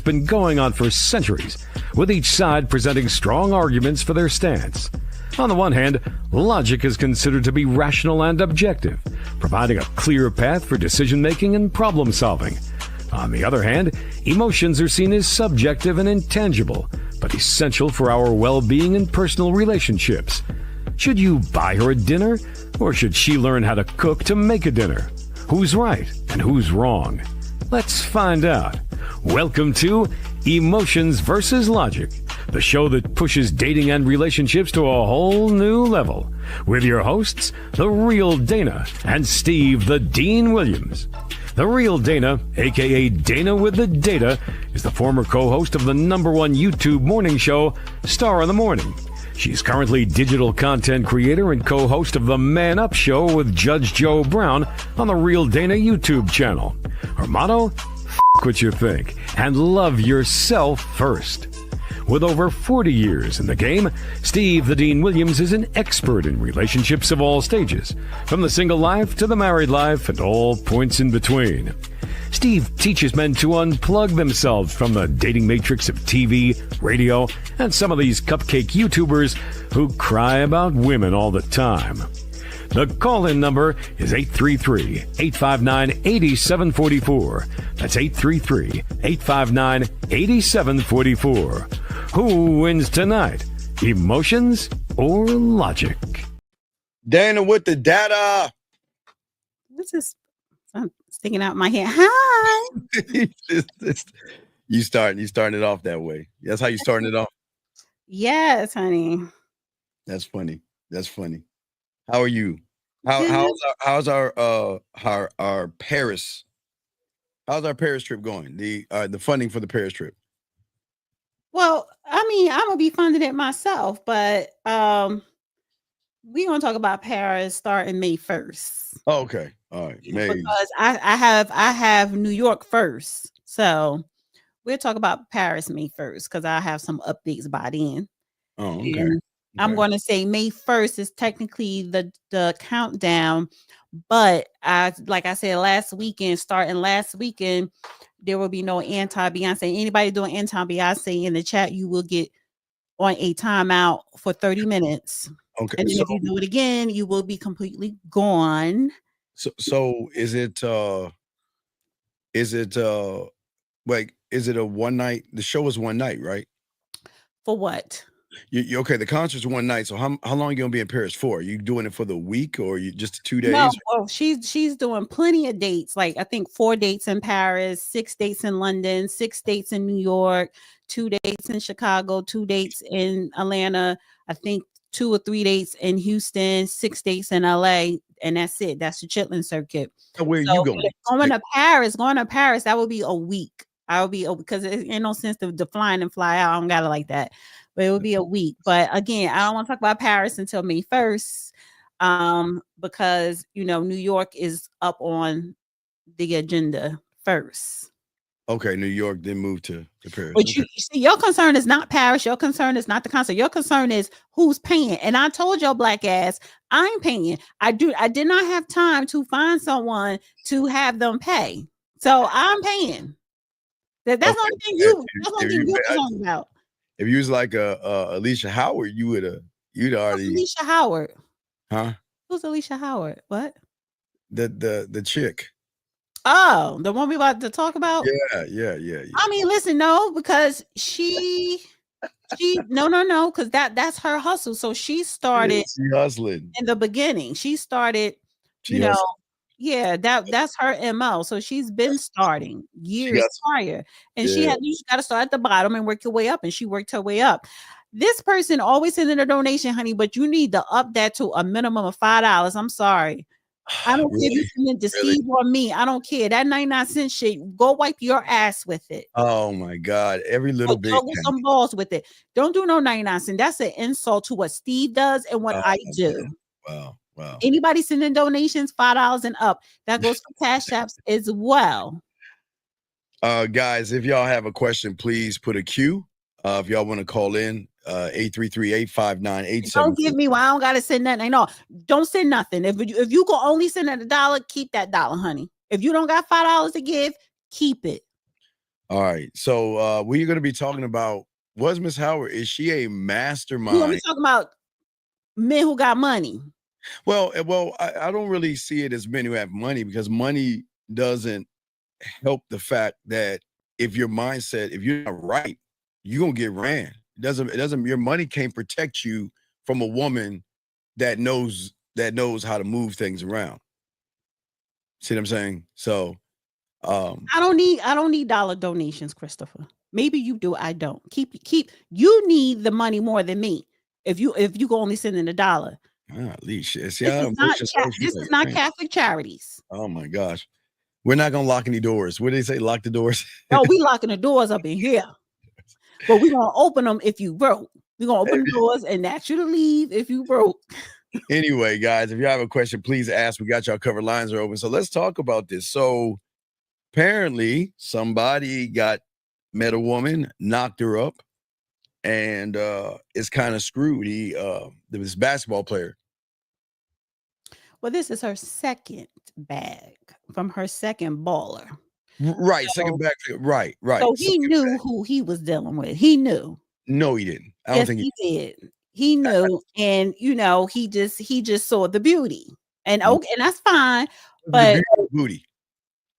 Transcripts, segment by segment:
been going on for centuries, with each side presenting strong arguments for their stance. On the one hand, logic is considered to be rational and objective, providing a clear path for decision-making and problem-solving. On the other hand, emotions are seen as subjective and intangible, but essential for our well-being and personal relationships. Should you buy her a dinner, or should she learn how to cook to make a dinner? Who's right and who's wrong? Let's find out. Welcome to Emotions versus Logic, the show that pushes dating and relationships to a whole new level, with your hosts, The Real Dana and Steve the Dean Williams. The Real Dana, aka Dana with the Data, is the former co-host of the #1 YouTube morning show, Star in the Morning. She's currently digital content creator and co-host of the Man Up Show with Judge Joe Brown on the Real Dana YouTube channel. Her motto? F*** what you think and love yourself first. With over 40 years in the game, Steve the Dean Williams is an expert in relationships of all stages, from the single life to the married life and all points in between. Steve teaches men to unplug themselves from the dating matrix of TV, radio, and some of these cupcake YouTubers who cry about women all the time. The call-in number is 833-859-8744. That's 833-859-8744. Who wins tonight? Emotions or logic? Dana with the data. This is sticking out my head. Hi. You starting it off that way. That's how you starting it off. Yes, honey. That's funny. How are you? How's our Paris? How's our Paris trip going? The funding for the Paris trip. Well, I mean, I'm gonna be funding it myself, but we're gonna talk about Paris starting May 1st. Oh, okay. All right. May. Because I have New York first. So we'll talk about Paris May 1st because I have some updates by then. Oh, okay. And I'm going to say May 1st is technically the countdown, but like I said starting last weekend, there will be no anti-Beyonce. Anybody doing anti-Beyonce in the chat, you will get on a timeout for 30 minutes. Okay. And then if you do it again, you will be completely gone. So is it a one night? The show is one night, right? For what? You okay? The concert's one night. So how long are you gonna be in Paris for? Are you doing it for the week or you just 2 days? No, well, she's doing plenty of dates. Like I think 4 dates in Paris, 6 dates in London, 6 dates in New York, 2 dates in Chicago, 2 dates in Atlanta. I think 2 or 3 dates in Houston, 6 dates in LA, and that's it. That's the Chitlin circuit. So where are you going? Going to Paris, that would be a week. Because it ain't no sense to fly in and fly out. I don't got it like that. But it would be a week. But again, I don't want to talk about Paris until May 1st. Because New York is up on the agenda first. Okay, New York then moved to Paris. But you see, your concern is not Paris. Your concern is not the concert. Your concern is who's paying. And I told your black ass, I'm paying. I did not have time to find someone to have them pay. So I'm paying. That's the only thing you're talking about. If you was like Ayesha Howard, you'd already. Ayesha Howard. Huh? Who's Ayesha Howard? What? The chick. Oh, the one we about to talk about? Yeah. I mean, listen, no, because she no, because that's her hustle. So she started hustling in the beginning. She started, that's her MO. So she's been starting years prior. And you got to start at the bottom and work your way up. And she worked her way up. This person always sending a donation, honey, but you need to up that to a minimum of $5. I'm sorry. I don't care if you send it to Steve or me. I don't care. That 99-cent shit, go wipe your ass with it. Oh my God. Every little bit. Go get some balls with it. Don't do no 99 cents. That's an insult to what Steve does and what I do. Wow. Anybody sending donations, $5 and up. That goes for Cash Apps as well. Guys, if y'all have a question, please put a Q. If y'all want to call in, 833-859-87. Don't give me I don't gotta send nothing. No, don't send nothing. If you can only send $1, keep that $1, honey. If you don't got $5 to give, keep it. All right. So we're going to be talking about, was Miss Howard, is she a You want me mastermind? talking about men who got money? Well, I don't really see it as men who have money, because money doesn't help the fact that if your mindset, if you're not right, you're going to get ran. Your money can't protect you from a woman that knows how to move things around. See what I'm saying? So I don't need dollar donations, Christopher. Maybe you do. I don't. Keep. You need the money more than me. If you go only send in $1. at least see This how this is not Catholic Charities. Oh my gosh. We're not gonna lock any doors. What do they say? Lock the doors. No, we locking the doors up in here. But we're gonna open them if you broke. We're gonna open the doors and ask you to leave if you broke. Anyway, guys, if you have a question, please ask. We got y'all covered. Lines are open. So let's talk about this. So apparently somebody met a woman, knocked her up, and is kind of screwed. This basketball player. Well, this is her second bag from her second baller. Right, second bag. Right. So he knew who he was dealing with. He knew. No, he didn't. I don't think he did. He knew, and he just saw the beauty, and okay, and that's fine. But the booty.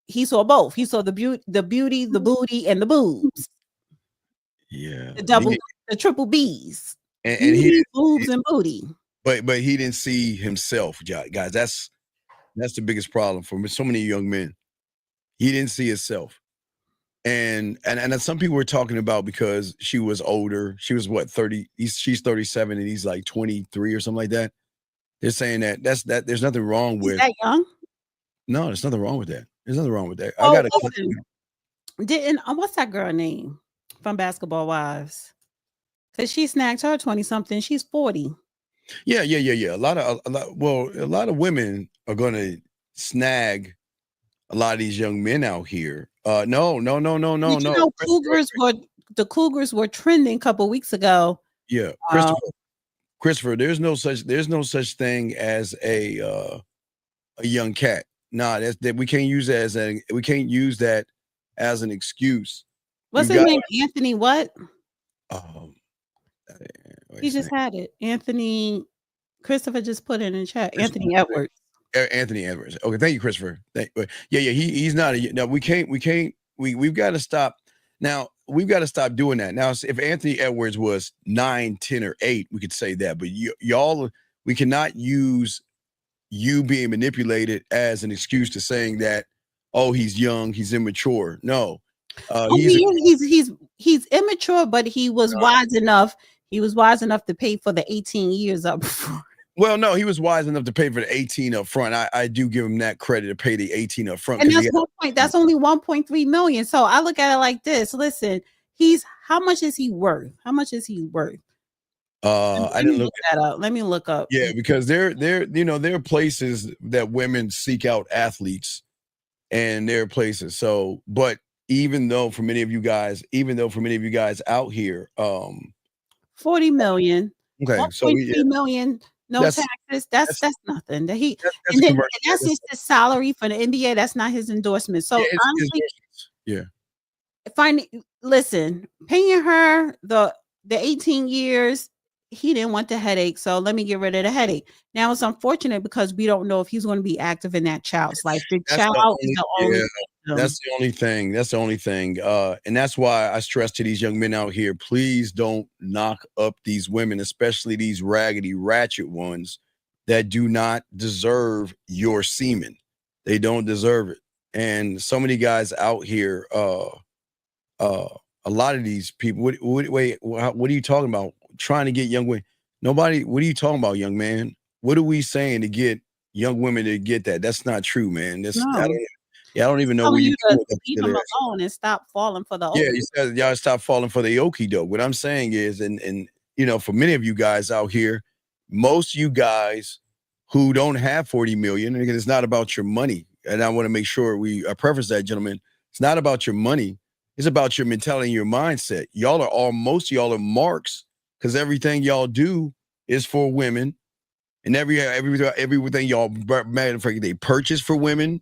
He saw both. He saw the beauty, the booty, and the boobs. Yeah, the triple B's, and he boobs and booty. But he didn't see himself, guys. That's the biggest problem for so many young men. He didn't see himself. And some people were talking about, because she was older. She was what, 30? She's 37 and he's like 23 or something like that. They're saying that there's nothing wrong with that young. No, there's nothing wrong with that. There's nothing wrong with that. Oh, I got what's that girl name from Basketball Wives? Because she snagged her 20-something. She's 40. Yeah. A lot of women are gonna snag a lot of these young men out here. No. The Cougars were trending a couple weeks ago. Yeah, Christopher, there's no such thing as a young cat. Nah, we can't use that as an excuse. What's his name? Anthony what? He just had it. Anthony. Christopher just put it in the chat. Anthony Edwards. Anthony Edwards. Okay, thank you, Christopher. He's not a. No, we've got to stop. Now, we've got to stop doing that. Now, if Anthony Edwards was 9, 10, or 8, we could say that. But y'all, we cannot use you being manipulated as an excuse to saying that, oh, he's young, he's immature. No. He's immature, but he was wise enough. He was wise enough to pay for the 18 years up front. Well, no, he was wise enough to pay for the 18 up front. I do give him that credit to pay the 18 up front. And that's only 1.3 million. So I look at it like this. Listen, how much is he worth? How much is he worth? I didn't look that up. Let me look up. Yeah, because there are places that women seek out athletes, and there are places. So, but even though for many of you guys out here, 40 million. Okay, 1.3 million. No taxes. That's nothing. That's just his salary for the NBA. That's not his endorsement. So honestly, listen, paying her the 18 years, he didn't want the headache. So let me get rid of the headache. Now it's unfortunate because we don't know if he's going to be active in that child's life. That's the only thing. That's the only thing. And that's why I stress to these young men out here, please don't knock up these women, especially these raggedy, ratchet ones that do not deserve your semen. They don't deserve it. And so many guys out here, a lot of these people, what are you talking about? Trying to get young women. Nobody, what are you talking about, young man? What are we saying to get young women to get that? That's not true, man. I don't even know where you leave them alone and stop falling for the you said y'all stop falling for the okie doke. What I'm saying is, and for many of you guys out here, most of you guys who don't have 40 million, and it's not about your money. And I want to make sure I preface that, gentlemen. It's not about your money. It's about your mentality and your mindset. Most of y'all are marks, because everything y'all do is for women, and everything y'all, matter of fact, they purchase for women.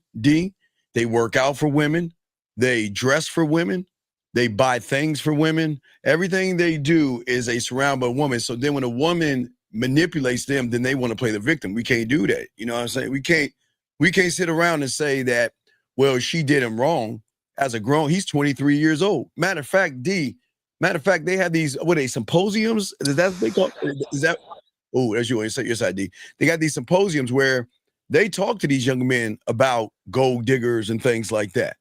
They work out for women. They dress for women. They buy things for women. Everything they do is a surround by a woman. So then when a woman manipulates them, then they want to play the victim. We can't do that. You know what I'm saying? We can't sit around and say that, well, she did him wrong. As a grown, he's 23 years old. Matter of fact, they have these, symposiums? Is that what they call? Is that, oh, that's your side, D. They got these symposiums where they talk to these young men about gold diggers and things like that.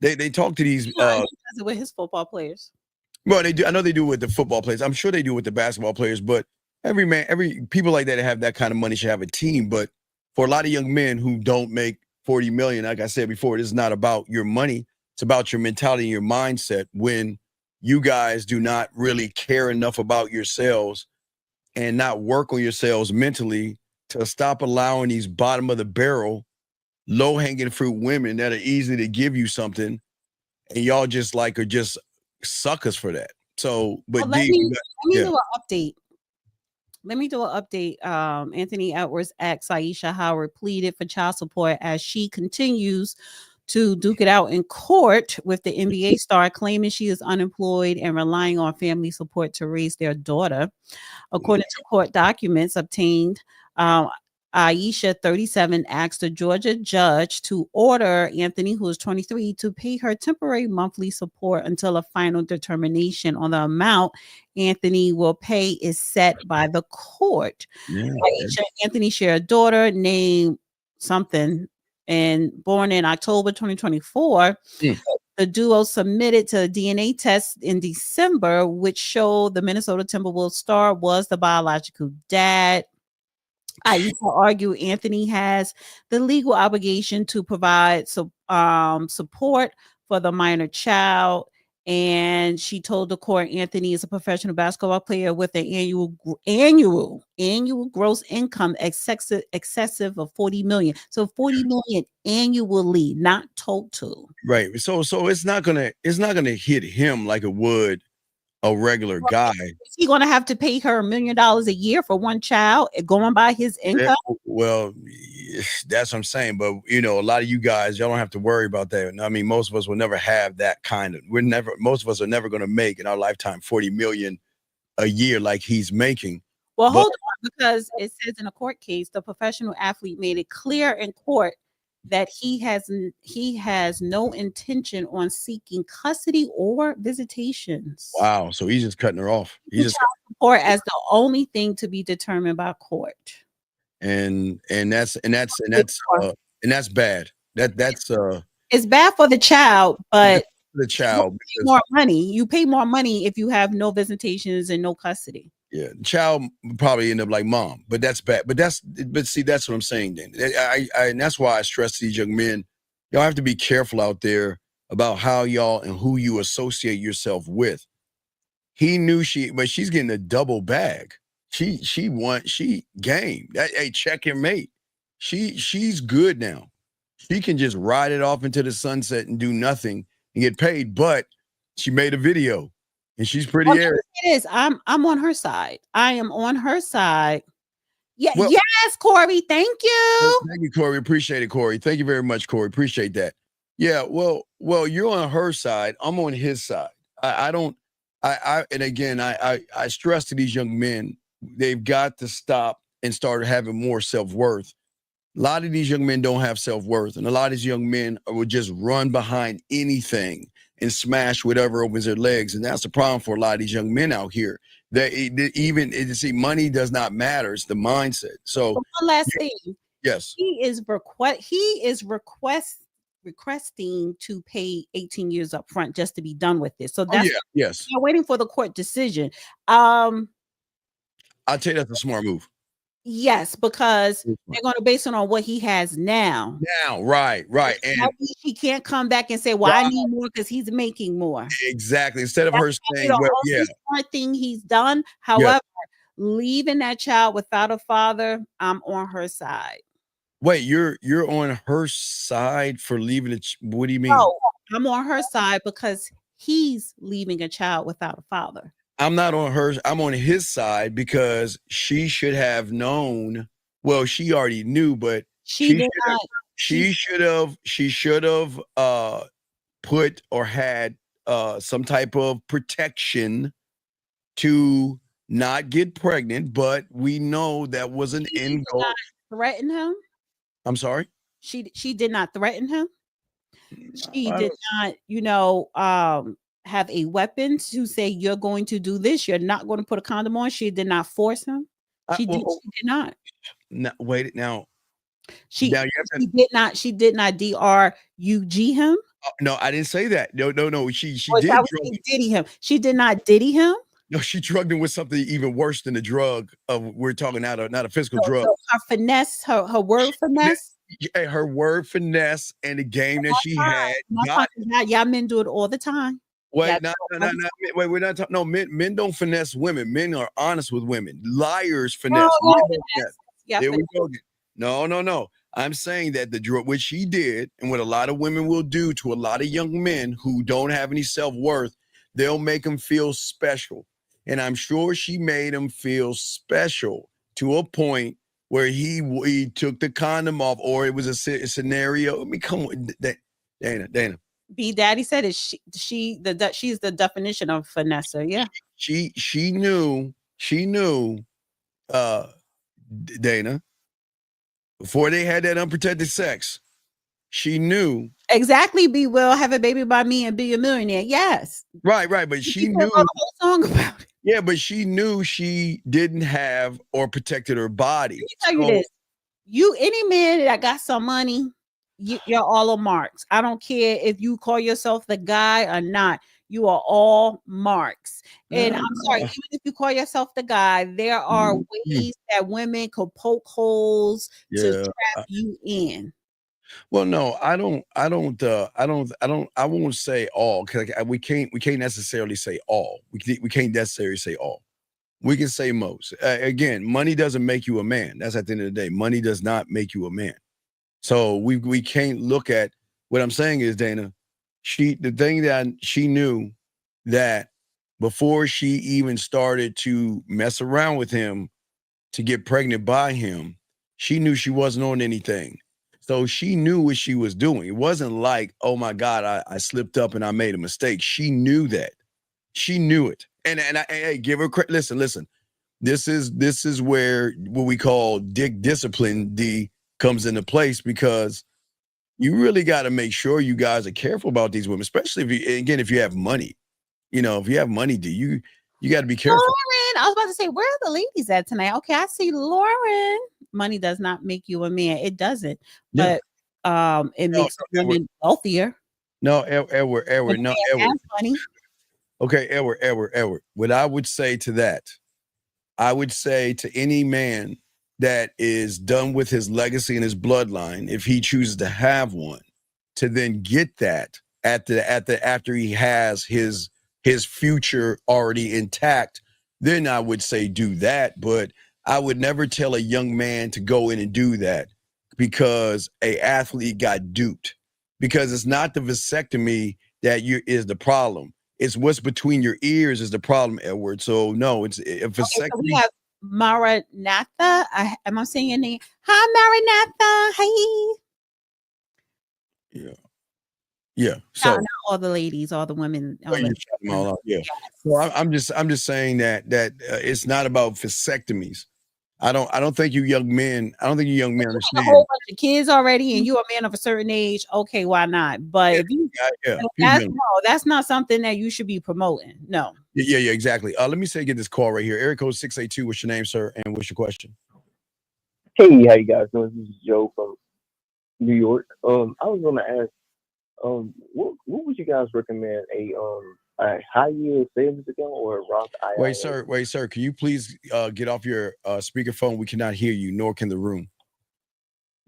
They talk to these. He does it with his football players. Well, they do. I know they do with the football players. I'm sure they do with the basketball players. But every people like that have that kind of money should have a team. But for a lot of young men who don't make 40 million, like I said before, this is not about your money. It's about your mentality and your mindset. When you guys do not really care enough about yourselves and not work on yourselves mentally to stop allowing these bottom of the barrel, low-hanging fruit women that are easy to give you something, and y'all just are just suckers for that. So, but let me do an update. Let me do an update. Anthony Edwards' ex, Ayesha Howard, pleaded for child support as she continues to duke it out in court with the NBA star, claiming she is unemployed and relying on family support to raise their daughter. According to court documents obtained, Ayesha, 37, asked a Georgia judge to order Anthony, who is 23, to pay her temporary monthly support until a final determination on the amount Anthony will pay is set by the court. Yeah. Ayesha and Anthony share a daughter named something and born in October 2024. The duo submitted to a DNA test in December, which showed the Minnesota Timberwolves star was the biological dad. Ayesha argued Anthony has the legal obligation to provide support for the minor child, and she told the court Anthony is a professional basketball player with an annual gross income excessive of 40 million. So 40 million annually, not total. Right. So it's not gonna hit him like it would a regular guy. Is he going to have to pay her $1 million a year for one child going by his income? Well, that's what I'm saying. But, a lot of you guys, y'all don't have to worry about that. I mean, most of us will never have that kind of, most of us are never going to make in our lifetime 40 million a year like he's making. Well, hold on, because it says in a court case, the professional athlete made it clear in court that he has no intention on seeking custody or visitations. Wow, so he's just cutting her off. He's just support as the only thing to be determined by court. And that's bad. That's it's bad for the child, but the child more money. You pay more money if you have no visitations and no custody. Yeah, the child probably end up like mom, but that's bad. But see, that's what I'm saying. Then and that's why I stress to these young men, y'all have to be careful out there about how y'all and who you associate yourself with. He knew but she's getting a double bag. She game. Hey, check your mate. She's good now. She can just ride it off into the sunset and do nothing and get paid. But she made a video. And she's pretty arrogant. It is. I'm on her side. I am on her side. Yeah. Well, yes, Corey. Thank you. Thank you, Corey. Appreciate it, Corey. Thank you very much, Corey. Appreciate that. Yeah. Well, you're on her side. I'm on his side. And again, I stress to these young men, they've got to stop and start having more self-worth. A lot of these young men don't have self-worth, and a lot of these young men would just run behind anything and smash whatever opens their legs. And that's the problem for a lot of these young men out here. Money does not matter. It's the mindset. So one last thing. Yes. He is requesting to pay 18 years up front just to be done with this. So that's yes. They're waiting for the court decision. I'll tell you that's a smart move. Yes, because they're going to base it on what he has now. Right. And he can't come back and say, well, I need more because he's making more. Exactly. Instead of her saying, smart thing he's done. However, leaving that child without a father, I'm on her side. Wait, you're on her side for leaving it? What do you mean? No, I'm on her side because he's leaving a child without a father. I'm not on hers. I'm on his side because she should have known. Well, she already knew, but she should have put or had some type of protection to not get pregnant, but we know that was an end goal. Threaten him? I'm sorry? She did not threaten him. She did don't- not, have a weapon to say you're going to do this. You're not going to put a condom on. She did not force him. She did not. No, wait, now She now you have to, she did not DRUG him. no, I didn't say that. No. She Or did that drug him. diddy him. She did not diddy him. No, she drugged him with something even worse than a drug. We're talking not a physical drug. So her finesse, her word finesse. Her word finesse and the game that she had. Y'all men do it all the time. Wait, no, wait, we're not talking. No, men don't finesse women. Men are honest with women. Liars finesse. There we go. No. I'm saying that what she did and what a lot of women will do to a lot of young men who don't have any self-worth, they'll make them feel special. And I'm sure she made him feel special to a point where he took the condom off, or it was a scenario. I mean, come on, Dana. B Daddy said it. She's the definition of finesse. Yeah. She knew. Dana, before they had that unprotected sex, she knew exactly. Be will have a baby by me and be a millionaire. Yes. Right. But she knew the whole song about it. Yeah, but she knew she didn't have or protected her body. Let me tell you this: any man that got some money, you're all on marks. I don't care if you call yourself the guy or not. You are all marks. And I'm sorry, even if you call yourself the guy, there are ways that women could poke holes to trap you in. Well, no, I won't say all, because we can't necessarily say all. We can't necessarily say all. We can say most. Again, money doesn't make you a man. That's at the end of the day. Money does not make you a man. So we can't look at what I'm saying is, Dana, the thing that she knew that before she even started to mess around with him to get pregnant by him, she knew she wasn't on anything. So she knew what she was doing. It wasn't like, oh my God, I slipped up and I made a mistake. She knew that. She knew it. And I give her credit. Listen. This is where what we call dick discipline comes into place, because you really got to make sure you guys are careful about these women, especially if you have money. If you have money, you got to be careful. Lauren, I was about to say, where are the ladies at tonight? Okay, I see Lauren. Money does not make you a man. It doesn't. But it makes women wealthier. No, Edward. No, Edward. Money. Okay, Edward. What I would say to that, I would say to any man that is done with his legacy and his bloodline, if he chooses to have one, to then get that after he has his future already intact, then I would say do that. But I would never tell a young man to go in and do that, because a athlete got duped. Because it's not the vasectomy that is the problem. It's what's between your ears is the problem, Edward. So no, it's a vasectomy. So we have Maranatha. Am I saying your name? Hi, Maranatha. Hey. Yeah. So not all the ladies, all the women. Yeah. So I'm just saying that it's not about vasectomies. I don't think you young men understand. A whole bunch of kids already, and you're a man of a certain age. Okay, why not? But if you, that's not something that you should be promoting. No. Yeah, exactly. Let me get this call right here. Area code 682. What's your name, sir? And what's your question? Hey, how you guys doing? This is Joe from New York. I was gonna ask, what would you guys recommend? A high yield savings account or a Roth IRA? Wait, sir. Can you please get off your speakerphone? We cannot hear you, nor can the room.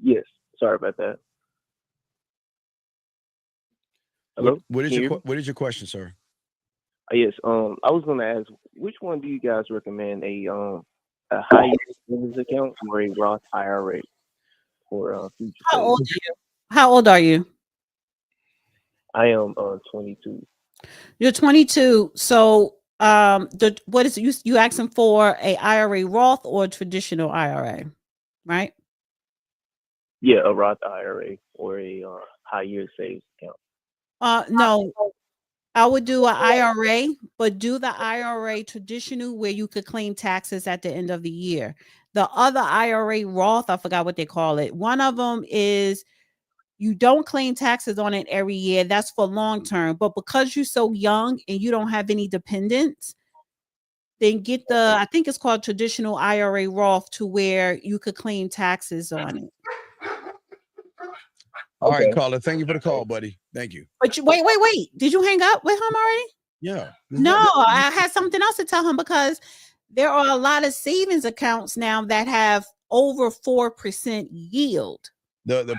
Yes, sorry about that. Hello. What is your question, sir? Yes. I was going to ask, which one do you guys recommend? A high yield savings account or a Roth IRA for future? How old are you? I am 22. You're 22. So what is you asking for, a IRA Roth or a traditional IRA, right? Yeah, a Roth IRA or a high yield savings account. No. I would do an IRA, but do the IRA traditional where you could claim taxes at the end of the year. The other IRA Roth, I forgot what they call it. One of them is you don't claim taxes on it every year. That's for long term. But because you're so young and you don't have any dependents, then get the, I think it's called traditional IRA Roth, to where you could claim taxes on it. All right, caller. Thank you for the call, buddy. Thank you. But wait. Did you hang up with him already? Yeah. No, I had something else to tell him, because there are a lot of savings accounts now that have over 4% yield. The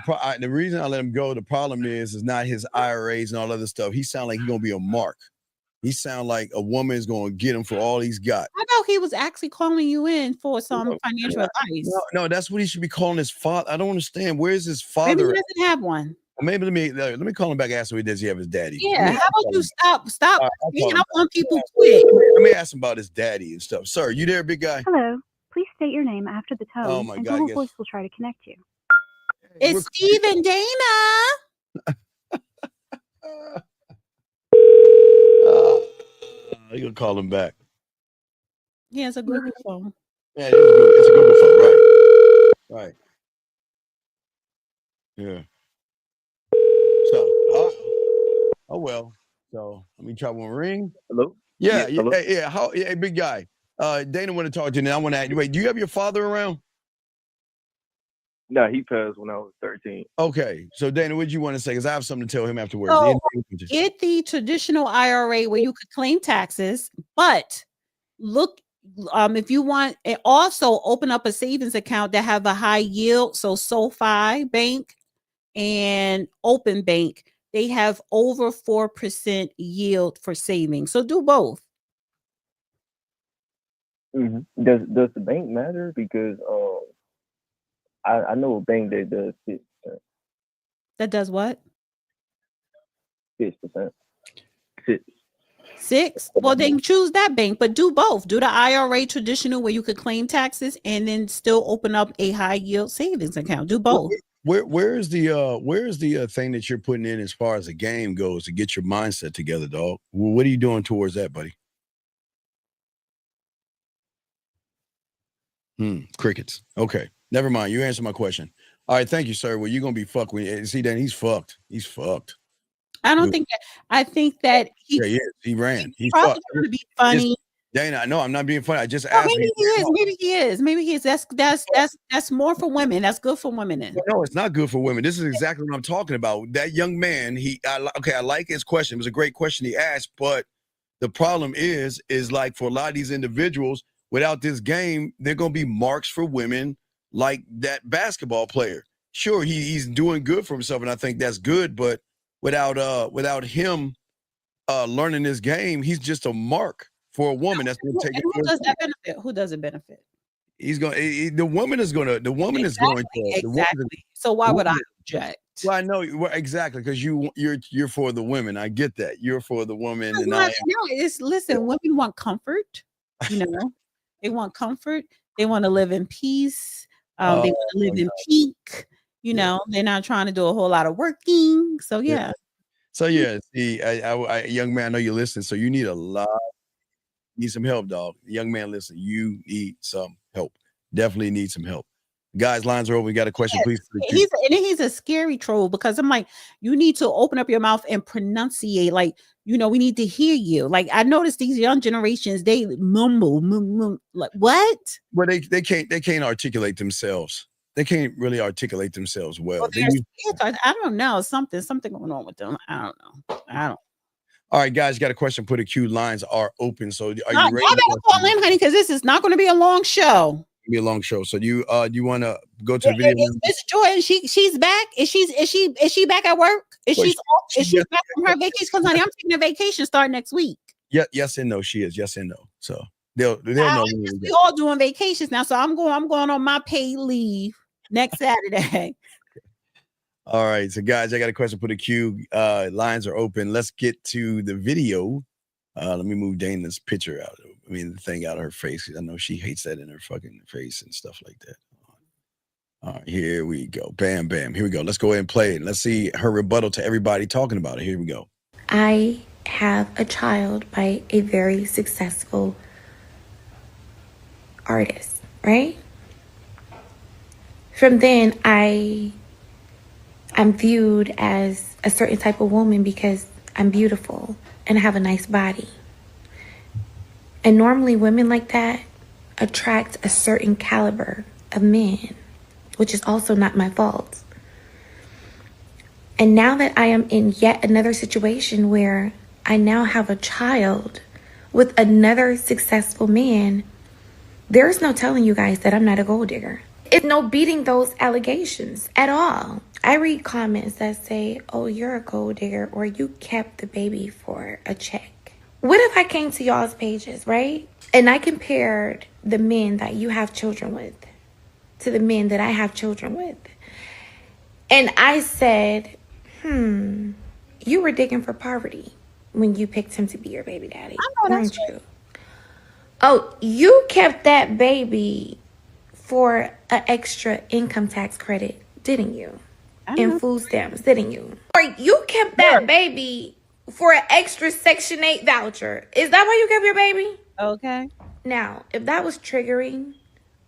reason I let him go, the problem is not his IRAs and all other stuff. He sounds like he's gonna be a mark. He sounds like a woman is gonna get him for all he's got. I know he was actually calling you in for some financial advice. No, that's what he should be calling his father. I don't understand. Where's his father? Maybe he doesn't have one. Maybe let me call him back. Ask him, does he have his daddy? Yeah. How about you stop hanging up on people quick? Let me ask him about his daddy and stuff. Sir, you there, big guy? Hello. Please state your name after the tone, Oh my and God, Google Voice will try to connect you. It's Steve and Dana. You gonna call him back? Yeah, it's a Google phone. Yeah, it's a Google phone, right? Yeah. So, oh well. So let me try one ring. Hello? Yeah. Hello? Hey, big guy. Dana want to talk to you now. I want to ask you. Wait, do you have your father around? No, he passed when I was 13. Okay. So Dana, what do you want to say? Because I have something to tell him afterwards. So get the traditional IRA where you could claim taxes, but look, if you want, and also open up a savings account that have a high yield. So SoFi Bank and Open Bank, they have over 4% yield for savings. So do both. Mm-hmm. Does the bank matter? Because I know a bank that does 6%. That does what? 6%. 6? Well, then choose that bank, but do both. Do the IRA traditional where you could claim taxes, and then still open up a high yield savings account. Do both. Where's the thing that you're putting in as far as the game goes to get your mindset together, dog? What are you doing towards that, buddy? Crickets. Okay. Never mind. You answered my question. All right. Thank you, sir. Well, you're going to be fucked. See, Dan, he's fucked. He's fucked. I don't think that. I think that he ran. He's probably trying to be funny. Dana, I know I'm not being funny. I just asked. Maybe he is. That's more for women. That's good for women. Then. No, it's not good for women. This is exactly what I'm talking about. That young man, I like his question. It was a great question he asked, but the problem is like for a lot of these individuals, without this game, they're going to be marks for women like that basketball player. Sure, he's doing good for himself, and I think that's good, but without him learning this game, he's just a mark for a woman. That's going to take it. Who does that benefit? Who does it benefit? The woman is going to. Exactly. So why would I object? Well, I know exactly, because you're for the women. I get that. You're for the woman, and listen. Women want comfort. You know, they want comfort. They want to live in peace. They want to live in peak. You know, they're not trying to do a whole lot of working. So yeah. So yeah, see, young man, I know you're listening. So you need need some help, dog. Young man, listen, you need some help. Definitely need some help. Guys, lines are open. We got a question, please. He's a scary troll, because I'm like, you need to open up your mouth and pronunciate. Like, you know, we need to hear you. Like, I noticed these young generations, they mumble, like what? Well, they can't articulate themselves. They can't really articulate themselves well. I don't know. Something going on with them. I don't know. All right, guys, got a question. Put a queue. Lines are open. So are you ready? I better call in, honey, because this is not going to be a long show. Be a long show. So do you want to go to the video? Miss Jordan, she's back. Is she back at work? Is she back from her vacation? Because honey, I'm taking a vacation starting next week. Yeah, yes and no. She is. Yes and no. So they'll know. We all doing vacations now. So I'm going on my paid leave next Saturday. All right. So guys, I got a question. Put a queue. Lines are open. Let's get to the video. Let me move Dana's picture out. The thing out of her face. I know she hates that in her fucking face and stuff like that. All right, here we go. Bam. Here we go. Let's go ahead and play it. Let's see her rebuttal to everybody talking about it. Here we go. I have a child by a very successful artist, right? From then, I'm viewed as a certain type of woman because I'm beautiful and I have a nice body. And normally women like that attract a certain caliber of men, which is also not my fault. And now that I am in yet another situation where I now have a child with another successful man, there's no telling you guys that I'm not a gold digger. It's no beating those allegations at all. I read comments that say, oh, you're a gold digger, or you kept the baby for a check. What if I came to y'all's pages, right? And I compared the men that you have children with to the men that I have children with. And I said, you were digging for poverty when you picked him to be your baby daddy, weren't you? Oh, you kept that baby for an extra income tax credit, didn't you? And food stamps, didn't you? Or you kept that baby for an extra Section 8 voucher. Is that why you kept your baby? Okay. Now, if that was triggering,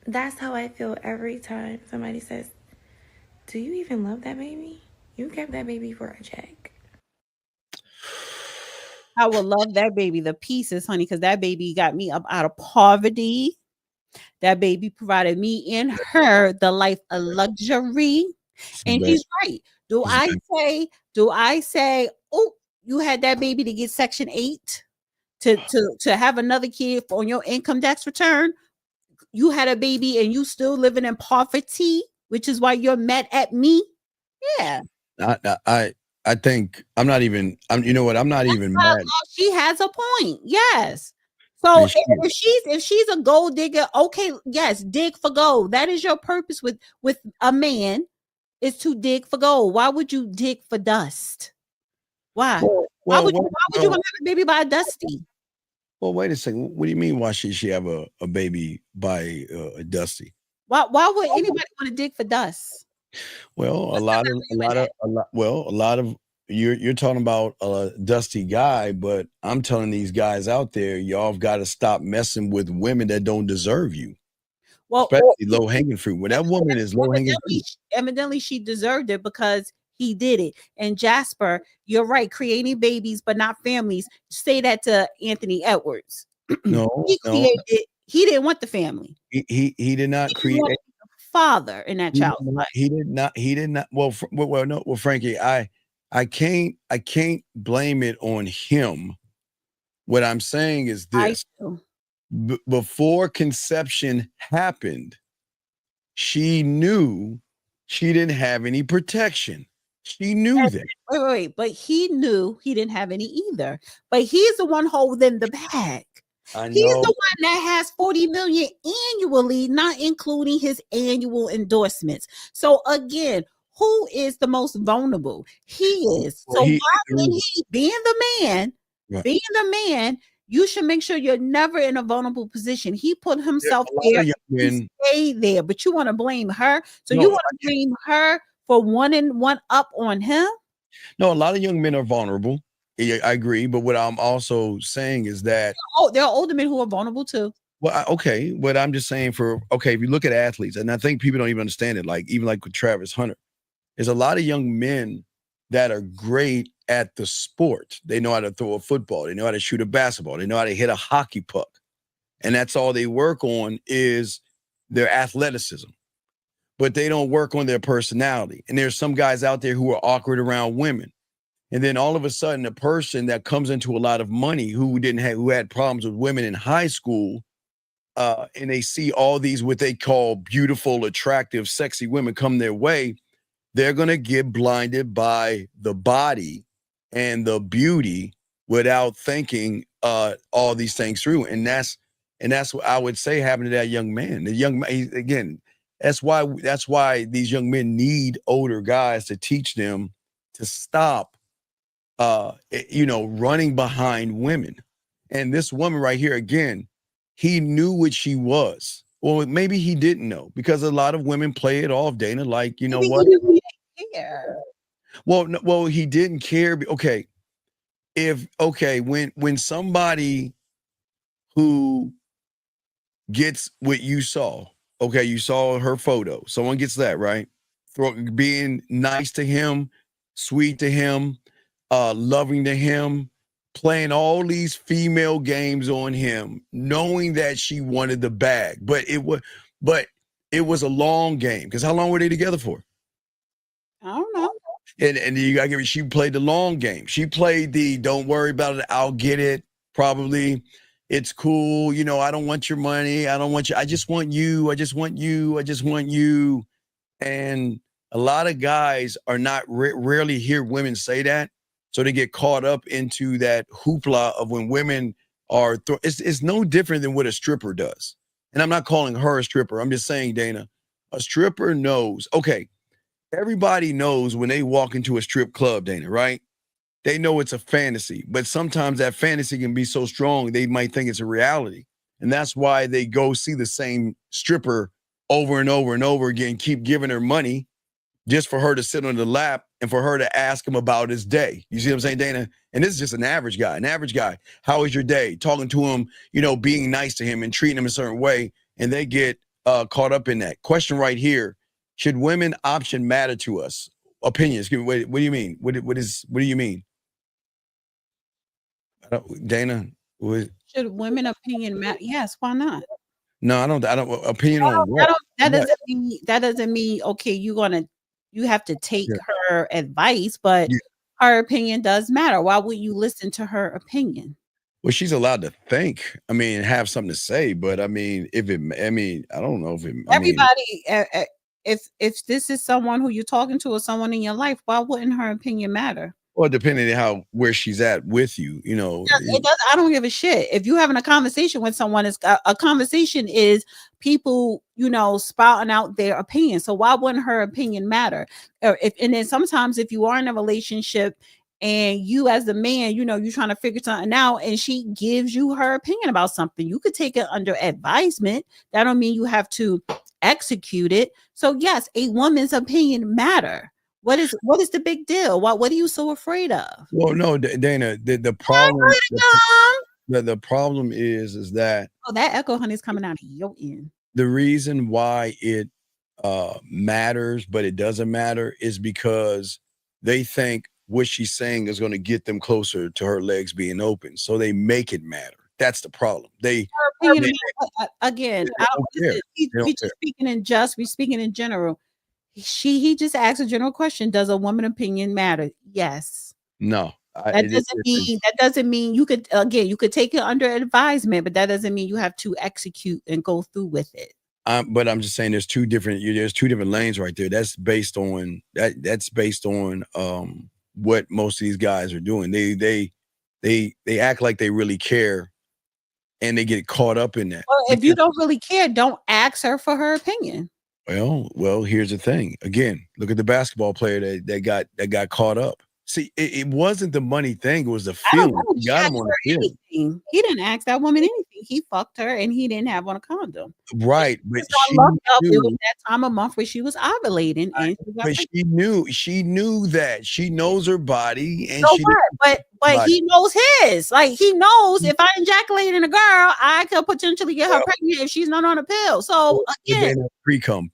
that's how I feel every time somebody says, do you even love that baby? You kept that baby for a check. I would love that baby, the pieces, honey, because that baby got me up out of poverty. That baby provided me and her the life of luxury. And she's right. Do I say, oh, you had that baby to get Section 8 to have another kid on your income tax return? You had a baby and you still living in poverty, which is why you're mad at me? Yeah. I think I'm not even mad. She has a point. Yes. So if she's a gold digger, okay, yes, dig for gold. That is your purpose with a man, is to dig for gold. Why would you dig for dust? Why? Why would you want to have a baby by a Dusty? Well, wait a second. What do you mean? Why should she have a baby by a Dusty? Why would anybody want to dig for dust? Well, a lot of you're talking about a dusty guy, but I'm telling these guys out there, y'all have got to stop messing with women that don't deserve you. Well, especially low hanging fruit. When that woman is low hanging fruit, evidently she deserved it because he did it. And Jasper, you're right, creating babies but not families. Say that to Anthony Edwards. No, he didn't want the family. He did not create a father in that child's life. He did not. Well, Frankie, I can't blame it on him. What I'm saying is this: before conception happened, she knew she didn't have any protection. She knew that. Wait, but he knew he didn't have any either. But he's the one holding the bag. I know. He's the one that has 40 million annually, not including his annual endorsements. So again, who is the most vulnerable? He is. So why would he, being the man, you should make sure you're never in a vulnerable position. He put himself there to stay there, but you want to blame her. So you want to blame her for one up on him? No, a lot of young men are vulnerable. I agree, but what I'm also saying is that there are older men who are vulnerable too. Well, okay, but I'm just saying if you look at athletes, and I think people don't even understand it, even with Travis Hunter, there's a lot of young men that are great at the sport. They know how to throw a football, they know how to shoot a basketball, they know how to hit a hockey puck, and that's all they work on is their athleticism. But they don't work on their personality. And there's some guys out there who are awkward around women. And then all of a sudden, a person that comes into a lot of money who had problems with women in high school, and they see all these what they call beautiful, attractive, sexy women come their way, they're gonna get blinded by the body and the beauty without thinking all these things through. And that's what I would say happened to that young man. The young man, again, that's why these young men need older guys to teach them to stop running behind women. And this woman right here, again, he knew what she was. Well, maybe he didn't know, because a lot of women play it off, Dana, like, you know what? He didn't care. Well, he didn't care. Okay. when somebody who gets what you saw, okay, you saw her photo, someone gets that, right? Being nice to him, sweet to him, loving to him, playing all these female games on him, knowing that she wanted the bag, but it was a long game, because how long were they together for? I don't know. And you gotta give it, she played the long game. She played the don't worry about it, I'll get it, probably. It's cool, you know, I don't want your money, I don't want you, I just want you, I just want you, I just want you. And a lot of guys are not rarely hear women say that. So they get caught up into that hoopla of when women are, it's no different than what a stripper does. And I'm not calling her a stripper. I'm just saying, Dana, a stripper knows, okay, everybody knows when they walk into a strip club, Dana, right? They know it's a fantasy, but sometimes that fantasy can be so strong, they might think it's a reality. And that's why they go see the same stripper over and over and over again, keep giving her money just for her to sit on the lap and for her to ask him about his day. You see what I'm saying, Dana? And this is just an average guy. An average guy. How was your day? Talking to him, you know, being nice to him and treating him a certain way. And they get caught up in that. Question right here. Should women option matter to us? Opinions. What do you mean? What do you mean? Dana? Should women opinion matter? Yes, why not? No, I don't opinion on what? That doesn't mean okay, you have to take her advice, but her opinion does matter. Why would you listen to her opinion? Well, she's allowed to think. I mean, have something to say, but I mean, I don't know if it. Everybody, if this is someone who you're talking to or someone in your life, why wouldn't her opinion matter? Well, depending on where she's at with you, you know. It does. I don't give a shit. If you're having a conversation with someone, a conversation is people, you know, spouting out their opinion. So why wouldn't her opinion matter? And then sometimes if you are in a relationship and you as the man, you know, you're trying to figure something out and she gives you her opinion about something, you could take it under advisement. That don't mean you have to execute it. So yes, a woman's opinion matter. What is the big deal? What are you so afraid of? Well, no, Dana, the problem is that that echo, honey, is coming out of your end. The reason why it matters, but it doesn't matter, is because they think what she's saying is going to get them closer to her legs being open, so they make it matter. That's the problem. We speaking in general. He just asked a general question. Does a woman opinion matter? Yes. No. That doesn't mean you could take it under advisement, but that doesn't mean you have to execute and go through with it. But I'm just saying there's two different lanes right there. That's based on what most of these guys are doing. They act like they really care and they get caught up in that. Well, if you don't really care, don't ask her for her opinion. Well, here's the thing. Again, look at the basketball player that got caught up. See, it wasn't the money thing; it was the feeling. He got him on the feeling. He didn't ask that woman anything. He fucked her, and he didn't have on a condom. Right, but it was that time of month where she was ovulating, and she knew that she knows her body, and but he knows his. Like he knows if I ejaculate in a girl, I could potentially get her pregnant if she's not on a pill. So again, pre-cum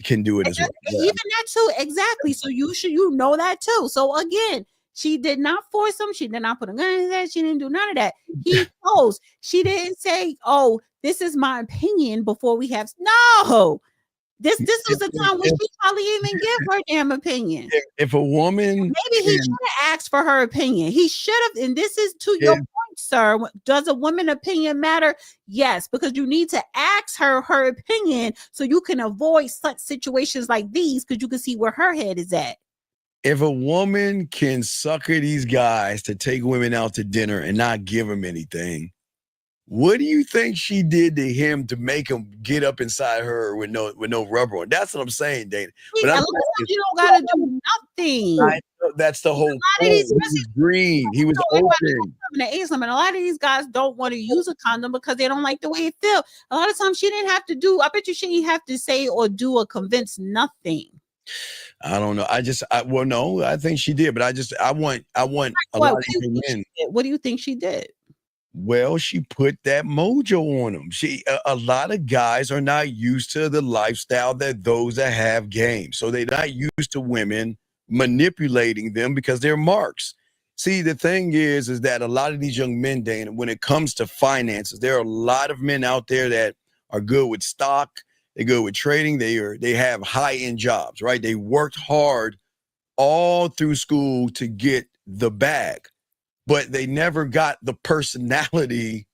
can do it as well. Even that too, exactly. So you know that too. So again, she did not force him. She did not put a gun in that. She didn't do none of that. He knows. She didn't say, "Oh, this is my opinion." Before we have no. This was the time when she probably even give her damn opinion. If a woman, maybe he should have asked for her opinion. He should have, and this is to your point, sir. Does a woman opinion matter? Yes, because you need to ask her opinion so you can avoid such situations like these, because you can see where her head is at. If a woman can sucker these guys to take women out to dinner and not give them anything, what do you think she did to him to make him get up inside her with no rubber on? That's what I'm saying, Dana. But you don't gotta do nothing. That's the whole point. He was green. He was open. And a lot of these guys don't want to use a condom because they don't like the way it feels. A lot of times she didn't have to do. I bet you she didn't have to say or do or convince nothing. I don't know. Well, no, I think she did, but I want a lot of young men. What do you think she did? Well, she put that mojo on them. A lot of guys are not used to the lifestyle that those that have game. So they're not used to women manipulating them because they're marks. See, the thing is that a lot of these young men, Dana, when it comes to finances, there are a lot of men out there that are good with stock. They're good with trading. They have high-end jobs, right? They worked hard all through school to get the bag, but they never got the personality.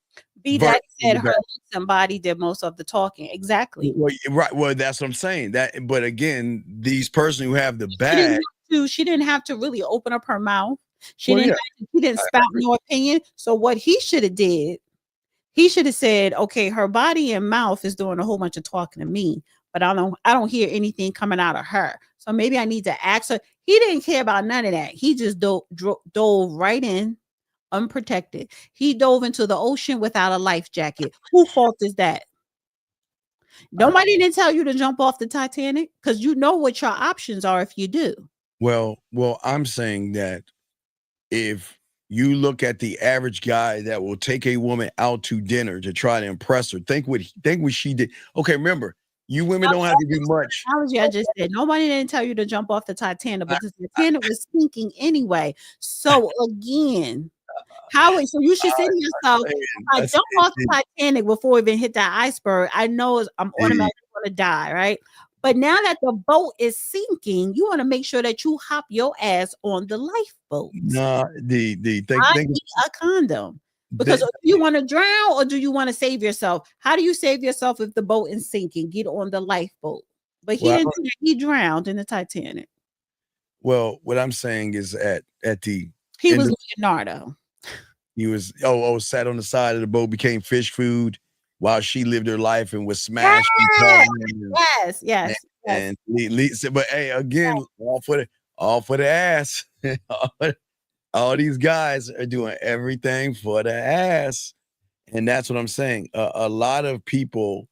Be that said, her looks and body did most of the talking. Exactly. Well, right. Well, that's what I'm saying. But again, these person who have the bag, she didn't have to really open up her mouth. She didn't spout no opinion. So what he should have did, he should have said, okay, her body and mouth is doing a whole bunch of talking to me, but I don't hear anything coming out of her. So maybe I need to ask her. He didn't care about none of that. He just dove right in, unprotected. He dove into the ocean without a life jacket. Whose fault is that? Nobody didn't tell you to jump off the Titanic, because you know what your options are if you do. Well, I'm saying that if you look at the average guy that will take a woman out to dinner to try to impress her, think what she did. Okay, remember, you women don't have to do much. Analogy I just said. Nobody didn't tell you to jump off the Titanic, but the Titanic was sinking anyway. So again, so you should say to yourself, if I jump off the Titanic before we even hit that iceberg, I know I'm automatically going to die, right? But now that the boat is sinking, you want to make sure that you hop your ass on the lifeboat. No, need a condom. Because do you want to drown or do you want to save yourself? How do you save yourself if the boat is sinking? Get on the lifeboat. But he drowned in the Titanic. Well, what I'm saying is he was Leonardo. He was sat on the side of the boat, became fish food while she lived her life and was smashed. Yes. And but hey, again, all for the ass. All these guys are doing everything for the ass, and that's what I'm saying. A lot of people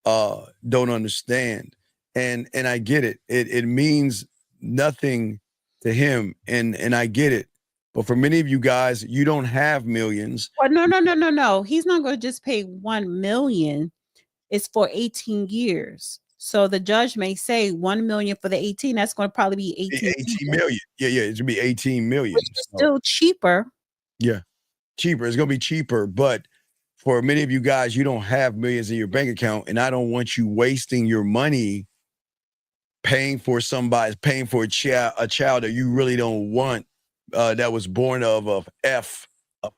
don't understand, and I get it. It means nothing to him, and I get it. But for many of you guys, you don't have millions. Well, no. He's not going to just pay $1 million. It's for 18 years. So the judge may say 1 million for the 18. That's going to probably be 18 million. Yeah. It's going to be 18 million. Which is still cheaper. Yeah, cheaper. It's going to be cheaper. But for many of you guys, you don't have millions in your bank account. And I don't want you wasting your money paying for a child that you really don't want. That was born of a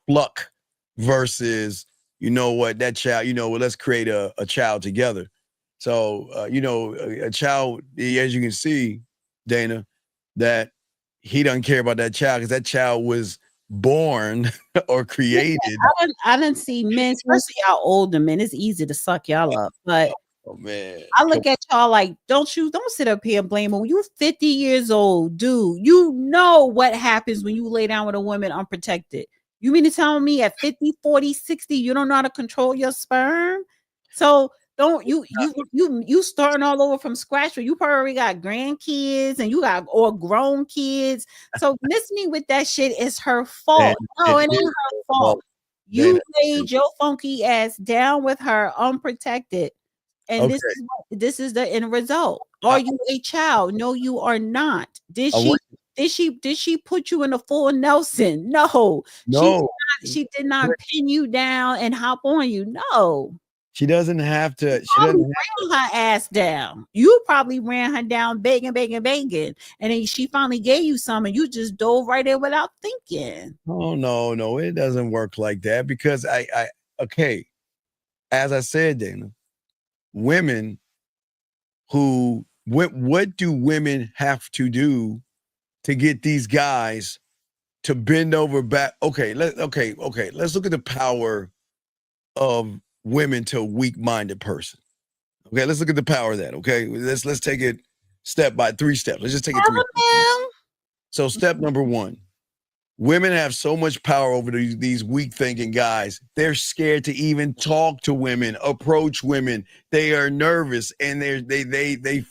pluck versus, you know what, that child, let's create a child together. So, a child, as you can see, Dana, that he doesn't care about that child because that child was born or created. I didn't see men, especially y'all older men. It's easy to suck y'all up, but oh man, I look at y'all like, don't sit up here and blame them. When you're 50 years old, dude, you know what happens when you lay down with a woman unprotected. You mean to tell me at 50, 40, 60, you don't know how to control your sperm? So don't you starting all over from scratch, where you probably got grandkids and you got all grown kids. So listening with that shit is her fault. No, it ain't her fault. You laid your funky ass down with her unprotected. And this is the end result. Are you a child? No, you are not. Did she put you in a full Nelson? No. She did not pin you down and hop on you. No. She doesn't have to. She doesn't ran her ass down. You probably ran her down begging. And then she finally gave you some and you just dove right in without thinking. Oh, no. It doesn't work like that because as I said, Dana, women what do women have to do to get these guys to bend over back? Let's look at the power of women to a weak-minded person. Okay, let's look at the power of that. Okay, let's take it step by 3 steps. Let's just take it 3 steps. So step number 1, Women have so much power over these weak thinking guys. They're scared to even talk to women, approach women. They are nervous, and they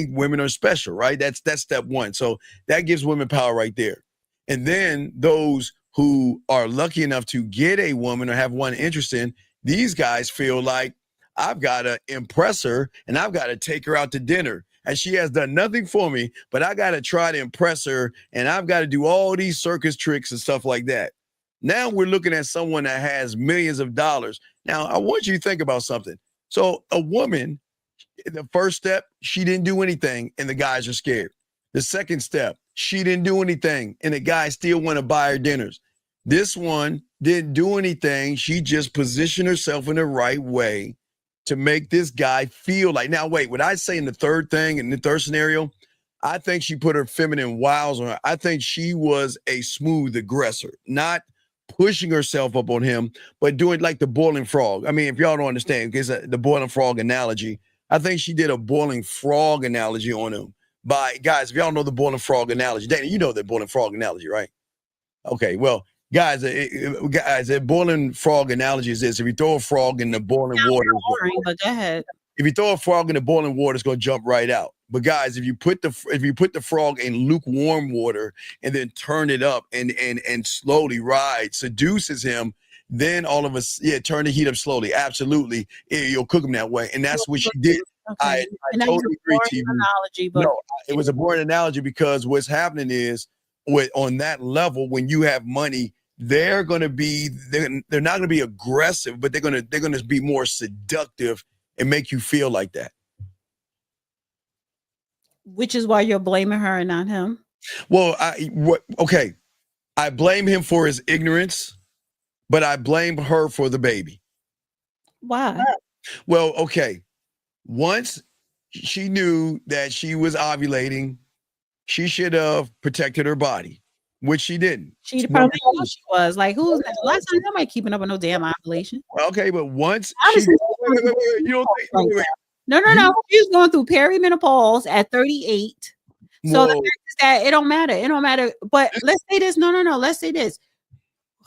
women are special, right? That's step one. So that gives women power right there. And then those who are lucky enough to get a woman or have one interest in, these guys feel like, I've got to impress her and I've got to take her out to dinner. And she has done nothing for me, but I got to try to impress her, and I've got to do all these circus tricks and stuff like that. Now we're looking at someone that has millions of dollars. Now, I want you to think about something. So a woman, the first step, she didn't do anything, and the guys are scared. The second step, she didn't do anything, and the guys still want to buy her dinners. This one didn't do anything. She just positioned herself in the right way to make this guy feel like, now wait, what I say in the third thing, in the third scenario, I think she put her feminine wiles on her. I think she was a smooth aggressor, not pushing herself up on him, but doing like the boiling frog. I mean, if y'all don't understand, because the boiling frog analogy, I think she did a boiling frog analogy on him. Guys, if y'all know the boiling frog analogy, Dana, you know the boiling frog analogy, right? Okay, well, guys, the boiling frog analogy is this: if you throw a frog in the boiling water, but go ahead. If you throw a frog in the boiling water, it's going to jump right out. But guys, if you put the frog in lukewarm water and then turn it up and slowly seduces him, then all of us, turn the heat up slowly. Absolutely, you'll cook him that way, and that's what she did. Okay. I totally agree to you. Analogy, but no, it was a boring analogy because what's happening is, on that level, when you have money, they're not going to be aggressive, but they're going to be more seductive and make you feel like that. Which is why you're blaming her and not him. Well, I blame him for his ignorance, but I blame her for the baby. Why? Well, okay. Once she knew that she was ovulating, she should have protected her body, which she didn't. She probably thought she was. Like, who's that? Last time nobody keeping up with no damn ovulation. Okay, but once Honestly, No. She was going through perimenopause at 38. So the fact is that it don't matter. It don't matter. But let's say this. No. Let's say this.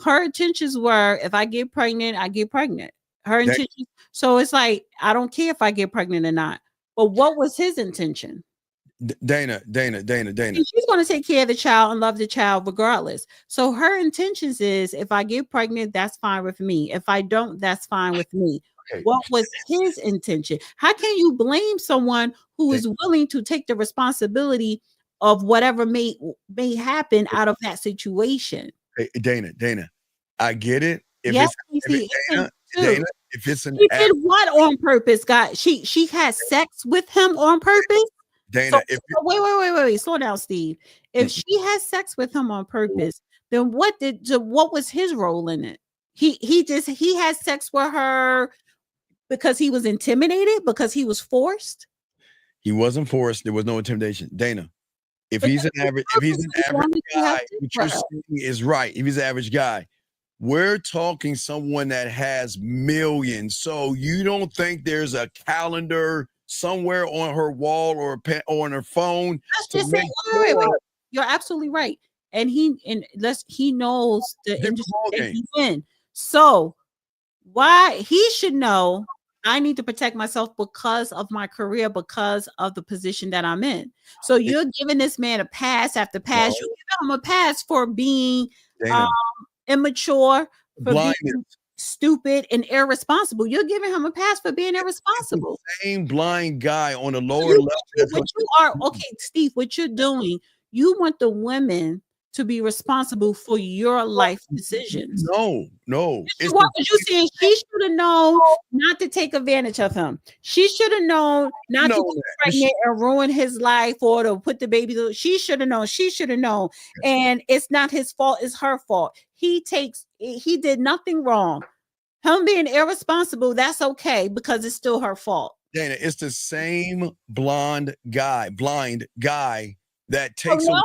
Her intentions were, if I get pregnant, I get pregnant. Her intentions. So it's like, I don't care if I get pregnant or not. But what was his intention? Dana. And she's going to take care of the child and love the child regardless. So her intentions is, if I get pregnant, that's fine with me. If I don't, that's fine with me. Okay. What was his intention? How can you blame someone who is willing to take the responsibility of whatever may happen out of that situation? Hey, Dana, I get it. If it's an he did what on purpose? God, she had sex with him on purpose. Dana, wait, slow down, Steve. If she has sex with him on purpose, then what was his role in it? He had sex with her because he was intimidated, because he was forced. He wasn't forced. There was no intimidation. Dana, if he's an average guy, what you're saying is right. If he's an average guy, we're talking someone that has millions. So you don't think there's a calendar somewhere on her wall or on her phone? Let's just say, wait. You're absolutely right. And he knows the industry that he's in. So why he should know, I need to protect myself because of my career, because of the position that I'm in. So you're giving this man a pass after pass. You're giving him a pass for being immature, for being stupid and irresponsible. You're giving him a pass for being irresponsible. Same blind guy on a lower level. Steve, what you're doing, you want the women to be responsible for your life decisions. No. What was you saying? She should have known not to take advantage of him. She should have known not to get pregnant and ruin his life, or to put the baby. She should have known. And it's not his fault. It's her fault. He did nothing wrong. Him being irresponsible, that's okay, because it's still her fault. Dana, it's the same blind guy that takes blind.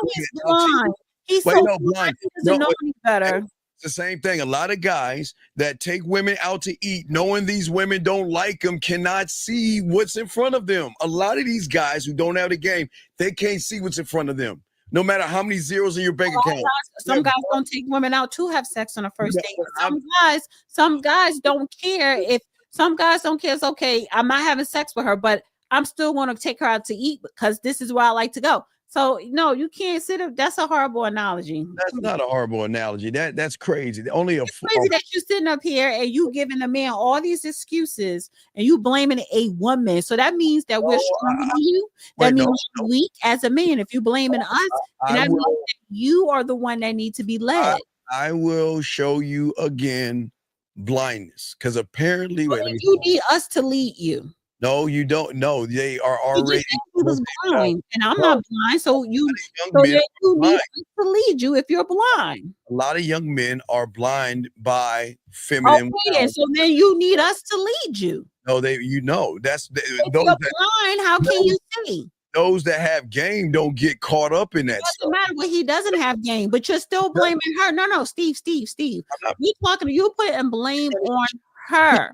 He's blind. He doesn't know any better. It's the same thing. A lot of guys that take women out to eat, knowing these women don't like them, cannot see what's in front of them. A lot of these guys who don't have the game, they can't see what's in front of them. no matter how many zeros in your bank account. Some guys don't take women out to have sex on a first date. Some guys don't care if some guys don't care. It's okay. I'm not having sex with her, but I'm still going to take her out to eat because this is where I like to go. So no, you can't sit up. That's a horrible analogy. That's not a horrible analogy. That's crazy. It's crazy that you're sitting up here and you giving a man all these excuses and you blaming a woman. So that means that we're stronger than you. That means you're weak as a man. If you're blaming us, and that means that you are the one that needs to be led. I will show you again blindness because apparently, you need us to lead you. No, you don't. No, they are already. He was blind, and I'm not blind. So you need us to lead you if you're blind. A lot of young men are blind by feminine. Okay, so then you need us to lead you. No, that's if you're blind. How can you see? Those that have game don't get caught up in that. It doesn't matter what he doesn't have game, but you're still blaming her. No, Steve. We're talking. You putting blame on her.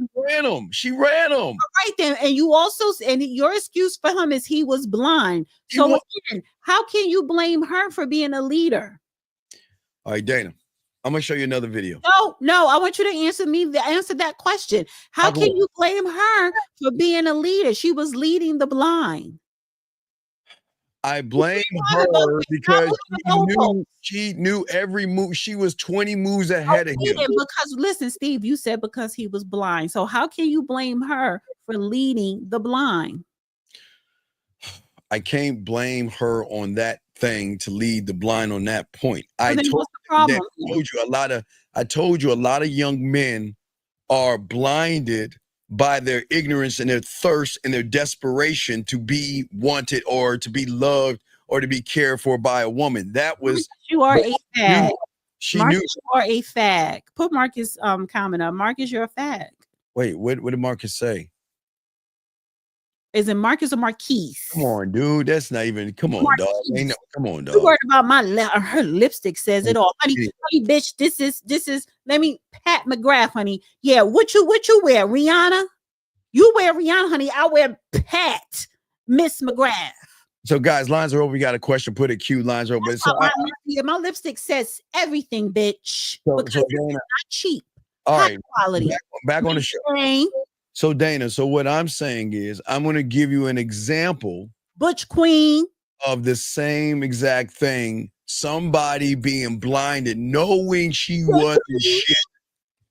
She ran him. Right then, and you also, and your excuse for him is he was blind. So again, how can you blame her for being a leader? All right, Dana, I'm gonna show you another video. No, I want you to answer that question. How can you blame her for being a leader? She was leading the blind. I blame her because she knew every move. She was 20 moves ahead of him. Because listen, Steve, you said because he was blind. So how can you blame her for leading the blind? I can't blame her on that thing to lead the blind on that point. I told you a lot of young men are blinded by their ignorance and their thirst and their desperation to be wanted or to be loved or to be cared for by a woman. That was you are a fag. Marcus, you are a fag. Put Marcus comment up. Marcus, you're a fag. Wait, what did Marcus say? Is it Marcus or Marquise? Come on, dude. That's not even. Come on, Marquise. Dog. Come on, dog. You worried about her lipstick says it all, honey. Honey, bitch. This is. Let me Pat McGrath, honey. Yeah, what you wear, Rihanna? You wear Rihanna, honey. I wear Pat Miss McGrath. So, guys, lines are open. We got a question. Put it cute. Lines are open. So my lipstick says everything, bitch. Because Dana, it's not cheap. All high right, quality. Back on the show. So, Dana, what I'm saying is I'm going to give you an example. Butch Queen. Of the same exact thing. Somebody being blinded, knowing she wasn't shit.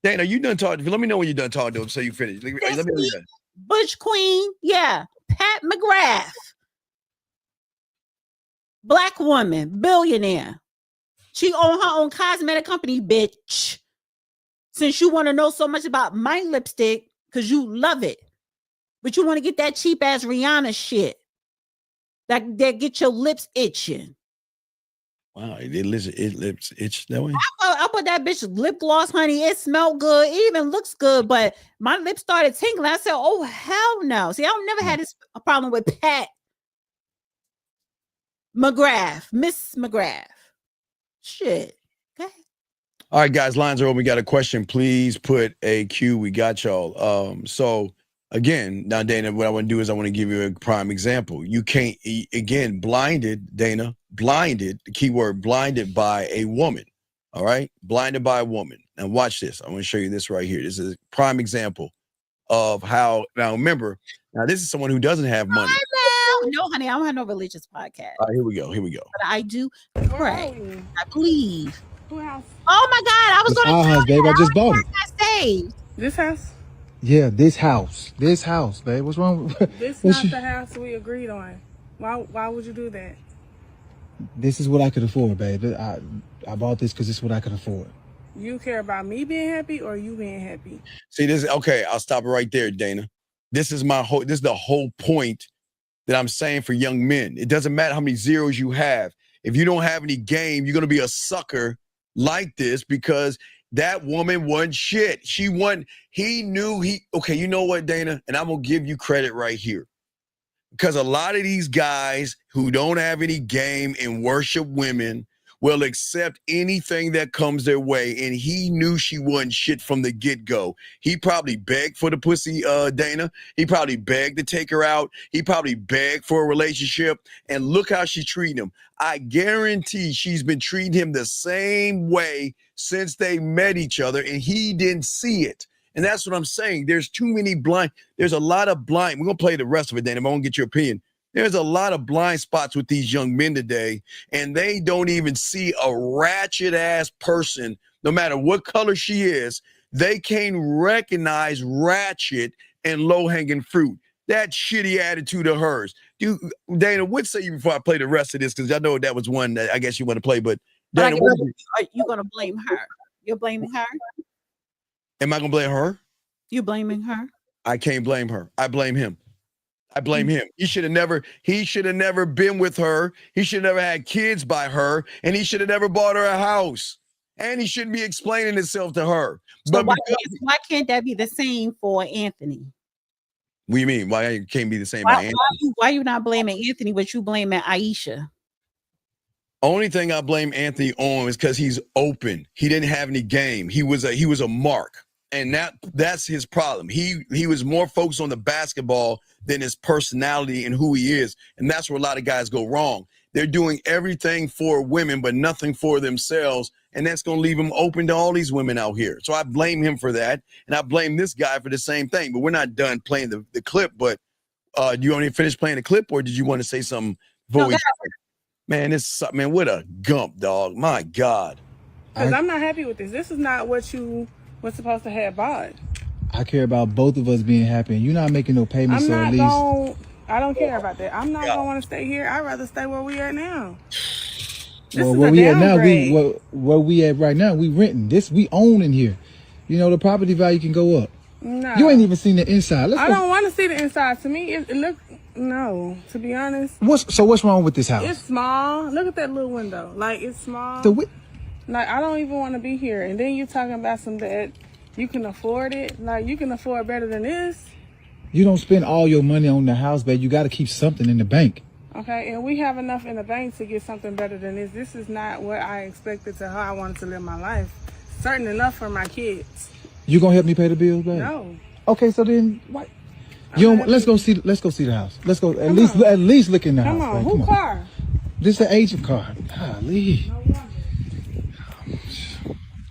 Dana, you done talking? Let me know when you're done talking to him so you finish. Let me know you done. Butch Queen. Yeah. Pat McGrath. Black woman. Billionaire. She owned her own cosmetic company, bitch. Since you want to know so much about my lipstick, because you love it. But you want to get that cheap ass Rihanna shit. That get your lips itching. Wow, it lips itch that way. I put that bitch lip gloss, honey. It smelled good. It even looks good. But my lips started tingling. I said, oh, hell no. See, I've never had this problem with Pat McGrath. Miss McGrath. Shit. Okay. All right, guys, lines are open. We got a question. Please put a Q. We got y'all. So again, now, Dana, what I want to do is I want to give you a prime example. You can't, again, blinded, Dana, blinded, the key word, blinded by a woman. All right? Blinded by a woman. Now, watch this. I want to show you this right here. This is a prime example of how, now remember, this is someone who doesn't have money. No, honey, I don't have no religious podcast. All right, here we go. But I do pray. I believe. Oh my God, I was going to our house, babe. I just bought it. Saved. This house? Yeah, this house, babe. What's wrong with this? Not the house we agreed on. Why would you do that? This is what I could afford, babe. I bought this because it's what I could afford. You care about me being happy or you being happy? See, this okay. I'll stop it right there, Dana. This is the whole point that I'm saying for young men. It doesn't matter how many zeros you have. If you don't have any game, you're gonna be a sucker like this because that woman wasn't shit. He knew okay, you know what, Dana? And I'm gonna give you credit right here. Because a lot of these guys who don't have any game and worship women will accept anything that comes their way. And he knew she wasn't shit from the get-go. He probably begged for the pussy, Dana. He probably begged to take her out. He probably begged for a relationship. And look how she treated him. I guarantee she's been treating him the same way since they met each other, and he didn't see it. And that's what I'm saying. There's a lot of blind. We're going to play the rest of it, Dana. I won't get your opinion. There's a lot of blind spots with these young men today, and they don't even see a ratchet ass person, no matter what color she is. They can't recognize ratchet and low hanging fruit. That shitty attitude of hers. Dana, what say you before I play the rest of this? Because I know that was one that I guess you want to play, but Dana, are you going to blame her? You're blaming her? Am I going to blame her? You blaming her? I can't blame her. I blame him. I blame him. He should have never been with her. He should have never had kids by her, and he should have never bought her a house. And he shouldn't be explaining himself to her. So why can't that be the same for Anthony? What do you mean? Why it can't be the same by Anthony? Why you not blaming Anthony, but you blaming Ayesha? Only thing I blame Anthony on is because he's open. He didn't have any game. He was a mark. And that's his problem. He was more focused on the basketball than his personality and who he is. And that's where a lot of guys go wrong. They're doing everything for women, but nothing for themselves. And that's going to leave him open to all these women out here. So I blame him for that. And I blame this guy for the same thing. But we're not done playing the clip. But do you want to finish playing the clip, or did you want to say something before Man, what a gump, dog. My God. Because I'm not happy with this. This is not what you was supposed to have bought. I care about both of us being happy, and you're not making no payments. I don't care about that. I'm not gonna want to stay here. I'd rather stay where we at now. Where we at right now, we renting. We own in here. You know, the property value can go up. No. You ain't even seen the inside. I don't want to see the inside. To me, it look no. To be honest. What's wrong with this house? It's small. Look at that little window. Like, it's small. Like, I don't even want to be here. And then you talking about some that you can afford it. Like, you can afford better than this. You don't spend all your money on the house, babe. You got to keep something in the bank. Okay, and we have enough in the bank to get something better than this. This is not what I expected to how I wanted to live my life. Certain enough for my kids. You gonna help me pay the bills, babe? No. Okay, so then what? Let's go see the house. Let's go at least look in the house. Come on, who car? This is an agent car. Golly.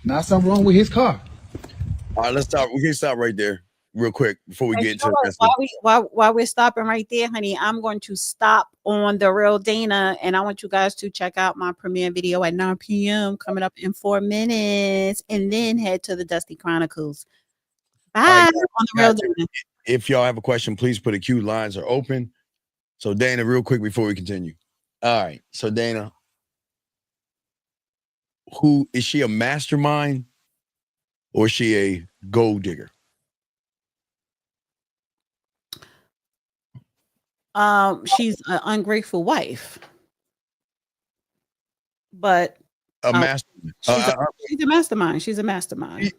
Not something wrong with his car. All right, let's stop. We can stop right there real quick before we get into the rest while we're stopping right there, honey, I'm going to stop on The Real Dana, and I want you guys to check out my premiere video at 9 p.m. coming up in 4 minutes, and then head to the Dusty Chronicles. Bye. Right, on The Real Dana. If y'all have a question, please put a queue. Lines are open. So Dana, real quick before we continue. All right. So Dana, who is she, a mastermind or is she a gold digger? She's an ungrateful wife, but a mastermind. She's a mastermind. She's a mastermind.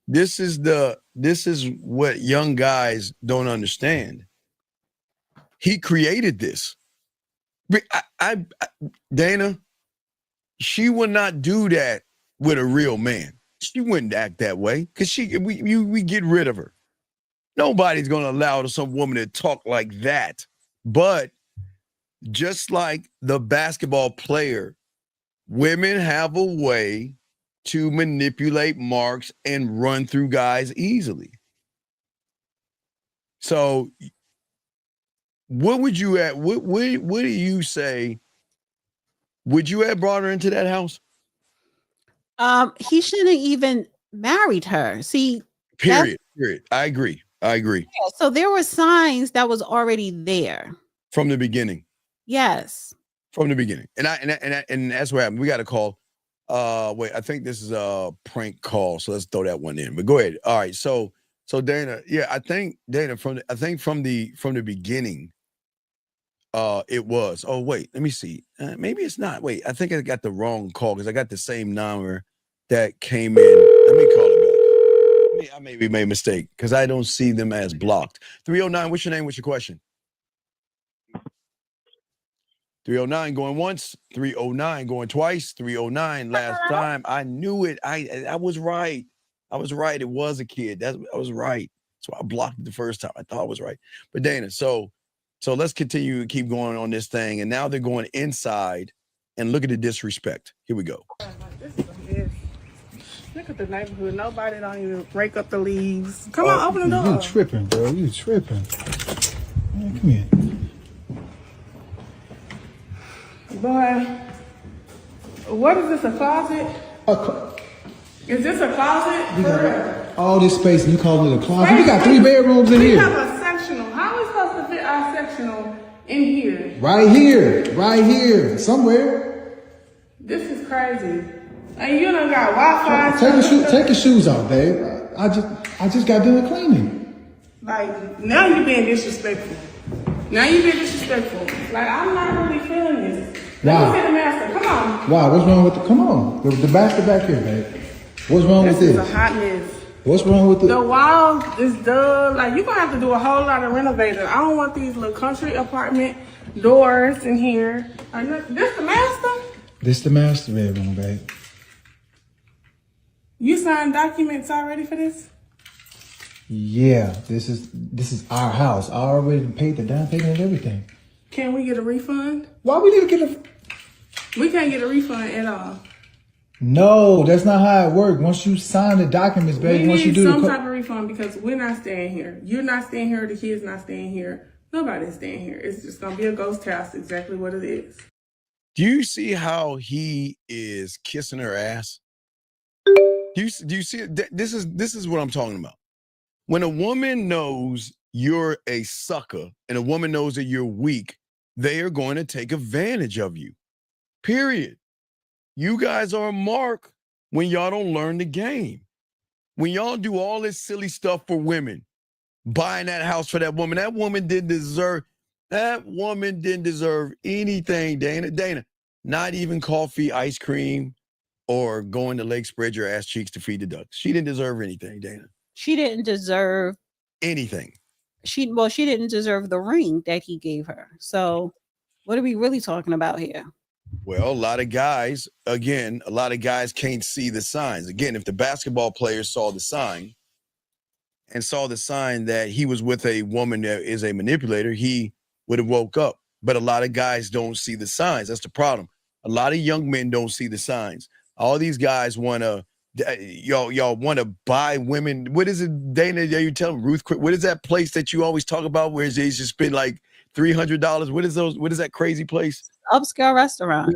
This is what young guys don't understand. He created this. Dana, she would not do that with a real man. She wouldn't act that way because we get rid of her. Nobody's going to allow some woman to talk like that. But just like the basketball player, women have a way to manipulate marks and run through guys easily. So what would you at? What do you say? Would you have brought her into that house? He shouldn't have even married her. See, period. I agree. Yeah, so there were signs that was already there from the beginning. Yes, from the beginning, and that's what happened. We got a call. Wait, I think this is a prank call, so let's throw that one in. But go ahead. All right, so Dana, yeah, I think Dana from the beginning, it was. Oh wait, let me see. Maybe it's not. Wait, I think I got the wrong call because I got the same number that came in. Let me call it back. I maybe made a mistake because I don't see them as blocked. 309. What's your name? What's your question? 309 going once, 309 going twice, 309 last time. I knew it. I was right. I was right. It was a kid. I was right. That's why I blocked it the first time. I thought I was right. But Dana, so let's continue to keep going on this thing. And now they're going inside and look at the disrespect. Here we go. This is a mess. Look at the neighborhood. Nobody don't even rake up the leaves. Come on, open the door. You tripping, bro. You tripping. Man, come here. Boy, what is this, a closet? Is this a closet? All this space, and you call it a closet? We got 3 bedrooms in here. We have a sectional. How are we supposed to fit our sectional in here? Right here, somewhere. This is crazy. And you done got Wi-Fi. Take your shoes off, babe. I just got done cleaning. Like, now you're being disrespectful. Like, I'm not really feeling this. Let me see the master. Come on. Wow, what's wrong with come on. The basket back here, babe. What's wrong with this? This is a hot mess. What's wrong with the wall is done. Like, you're going to have to do a whole lot of renovating. I don't want these little country apartment doors in here. This the master? This the master bedroom, babe. You signed documents already for this? Yeah, this is our house. I already paid the down payment and everything. Can we get a refund? Why we need to get We can't get a refund at all. No, that's not how it works. Once you sign the documents, baby, once you do some type of refund because we're not staying here. You're not staying here. The kid's not staying here. Nobody's staying here. It's just gonna be a ghost house. Exactly what it is. Do you see how he is kissing her ass? Do you see it? This is what I'm talking about. When a woman knows you're a sucker and a woman knows that you're weak, they are going to take advantage of you. Period. You guys are a mark when y'all don't learn the game. When y'all do all this silly stuff for women, buying that house for that woman didn't deserve anything, Dana. Not even coffee, ice cream, or going to lake spread your ass cheeks to feed the ducks. She didn't deserve anything, Dana. She didn't deserve anything. She didn't deserve the ring that he gave her. So what are we really talking about here? Well, a lot of guys can't see the signs. Again, if the basketball players saw the sign that he was with a woman that is a manipulator, he would have woke up. But a lot of guys don't see the signs. That's the problem. A lot of young men don't see the signs. All these guys want to, y'all want to buy women. What is it, Dana? You tell them, Ruth, what is that place that you always talk about where they just spend like $300? What is that crazy place? Upscale restaurants.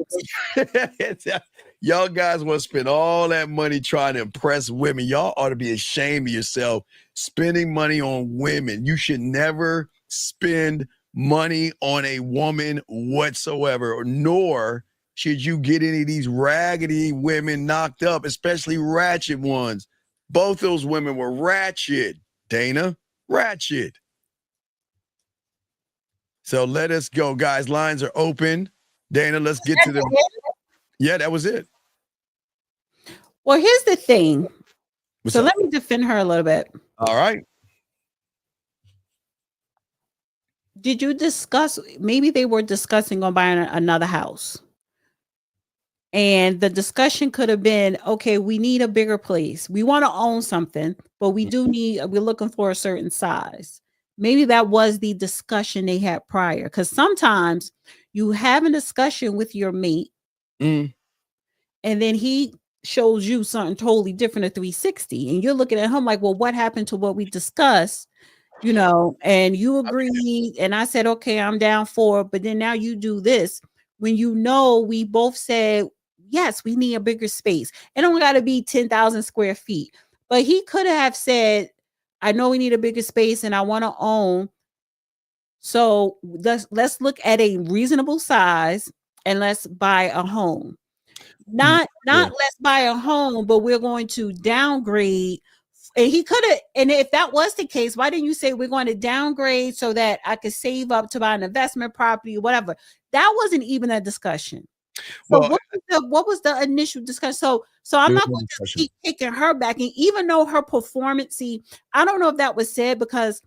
Y'all guys want to spend all that money trying to impress women. Y'all ought to be ashamed of yourself spending money on women. You should never spend money on a woman whatsoever, nor should you get any of these raggedy women knocked up, especially ratchet ones. Both those women were ratchet, Dana. Ratchet. So let us go, guys. Lines are open. Dana, let's get to the... Yeah, that was it. Well, here's the thing. Let me defend her a little bit. All right. Did you discuss, maybe they were discussing on buying another house. And the discussion could have been, okay, we need a bigger place. We want to own something, but we're looking for a certain size. Maybe that was the discussion they had prior. Because sometimes you have a discussion with your mate, and then he shows you something totally different at 360. And you're looking at him like, well, what happened to what we discussed? And you agreed. And I said, okay, I'm down for it. But then now you do this when we both said, yes, we need a bigger space. It don't got to be 10,000 square feet. But he could have said, I know we need a bigger space and I want to own. So let's look at a reasonable size and let's buy a home. Not let's buy a home, but we're going to downgrade. And he could have, and if that was the case, why didn't you say we're going to downgrade so that I could save up to buy an investment property or whatever? That wasn't even a discussion. So what was the initial discussion? So I'm not going to keep kicking her back. And even though her performance, I don't know if that was said, because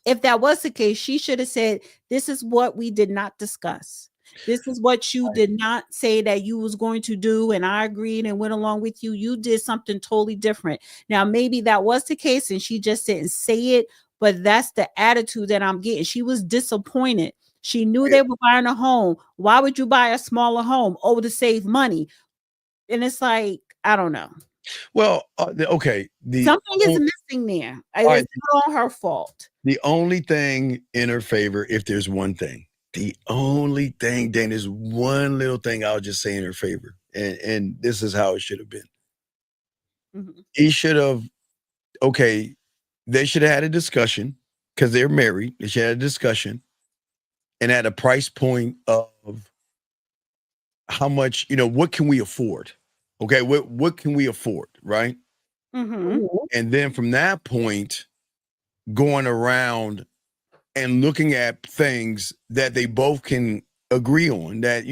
if that was the case, she should have said, this is what we did not discuss. This is what you did not say that you was going to do, and I agreed and went along with you. You did something totally different. Now, maybe that was the case and she just didn't say it, but that's the attitude that I'm getting. She was disappointed. She knew they were buying a home. Why would you buy a smaller home? Oh, to save money. And it's like, I don't know. Well, okay. Something is missing there. It's not all her fault. The only thing in her favor, if there's one thing, the only thing, Dan, is one little thing I'll just say in her favor. And this is how it should have been. Mm-hmm. He should have, they should have had a discussion because they're married. They should have had a discussion and at a price point of how much, what can we afford? Okay, what can we afford, right? Mm-hmm. And then from that point, going around and looking at things that they both can agree on that,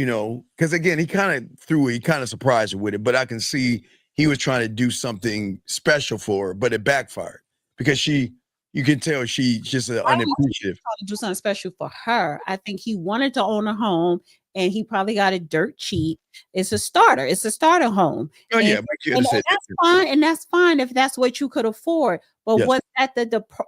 because again, he kind of surprised her with it, but I can see he was trying to do something special for her, but it backfired because you can tell she's just unappreciative. Trying to do something special for her. I think he wanted to own a home and he probably got it dirt cheap. It's a starter home. Oh, and, yeah, and that's fine. And that's fine if that's what you could afford. But yes.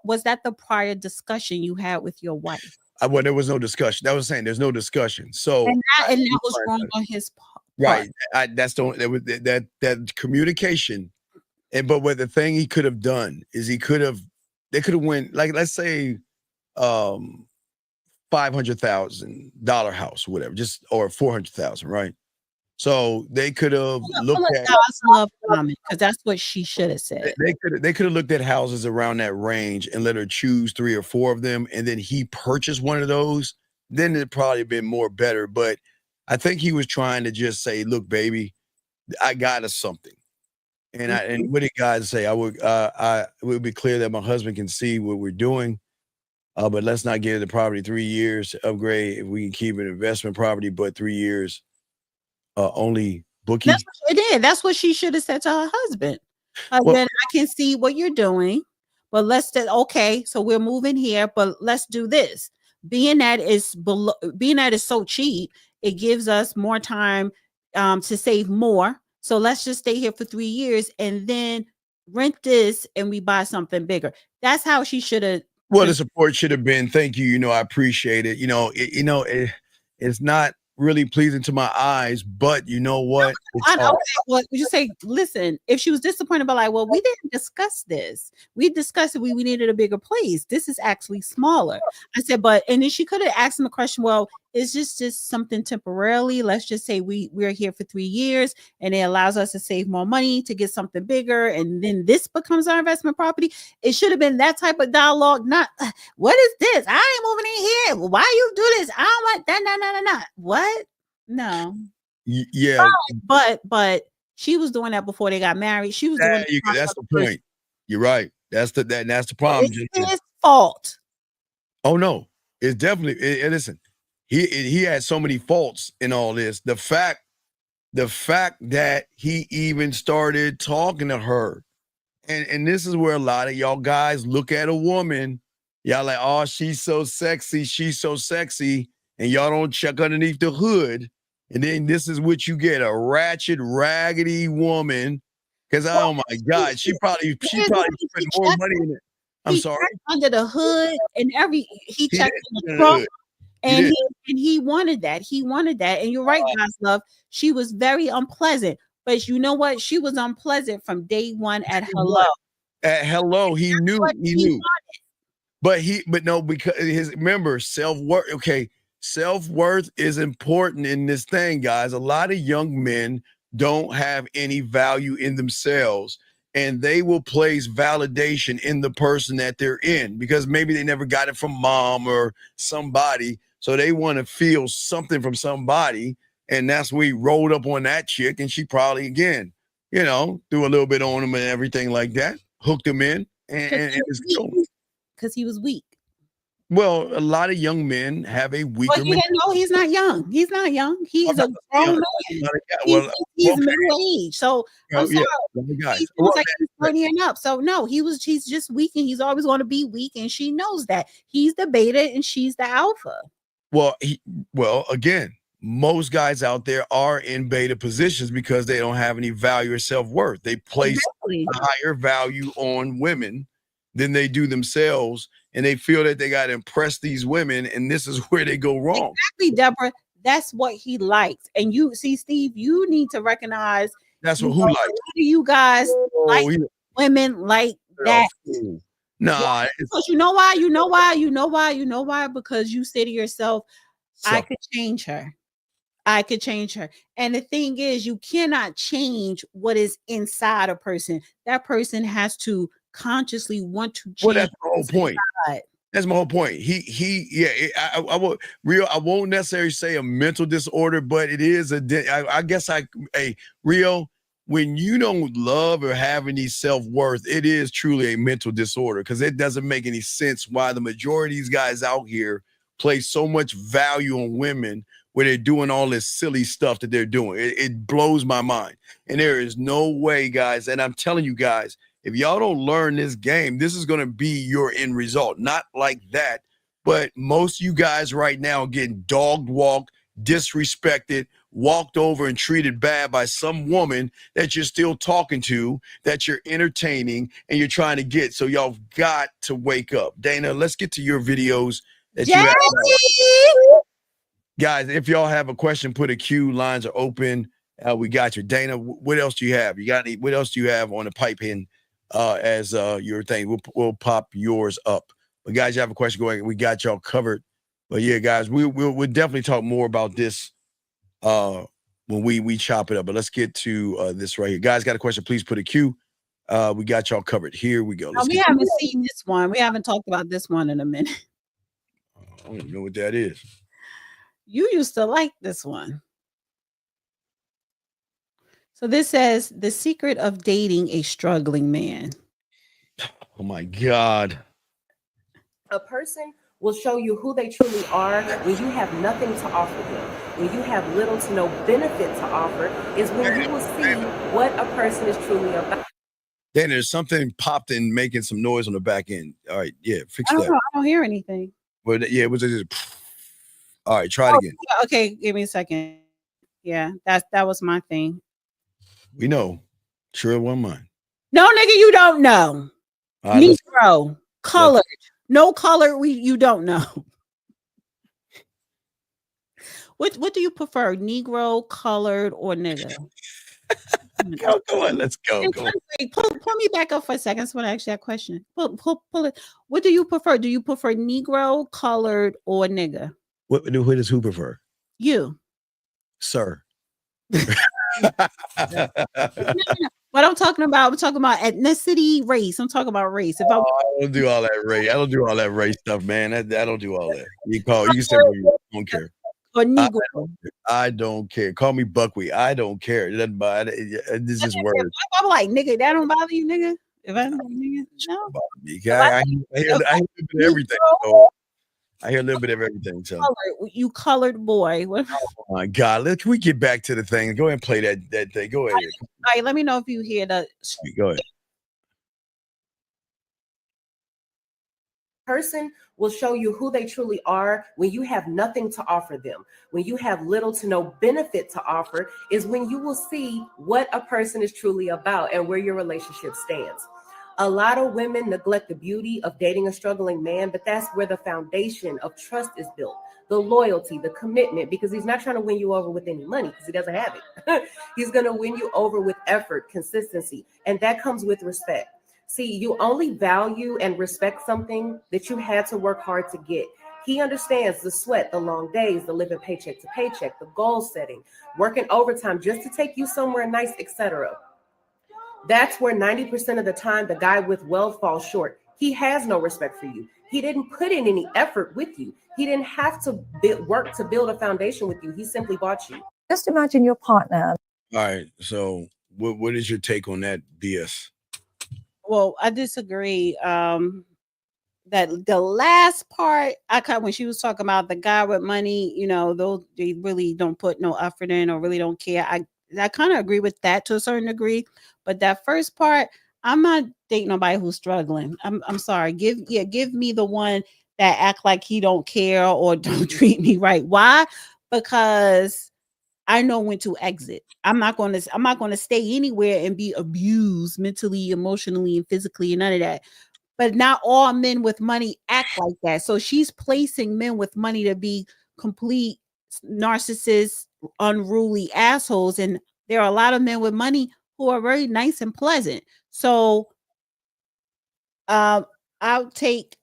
was that the prior discussion you had with your wife? Well, there was no discussion. That was saying there's no discussion. So and that was wrong on his part. Right. That communication. But what the thing he could have done is they could have went, like, let's say $500,000 house, whatever, or 400,000, right? So they could have looked at because that's what she should have said. They could have looked at houses around that range and let her choose 3 or 4 of them, and then he purchased one of those. Then it'd probably been more better. But I think he was trying to just say, "Look, baby, I got us something." And and what did God say? It would be clear that my husband can see what we're doing. But let's not give the property 3 years to upgrade. If we can keep an investment property, but 3 years only bookies. That's what she did. That's what she should have said to her husband. Then I can see what you're doing, but so we're moving here, but let's do this. Being that it's so cheap, it gives us more time to save more. So let's just stay here for 3 years and then rent this and we buy something bigger. That's how she should have. Well, the support should have been, thank you. I appreciate it. It's not really pleasing to my eyes, but you know what? I know. Well, you say, listen, if she was disappointed, but like, well, we didn't discuss this. We discussed it. We needed a bigger place. This is actually smaller. I said, and then she could have asked him a question. Well, is this just something temporarily? Let's just say we're here for 3 years and it allows us to save more money to get something bigger. And then this becomes our investment property. It should have been that type of dialogue. Not, what is this? I ain't moving in here. Why you do this? I don't want that. No. What? No. Yeah. But she was doing that before they got married. She was doing that's the point. You're right. That's the problem. It's his fault. Oh no. It's definitely listen. He had so many faults in all this. The fact that he even started talking to her, and this is where a lot of y'all guys look at a woman, y'all like, oh, she's so sexy, and y'all don't check underneath the hood, and then this is what you get: a ratchet, raggedy woman. Because oh my God, she probably put more money in it. I'm sorry, under the hood and he checked in the trunk. And he wanted that. And you're right, guys, love. She was very unpleasant. But you know what? She was unpleasant from day one at Hello. At Hello, he knew. Because remember, self-worth. Okay, self-worth is important in this thing, guys. A lot of young men don't have any value in themselves. And they will place validation in the person that they're in because maybe they never got it from mom or somebody. So they want to feel something from somebody. And that's where he rolled up on that chick. And she probably, again, threw a little bit on him and everything like that. Hooked him in. Because he was weak. Well, a lot of young men have a weaker. Well, no, he's not young. He's not young. He's a grown man. He's middle age. So I'm sorry. He's like he's 30 and up. So no, he's just weak and he's always going to be weak. And she knows that. He's the beta and she's the alpha. Well, again, most guys out there are in beta positions because they don't have any value or self-worth. They place a higher value on women than they do themselves, and they feel that they got to impress these women, and this is where they go wrong. Exactly, Deborah. That's what he likes. And you see, Steve, you need to recognize that's what who likes. Do you guys like women like that? Nah, because you know why? You know why? Because you say to yourself, I could change her. And the thing is, you cannot change what is inside a person. That person has to consciously want to change. Well, that's the whole point. That's my whole point. I won't necessarily say a mental disorder, but it is Rio, when you don't love or have any self-worth, it is truly a mental disorder, because it doesn't make any sense why the majority of these guys out here place so much value on women where they're doing all this silly stuff that they're doing. It blows my mind. And there is no way, guys, and I'm telling you guys, if y'all don't learn this game, this is going to be your end result. Not like that, but most of you guys right now are getting dogged walked, disrespected, walked over and treated bad by some woman that you're still talking to, that you're entertaining, and you're trying to get. So y'all got to wake up. Dana, let's get to your videos that you have. Guys, if y'all have a question, put a Q. Lines are open. We got you. Dana, what else do you have? What else do you have on the pipe in as your thing? We'll pop yours up. But guys, you have a question going, we got y'all covered. But yeah, guys, we'll definitely talk more about this when we chop it up. But let's get to this right here. Guys, got a question, please put a Q. We got y'all covered. Here we go. We haven't seen this one. We haven't talked about this one in a minute. I don't even know what that is. You used to like this one. So this says, the secret of dating a struggling man. Oh my God. A person will show you who they truly are when you have nothing to offer them. When you have little to no benefit to offer is when you will see what a person is truly about. Then there's something popped in making some noise on the back end. All right, yeah, fix that. I don't hear anything. Well, yeah, it was just. All right, try it again. Okay, give me a second. Yeah, that was my thing. We know. Sure, it wasn't mine. No, nigga, you don't know. Negro, colored. No color, you don't know. What do you prefer? Negro, colored, or nigga? Go on, let's go. Pull me back up for a second. I just want to ask you that question. Pull it. What do you prefer? Do you prefer Negro, colored, or nigga? What does who prefer? You, sir. What I'm talking about ethnicity, race. I'm talking about race. I don't do all that race. I don't do all that race stuff, man. I don't do all that. You say I don't care. Or Negro. I don't care. Call me Buckwheat. I don't care. It doesn't bother. This is words. I'm like, nigga, that don't bother you, nigga? If I don't nigga, no. I hear everything. So I hear a little bit of everything. So you colored boy. Oh my God! Can we get back to the thing? Go ahead and play that thing. Go ahead. All right, let me know if you hear that. Go ahead. Person will show you who they truly are when you have nothing to offer them. When you have little to no benefit to offer is when you will see what a person is truly about and where your relationship stands. A lot of women neglect the beauty of dating a struggling man, but that's where the foundation of trust is built. The loyalty, the commitment, because he's not trying to win you over with any money because he doesn't have it. He's going to win you over with effort, consistency, and that comes with respect. See, you only value and respect something that you had to work hard to get. He understands the sweat, the long days, the living paycheck to paycheck, the goal setting, working overtime just to take you somewhere nice, etc. That's where 90% of the time the guy with wealth falls short. He has no respect for you. He didn't put in any effort with you. He didn't have to work to build a foundation with you. He simply bought you. Just imagine your partner. All right. So what is your take on that BS? Well, I disagree. That the last part, when she was talking about the guy with money, those they really don't put no effort in or really don't care. I kind of agree with that to a certain degree, but that first part, I'm not dating nobody who's struggling. I'm sorry. Give me the one that act like he don't care or don't treat me right. Why? because I know when to exit. I'm not going to stay anywhere and be abused mentally, emotionally, and physically, and none of that. But not all men with money act like that. So she's placing men with money to be complete narcissists, unruly assholes. And there are a lot of men with money who are very nice and pleasant. So I'll take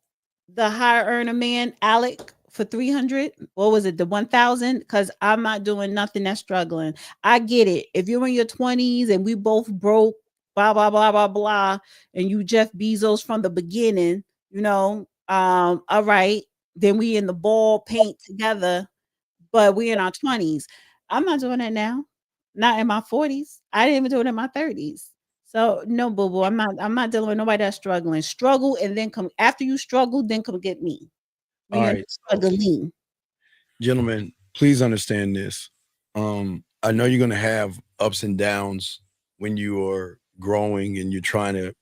the higher earner man, Alec, for 300. What was it? The 1,000? Because I'm not doing nothing that's struggling. I get it. If you're in your 20s and we both broke, blah, blah, blah, blah, blah, and you Jeff Bezos from the beginning, all right, then we in the ball paint together, but we in our 20s. I'm not doing that now. Not in my 40s. I didn't even do it in my 30s. So no, boo-boo. I'm not dealing with nobody that's struggling. Struggle, and then come after you struggle, then come get me. All right, gentlemen, please understand this. I know you're going to have ups and downs when you are growing and you're trying to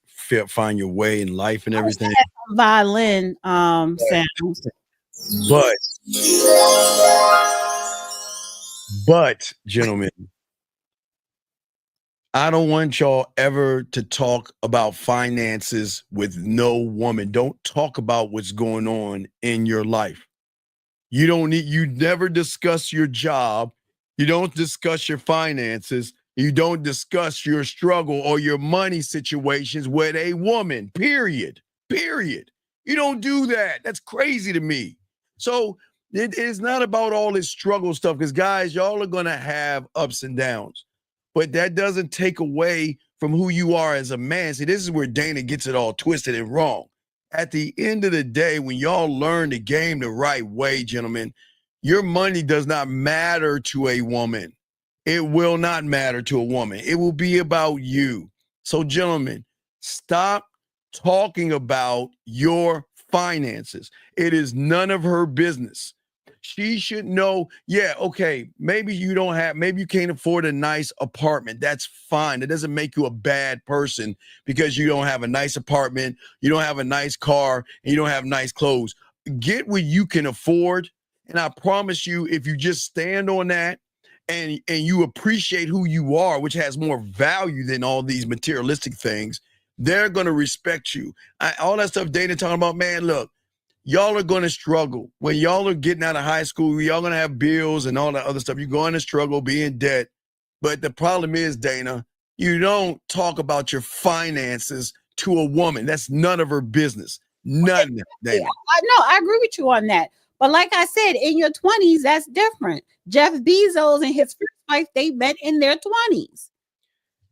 find your way in life and everything. Violin sounds. But gentlemen, I don't want y'all ever to talk about finances with no woman. Don't talk about what's going on in your life. You never discuss your job. You don't discuss your finances. You don't discuss your struggle or your money situations with a woman, period. You don't do that. That's crazy to me. So it is not about all this struggle stuff, because guys, y'all are going to have ups and downs. But that doesn't take away from who you are as a man. See, this is where Dana gets it all twisted and wrong. At the end of the day, when y'all learn the game the right way, gentlemen, your money does not matter to a woman. It will not matter to a woman. It will be about you. So, gentlemen, stop talking about your finances. It is none of her business. She should know, yeah, okay, maybe you can't afford a nice apartment. That's fine. It doesn't make you a bad person because you don't have a nice apartment, you don't have a nice car, and you don't have nice clothes. Get what you can afford. And I promise you, if you just stand on that and you appreciate who you are, which has more value than all these materialistic things, they're going to respect you. All that stuff Dana talking about, man, look, y'all are going to struggle. When y'all are getting out of high school, y'all going to have bills and all that other stuff. You're going to struggle, be in debt. But the problem is, Dana, you don't talk about your finances to a woman. That's none of her business. None, Dana. I agree with you on that. But like I said, in your 20s, that's different. Jeff Bezos and his first wife, they met in their 20s.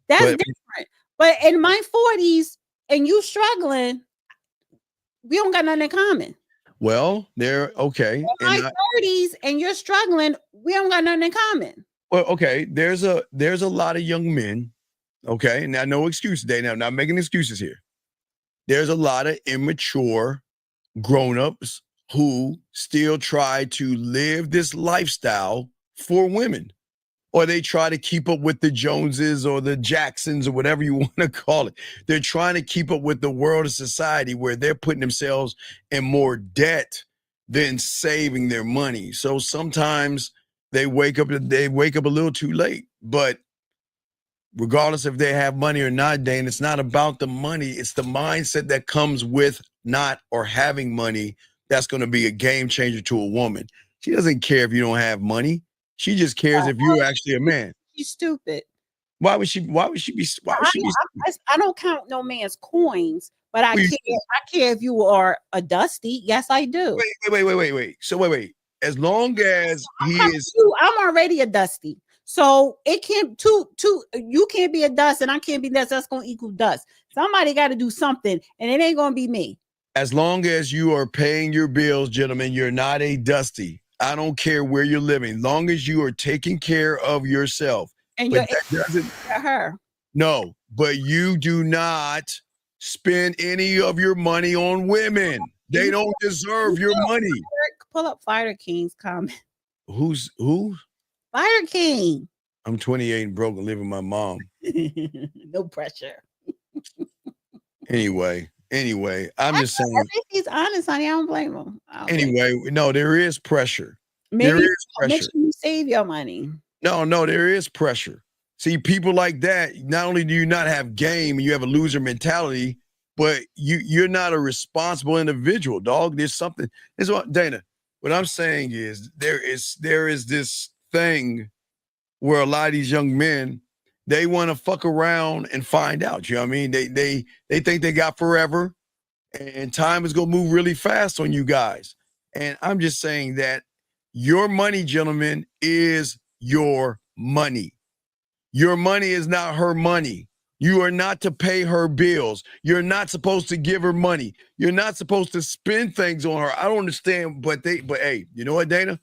That's different. But in my 40s, and you struggling, we don't got nothing in common. Well, they're okay. In my 30s, and you're struggling, we don't got nothing in common. Well, okay. There's a lot of young men. Okay. Now, no excuses, Dana. I'm not making excuses here. There's a lot of immature grown-ups who still try to live this lifestyle for women, or they try to keep up with the Joneses or the Jacksons or whatever you want to call it. They're trying to keep up with the world of society where they're putting themselves in more debt than saving their money. So sometimes they wake up a little too late. But regardless if they have money or not, Dane, it's not about the money. It's the mindset that comes with not or having money that's going to be a game changer to a woman. She doesn't care if you don't have money. She just cares if you're actually a man. She's stupid. Why would she be? I don't count no man's coins, but I care if you are a dusty. Yes, I do. Wait. So wait. As long as I'm already a dusty. So it can't you can't be a dust and I can't be dust. That's gonna equal dust. Somebody got to do something, and it ain't gonna be me. As long as you are paying your bills, gentlemen, you're not a dusty. I don't care where you're living, long as you are taking care of yourself. And that doesn't her. No, but you do not spend any of your money on women. They don't deserve your money. Pull up Fighter King's comment. Who? Fighter King. I'm 28 and broke and living with my mom. No pressure. Anyway, I'm just saying. I think he's honest, honey. I don't blame him. Anyway, no, there is pressure. Maybe is pressure. make sure you save your money. No, there is pressure. See, people like that, not only do you not have game and you have a loser mentality, but you're not a responsible individual, dog. There's something. This is what, Dana, what I'm saying is there is this thing where a lot of these young men, they want to fuck around and find out. You know what I mean? They think they got forever, and time is gonna move really fast on you guys. And I'm just saying that your money, gentlemen, is your money. Your money is not her money. You are not to pay her bills. You're not supposed to give her money. You're not supposed to spend things on her. I don't understand, but hey, you know what, Dana?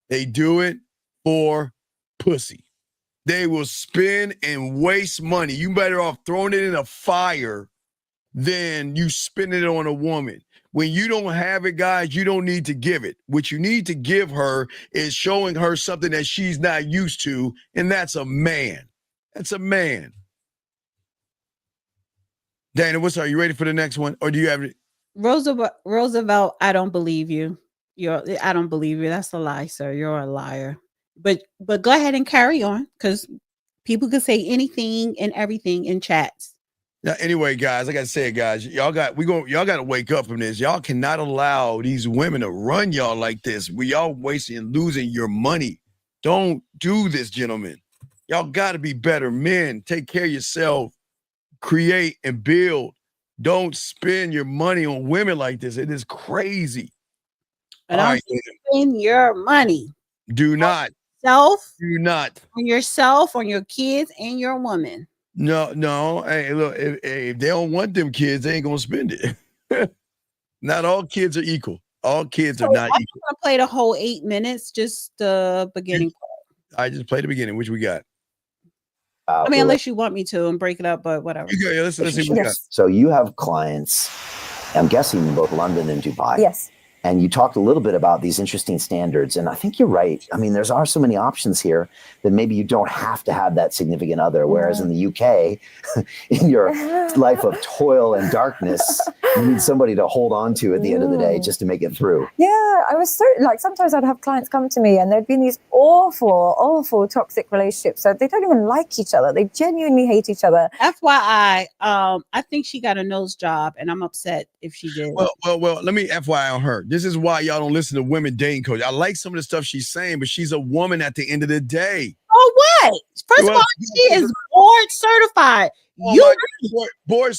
They do it for pussy. They will spend and waste money. You better off throwing it in a fire than you spending it on a woman. When you don't have it, guys, you don't need to give it. What you need to give her is showing her something that she's not used to, and that's a man. That's a man. Dana, are you ready for the next one? Or do you have it? Roosevelt, I don't believe you. I don't believe you. That's a lie, sir. You're a liar. But go ahead and carry on, because people could say anything and everything in chats. Now, anyway, guys, like I said, guys, y'all got to wake up from this. Y'all cannot allow these women to run y'all like this. Y'all wasting and losing your money. Don't do this, gentlemen. Y'all got to be better men. Take care of yourself. Create and build. Don't spend your money on women like this. It is crazy. And don't spend your money. Do not. Do not. On yourself, on your kids, and your woman. No. Hey, look, if they don't want them kids, they ain't gonna spend it. Not all kids are equal. All kids are not equal. I'm gonna play the whole 8 minutes, just the beginning part. I just played the beginning. Which we got? I mean, unless you want me to and break it up, but whatever. Let's see what we got. So you have clients, I'm guessing in both London and Dubai. Yes. And you talked a little bit about these interesting standards. And I think you're right. I mean, there are so many options here that maybe you don't have to have that significant other. Whereas in the UK, in your life of toil and darkness, you need somebody to hold on to at the end of the day just to make it through. Yeah, I was so sometimes I'd have clients come to me and there'd been these awful toxic relationships. So they don't even like each other. They genuinely hate each other. FYI, I think she got a nose job, and I'm upset if she did. Well, let me FYI on her. This is why y'all don't listen to women dating coach. I like some of the stuff she's saying, but she's a woman at the end of the day. Oh, what? First of all, she is board certified. Board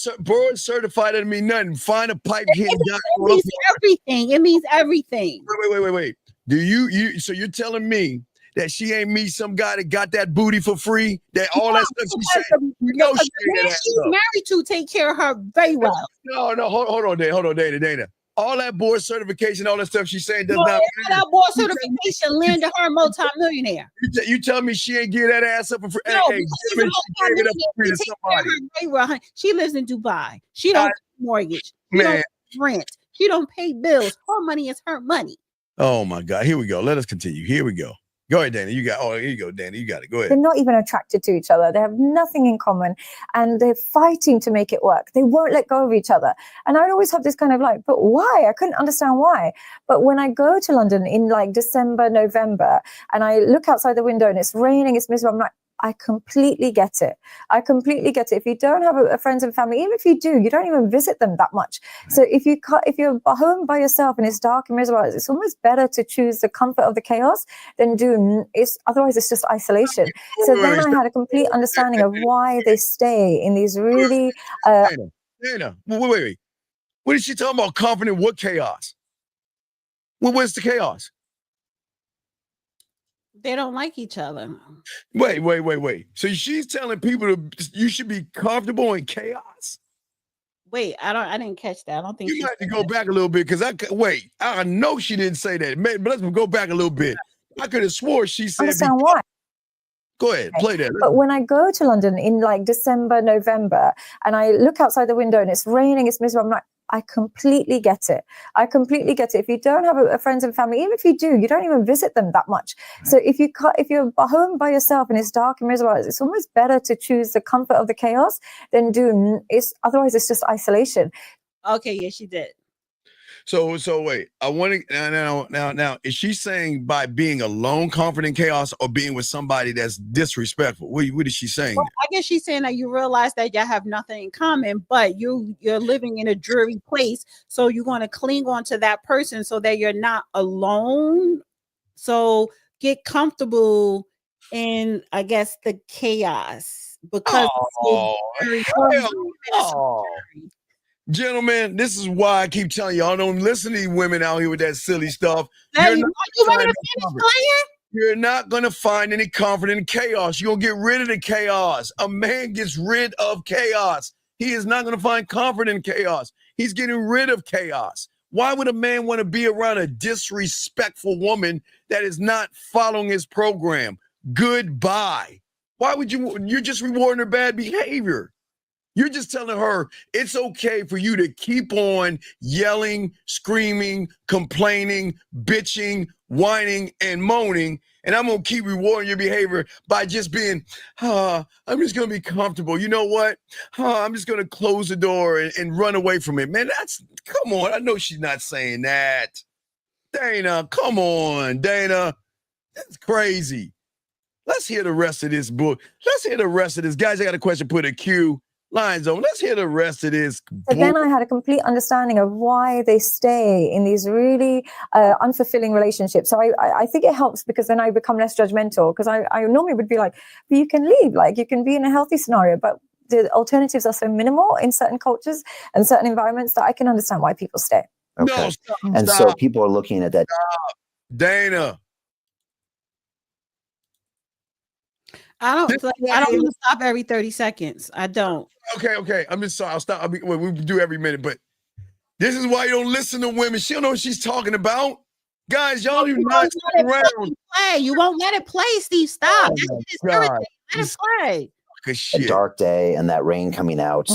certified doesn't mean nothing. Find a pipe. It means everything. It means everything. Wait. Do you? So you're telling me that she ain't meet some guy that got that booty for free? That all that stuff she said. She's married to take care of her very well. No. Hold on, Dana. All that board certification, all that stuff she's saying does not matter. That board certification landed her multi-millionaire. You tell me she ain't give that ass up for free? No, she lives in Dubai. She don't pay mortgage. She don't pay rent. She don't pay bills. Her money is her money. Oh my God. Here we go. Let us continue. Here we go. Go ahead, Dana. Here you go, Dana. You got it. Go ahead. They're not even attracted to each other. They have nothing in common and they're fighting to make it work. They won't let go of each other. And I'd always have this kind of but why? I couldn't understand why. But when I go to London in December, November, and I look outside the window and it's raining, it's miserable, I'm like, I completely get it. If you don't have a friends and family, even if you do, you don't even visit them that much. So if you're home by yourself and it's dark and miserable, it's almost better to choose the comfort of the chaos than otherwise it's just isolation. So then I had a complete understanding of why they stay in these really. Dana, wait. What is she talking about? Confident? What chaos? What's the chaos? They don't like each other. Wait. So she's telling people you should be comfortable in chaos? Wait, I didn't catch that. I don't think you might have to go back a little bit because I know she didn't say that. But let's go back a little bit. I could have swore she said. Understand why? Go ahead, play that. But when I go to London in December, November, and I look outside the window and it's raining, it's miserable, I'm like, I completely get it. If you don't have a friends and family, even if you do, you don't even visit them that much. So if you're home by yourself and it's dark and miserable, it's almost better to choose the comfort of the chaos than otherwise it's just isolation. Okay, yeah, she did. So wait. I want to now. Is she saying by being alone, confident chaos, or being with somebody that's disrespectful? What is she saying? Well, I guess she's saying that you realize that y'all have nothing in common, but you're living in a dreary place, so you're going to cling on to that person so that you're not alone. So get comfortable in, I guess, the chaos because Gentlemen, this is why I keep telling y'all don't listen to these women out here with that silly stuff. You're not going to find any confidence in chaos. You're going to get rid of the chaos. A man gets rid of chaos. He is not going to find confidence in chaos. He's getting rid of chaos. Why would a man want to be around a disrespectful woman that is not following his program? Goodbye. Why would you're just rewarding her bad behavior. You're just telling her it's okay for you to keep on yelling, screaming, complaining, bitching, whining, and moaning. And I'm going to keep rewarding your behavior by just being, I'm just going to be comfortable. You know what? I'm just going to close the door and run away from it. Man, come on. I know she's not saying that. Dana, come on, Dana. That's crazy. Let's hear the rest of this book. Let's hear the rest of this. Guys, I got a question. Put a Q. Line zone. Let's hear the rest of this. So then I had a complete understanding of why they stay in these really unfulfilling relationships. So I think it helps because then I become less judgmental, because I normally would be like, but you can leave, like you can be in a healthy scenario, but the alternatives are so minimal in certain cultures and certain environments that I can understand why people stay. Okay. No, stop. So people are looking at that. Stop. Dana. I don't want to stop every 30 seconds. I don't. Okay. I'm just sorry. I'll stop. We do every minute, but this is why you don't listen to women. She don't know what she's talking about. Guys, y'all do not sit around. Play. You won't let it play, Steve. Stop. Let it play. A dark day and that rain coming out,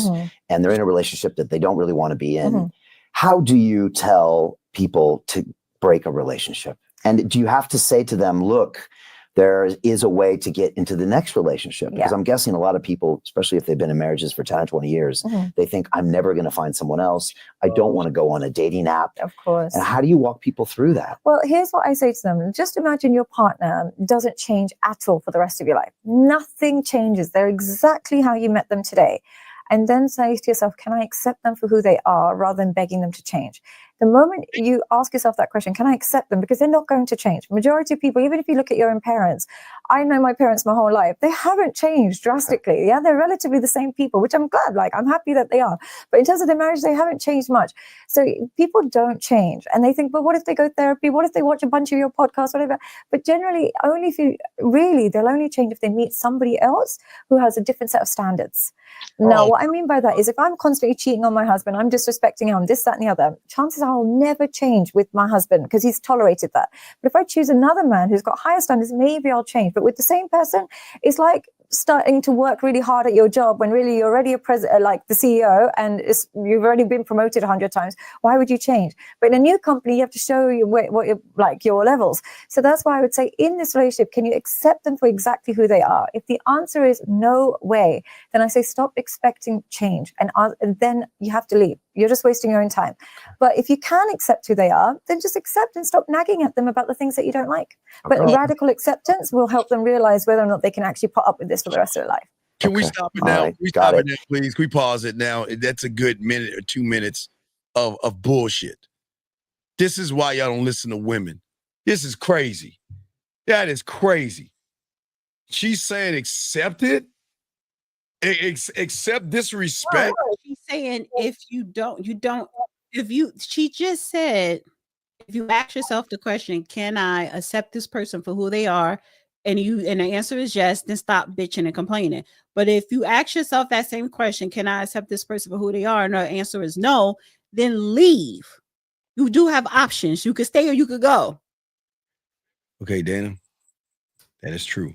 and they're in a relationship that they don't really want to be in. How do you tell people to break a relationship? And do you have to say to them, look, there is a way to get into the next relationship? Because I'm guessing a lot of people, especially if they've been in marriages for 10 or 20 years, they think, I'm never going to find someone else. I don't want to go on a dating app. Of course. And how do you walk people through that? Well, here's what I say to them. Just imagine your partner doesn't change at all for the rest of your life. Nothing changes. They're exactly how you met them today. And then say to yourself, can I accept them for who they are rather than begging them to change? The moment you ask yourself that question, can I accept them? Because they're not going to change. Majority of people, even if you look at your own parents, I know my parents my whole life, they haven't changed drastically. Yeah, they're relatively the same people, which I'm glad, like I'm happy that they are. But in terms of their marriage, they haven't changed much. So people don't change. And they think, well, what if they go therapy? What if they watch a bunch of your podcasts, whatever? But generally, they'll only change if they meet somebody else who has a different set of standards. Now, what I mean by that is if I'm constantly cheating on my husband, I'm disrespecting him, this, that, and the other, chances are I'll never change with my husband because he's tolerated that. But if I choose another man who's got higher standards, maybe I'll change. But with the same person, it's like starting to work really hard at your job when really you're already a president, like the CEO, and you've already been promoted 100 times. Why would you change? But in a new company, you have to show you what you're like, your levels. So that's why I would say in this relationship, can you accept them for exactly who they are? If the answer is no way, then I say stop expecting change, and then you have to leave. You're just wasting your own time. But if you can accept who they are, then just accept and stop nagging at them about the things that you don't like. But radical acceptance will help them realize whether or not they can actually put up with this for the rest of their life. Can we stop it now? Can we stop it now, please? Can we pause it now? That's a good minute or 2 minutes of bullshit. This is why y'all don't listen to women. This is crazy. That is crazy. She's saying accept it? Accept disrespect? No, she's saying she just said, if you ask yourself the question, can I accept this person for who they are? And the answer is yes, then stop bitching and complaining. But if you ask yourself that same question, can I accept this person for who they are? And the answer is no, then leave. You do have options. You could stay or you could go. Okay, Dana, that is true.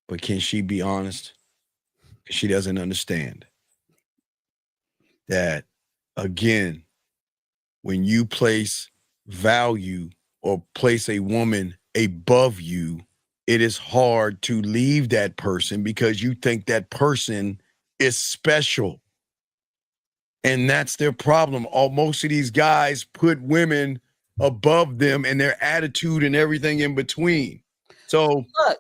But can she be honest? She doesn't understand that, again, when you place value or place a woman above you, it is hard to leave that person because you think that person is special. And that's their problem. Most of these guys put women above them and their attitude and everything in between. So look,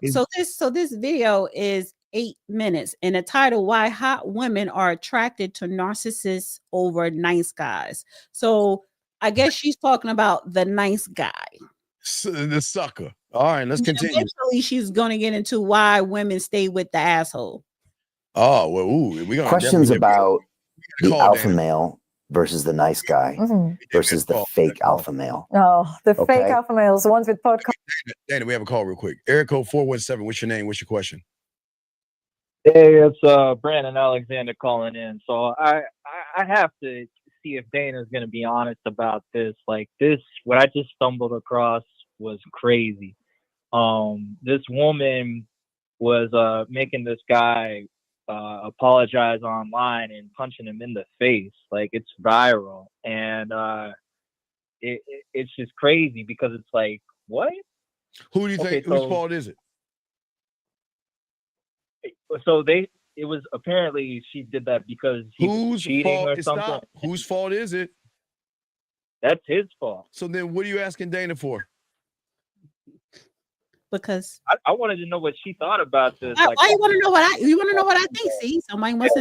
so this video is 8 minutes, and the title, Why Hot Women Are Attracted to Narcissists Over Nice Guys. So I guess she's talking about the nice guy. The sucker. All right, let's continue. Eventually, she's going to get into why women stay with the asshole. Oh, well, ooh, we got questions about the alpha male versus the nice guy versus the fake alpha male. Oh, the fake alpha males, the ones with podcast. Dana, we have a call real quick. Area code 417. What's your name? What's your question? Hey, it's Brandon Alexander calling in. So I have to see if Dana's going to be honest about this. Like this, what I just stumbled across was crazy. This woman was making this guy apologize online and punching him in the face. Like it's viral, and it's just crazy because it's like, what? Who do you think? Whose fault is it? So it was apparently she did that because he was cheating or something. Whose fault is it? That's his fault. So then what are you asking Dana for? Because I wanted to know what she thought about this. Why you want to know what I think? See, somebody wants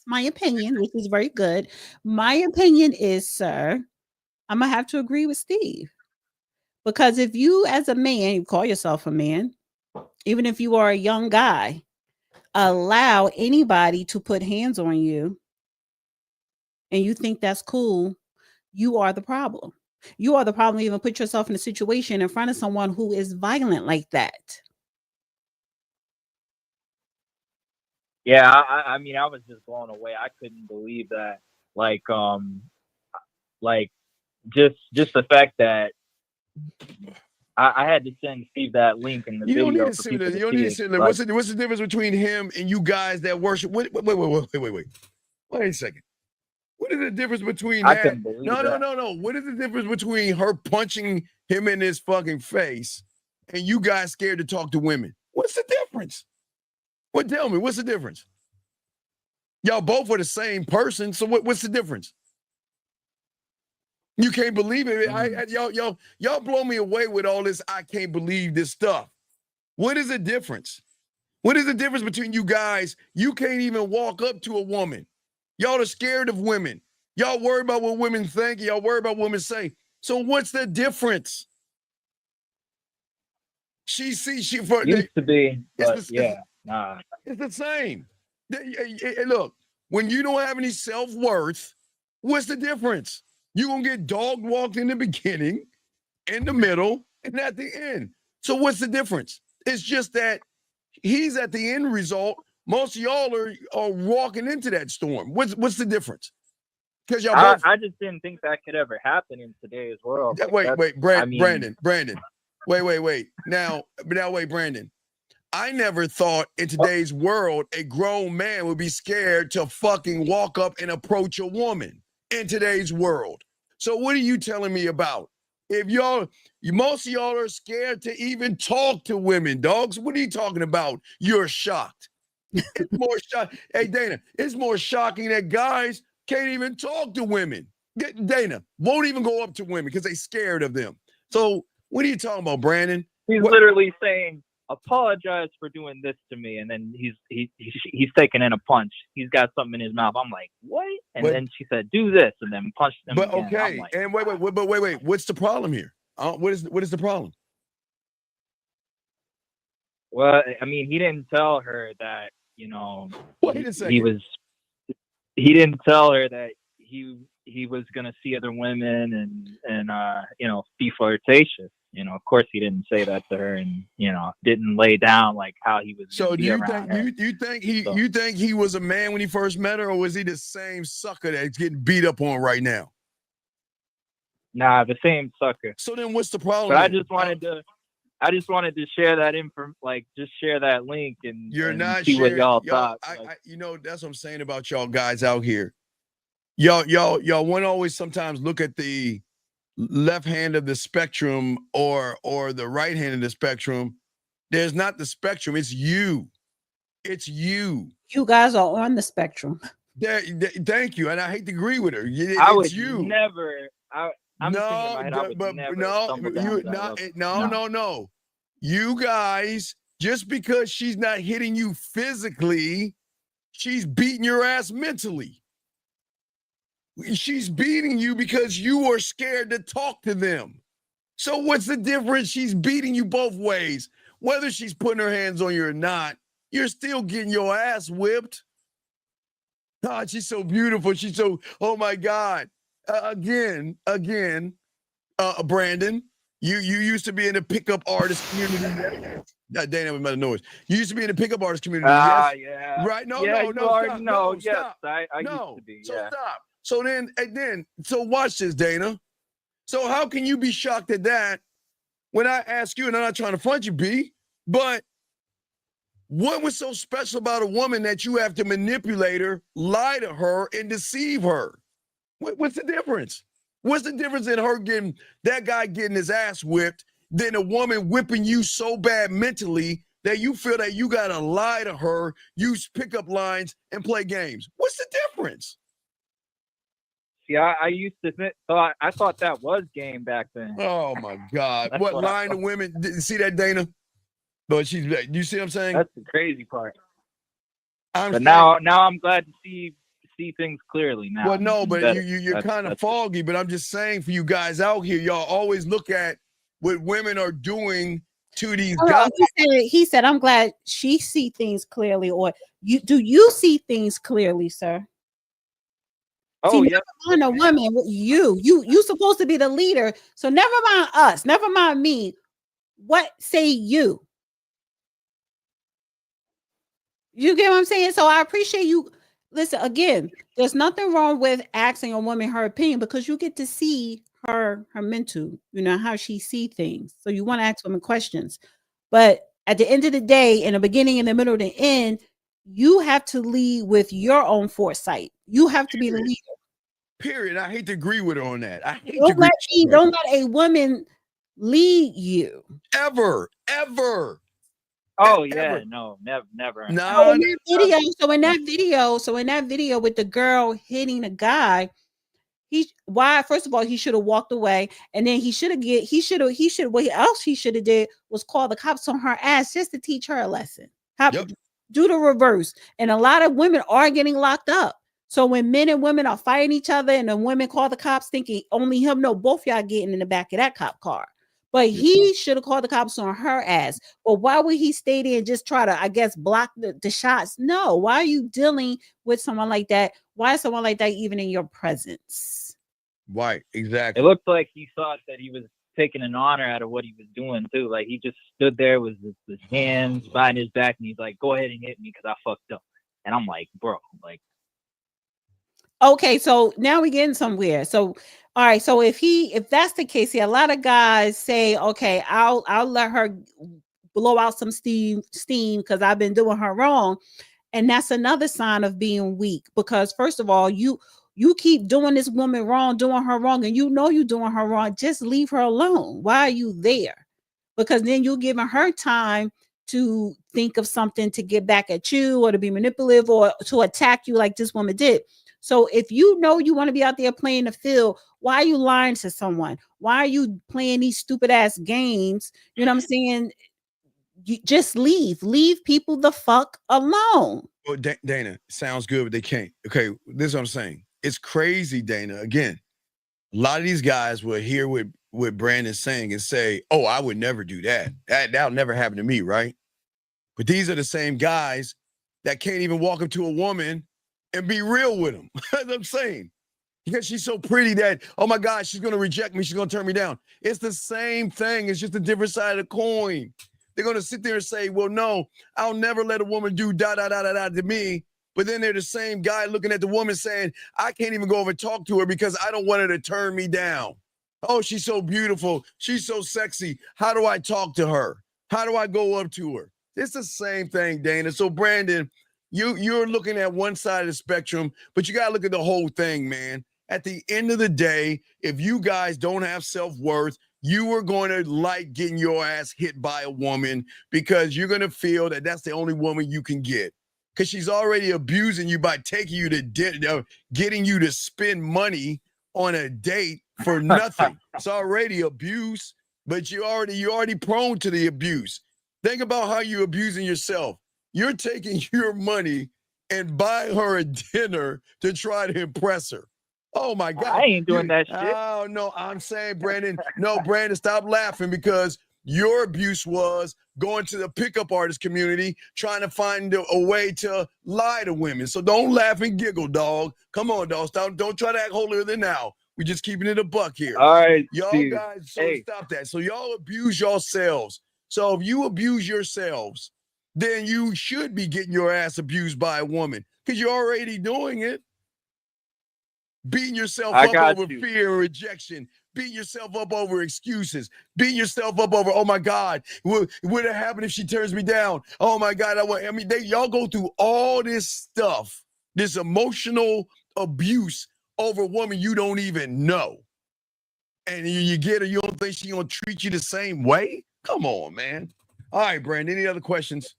my opinion, which is very good. My opinion is, sir, I'm gonna have to agree with Steve. Because if you as a man, you call yourself a man, even if you are a young guy, allow anybody to put hands on you and you think that's cool, you are the problem. You are the problem. Even put yourself in a situation in front of someone who is violent like that. Yeah, I mean, I was just blown away. I couldn't believe that. Like just the fact that I had to send Steve that link in the video. You don't need to send it. You don't need to send it. What's the difference between him and you guys that worship? Wait a second. What is the difference between that? No. What is the difference between her punching him in his fucking face and you guys scared to talk to women? What's the difference? Tell me, what's the difference? Y'all both are the same person, so what's the difference? You can't believe it. Y'all blow me away with all this. I can't believe this stuff. What is the difference? What is the difference between you guys? You can't even walk up to a woman. Y'all are scared of women. Y'all worry about what women think. Y'all worry about what women say. So what's the difference? Used to be, but yeah, nah. It's the same. Look, when you don't have any self-worth, what's the difference? You're going to get dog walked in the beginning, in the middle, and at the end. So what's the difference? It's just that he's at the end result. Most of y'all are walking into that storm. What's the difference? Because y'all both. I just didn't think that could ever happen in today's world. Brandon. Wait. Now, wait, Brandon. I never thought in today's world a grown man would be scared to fucking walk up and approach a woman in today's world. So what are you telling me about? If most of y'all are scared to even talk to women, dogs. What are you talking about? You're shocked. It's more shocking. Hey, Dana, it's more shocking that guys can't even talk to women. Dana won't even go up to women because they're scared of them. So what are you talking about, Brandon? He's literally saying, apologize for doing this to me, and then he's taking in a punch. He's got something in his mouth. I'm like, what? And then she said, do this, and then punched him. But again. okay, like, and wait. What's the problem here? What is the problem? Well, I mean, he didn't tell her that, Wait a second. He didn't tell her that he was gonna see other women and be flirtatious. Of course he didn't say that to her, and didn't lay down like how he was. So do you think he was a man when he first met her, or was he the same sucker that's getting beat up on right now? Nah, the same sucker. So then what's the problem? But I just wanted to share that info, just share that link and see what y'all thought. That's what I'm saying about y'all guys out here. Y'all want to always sometimes look at the left hand of the spectrum or the right hand of the spectrum. There's not the spectrum. It's you. It's you. You guys are on the spectrum. Thank you, and I hate to agree with her. I would you. never. I'm just thinking in my head, I would never stumble down that level. No. You guys, just because she's not hitting you physically, she's beating your ass mentally. She's beating you because you are scared to talk to them. So what's the difference? She's beating you both ways. Whether she's putting her hands on you or not, you're still getting your ass whipped. God, she's so beautiful. She's so, oh my God. Again, Brandon, you used to be in the pickup artist community. Dana, we made a noise. You used to be in the pickup artist community. Yes? Yeah. Right? No, yeah, stop. Yes, Stop. I used to be. Yeah. So stop. So watch this, Dana. So how can you be shocked at that when I ask you, and I'm not trying to front you, B, but what was so special about a woman that you have to manipulate her, lie to her, and deceive her? What's the difference? What's the difference in her that guy getting his ass whipped than a woman whipping you so bad mentally that you feel that you got to lie to her, use pickup lines, and play games? What's the difference? See, I used to I thought that was game back then. Oh my God! What lying to women? See that, Dana? But you see what I'm saying? That's the crazy part. Now I'm glad to see things clearly now. Well, no, but you're kind of foggy. But I'm just saying, for you guys out here, y'all always look at what women are doing to these guys. He said, "I'm glad she see things clearly." Or do you see things clearly, sir? Oh, yeah. Never mind a woman. You supposed to be the leader. So never mind us. Never mind me. What say you? You get what I'm saying? So I appreciate you. Listen, again, there's nothing wrong with asking a woman her opinion because you get to see her mental, how she see things. So you want to ask women questions. But at the end of the day, in the beginning, in the middle, and the end, you have to lead with your own foresight. You have to be the leader. Period. I hate to agree with her on that. Don't let a woman lead you. Ever. Oh yeah, no, never. No. So in that video with the girl hitting the guy, first of all, he should have walked away, and then what else he should have did was call the cops on her ass just to teach her a lesson. Do the reverse. And a lot of women are getting locked up. So when men and women are fighting each other and the women call the cops thinking only him, no, both y'all getting in the back of that cop car. But he should have called the cops on her ass. But why would he stay there and just try to, I guess, block the shots? No. Why are you dealing with someone like that? Why is someone like that even in your presence? Right, exactly. It looked like he thought that he was taking an honor out of what he was doing too. Like he just stood there with his hands behind his back and he's like, "Go ahead and hit me because I fucked up." And I'm like, bro, like. Okay, so now we're getting somewhere. So, all right. So if that's the case, a lot of guys say, "Okay, I'll let her blow out some steam because I've been doing her wrong," and that's another sign of being weak. Because first of all, you keep doing this woman wrong, doing her wrong, and you're doing her wrong. Just leave her alone. Why are you there? Because then you're giving her time to think of something to get back at you or to be manipulative or to attack you like this woman did. So if you want to be out there playing the field, why are you lying to someone? Why are you playing these stupid ass games? You know what I'm saying? You just leave people the fuck alone. Well, Dana, sounds good, but they can't. Okay, this is what I'm saying. It's crazy, Dana. Again, a lot of these guys will hear what Brandon's saying and say, "Oh, I would never do that. That'll never happen to me," right? But these are the same guys that can't even walk up to a woman and be real with them. That's what I'm saying. Because she's so pretty that, oh my God, she's going to reject me. She's going to turn me down. It's the same thing. It's just a different side of the coin. They're going to sit there and say, well, no, I'll never let a woman do to me. But then they're the same guy looking at the woman saying, I can't even go over and talk to her because I don't want her to turn me down. Oh, she's so beautiful. She's so sexy. How do I talk to her? How do I go up to her? It's the same thing, Dana. So, Brandon, you're looking at one side of the spectrum, but you got to look at the whole thing, man. At the end of the day, if you guys don't have self-worth, you are going to like getting your ass hit by a woman because you're going to feel that that's the only woman you can get. because she's already abusing you by taking you to dinner, getting you to spend money on a date for nothing. It's already abuse, but you're already prone to the abuse. Think about how you're abusing yourself. You're taking your money and buying her a dinner to try to impress her. Oh my God. I ain't doing that shit. Oh no, I'm saying, Brandon, stop laughing, because your abuse was going to the pickup artist community, trying to find a way to lie to women. So don't laugh and giggle, dog. Come on, dog. Stop. Don't try to act holier than thou. We're just keeping it a buck here. All right, y'all dude. Guys, so stop that. So y'all abuse yourselves. So if you abuse yourselves, then you should be getting your ass abused by a woman, because you're already doing it. Beating yourself up over fear and rejection, beating yourself up over excuses, beating yourself up over, oh my God, what would happen if she turns me down? Oh my God, y'all go through all this stuff, this emotional abuse over a woman you don't even know. And you get her, you don't think she's gonna treat you the same way? Come on, man. All right, Brandon, any other questions?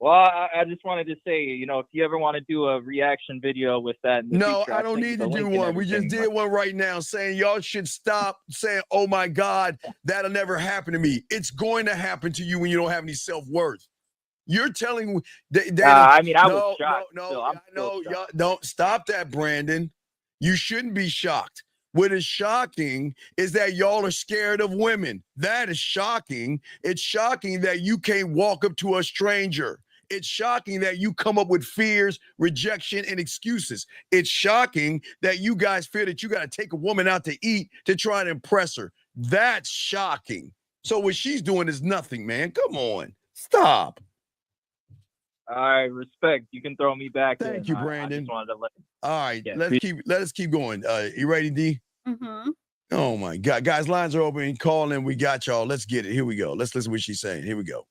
Well, I just wanted to say, if you ever want to do a reaction video with that. No, I don't need to do one. We just did one right now saying y'all should stop saying, oh my God, that'll never happen to me. It's going to happen to you when you don't have any self-worth. You're telling I was shocked. No, don't stop that, Brandon. You shouldn't be shocked. What is shocking is that y'all are scared of women. That is shocking. It's shocking that you can't walk up to a stranger. It's shocking that you come up with fears, rejection, and excuses. It's shocking that you guys feel that you got to take a woman out to eat to try to impress her. That's shocking. So what she's doing is nothing, man. Come on. Stop. All right, respect. You can throw me back. Thank you, Brandon. I just wanted to all right, let us keep going. You ready, D? Mm-hmm. Oh my God, guys, lines are open. Call in. We got y'all. Let's get it. Here we go. Let's listen to what she's saying. Here we go.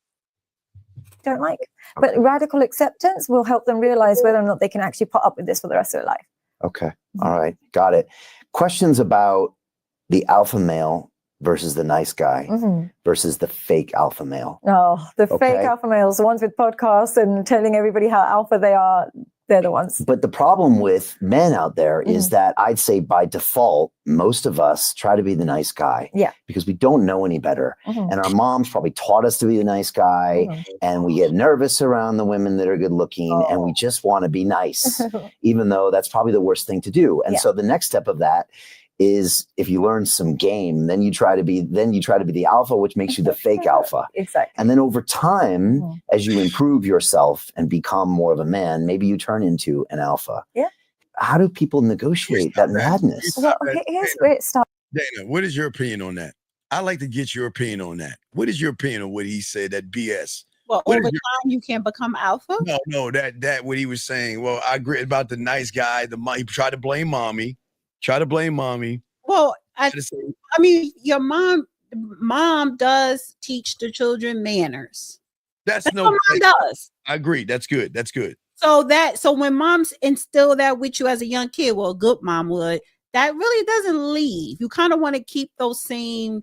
Don't like, but radical acceptance will help them realize whether or not they can actually put up with this for the rest of their life. Okay. All right. Got it. Questions about the alpha male versus the nice guy versus the fake alpha male. Oh, the fake alpha males, the ones with podcasts and telling everybody how alpha they are. They're the ones. But the problem with men out there is that I'd say by default, most of us try to be the nice guy. Yeah. Because we don't know any better. And our moms probably taught us to be the nice guy. And we get nervous around the women that are good looking and we just want to be nice, even though that's probably the worst thing to do. And so the next step of that is if you learn some game, then you try to be the alpha, which makes you the fake alpha. Exactly. And then over time, as you improve yourself and become more of a man, maybe you turn into an alpha. Yeah. How do people negotiate that madness? Well, here's where it starts. Dana, what is your opinion on that? I'd like to get your opinion on that. What is your opinion on what he said, that BS? Well, over time you can become alpha? No, that what he was saying. Well, I agree about the nice guy. He tried to blame mommy. Well, I mean, your mom does teach the children manners. That's what mom does. I agree. That's good. So when moms instill that with you as a young kid, well, a good mom would, that really doesn't leave. You kind of want to keep those same,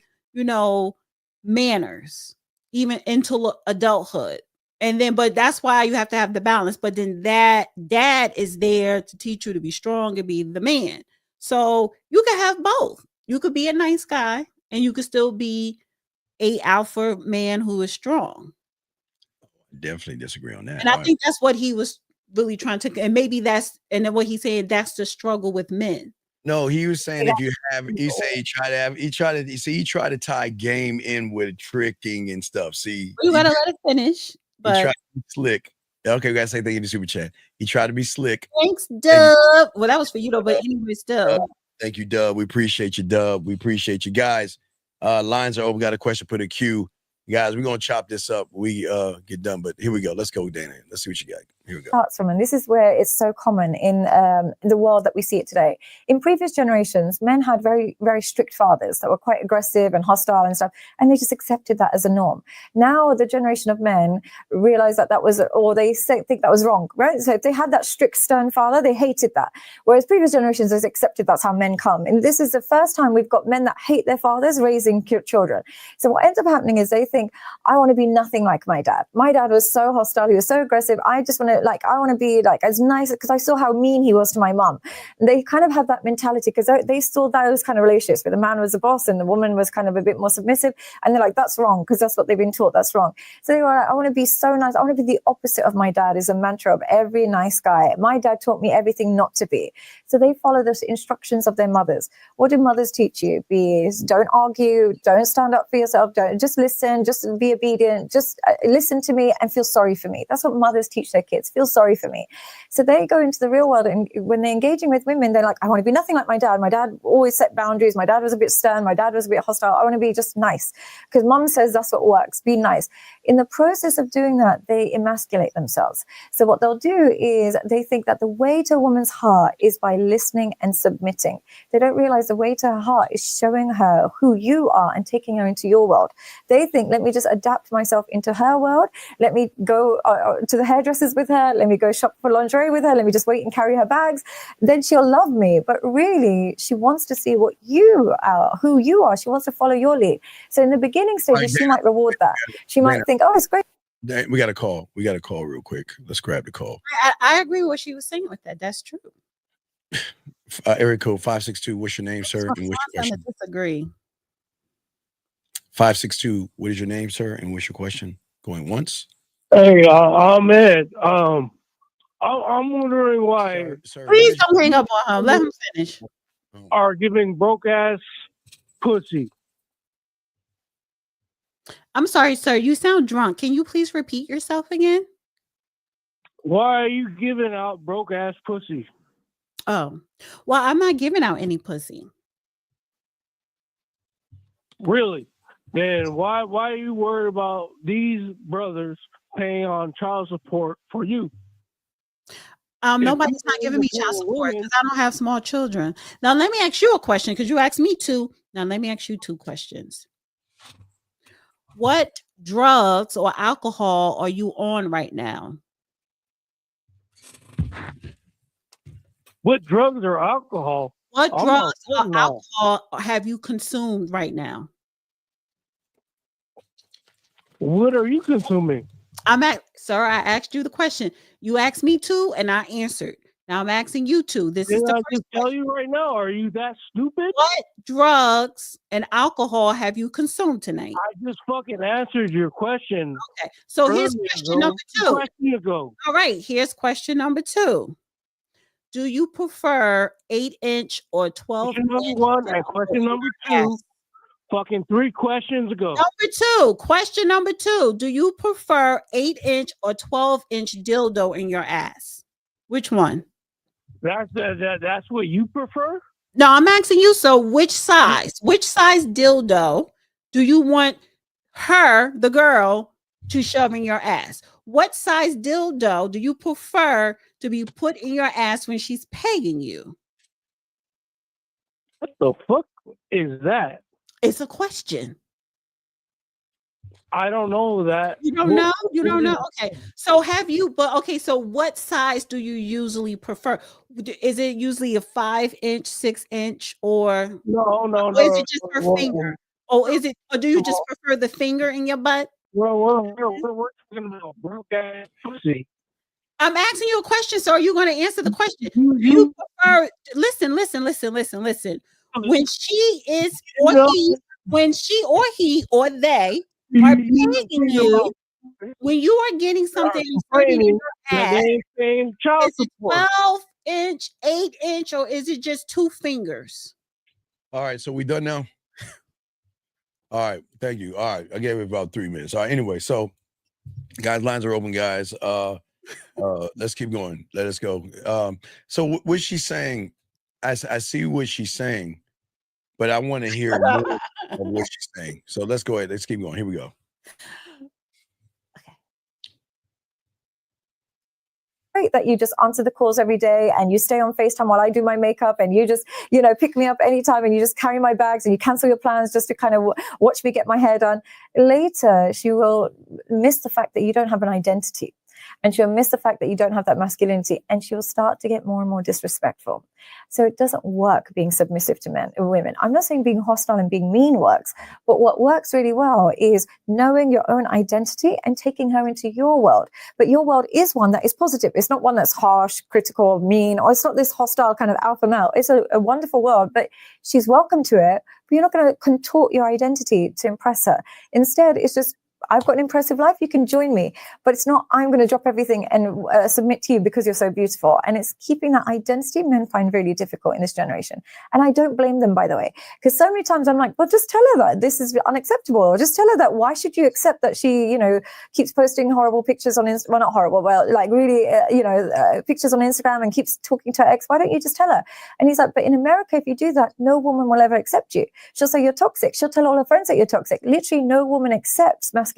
manners even into adulthood. And then, but that's why you have to have the balance. But then that dad is there to teach you to be strong and be the man. So you can have both. You could be a nice guy and you could still be a alpha man who is strong. Definitely disagree on that. And I think that's what he was really trying to, and maybe and then what he's saying, that's the struggle with men. No, he was saying he tried to tie game in with tricking and stuff. See, you gotta let it finish. But he tried to be slick. Okay, we gotta say thank you to Super Chat. He tried to be slick. Thanks, Dub. Well, that was for you though, but anyways, Dub. Thank you, Dub. We appreciate you, Dub. We appreciate you guys. Lines are open. Got a question, put a queue. Guys, we're gonna chop this up. We get done, but here we go. Let's go, Dana. Let's see what you got. Here we go. Starts from, and this is where it's so common in the world that we see it today. In previous generations, men had very, very strict fathers that were quite aggressive and hostile and stuff, and they just accepted that as a norm. Now the generation of men realize that was, or they think that was wrong, right? So if they had that strict, stern father, they hated that. Whereas previous generations has accepted that's how men come. And this is the first time we've got men that hate their fathers raising children. So what ends up happening is they think, I want to be nothing like my dad. My dad was so hostile. He was so aggressive. I just want to, I want to be like as nice, because I saw how mean he was to my mom. And they kind of have that mentality because they saw those kind of relationships where the man was the boss and the woman was kind of a bit more submissive. And they're like, that's wrong, because that's what they've been taught. That's wrong. So they were like, I want to be so nice. I want to be the opposite of my dad, is a mantra of every nice guy. My dad taught me everything not to be. So they follow the instructions of their mothers. What did mothers teach you? Don't argue, don't stand up for yourself, don't just listen, just be obedient, just listen to me and feel sorry for me. That's what mothers teach their kids. Feel sorry for me. So they go into the real world, and when they're engaging with women, they're like, I want to be nothing like my dad. My dad always set boundaries. My dad was a bit stern. My dad was a bit hostile. I want to be just nice because mom says that's what works. Be nice. In the process of doing that, they emasculate themselves. So what they'll do is they think that the way to a woman's heart is by listening and submitting. They don't realize the way to her heart is showing her who you are and taking her into your world. They think, let me just adapt myself into her world. Let me go to the hairdressers with her. Let me go shop for lingerie with her. Let me just wait and carry her bags. Then she'll love me. But really, she wants to see what you are, who you are. She wants to follow your lead. So in the beginning stages, she might reward that. She might think, oh, it's great. We got a call. We got a call real quick. Let's grab the call. I agree with what she was saying with that. That's true. Area code 562. What's your name, sir? And what's your question? Disagree. 562. What is your name, sir? And what's your question? Going once. Hey, Ahmed. I'm wondering why. Sir, please don't hang up on him. Let him finish. Are giving broke ass pussy. I'm sorry, sir. You sound drunk. Can you please repeat yourself again? Why are you giving out broke ass pussy? Oh, well, I'm not giving out any pussy. Really? Then why are you worried about these brothers paying on child support for you? Nobody's not giving me child support because I don't have small children. Now, let me ask you a question because you asked me two. Now, let me ask you two questions. What drugs or alcohol are you on right now? What drugs or alcohol? What drugs or alcohol have you consumed right now? What are you consuming? Sir, I asked you the question. You asked me two, and I answered. Now I'm asking you two. This is the I just tell you right now. Are you that stupid? What drugs and alcohol have you consumed tonight? I just fucking answered your question. Okay, so here's question number two. All right, here's question number two. Do you prefer 8-inch or 12-inch? Question number one and question number two. Fucking 3 questions ago. Question number two. Do you prefer 8-inch or 12-inch dildo in your ass? Which one? That's what you prefer? No, I'm asking you. So which size? Which size dildo do you want her, the girl, to shove in your ass? What size dildo do you prefer to be put in your ass when she's paying you? What the fuck is that? It's a question. I don't know that. You don't know? You don't know? Okay. So so what size do you usually prefer? Is it usually a 5-inch, 6-inch, or no? Is it just her finger? Or do you just prefer the finger in your butt? Well, we're talking about broke ass pussy. I'm asking you a question, so are you going to answer the question? Do you prefer? Listen. When she or he or they are paying you, when you are getting something in your ass, is it 12-inch, 8-inch, or is it just 2 fingers? All right, so we done now? All right, thank you. All right, I gave it about 3 minutes. All right, anyway, so guys, lines are open, guys. Let's keep going. Let us go. So what she's saying, I see what she's saying, but I want to hear more of what she's saying. So let's go ahead. Let's keep going. Here we go. great that you just answer the calls every day and you stay on FaceTime while I do my makeup and you just, pick me up anytime and you just carry my bags and you cancel your plans just to kind of watch me get my hair done. Later, she will miss the fact that you don't have an identity. And she'll miss the fact that you don't have that masculinity, and she'll start to get more and more disrespectful. So it doesn't work being submissive to men or women. I'm not saying being hostile and being mean works, but what works really well is knowing your own identity and taking her into your world. But your world is one that is positive. It's not one that's harsh, critical, mean, or it's not this hostile kind of alpha male. It's a wonderful world, but she's welcome to it. But you're not going to contort your identity to impress her. Instead, it's just, I've got an impressive life, you can join me. But it's not, I'm going to drop everything and submit to you because you're so beautiful. And it's keeping that identity men find really difficult in this generation. And I don't blame them, by the way, because so many times I'm like, well, just tell her that this is unacceptable. Or just tell her that, why should you accept that she, keeps posting horrible pictures on Instagram? Well, not horrible, well, like really, pictures on Instagram and keeps talking to her ex. Why don't you just tell her? And he's like, but in America, if you do that, no woman will ever accept you. She'll say you're toxic. She'll tell all her friends that you're toxic. Literally, no woman accepts masculinity.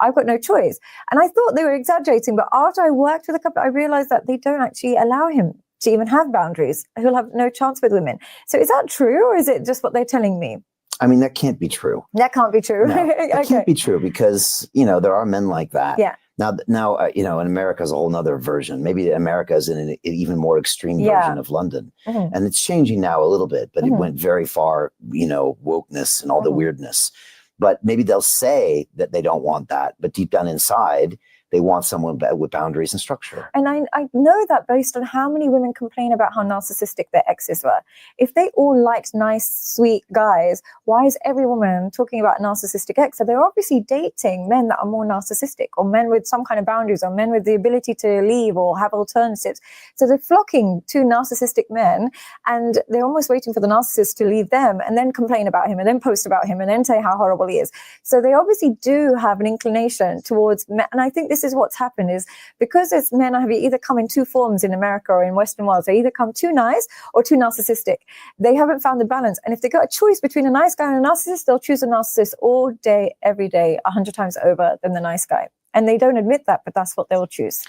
I've got no choice. And I thought they were exaggerating, but after I worked with a couple, I realized that they don't actually allow him to even have boundaries. He'll have no chance with women. So is that true, or is it just what they're telling me? I mean, that can't be true. That can't be true. No, that can't be true because, there are men like that. Yeah. Now, in America is a whole nother version. Maybe America is in an even more extreme version of London. Mm-hmm. And it's changing now a little bit, but it went very far, wokeness and all the weirdness. But maybe they'll say that they don't want that, but deep down inside, they want someone with boundaries and structure. And I know that based on how many women complain about how narcissistic their exes were. If they all liked nice, sweet guys, why is every woman talking about a narcissistic ex? So they're obviously dating men that are more narcissistic, or men with some kind of boundaries, or men with the ability to leave or have alternatives. So they're flocking to narcissistic men, and they're almost waiting for the narcissist to leave them and then complain about him and then post about him and then say how horrible he is. So they obviously do have an inclination towards men. And I think this is what's happened, is because as men have either come in two forms in America or in Western worlds, they either come too nice or too narcissistic. They haven't found the balance. And if they got a choice between a nice guy and a narcissist, they'll choose a narcissist all day, every day, 100 times over than the nice guy. And they don't admit that, but that's what they'll choose.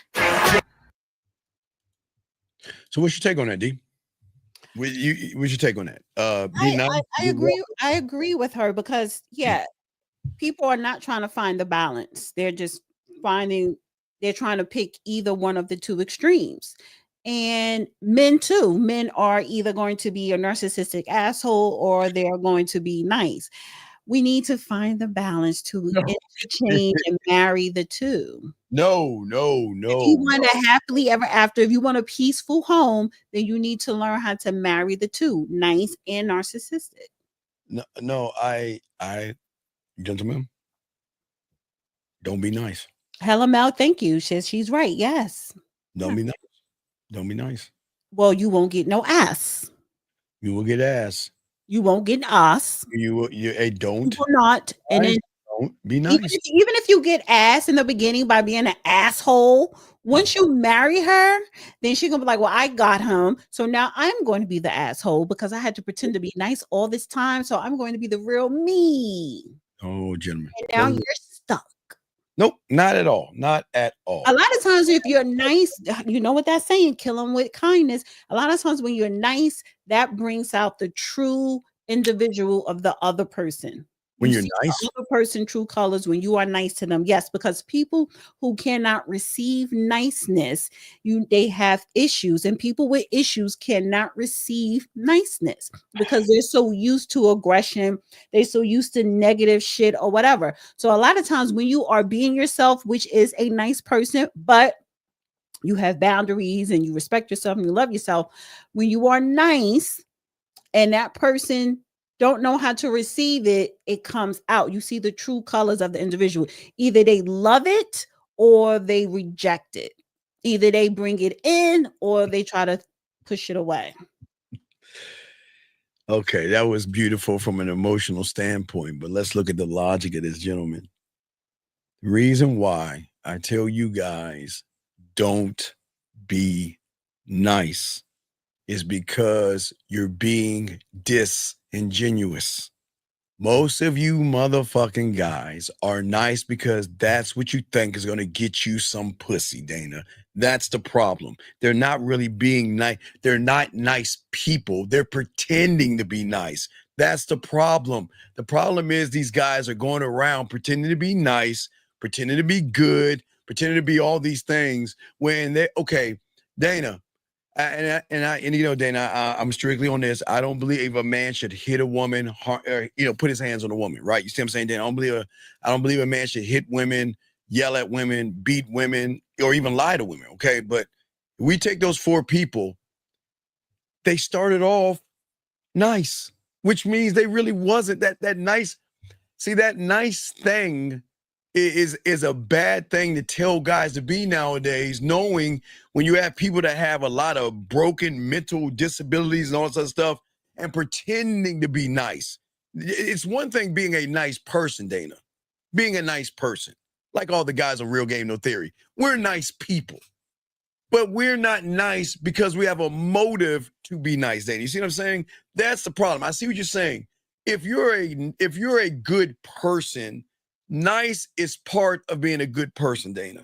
So what's your take on that, D? What's your take on that? I agree with her because, people are not trying to find the balance. They're just they're trying to pick either one of the two extremes. And men too. Men are either going to be a narcissistic asshole or they are going to be nice. We need to find the balance to interchange and marry the two. No. If you want a happily ever after, if you want a peaceful home, then you need to learn how to marry the two, nice and narcissistic. No, I gentlemen, don't be nice. Hella Mel, thank you. She's right. Yes. Don't be nice. Don't be nice. Well, you won't get no ass. You will get ass. You won't get ass. Don't. You will not. And then don't be nice. Even if you get ass in the beginning by being an asshole, once you marry her, then she's gonna be like, well, I got him. So now I'm going to be the asshole because I had to pretend to be nice all this time. So I'm going to be the real me. Oh, gentlemen. And now you're stuck. Nope, not at all. Not at all. A lot of times, if you're nice, you know what that's saying, kill them with kindness. A lot of times when you're nice, that brings out the true individual of the other person. When you're nice, the other person true colors when you are nice to them. Yes, because people who cannot receive niceness, they have issues, and people with issues cannot receive niceness because they're so used to aggression, they're so used to negative shit or whatever. So a lot of times when you are being yourself, which is a nice person, but you have boundaries and you respect yourself and you love yourself, when you are nice and that person don't know how to receive it, it comes out. You see the true colors of the individual. Either they love it or they reject it. Either they bring it in or they try to push it away. Okay, that was beautiful from an emotional standpoint, but let's look at the logic of this, gentleman. The reason why I tell you guys don't be nice is because you're being disingenuous. Most of you motherfucking guys are nice because that's what you think is going to get you some pussy, Dana. That's the problem. They're not really being nice. They're not nice people. They're pretending to be nice. That's the problem. The problem is these guys are going around pretending to be nice, pretending to be good, pretending to be all these things when they, okay, Dana, and you know, Dana, I'm strictly on this. I don't believe a man should hit a woman, put his hands on a woman, right? You see what I'm saying, Dana? I don't believe a man should hit women, yell at women, beat women, or even lie to women. Okay, but we take those 4 people. They started off nice, which means they really wasn't that nice. See, that nice thing is a bad thing to tell guys to be nowadays, knowing when you have people that have a lot of broken mental disabilities and all that stuff and pretending to be nice. It's one thing being a nice person, Dana, being a nice person, like all the guys on Real Game No Theory. We're nice people, but we're not nice because we have a motive to be nice, Dana. You see what I'm saying? That's the problem. I see what you're saying. If you're a good person, nice is part of being a good person, Dana.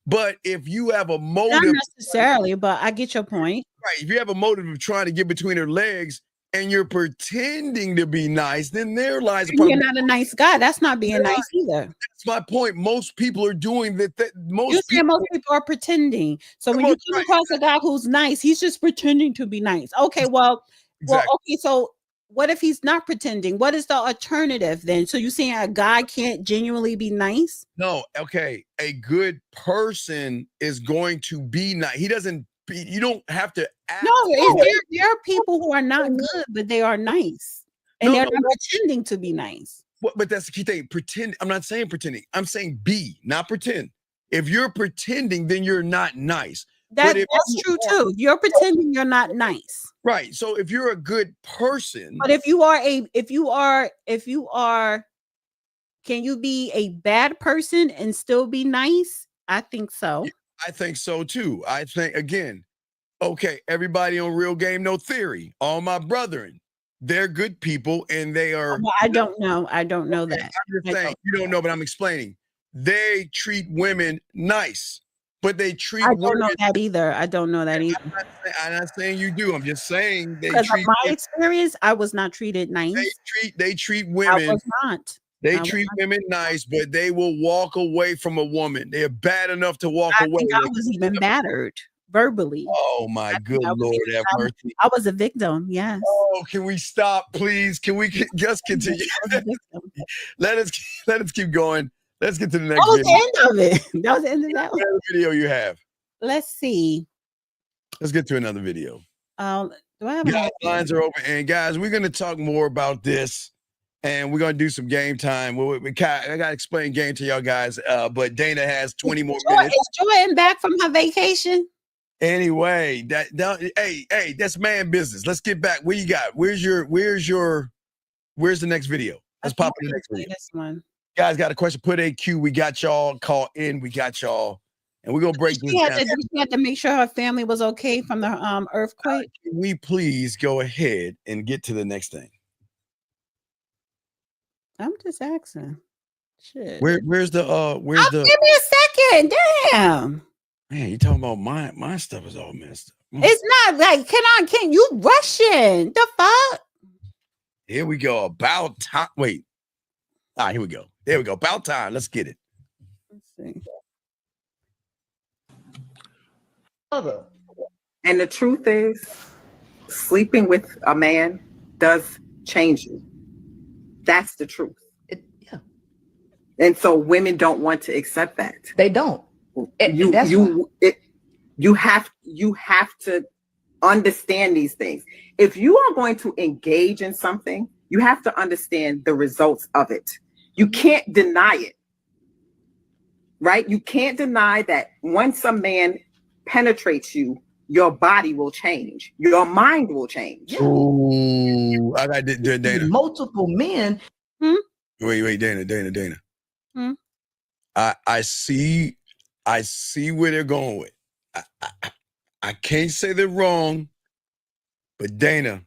But if you have a motive, not necessarily, but I get your point. Right. If you have a motive of trying to get between her legs and you're pretending to be nice, then there lies a problem. You're not a nice guy. That's not being nice either. That's my point. Most people are doing that. Most people are pretending. So when you come across a guy who's nice, he's just pretending to be nice. Okay, okay, so what if he's not pretending? What is the alternative then? So you're saying a guy can't genuinely be nice? No, okay. A good person is going to be nice. He doesn't be, you don't have to act. No, there are people who are not good, but they are nice. And they're not pretending to be nice. But that's the key thing. Pretend. I'm not saying pretending. I'm saying be, not pretend. If you're pretending, then you're not nice. That's true too. You're pretending you're not nice. Right. So if you're a good person, but if you are, can you be a bad person and still be nice? I think so. I think so too. I think, again, okay, everybody on Real Game No Theory, all my brethren, they're good people and they are. Well, I don't know. I don't know that. I'm just saying, you don't know, but I'm explaining. They treat women nice. But they treat. I don't know that either. I don't know that either. I'm not saying you do. I'm just saying they treat. My experience, I was not treated nice. They treat women. I was not. They treat women nice, but they will walk away from a woman. They're bad enough to walk away. I was even battered verbally. Oh my good Lord, have mercy. I was a victim. Yes. Oh, can we stop, please? Can we just continue? Let us keep going. Let's get to the next video. That was the end of it. That was the end of that one. What video you have? Let's see. Let's get to another video. Do I have lines are open? And guys, we're going to talk more about this, and we're going to do some game time. I got to explain game to y'all guys, but Dana has 20 more minutes. Is Jordan back from her vacation? Anyway, hey, that's man business. Let's get back. What you got? Where's the next video? Let's pop in the next video. This one. Guys, got a question? Put AQ. We got y'all. Call in. We got y'all. And we're going to break this down. She had to make sure her family was okay from the earthquake. Can we please go ahead and get to the next thing? I'm just asking. Shit. Where's the give me a second. Damn. Man, you talking about my stuff is all messed up. It's not like, can you rushing? The fuck? Here we go. About time. Wait. All right, here we go. There we go. About time. Let's get it. Let's see. And the truth is, sleeping with a man does change you. That's the truth. Yeah. And so women don't want to accept that. They don't. You have to understand these things. If you are going to engage in something, you have to understand the results of it. You can't deny it, right? You can't deny that once a man penetrates you, your body will change. Your mind will change. Ooh, I got Dana. Multiple men. Wait, Dana. I see where they're going with. I can't say they're wrong, but Dana,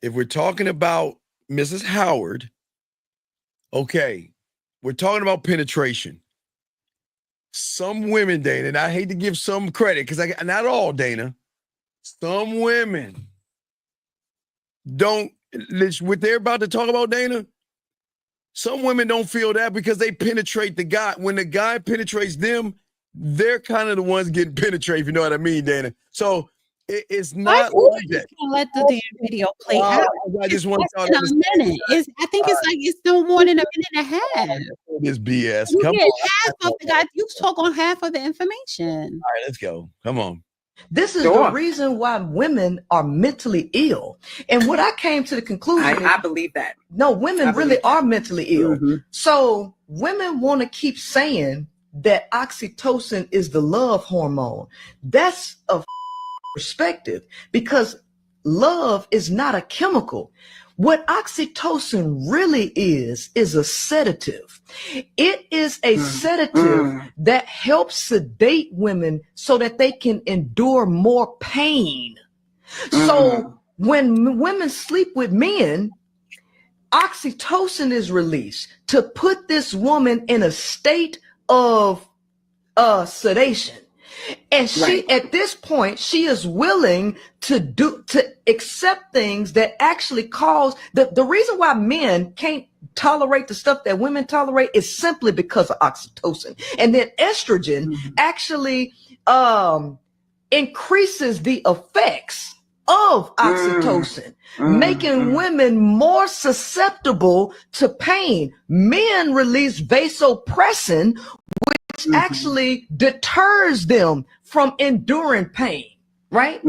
if we're talking about Mrs. Howard Okay, we're talking about penetration. Some women, Dana, and I hate to give some credit because not all, Dana. Some women don't, what they're about to talk about, Dana, some women don't feel that because they penetrate the guy. When the guy penetrates them, they're kind of the ones getting penetrated, if you know what I mean, Dana. So it's not like that. Let the damn video play out. I just want to a minute. I think it's no more than a minute and a half. This BS. You Come get on. half of the guys. You talk on half of the information. All right, let's go. Come on. This is the reason why women are mentally ill. And what I came to the conclusion I believe that. No, women really are mentally ill. So women want to keep saying that oxytocin is the love hormone. That's a perspective, because love is not a chemical. What oxytocin really is a sedative. It is a sedative that helps sedate women so that they can endure more pain. So when women sleep with men, oxytocin is released to put this woman in a state of sedation. And she, at this point, she is willing to accept things that actually cause the reason why men can't tolerate the stuff that women tolerate is simply because of oxytocin. And then estrogen actually increases the effects of oxytocin, making women more susceptible to pain. Men release vasopressin, which actually deters them from enduring pain, right?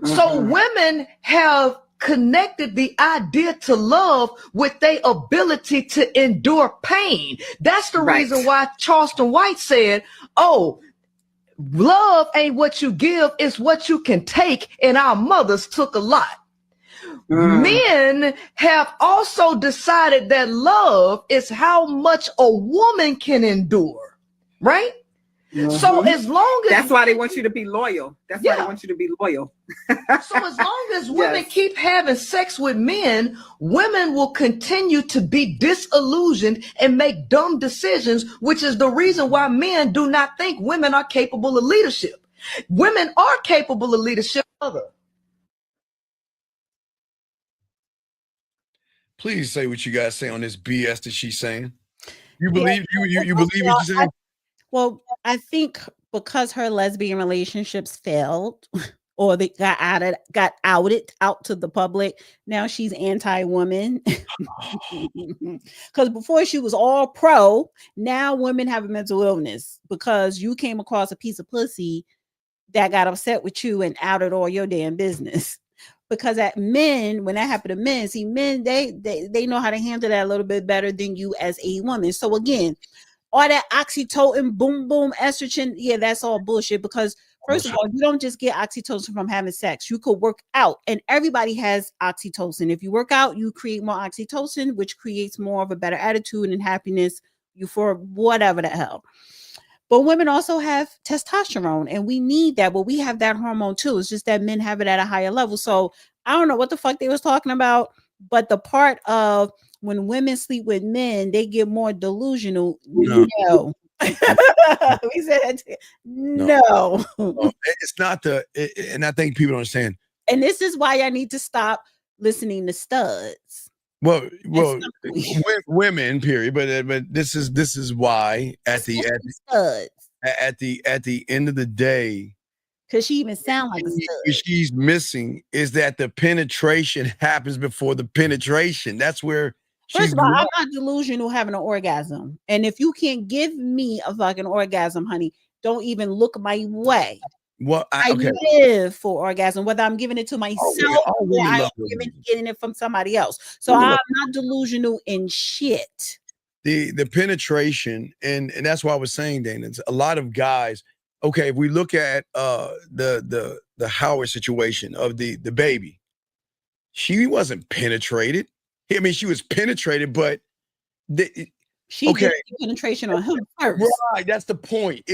So women have connected the idea to love with their ability to endure pain. That's the reason why Charleston White said, oh, love ain't what you give, it's what you can take, and our mothers took a lot. Men have also decided that love is how much a woman can endure, right? So as long as that's why they want you to be loyal. That's why they want you to be loyal. So as long as women keep having sex with men, women will continue to be disillusioned and make dumb decisions, which is the reason why men do not think women are capable of leadership. Women are capable of leadership. Please say what you guys say on this BS that she's saying. You believe you believe what you're saying? Well, I think because her lesbian relationships failed or they got outed out to the public, now she's anti-woman. Because before she was all pro, now women have a mental illness because you came across a piece of pussy that got upset with you and outed all your damn business. Because at men, when that happened to men, see, men, they know how to handle that a little bit better than you as a woman. So again, all that oxytocin, boom, boom, estrogen, yeah, that's all bullshit. Because first of all, you don't just get oxytocin from having sex. You could work out, and everybody has oxytocin. If you work out, you create more oxytocin, which creates more of a better attitude and happiness, for whatever the hell. But women also have testosterone, and we need that. But we have that hormone too. It's just that men have it at a higher level. So I don't know what the fuck they was talking about, but the part of when women sleep with men, they get more delusional. No. We said that. No. It's not and I think people don't understand. And this is why I need to stop listening to studs. Well, women, period. But this is why at the end of the day, because she even sound like a stud. What she's missing is that the penetration happens before the penetration. That's where. First of all, I'm not delusional having an orgasm. And if you can't give me a fucking orgasm, honey, don't even look my way. Well, I live for orgasm, whether I'm giving it to myself or I'm getting it from somebody else. So I'm not delusional in shit. The penetration, and that's why I was saying, Dana, a lot of guys. Okay, if we look at the Howard situation of the baby, she wasn't penetrated. I mean, she was penetrated, but she did penetration on him first. Right, that's the point.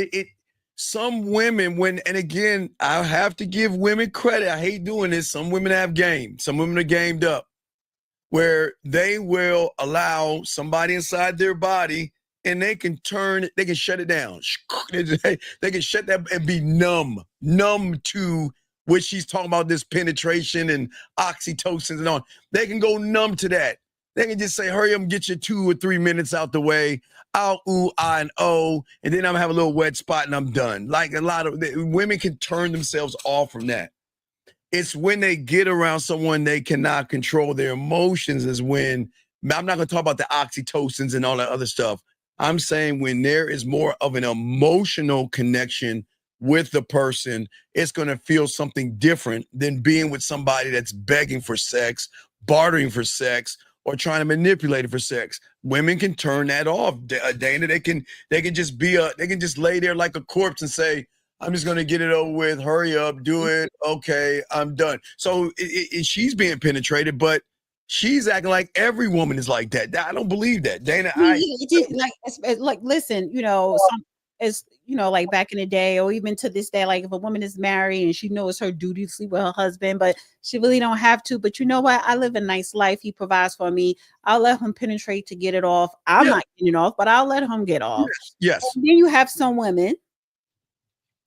Some women, and again, I have to give women credit. I hate doing this. Some women have game. Some women are gamed up. where they will allow somebody inside their body and they can shut it down. They can shut that and be numb to what she's talking about, this penetration and oxytocins and all. They can go numb to that. They can just say, hurry up and get your 2 or 3 minutes out the way. I'll ooh, ah, and oh, and then I'm gonna have a little wet spot and I'm done. Like a lot of women can turn themselves off from that. It's when they get around someone they cannot control their emotions is when, I'm not gonna talk about the oxytocins and all that other stuff. I'm saying when there is more of an emotional connection with the person, it's gonna feel something different than being with somebody that's begging for sex, bartering for sex, or trying to manipulate it for sex. Women can turn that off, Dana. They can just they can just lay there like a corpse and say, I'm just gonna get it over with, hurry up, do it, okay, I'm done. So she's being penetrated, but she's acting like every woman is like that. I don't believe that, Dana. Like listen, as like back in the day, or even to this day, like if a woman is married and she knows her duty to sleep with her husband, but she really don't have to. But you know what? I live a nice life. He provides for me. I'll let him penetrate to get it off. I'm not getting it off, but I'll let him get off. Yes. And then you have some women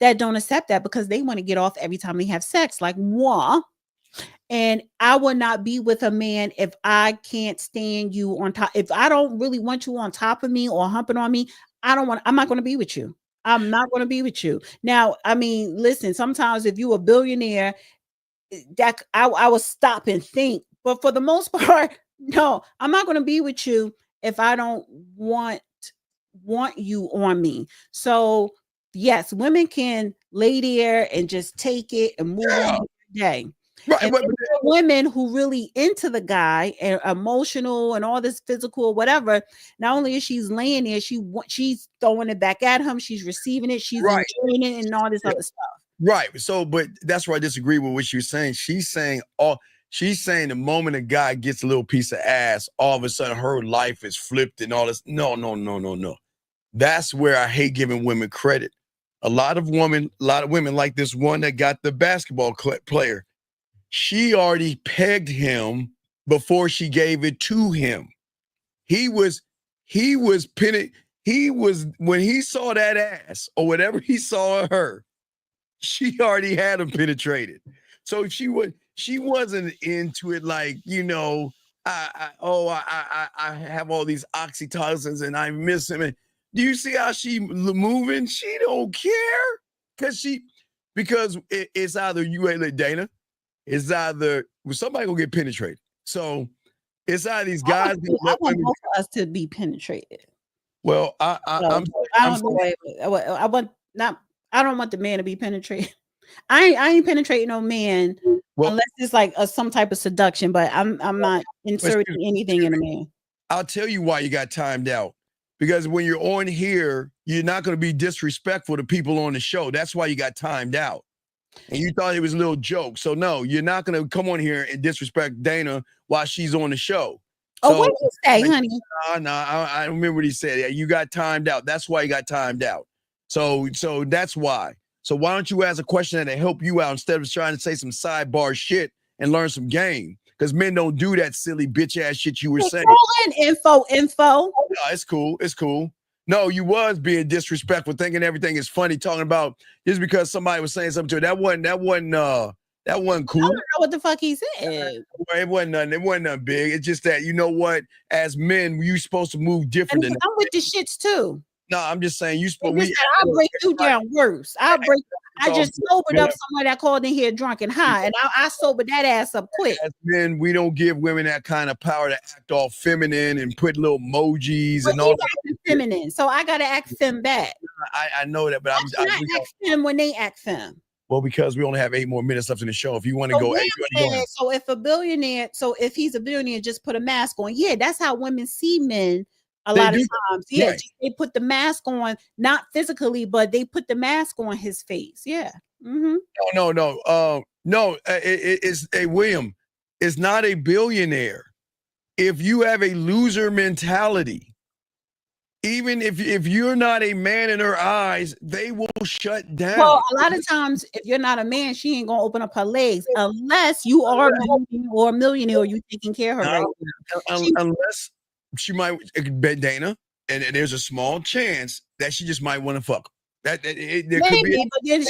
that don't accept that because they want to get off every time they have sex, like moi. And I will not be with a man if I can't stand you on top. If I don't really want you on top of me or humping on me, I'm not going to be with you. I'm not going to be with you. Now, I mean, listen, sometimes if you're a billionaire, that I will stop and think. But for the most part, no, I'm not going to be with you if I don't want you on me. So yes, women can lay there and just take it and move on every day. Right, and women who really into the guy and emotional and all this physical or whatever, not only is she's laying there, she's throwing it back at him, she's receiving it, she's enjoying it and all this other stuff. Right. So, but that's where I disagree with what you're saying. She's saying the moment a guy gets a little piece of ass, all of a sudden her life is flipped and all this. No. That's where I hate giving women credit. A lot of women like this one that got the basketball player. She already pegged him before she gave it to him. When he saw that ass or whatever he saw of her, she already had him penetrated. So she wasn't into it like, I have all these oxytocins and I miss him. And do you see how she moving? She don't care because it's either you ain't Dana. It's either somebody gonna get penetrated. So it's either these guys. I want both of us to be penetrated. Well, I don't want the man to be penetrated. I ain't penetrating no man unless it's like some type of seduction. But I'm not inserting anything in a man. I'll tell you why you got timed out. Because when you're on here, you're not going to be disrespectful to people on the show. That's why you got timed out. And you thought it was a little joke. So no, you're not going to come on here and disrespect Dana while she's on the show. So, what did you say, honey? No, I remember what he said. Yeah, you got timed out. That's why you got timed out. So that's why. So why don't you ask a question that'll help you out instead of trying to say some sidebar shit and learn some game? Because men don't do that silly bitch ass shit you were saying. Info. No, it's cool. No, you was being disrespectful, thinking everything is funny, talking about just because somebody was saying something to her. That wasn't cool. I don't know what the fuck he said. It wasn't nothing big. It's just that, you know what? As men, you supposed to move different than that. I'm with the shits too. No, I'm just saying you supposed to. I'll break you down worse. I just sobered up somebody that called in here drunk and high, and I sobered that ass up quick. As men, we don't give women that kind of power to act all feminine and put little emojis and all that. Feminine, so I gotta act fem back. I know that, but I'm act fem when they act fem. Well, because we only have 8 more minutes left in the show. If you want to go 8, so if he's a billionaire, just put a mask on. Yeah, that's how women see men. A lot of times, yeah, right. They put the mask on, not physically, but they put the mask on his face. Yeah. Mm-hmm. No. It's a William. It's not a billionaire. If you have a loser mentality, Even if you're not a man in her eyes, they will shut down. Well, a lot of times, if you're not a man, she ain't gonna open up her legs unless you are a millionaire or you taking care of her right now. Unless she might bet Dana, and there's a small chance that she just might want to fuck. There could be. But then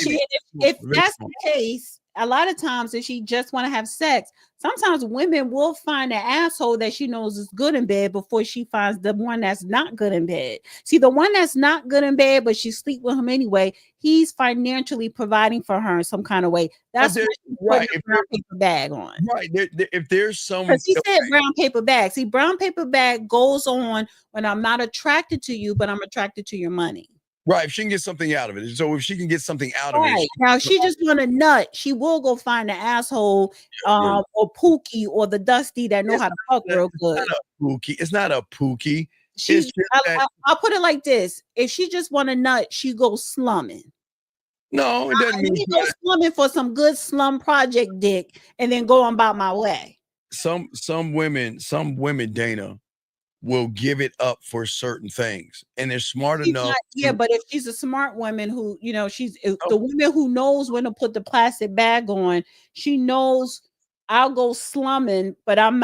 if that's the case, a lot of times if she just want to have sex, sometimes women will find an asshole that she knows is good in bed before she finds the one that's not good in bed. See, the one that's not good in bed, but she sleep with him anyway, he's financially providing for her in some kind of way. That's why she's putting a brown paper bag on. Right. If there's some, because he said brown paper bag. See, brown paper bag goes on when I'm not attracted to you, but I'm attracted to your money. Right, if she can get something out of it. So if she can get something out of it. Now, she just want a nut. She will go find an asshole or Pookie or the Dusty that know how to fuck real good. It's not a Pookie. I'll put it like this. If she just want a nut, she goes slumming. No, it doesn't mean she go slumming for some good slum project dick and then go on about my way. Some women, Dana, will give it up for certain things, and they're smart enough. But if she's a smart woman who, she's the woman who knows when to put the plastic bag on, she knows I'll go slumming, but I'm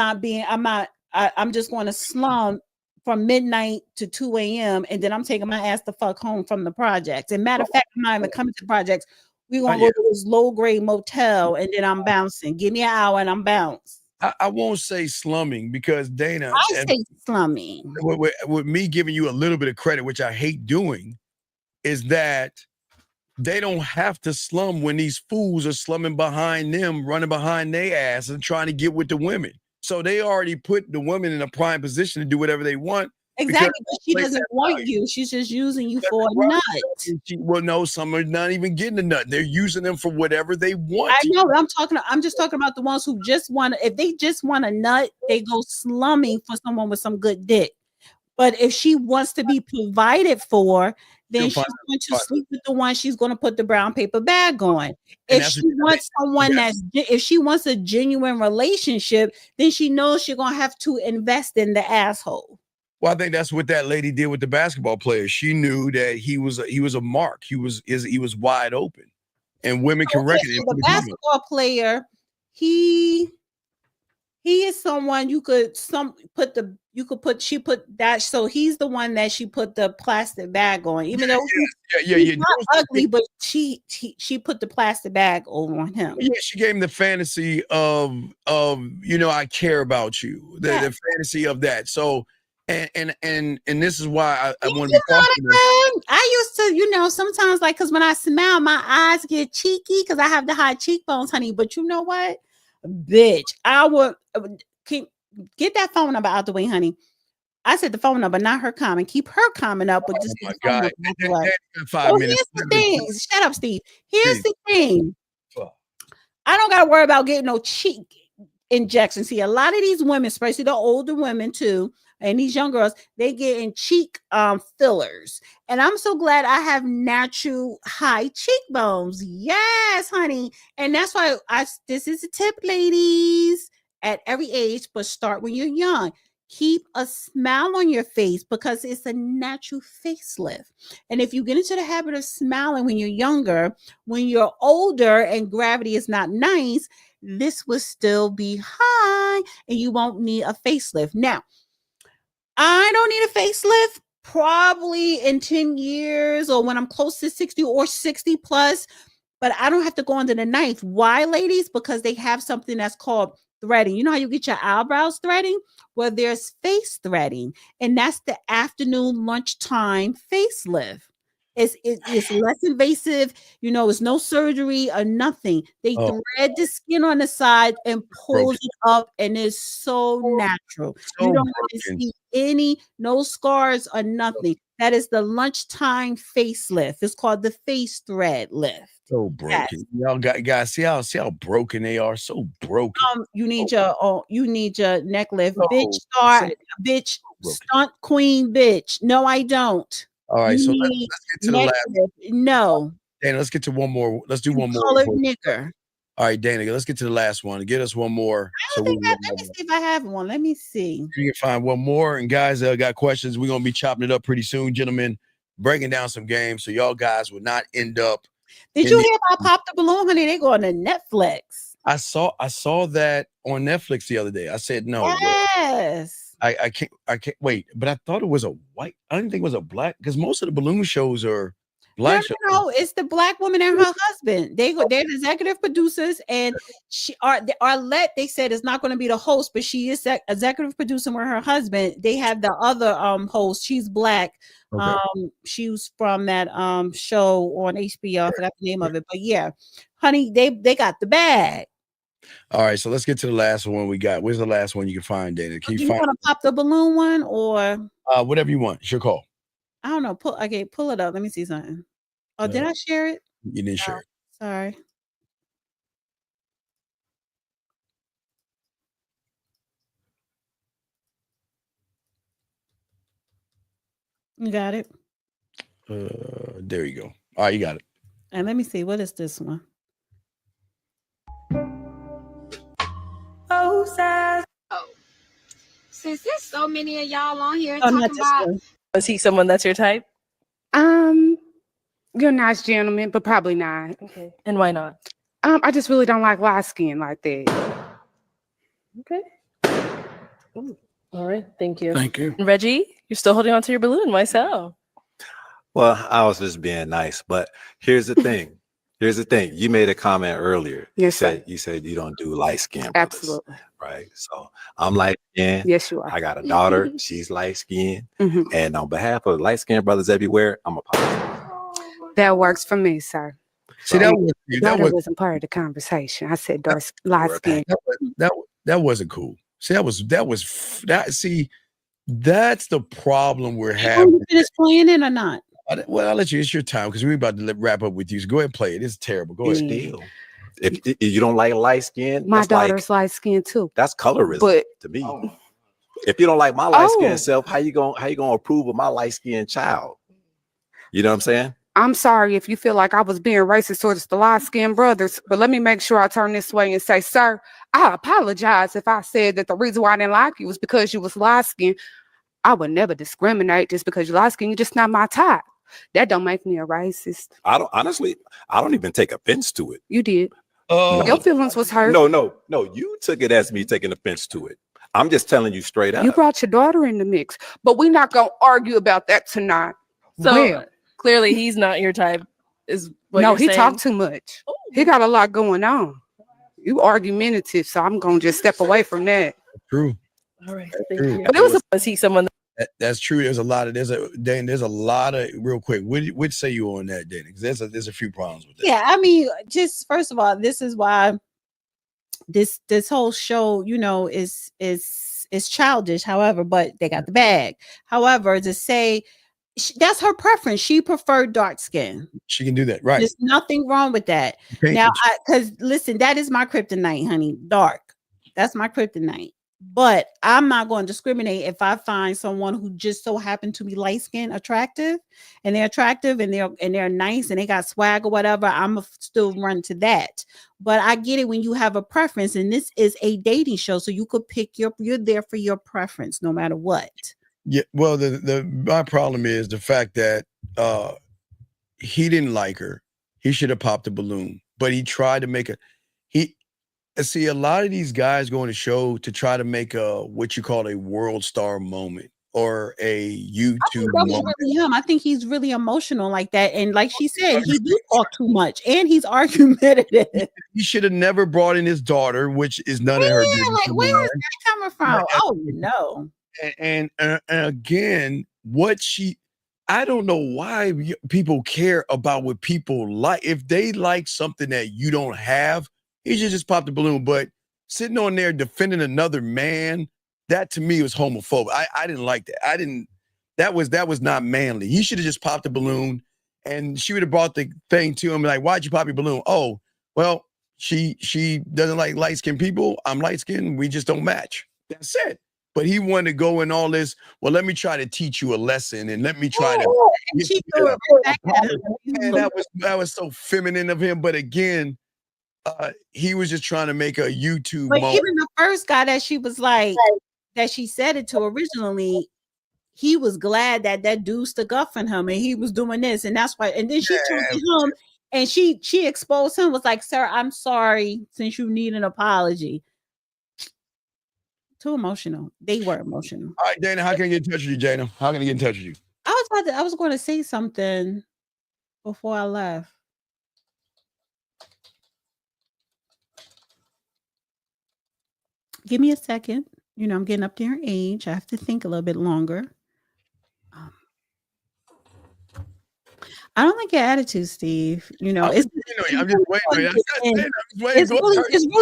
just going to slum from midnight to 2 a.m. and then I'm taking my ass the fuck home from the projects. And matter of fact, I'm not even coming to the projects. We're going to go to this low grade motel and then I'm bouncing. Give me an hour and I'm bounced. I won't say slumming because Dana. I say slumming. With me giving you a little bit of credit, which I hate doing, is that they don't have to slum when these fools are slumming behind them, running behind their ass and trying to get with the women. So they already put the women in a prime position to do whatever they want. Exactly, but she doesn't want you. She's just using you for a nut. Well, no, some are not even getting a nut. They're using them for whatever they want. I know. I'm just talking about the ones who just want. If they just want a nut, they go slumming for someone with some good dick. But if she wants to be provided for, then she's going to sleep with the one she's going to put the brown paper bag on. If she wants someone if she wants a genuine relationship, then she knows she's going to have to invest in the asshole. Well, I think that's what that lady did with the basketball player. She knew that he was a mark. He was wide open, and women can recognize the basketball player. He is someone she put that. So he's the one that she put the plastic bag on, even though he's not ugly, but she put the plastic bag over on him. Yeah, she gave him the fantasy of I care about you, the fantasy of that. So. And this is why I want to be talking. I used to, sometimes because when I smile, my eyes get cheeky because I have the high cheekbones, honey. But you know what, bitch, I would get that phone number out the way, honey. I said the phone number, not her comment. Keep her comment up, but just my God. 5 minutes. Here's the thing. Shut up, Steve. Here's the thing. I don't got to worry about getting no cheek injections. See, a lot of these women, especially the older women too. And these young girls, they get in cheek fillers. And I'm so glad I have natural high cheekbones. Yes, honey. And that's why this is a tip, ladies, at every age, but start when you're young. Keep a smile on your face because it's a natural facelift. And if you get into the habit of smiling when you're younger, when you're older and gravity is not nice, this will still be high and you won't need a facelift. Now, I don't need a facelift probably in 10 years or when I'm close to 60 or 60 plus, but I don't have to go into the ninth. Why, ladies? Because they have something that's called threading. You know how you get your eyebrows threading? Well, there's face threading, and that's the afternoon lunchtime facelift. It's less invasive, it's no surgery or nothing. They thread the skin on the side and pulls it up, and it's so natural. You don't have to see no scars or nothing. That is the lunchtime facelift. It's called the face thread lift. So broken. Y'all guys see how broken they are. So broken. You need your neck lift, bitch, stunt queen, bitch. No, I don't. All right, so let's get to the last. No. Dana, let's get to one more. Let's do one more. Colored nigger. All right, Dana, let's get to the last one. Get us one more. Let me see if I have one. Let me see. You can find one more. And guys, got questions. We're going to be chopping it up pretty soon, gentlemen. Breaking down some games so y'all guys will not end up. Did you hear about Pop the Balloon, honey? They going to Netflix. I saw that on Netflix the other day. I said no. Yes. I can't wait. But I thought it was a white. I didn't think it was a black, because most of the balloon shows are black. No, it's the black woman and her husband. They're the executive producers, and Arlette, they said, is not going to be the host, but she is executive producer with her husband. They have the other host. She's black. Okay. She was from that show on HBO. I forgot the name of it, but yeah, honey, they got the bag. All right, so let's get to the last one we got. Where's the last one you can find, Dana? Do you want to pop the balloon one or whatever you want? It's your call. I don't know. Pull it up. Let me see something. Oh, did I share it? You didn't share it. Sorry. You got it. There you go. All right, you got it. And let me see. What is this one? Since there's so many of y'all on here talking about, is he someone that's your type? You're a nice gentleman, but probably not. Okay. And why not? I just really don't like light skin like that. Okay. Ooh. All right. Thank you. Thank you. Reggie, you're still holding on to your balloon. Why so? Well, I was just being nice, but here's the thing. You made a comment earlier. Yes, sir. You said you don't do light skin. Absolutely. Right. So I'm light skinned. Yes, you are. I got a daughter. She's light skinned. And on behalf of light skinned brothers everywhere, I'm apologizing. That works for me, sir. See, that wasn't part of the conversation. I said light skin. That wasn't cool. See, see, that's the problem we're having. You finish playing it or not? Well, I'll let you. It's your time because we're about to wrap up with you. So go ahead and play it. It's terrible. Go ahead. Still, if you don't like light skin, my daughter's light skin too. That's colorism to me. If you don't like my light skin self, how you gonna approve of my light skinned child? You know what I'm saying? I'm sorry if you feel like I was being racist towards the light skinned brothers, but let me make sure I turn this way and say, sir, I apologize if I said that the reason why I didn't like you was because you was light skinned. I would never discriminate just because you're light skinned. You're just not my type. That don't make me a racist. I don't even take offense to it. You did. Your feelings was hurt. No. You took it as me taking offense to it. I'm just telling you straight up. You brought your daughter in the mix, but we're not gonna argue about that tonight. So clearly he's not your type. Is what no, you're saying? He talked too much. Ooh. He got a lot going on. You argumentative, so I'm gonna just step away from that. True. All right. Thank you. But was he someone? That's true. There's a lot of real quick. What say you on that, Dana? Because there's a few problems with that. Yeah, I mean, just first of all, this is why this whole show, is childish. However, but they got the bag. However, to say that's her preference. She preferred dark skin. She can do that, right? There's nothing wrong with that. Now, because listen, that is my kryptonite, honey. Dark. That's my kryptonite. But I'm not going to discriminate if I find someone who just so happened to be light skinned attractive, and they're nice and they got swag or whatever. I'm still run to that. But I get it when you have a preference, and this is a dating show, so you could pick you're there for your preference no matter what. Yeah. Well, my problem is the fact that he didn't like her. He should have popped a balloon, but he tried to make see, a lot of these guys go on a show to try to make what you call a world star moment or a YouTube moment. Really him. I think he's really emotional like that. And like she said, he do talk too much and he's argumentative. He should have never brought in his daughter, which is none of her business. Like, where is that coming from? Oh, no. And again, I don't know why people care about what people like. If they like something that you don't have, he should just pop the balloon. But sitting on there defending another man, that to me was homophobic. I didn't like that. That was not manly. He should have just popped the balloon, and she would have brought the thing to him like, why'd you pop your balloon? Oh, well, she doesn't like light-skinned people. I'm light-skinned. We just don't match. That's it. But he wanted to go in all this, well, let me try to teach you a lesson, and let me try to. That was so feminine of him. But again, he was just trying to make a YouTube But moment. even the first guy that she was like, that she said it to originally, he was glad that that dude stuck up for him and he was doing this. And that's why, and then she turned to him and she exposed him, was like, sir, I'm sorry, since you need an apology. Too emotional. They were emotional. All right, Dana, how can I get in touch with you, Dana? How can I get in touch with you? I was going to say something before I left. Give me a second. You know, I'm getting up there in age. I have to think a little bit longer. I don't like your attitude, Steve. You know, it's really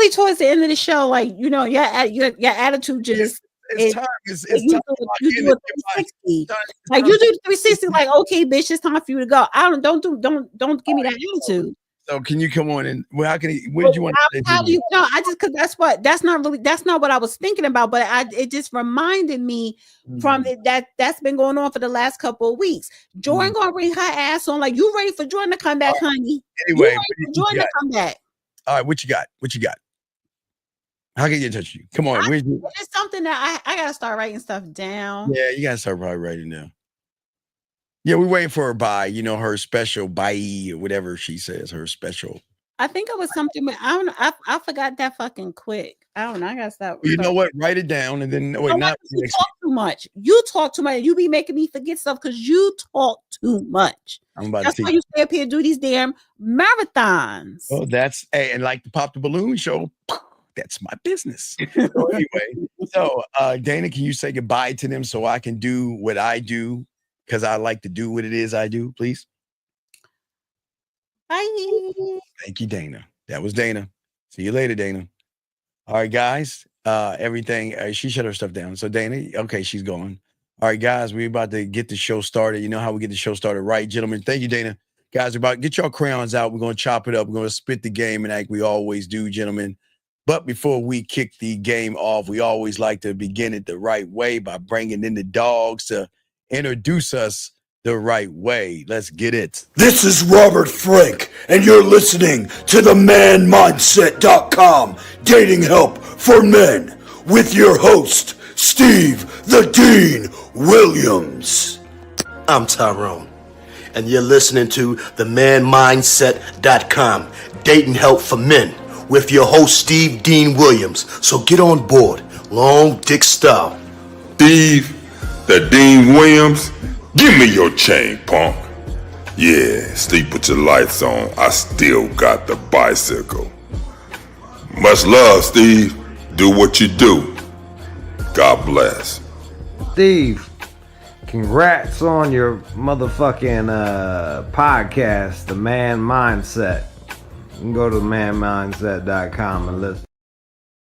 towards the end of the show. Like, you know, your attitude just it's time. It's time. You do a 360. Like you do 360. Like, okay, bitch, it's time for you to go. Don't give me that attitude. So can you come on and how can he? What did you want to say? How do you know? I just because that's not what I was thinking about. But it just reminded me from that's been going on for the last couple of weeks. Jordan gonna bring her ass on. Like, you ready for Jordan to come back, honey? Anyway, Jordan to come back. All right, what you got? How can you get in touch with you? Come on. It's something that I gotta start writing stuff down. Yeah, you gotta start probably writing down. Yeah, we're waiting for her bye, her special bye or whatever she says, her special. I think it was something, I forgot that fucking quick. I don't know. I gotta stop. You know what? Write it down and then you talk too much. You talk too much. You be making me forget stuff because you talk too much. That's why you stay up here and do these damn marathons. Oh, and like the Pop the Balloon show, that's my business. So anyway, Dana, can you say goodbye to them so I can do what I do? Because I like to do what it is I do, please. Bye. Thank you, Dana. That was Dana. See you later, Dana. All right, guys. Everything. She shut her stuff down. So Dana, okay, she's gone. All right, guys, we're about to get the show started. You know how we get the show started, right, gentlemen? Thank you, Dana. Guys, we're about to get your crayons out. We're going to chop it up. We're going to spit the game and like we always do, gentlemen. But before we kick the game off, we always like to begin it the right way by bringing in the dogs to introduce us the right way. Let's get it. This is Robert Frank, and you're listening to the manmindset.com dating help for men with your host, Steve the Dean Williams. I'm Tyrone, and you're listening to the manmindset.com dating help for men with your host, Steve Dean Williams. So get on board, long dick style. Steve the Dean Williams, give me your chain, punk. Yeah, Steve, put your lights on. I still got the bicycle. Much love, Steve. Do what you do. God bless. Steve, congrats on your motherfucking podcast, The Man Mindset. You can go to manmindset.com and listen.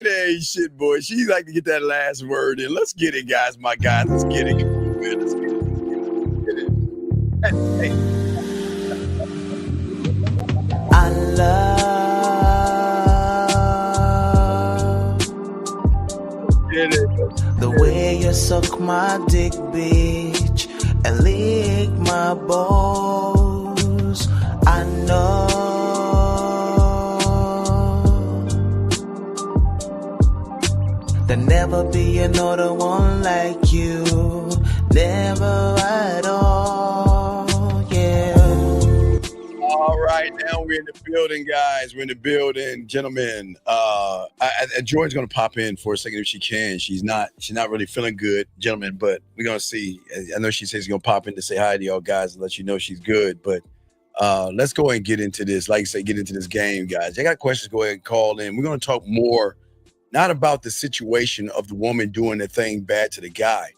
Hey, shit, boy. She like to get that last word in. Let's get it, guys. My guys, let's get it. Let's get it. Hey. I love the way you suck my dick, bitch, and lick my balls. I know there'll never be another one like you, never at all, yeah. All right, now we're in the building, guys. We're in the building, gentlemen. Jordan's gonna pop in for a second if she can. She's not really feeling good, gentlemen, but we're gonna see. I know she says she's gonna pop in to say hi to y'all guys and let you know she's good, but let's go ahead and get into this. Like I say, get into this game, guys. I got questions, go ahead and call in. We're gonna talk more, not about the situation of the woman doing the thing bad to the guy.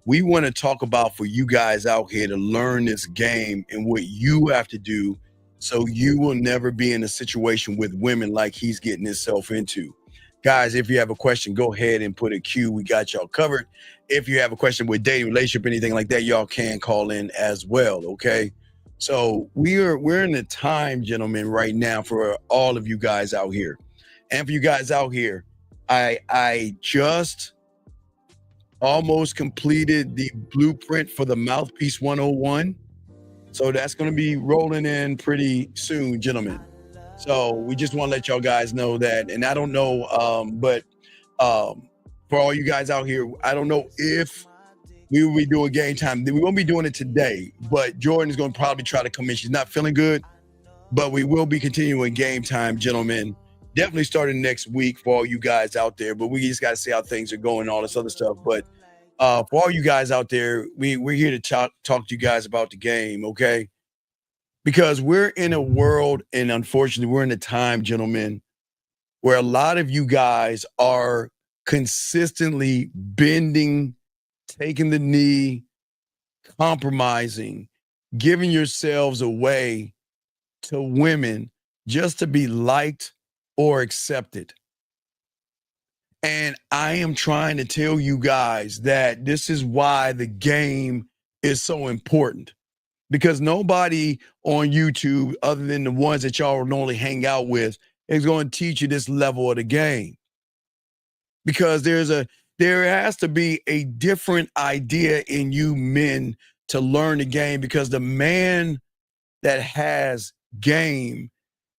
We want to talk about for you guys out here to learn this game and what you have to do so you will never be in a situation with women like he's getting himself into. Guys, if you have a question, go ahead and put a Q. We got y'all covered. If you have a question with dating, relationship, anything like that, y'all can call in as well, okay? So we're in a time, gentlemen, right now for all of you guys out here. And for you guys out here, I just almost completed the blueprint for the Mouthpiece 101. So that's going to be rolling in pretty soon, gentlemen. So we just want to let y'all guys know that. And I don't know, but for all you guys out here, I don't know if we will be doing game time. We won't be doing it today, but Jordan is going to probably try to come in. She's not feeling good, but we will be continuing game time, gentlemen. Definitely starting next week for all you guys out there, but we just got to see how things are going and all this other stuff. But for all you guys out there, we're here to talk to you guys about the game, okay? Because we're in a world, and unfortunately, we're in a time, gentlemen, where a lot of you guys are consistently bending, taking the knee, compromising, giving yourselves away to women just to be liked or accepted. And I am trying to tell you guys that this is why the game is so important. Because nobody on YouTube, other than the ones that y'all normally hang out with, is going to teach you this level of the game. Because there has to be a different idea in you men to learn the game. Because the man that has game,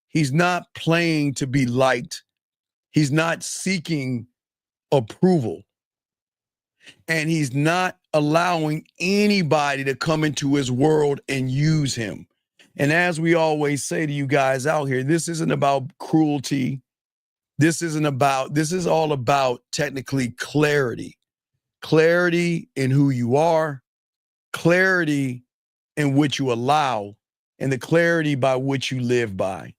he's not playing to be liked. He's not seeking approval. And he's not allowing anybody to come into his world and use him. And as we always say to you guys out here, this isn't about cruelty. This is all about technically clarity. Clarity in who you are, clarity in which you allow, and the clarity by which you live by.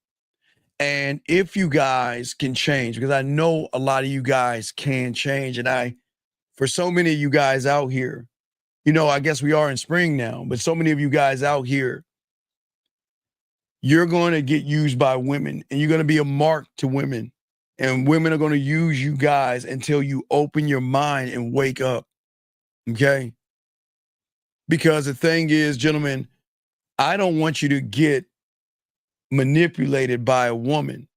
And if you guys can change, because I know a lot of you guys can change, and for so many of you guys out here, I guess we are in spring now, but so many of you guys out here, you're going to get used by women, and you're going to be a mark to women, and women are going to use you guys until you open your mind and wake up. Okay? Because the thing is, gentlemen, I don't want you to get manipulated by a woman.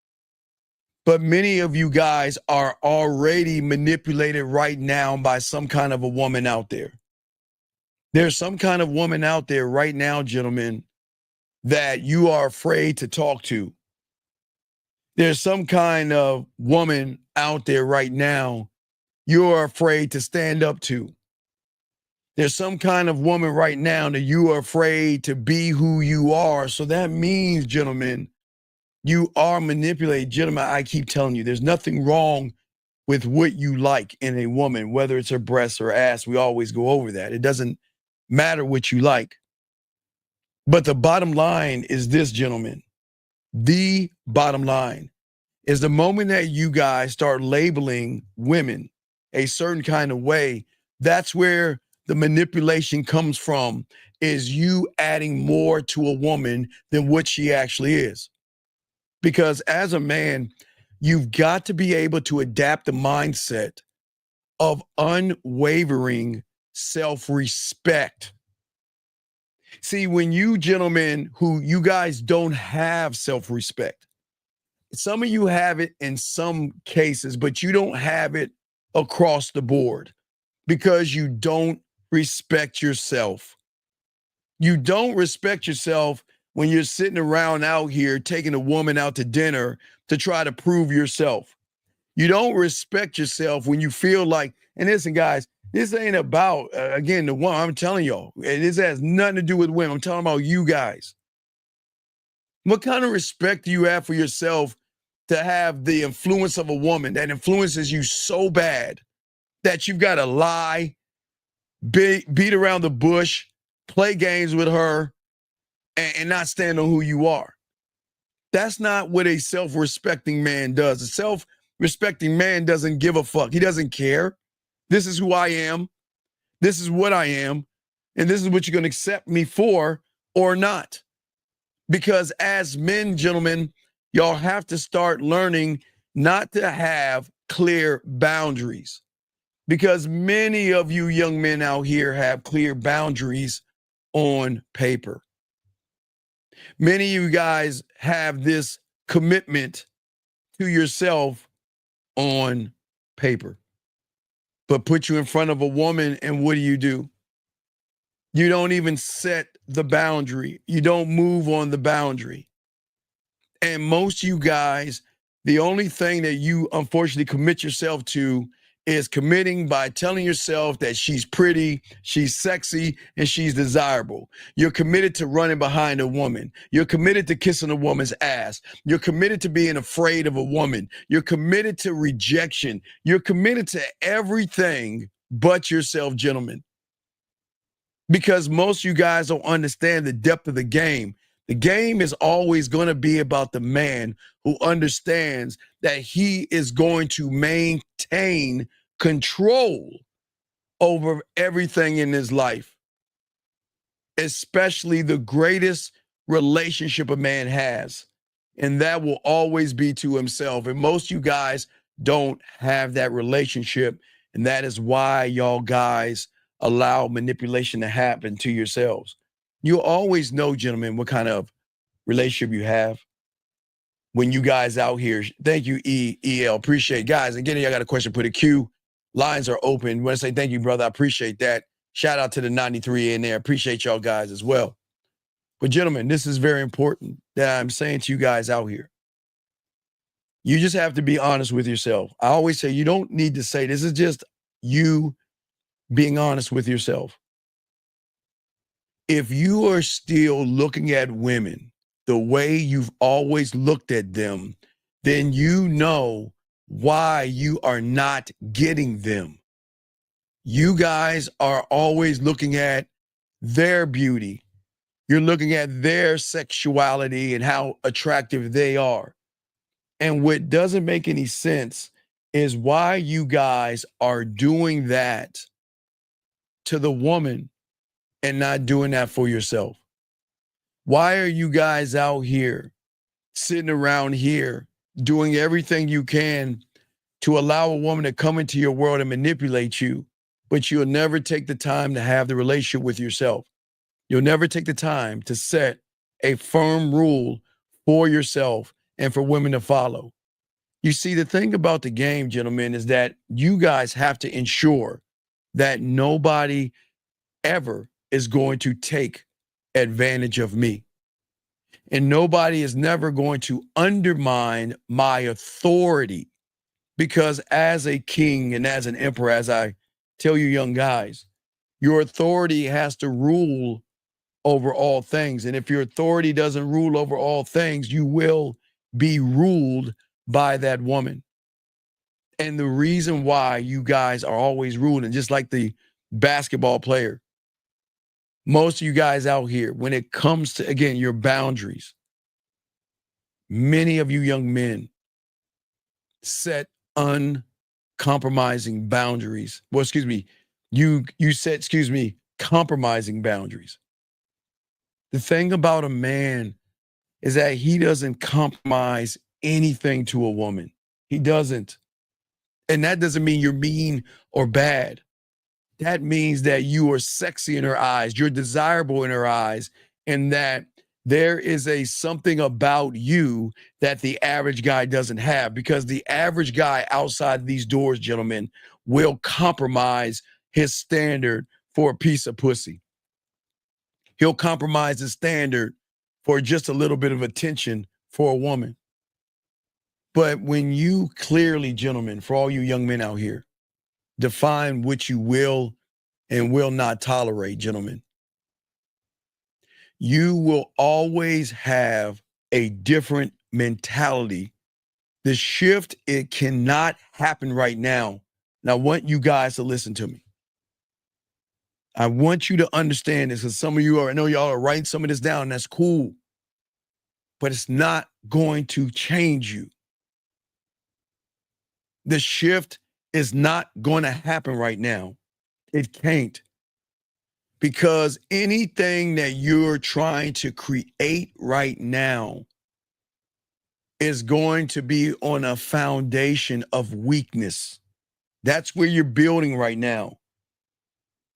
But many of you guys are already manipulated right now by some kind of a woman out there. There's some kind of woman out there right now, gentlemen, that you are afraid to talk to. There's some kind of woman out there right now you are afraid to stand up to. There's some kind of woman right now that you are afraid to be who you are. So that means, gentlemen, you are manipulated. Gentlemen, I keep telling you, there's nothing wrong with what you like in a woman, whether it's her breasts or ass. We always go over that. It doesn't matter what you like. But the bottom line is this, gentlemen. The bottom line is the moment that you guys start labeling women a certain kind of way, that's where the manipulation comes from, is you adding more to a woman than what she actually is. Because as a man, you've got to be able to adapt the mindset of unwavering self-respect. See, when you gentlemen who you guys don't have self-respect, some of you have it in some cases, but you don't have it across the board because you don't respect yourself. You don't respect yourself when you're sitting around out here taking a woman out to dinner to try to prove yourself. You don't respect yourself when you feel like, and listen, guys, this ain't about, again, the one I'm telling y'all, this has nothing to do with women. I'm talking about you guys. What kind of respect do you have for yourself to have the influence of a woman that influences you so bad that you've got to lie, beat around the bush, play games with her, and not stand on who you are? That's not what a self-respecting man does. A self-respecting man doesn't give a fuck. He doesn't care. This is who I am. This is what I am. And this is what you're going to accept me for or not. Because as men, gentlemen, y'all have to start learning not to have clear boundaries. Because many of you young men out here have clear boundaries on paper. Many of you guys have this commitment to yourself on paper. But put you in front of a woman, and what do? You don't even set the boundary. You don't move on the boundary. And most of you guys, the only thing that you unfortunately commit yourself to is committing by telling yourself that she's pretty, she's sexy, and she's desirable. You're committed to running behind a woman. You're committed to kissing a woman's ass. You're committed to being afraid of a woman. You're committed to rejection. You're committed to everything but yourself, gentlemen. Because most of you guys don't understand the depth of the game. The game is always going to be about the man who understands that he is going to maintain control over everything in his life, especially the greatest relationship a man has. And that will always be to himself. And most of you guys don't have that relationship. And that is why y'all guys allow manipulation to happen to yourselves. You always know, gentlemen, what kind of relationship you have when you guys out here. Thank you, EL. Appreciate it. Guys, again, y'all got a question, put a Q. Lines are open. Want to say thank you, brother. I appreciate that. Shout out to the 93 in there. Appreciate y'all guys as well. But gentlemen, this is very important that I'm saying to you guys out here. You just have to be honest with yourself. I always say you don't need to say, this is just you being honest with yourself. If you are still looking at women the way you've always looked at them, then you know why you are not getting them. You guys are always looking at their beauty. You're looking at their sexuality and how attractive they are. And what doesn't make any sense is why you guys are doing that to the woman and not doing that for yourself. Why are you guys out here sitting around here doing everything you can to allow a woman to come into your world and manipulate you, but you'll never take the time to have the relationship with yourself? You'll never take the time to set a firm rule for yourself and for women to follow. You see, the thing about the game, gentlemen, is that you guys have to ensure that nobody ever is going to take advantage of me. And nobody is never going to undermine my authority, because as a king and as an emperor, as I tell you young guys, your authority has to rule over all things. And if your authority doesn't rule over all things, you will be ruled by that woman. And the reason why you guys are always ruling, just like the basketball player, most of you guys out here, when it comes to, again, your boundaries, many of you young men set uncompromising boundaries. Well, excuse me, you set, compromising boundaries. The thing about a man is that he doesn't compromise anything to a woman. He doesn't. And that doesn't mean you're mean or bad. That means that you are sexy in her eyes, you're desirable in her eyes, and that there is something about you that the average guy doesn't have, because the average guy outside these doors, gentlemen, will compromise his standard for a piece of pussy. He'll compromise his standard for just a little bit of attention for a woman. But when you clearly, gentlemen, for all you young men out here, define what you will and will not tolerate, gentlemen, you will always have a different mentality. The shift, it cannot happen right now. And I want you guys to listen to me. I want you to understand this, because some of you I know y'all are writing some of this down, and that's cool. But it's not going to change you. The shift is not going to happen right now. It can't. Because anything that you're trying to create right now is going to be on a foundation of weakness. That's where you're building right now.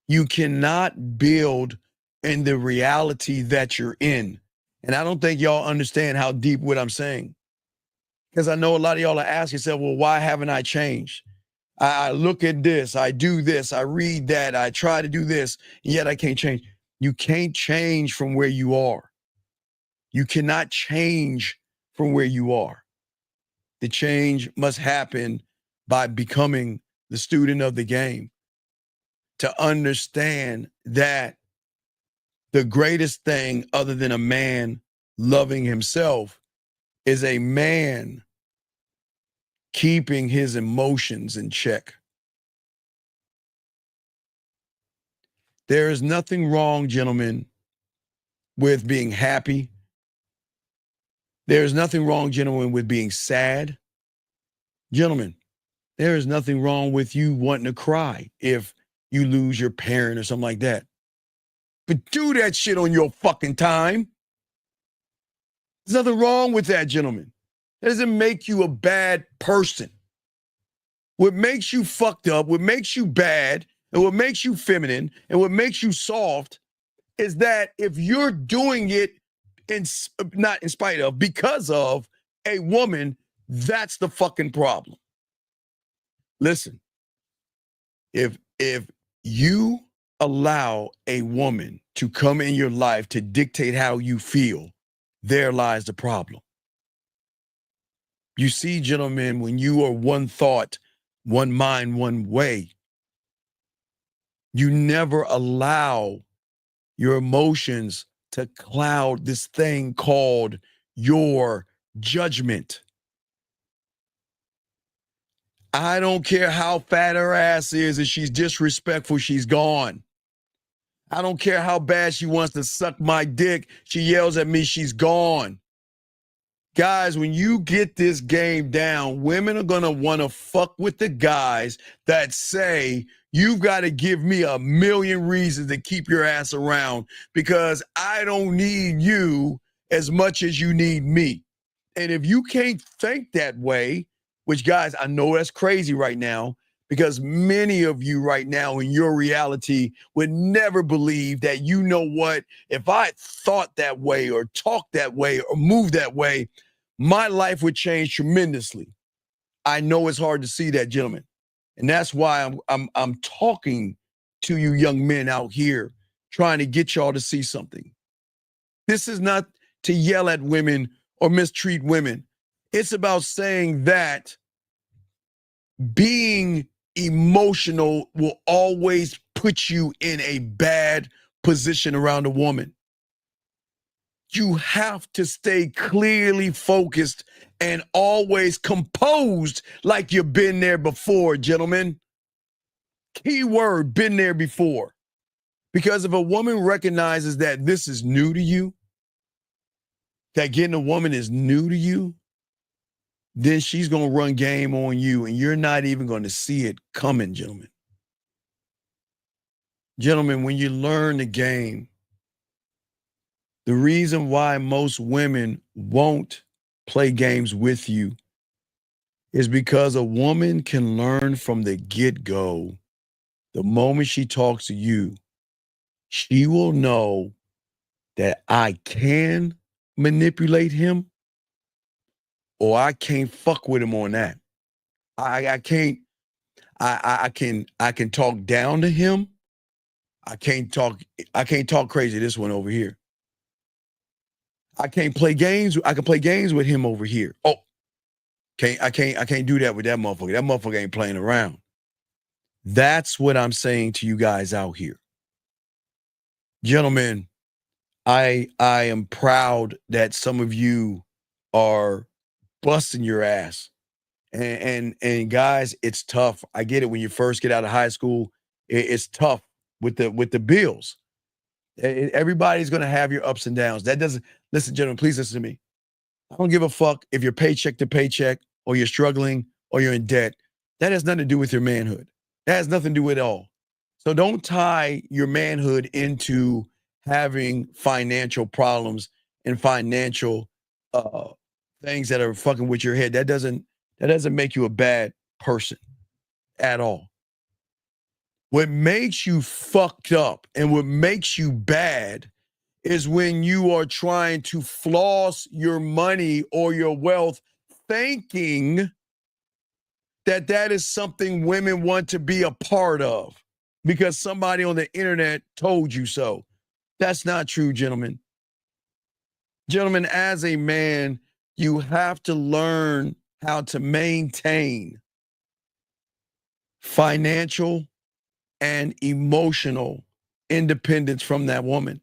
You cannot build in the reality that you're in. And I don't think y'all understand how deep what I'm saying. Because I know a lot of y'all are asking yourself, well, why haven't I changed? I look at this, I do this, I read that, I try to do this, and yet I can't change. You can't change from where you are. You cannot change from where you are. The change must happen by becoming the student of the game, to understand that the greatest thing other than a man loving himself is a man keeping his emotions in check. There is nothing wrong, gentlemen, with being happy. There is nothing wrong, gentlemen, with being sad. Gentlemen, there is nothing wrong with you wanting to cry if you lose your parent or something like that. But do that shit on your fucking time. There's nothing wrong with that, gentlemen. That doesn't make you a bad person. What makes you fucked up, what makes you bad, and what makes you feminine, and what makes you soft is that if you're doing it not in spite of, because of a woman, that's the fucking problem. Listen, if you allow a woman to come in your life to dictate how you feel, there lies the problem. You see, gentlemen, when you are one thought, one mind, one way, you never allow your emotions to cloud this thing called your judgment. I don't care how fat her ass is, if she's disrespectful, she's gone. I don't care how bad she wants to suck my dick, she yells at me, she's gone. Guys, when you get this game down, women are going to want to fuck with the guys that say, you've got to give me a million reasons to keep your ass around because I don't need you as much as you need me. And if you can't think that way, which guys, I know that's crazy right now, because many of you right now in your reality would never believe that, you know what, if I thought that way or talked that way or moved that way, my life would change tremendously. I know it's hard to see that, gentlemen. And that's why I'm talking to you young men out here, trying to get y'all to see something. This is not to yell at women or mistreat women. It's about saying that being emotional will always put you in a bad position around a woman. You have to stay clearly focused and always composed like you've been there before, gentlemen. Key word, been there before. Because if a woman recognizes that this is new to you, that getting a woman is new to you, then she's going to run game on you and you're not even going to see it coming, gentlemen. Gentlemen, when you learn the game, the reason why most women won't play games with you is because a woman can learn from the get-go. The moment she talks to you, she will know that I can manipulate him or I can't fuck with him on that. I can talk down to him. I can't talk crazy this one over here. I can't play games. I can play games with him over here. Oh, I can't do that with that motherfucker. That motherfucker ain't playing around. That's what I'm saying to you guys out here. Gentlemen, I am proud that some of you are busting your ass. And guys, it's tough. I get it when you first get out of high school. It's tough with the bills. Everybody's going to have your ups and downs. That doesn't, listen, gentlemen, please listen to me. I don't give a fuck if you're paycheck to paycheck or you're struggling or you're in debt. That has nothing to do with your manhood. That has nothing to do with it all. So don't tie your manhood into having financial problems and financial things that are fucking with your head. That doesn't make you a bad person at all. What makes you fucked up and what makes you bad is when you are trying to floss your money or your wealth, thinking that is something women want to be a part of because somebody on the internet told you so. That's not true, gentlemen. Gentlemen, as a man, You have to learn how to maintain financial and emotional independence from that woman.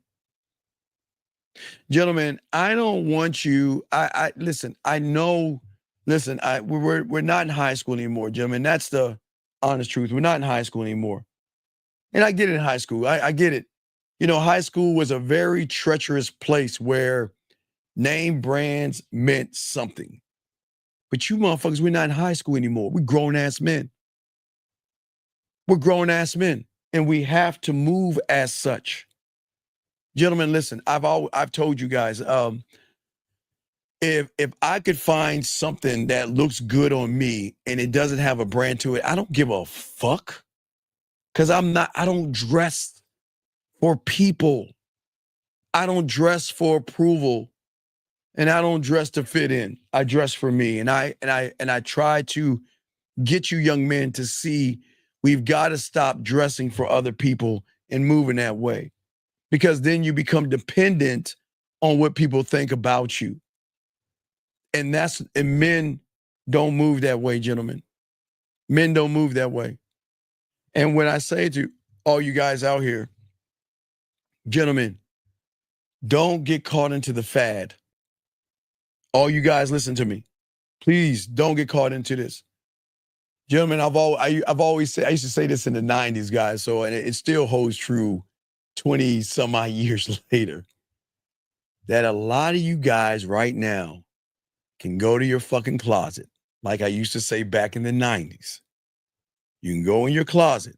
Gentlemen, I don't want you. I listen. I know. Listen, we're not in high school anymore, gentlemen. That's the honest truth. We're not in high school anymore, and I get it in high school. I get it. You know, high school was a very treacherous place where name brands meant something. But you motherfuckers, we're not in high school anymore. We're grown ass men. We're grown ass men, and we have to move as such. Gentlemen, listen. I've told you guys. If I could find something that looks good on me and it doesn't have a brand to it, I don't give a fuck. Because I don't dress for people. I don't dress for approval. And I don't dress to fit in. I dress for me. And I try to get you young men to see we've got to stop dressing for other people and moving that way. Because then you become dependent on what people think about you. And men don't move that way, gentlemen. Men don't move that way. And when I say to all you guys out here, gentlemen, don't get caught into the fad. All you guys listen to me. Please don't get caught into this. Gentlemen, I've always said, I used to say this in the 90s, guys, so and it still holds true 20 some odd years later, that a lot of you guys right now can go to your fucking closet, like I used to say back in the 90s. You can go in your closet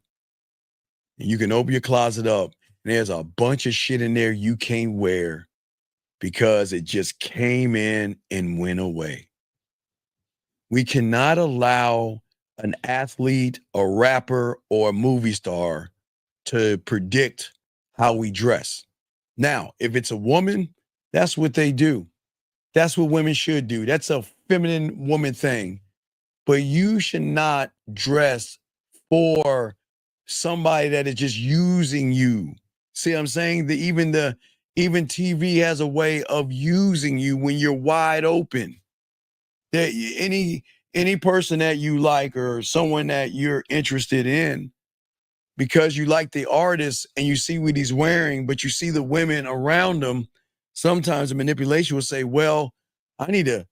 and you can open your closet up and there's a bunch of shit in there you can't wear because it just came in and went away. We cannot allow an athlete, a rapper, or a movie star to predict how we dress. Now, if it's a woman, that's what they do. That's what women should do. That's a feminine woman thing. But you should not dress for somebody that is just using you. See what I'm saying? Even TV has a way of using you when you're wide open. That any person that you like or someone that you're interested in, because you like the artist and you see what he's wearing, but you see the women around him, sometimes the manipulation will say, well, I need to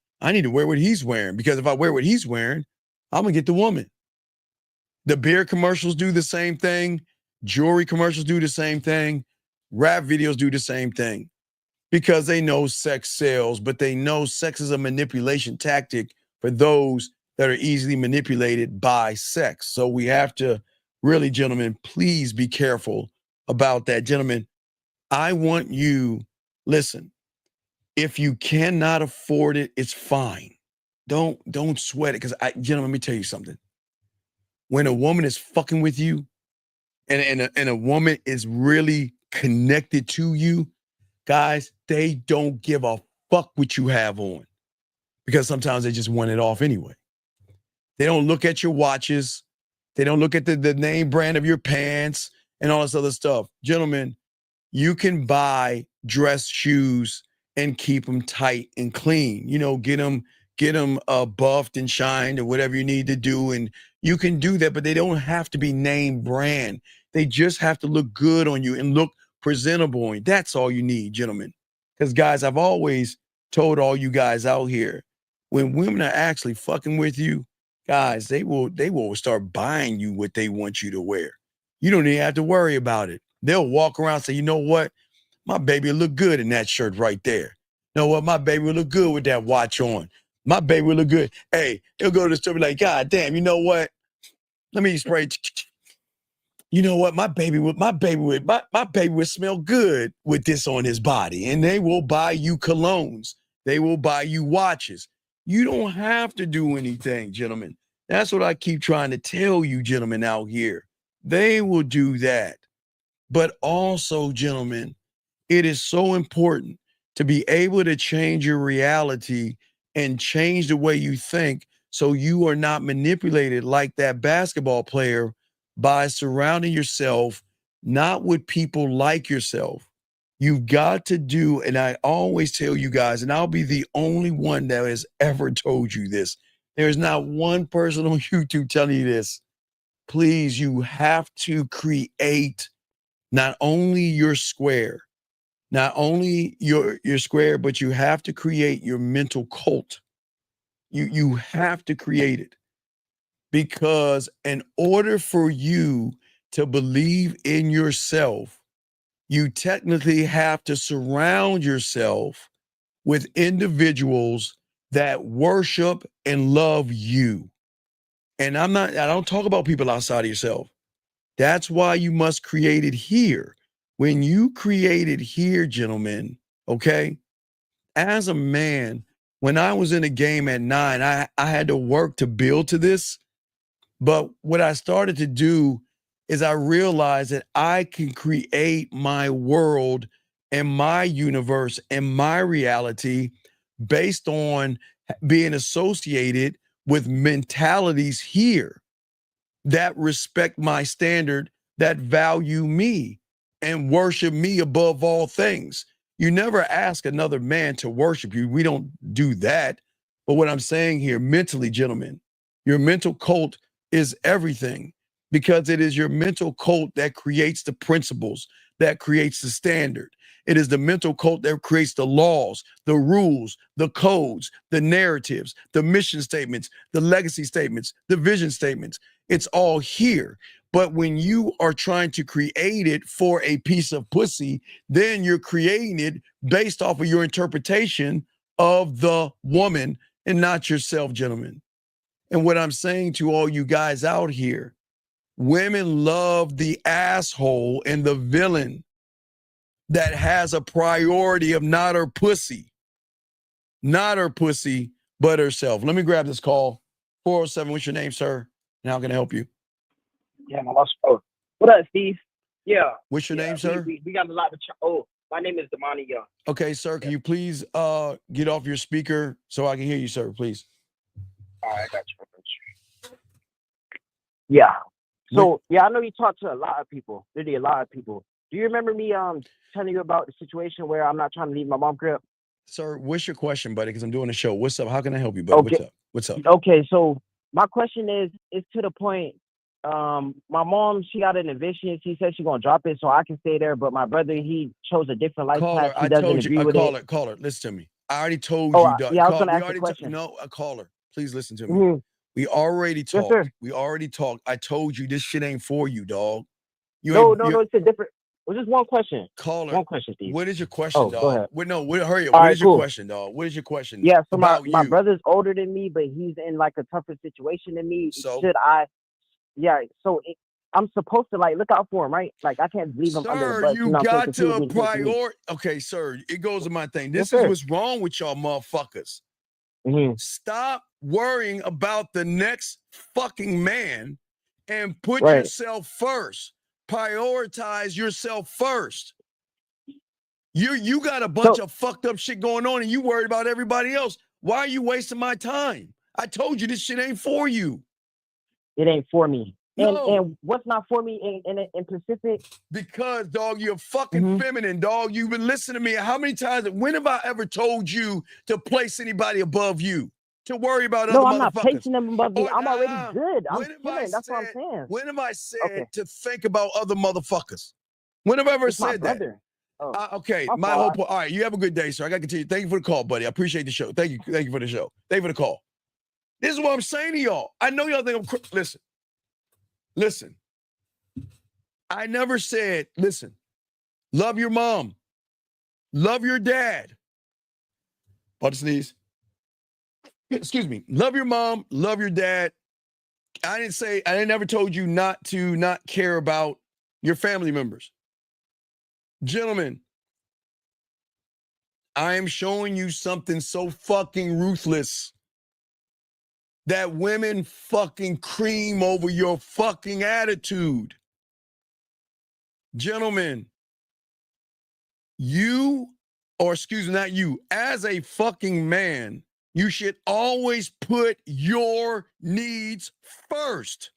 wear what he's wearing, because if I wear what he's wearing, I'm gonna get the woman. The beer commercials do the same thing. Jewelry commercials do the same thing. Rap videos do the same thing, because they know sex sells, but they know sex is a manipulation tactic for those that are easily manipulated by sex. So we have to really, gentlemen, please be careful about that. Gentlemen, I want you, listen, if you cannot afford it, it's fine. Don't sweat it. Because gentlemen, let me tell you something. When a woman is fucking with you and a woman is really connected to you, guys, they don't give a fuck what you have on, because sometimes they just want it off anyway. They don't look at your watches. They don't look at the name brand of your pants and all this other stuff. Gentlemen, you can buy dress shoes and keep them tight and clean. You know, get them buffed and shined or whatever you need to do. And you can do that, but they don't have to be name brand. They just have to look good on you and look presentable on you. That's all you need, gentlemen. Because guys, I've always told all you guys out here, when women are actually fucking with you, guys, they will start buying you what they want you to wear. You don't even have to worry about it. They'll walk around and say, you know what? My baby will look good in that shirt right there. You know what? My baby will look good with that watch on. My baby will look good. Hey, they'll go to the store and be like, God damn, you know what? Let me spray. You know what? My baby would smell good with this on his body. And they will buy you colognes. They will buy you watches. You don't have to do anything, gentlemen. That's what I keep trying to tell you, gentlemen, out here. They will do that. But also, gentlemen, it is so important to be able to change your reality and change the way you think, so you are not manipulated like that basketball player, by surrounding yourself not with people like yourself, You've got to do, and I always tell you guys, and I'll be the only one that has ever told you this. There's not one person on YouTube telling you this. Please, you have to create not only your square, not only your square, but you have to create your mental cult. You have to create it, because in order for you to believe in yourself, you technically have to surround yourself with individuals that worship and love you. And I don't talk about people outside of yourself. That's why you must create it here. When you create it here, gentlemen, okay, as a man, when I was in a game at 9, I had to work to build to this. But what I started to do is I realized that I can create my world and my universe and my reality based on being associated with mentalities here that respect my standard, that value me and worship me above all things. You never ask another man to worship you. We don't do that. But what I'm saying here, mentally, gentlemen, your mental cult is everything, because it is your mental cult that creates the principles, that creates the standard. It is the mental cult that creates the laws, the rules, the codes, the narratives, the mission statements, the legacy statements, the vision statements. It's all here. But when you are trying to create it for a piece of pussy, then you're creating it based off of your interpretation of the woman and not yourself, gentlemen. And what I'm saying to all you guys out here, women love the asshole and the villain that has a priority of not her pussy, but herself. Let me grab this call. 407, what's your name, sir? And how can I help you? Yeah, my last phone. What up, Steve? Yeah. What's your name, sir? We got a lot to Oh, my name is Damani Young. Okay, sir, can you please get off your speaker so I can hear you, sir, please? All right, I got you. Yeah. So, I know you talked to a lot of people, really a lot of people. Do you remember me telling you about the situation where I'm not trying to leave my mom crib? Sir, what's your question, buddy? Because I'm doing a show. What's up? How can I help you, buddy? Okay. What's up? Okay, so my question is to the point. My mom, she got an eviction. She said she's gonna drop it so I can stay there. But my brother, he chose a different life path. He doesn't agree with it. Caller, listen to me. I already told you. Yeah, I was gonna ask a question. Caller, please listen to me. We already talked. Yes, sir. We already talked. I told you this shit ain't for you, dog. No, it's a different. Well, just one question. Caller, one question, Steve. What is your question, dog? Go ahead. Hurry up. All What right, is your cool. question, dog? What is your question? Yeah, so my you? brother's older than me, but he's in like a tougher situation than me. So? Should I? Yeah, so I'm supposed to like look out for him, right? Like I can't leave him under the bus. You got to prioritize. Okay, sir, it goes to my thing. This is what's wrong with y'all motherfuckers. Stop worrying about the next fucking man and put yourself first. Prioritize yourself first. You got a bunch of fucked up shit going on and you worried about everybody else. Why are you wasting my time? I told you this shit ain't for you. It ain't for me. No. And what's not for me in Pacific? Because, dog, you're fucking feminine, dog. You've been listening to me. How many times? When have I ever told you to place anybody above you? To worry about other motherfuckers? No, I'm not placing them above me. I'm already good. I'm chilling. That's what I'm saying. When have I said to think about other motherfuckers? When have I ever said that? Okay, my whole point. All right, you have a good day, sir. I got to continue. Thank you for the call, buddy. I appreciate the show. Thank you for the show. Thank you for the call. This is what I'm saying to y'all. I know y'all think I'm Listen. I never said, listen, love your mom. Love your dad. About to sneeze. Excuse me. Love your mom. Love your dad. I never told you not care about your family members. Gentlemen, I am showing you something so fucking ruthless that women fucking cream over your fucking attitude. Gentlemen, as a fucking man, you should always put your needs first.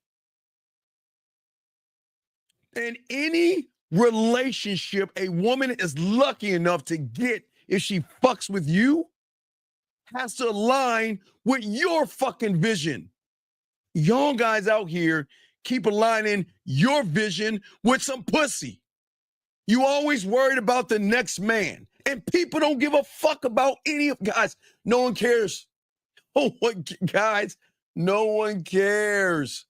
And any relationship a woman is lucky enough to get if she fucks with you has to align with your fucking vision. Y'all guys out here keep aligning your vision with some pussy. You always worried about the next man. And people don't give a fuck about any of guys. No one cares. Oh, what guys? No one cares.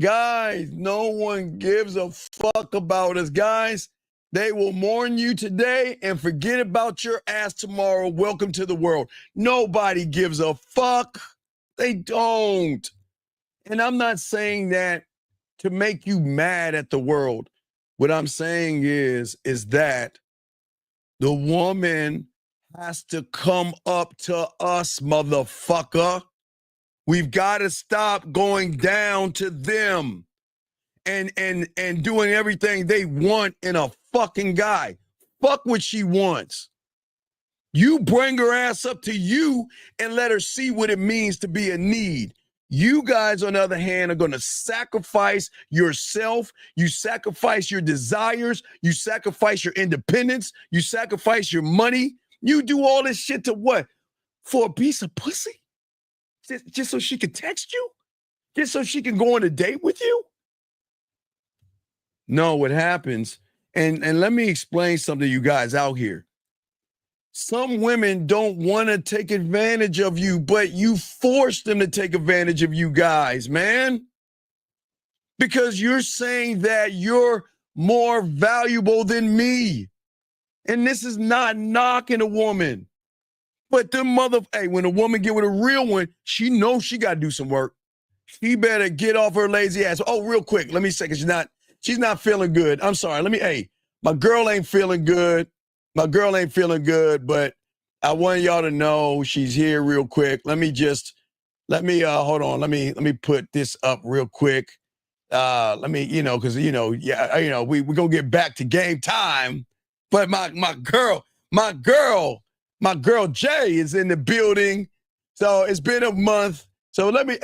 Guys, no one gives a fuck about us. Guys, they will mourn you today and forget about your ass tomorrow. Welcome to the world. Nobody gives a fuck. They don't. And I'm not saying that to make you mad at the world. What I'm saying is that the woman has to come up to us, motherfucker. We've got to stop going down to them and doing everything they want in a fucking guy. Fuck what she wants. You bring her ass up to you and let her see what it means to be a need. You guys, on the other hand, are going to sacrifice yourself. You sacrifice your desires. You sacrifice your independence. You sacrifice your money. You do all this shit to what? For a piece of pussy? Just so she can text you? Just so she can go on a date with you? No, what happens, and let me explain something to you guys out here. Some women don't want to take advantage of you, but you force them to take advantage of you guys, man. Because you're saying that you're more valuable than me. And this is not knocking a woman. But when a woman get with a real one, she knows she got to do some work. She better get off her lazy ass. Oh, real quick, let me say, because she's not feeling good. I'm sorry. My girl ain't feeling good. But I want y'all to know she's here real quick. Let me hold on. Let me put this up real quick. We're gonna get back to game time. But my girl Jay is in the building. So it's been a month. So let me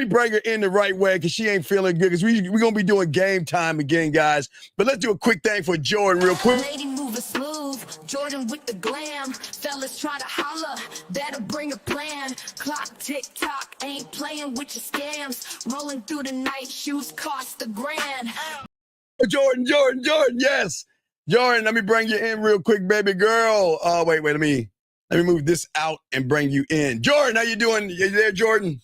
bring her in the right way because she ain't feeling good. Because we're gonna be doing game time again, guys. But let's do a quick thing for Jordan real quick. Lady moving smooth, Jordan with the glam. Fellas try to holler, better bring a plan. Clock tick tock, ain't playing with your scams. Rolling through the night, shoes cost $1,000. Jordan, yes. Jordan, let me bring you in real quick, baby girl. Wait, let me move this out and bring you in. Jordan, how you doing? You there, Jordan?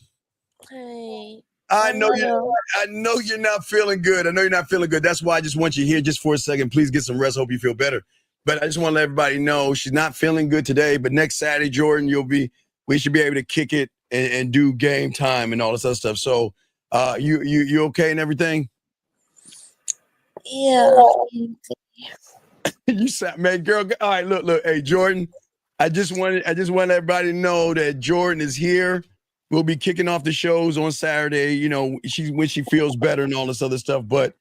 Hey. I know you're not feeling good. That's why I just want you here just for a second. Please get some rest. Hope you feel better. But I just want to let everybody know she's not feeling good today. But next Saturday, Jordan, we should be able to kick it and do game time and all this other stuff. So you okay and everything? Yeah. You sat, man, girl. All right, look. Hey, Jordan, I just want everybody to know that Jordan is here. We'll be kicking off the shows on Saturday. When she feels better and all this other stuff. But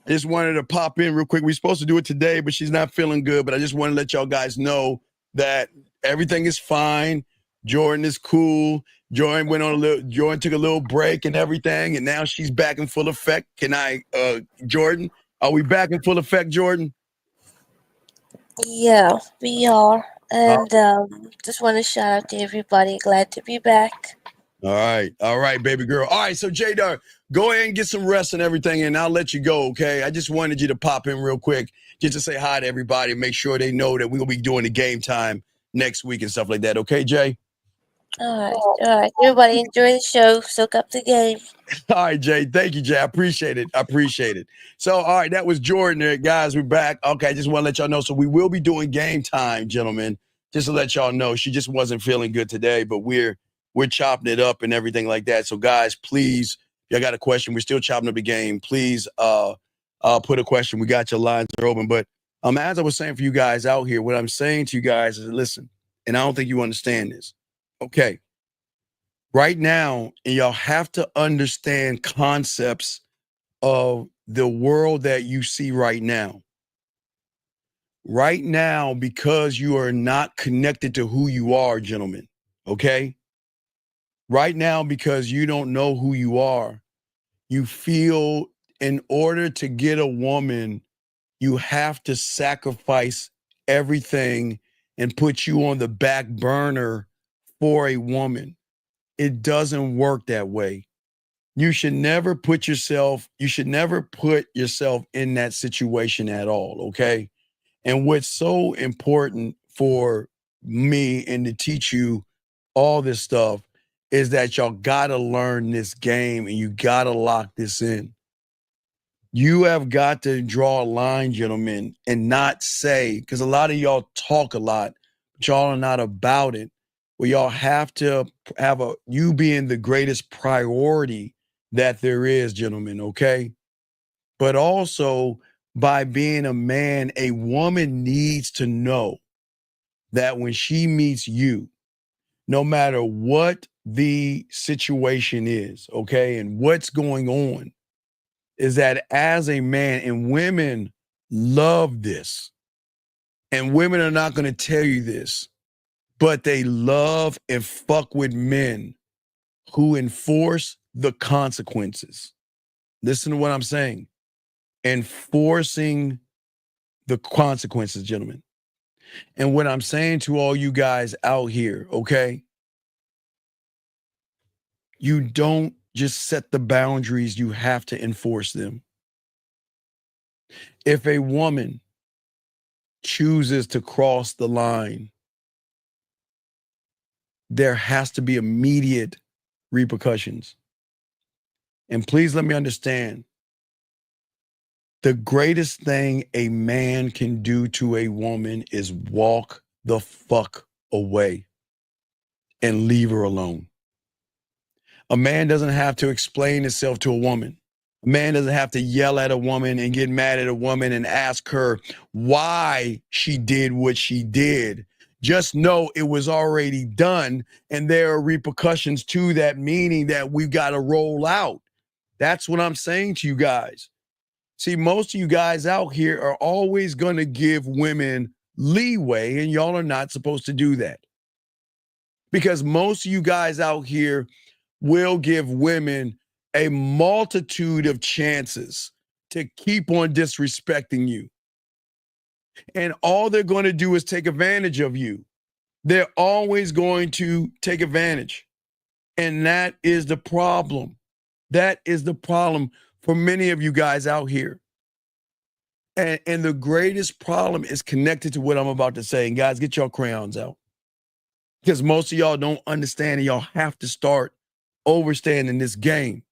I just wanted to pop in real quick. We're supposed to do it today, but she's not feeling good. But I just want to let y'all guys know that everything is fine. Jordan is cool. Jordan took a little break and everything, and now she's back in full effect. Jordan, are we back in full effect, Jordan? Yeah, we are. And just want to shout out to everybody. Glad to be back. All right, baby girl. All right, so J-Dar, go ahead and get some rest and everything, and I'll let you go, okay? I just wanted you to pop in real quick just to say hi to everybody and make sure they know that we're going to be doing the game time next week and stuff like that. Okay, Jay? All right. Everybody enjoy the show. Soak up the game. All right, Jay. Thank you, Jay. I appreciate it. So, all right, that was Jordan there. Guys, we're back. Okay, I just want to let y'all know. So we will be doing game time, gentlemen, just to let y'all know. She just wasn't feeling good today, but we're chopping it up and everything like that. So, guys, please, if y'all got a question, we're still chopping up the game. Please put a question. We got your lines are open. But as I was saying for you guys out here, what I'm saying to you guys is, listen, and I don't think you understand this. Okay. Right now, and y'all have to understand concepts of the world that you see right now. Right now, because you are not connected to who you are, gentlemen, okay? Right now, because you don't know who you are, you feel in order to get a woman, you have to sacrifice everything and put you on the back burner for a woman. It doesn't work that way. You should never put yourself in that situation at all, okay? And what's so important for me and to teach you all this stuff is that y'all gotta learn this game and you gotta lock this in. You have got to draw a line, gentlemen, and not say, because a lot of y'all talk a lot, but y'all are not about it. Well, y'all have to have you being the greatest priority that there is, gentlemen, okay? But also, by being a man, a woman needs to know that when she meets you, no matter what the situation is, okay, and what's going on, is that as a man, and women love this, and women are not going to tell you this, but they love and fuck with men who enforce the consequences. Listen to what I'm saying. Enforcing the consequences, gentlemen. And what I'm saying to all you guys out here, okay? You don't just set the boundaries, you have to enforce them. If a woman chooses to cross the line, there has to be immediate repercussions. And please let me understand, the greatest thing a man can do to a woman is walk the fuck away and leave her alone. A man doesn't have to explain himself to a woman. A man doesn't have to yell at a woman and get mad at a woman and ask her why she did what she did. Just know it was already done, and there are repercussions to that, meaning that we've got to roll out. That's what I'm saying to you guys. See, most of you guys out here are always going to give women leeway, and y'all are not supposed to do that. Because most of you guys out here will give women a multitude of chances to keep on disrespecting you. And all they're going to do is take advantage of you. They're always going to take advantage. And that is the problem. That is the problem for many of you guys out here. And the greatest problem is connected to what I'm about to say. And guys, get your crayons out. Because most of y'all don't understand, and y'all have to start overstanding this game.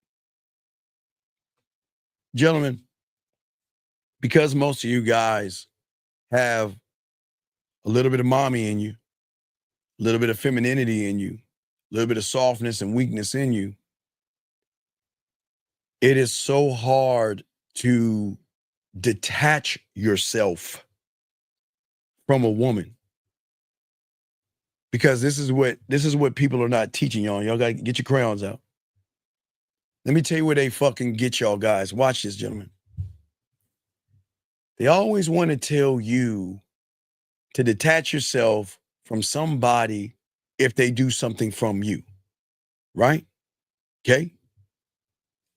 Gentlemen, because most of you guys have a little bit of mommy in you, a little bit of femininity in you, a little bit of softness and weakness in you, it is so hard to detach yourself from a woman. Because this is what people are not teaching y'all. Y'all got to get your crayons out. Let me tell you where they fucking get y'all guys. Watch this, gentlemen. They always want to tell you to detach yourself from somebody if they do something from you, right? Okay?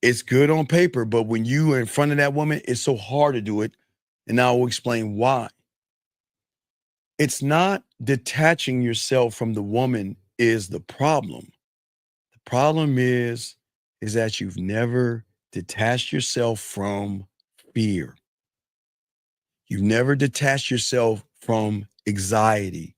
It's good on paper, but when you are in front of that woman, it's so hard to do it, and I will explain why. It's not detaching yourself from the woman is the problem. The problem is that you've never detached yourself from fear. You've never detached yourself from anxiety.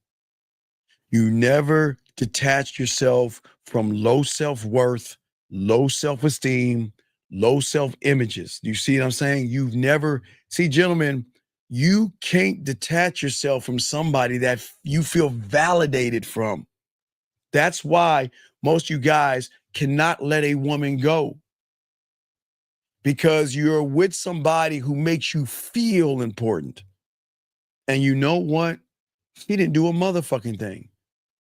You never detached yourself from low self-worth, low self-esteem, low self-images. You see what I'm saying? You've never, see, gentlemen, you can't detach yourself from somebody that you feel validated from. That's why most of you guys cannot let a woman go. Because you're with somebody who makes you feel important. And you know what? She didn't do a motherfucking thing.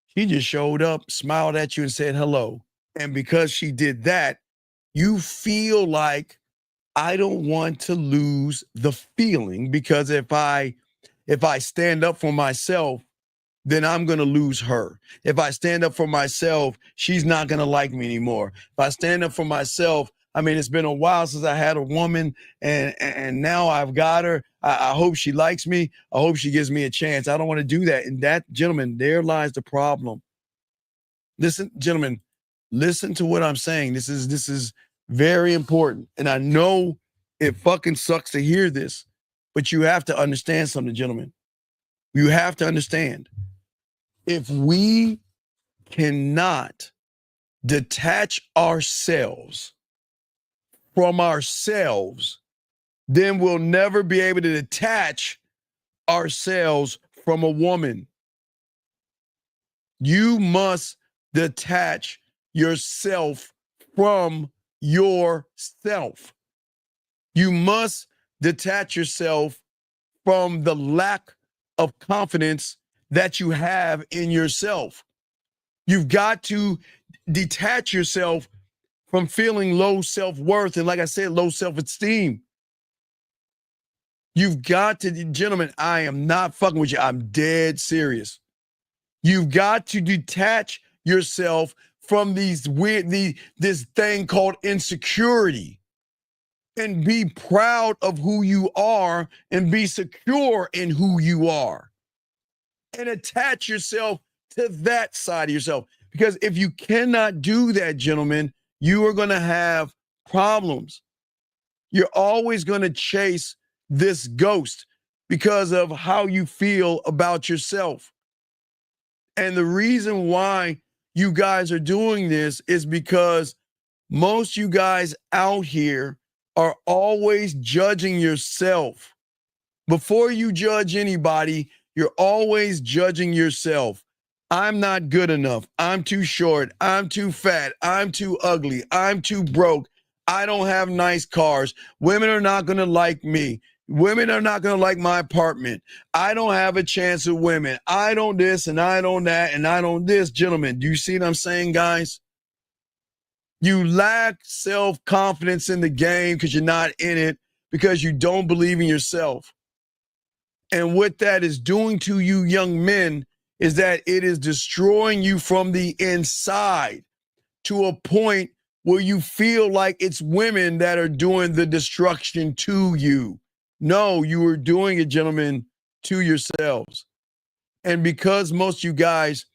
She just showed up, smiled at you, and said hello. And because she did that, you feel like, I don't want to lose the feeling, because if I stand up for myself, then I'm going to lose her. If I stand up for myself, she's not going to like me anymore. If I stand up for myself, I mean, it's been a while since I had a woman, and now I've got her. I hope she likes me. I hope she gives me a chance. I don't want to do that. And that, gentlemen, there lies the problem. Listen, gentlemen, listen to what I'm saying. This is very important. And I know it fucking sucks to hear this, but you have to understand something, gentlemen. You have to understand. If we cannot detach ourselves from ourselves, then we'll never be able to detach ourselves from a woman. You must detach yourself from yourself. You must detach yourself from the lack of confidence that you have in yourself. You've got to detach yourself from feeling low self-worth and, like I said, low self-esteem. You've got to, gentlemen, I am not fucking with you. I'm dead serious. You've got to detach yourself from this thing called insecurity and be proud of who you are and be secure in who you are and attach yourself to that side of yourself. Because if you cannot do that, gentlemen, you are going to have problems. You're always going to chase this ghost because of how you feel about yourself. And the reason why you guys are doing this is because most you guys out here are always judging yourself. Before you judge anybody, you're always judging yourself. I'm not good enough. I'm too short. I'm too fat. I'm too ugly. I'm too broke. I don't have nice cars. Women are not going to like me. Women are not going to like my apartment. I don't have a chance with women. I don't this and I don't that and I don't this. Gentlemen, do you see what I'm saying, guys? You lack self-confidence in the game because you're not in it, because you don't believe in yourself. And what that is doing to you young men is that it is destroying you from the inside to a point where you feel like it's women that are doing the destruction to you. No, you are doing it, gentlemen, to yourselves. And because most of you guys,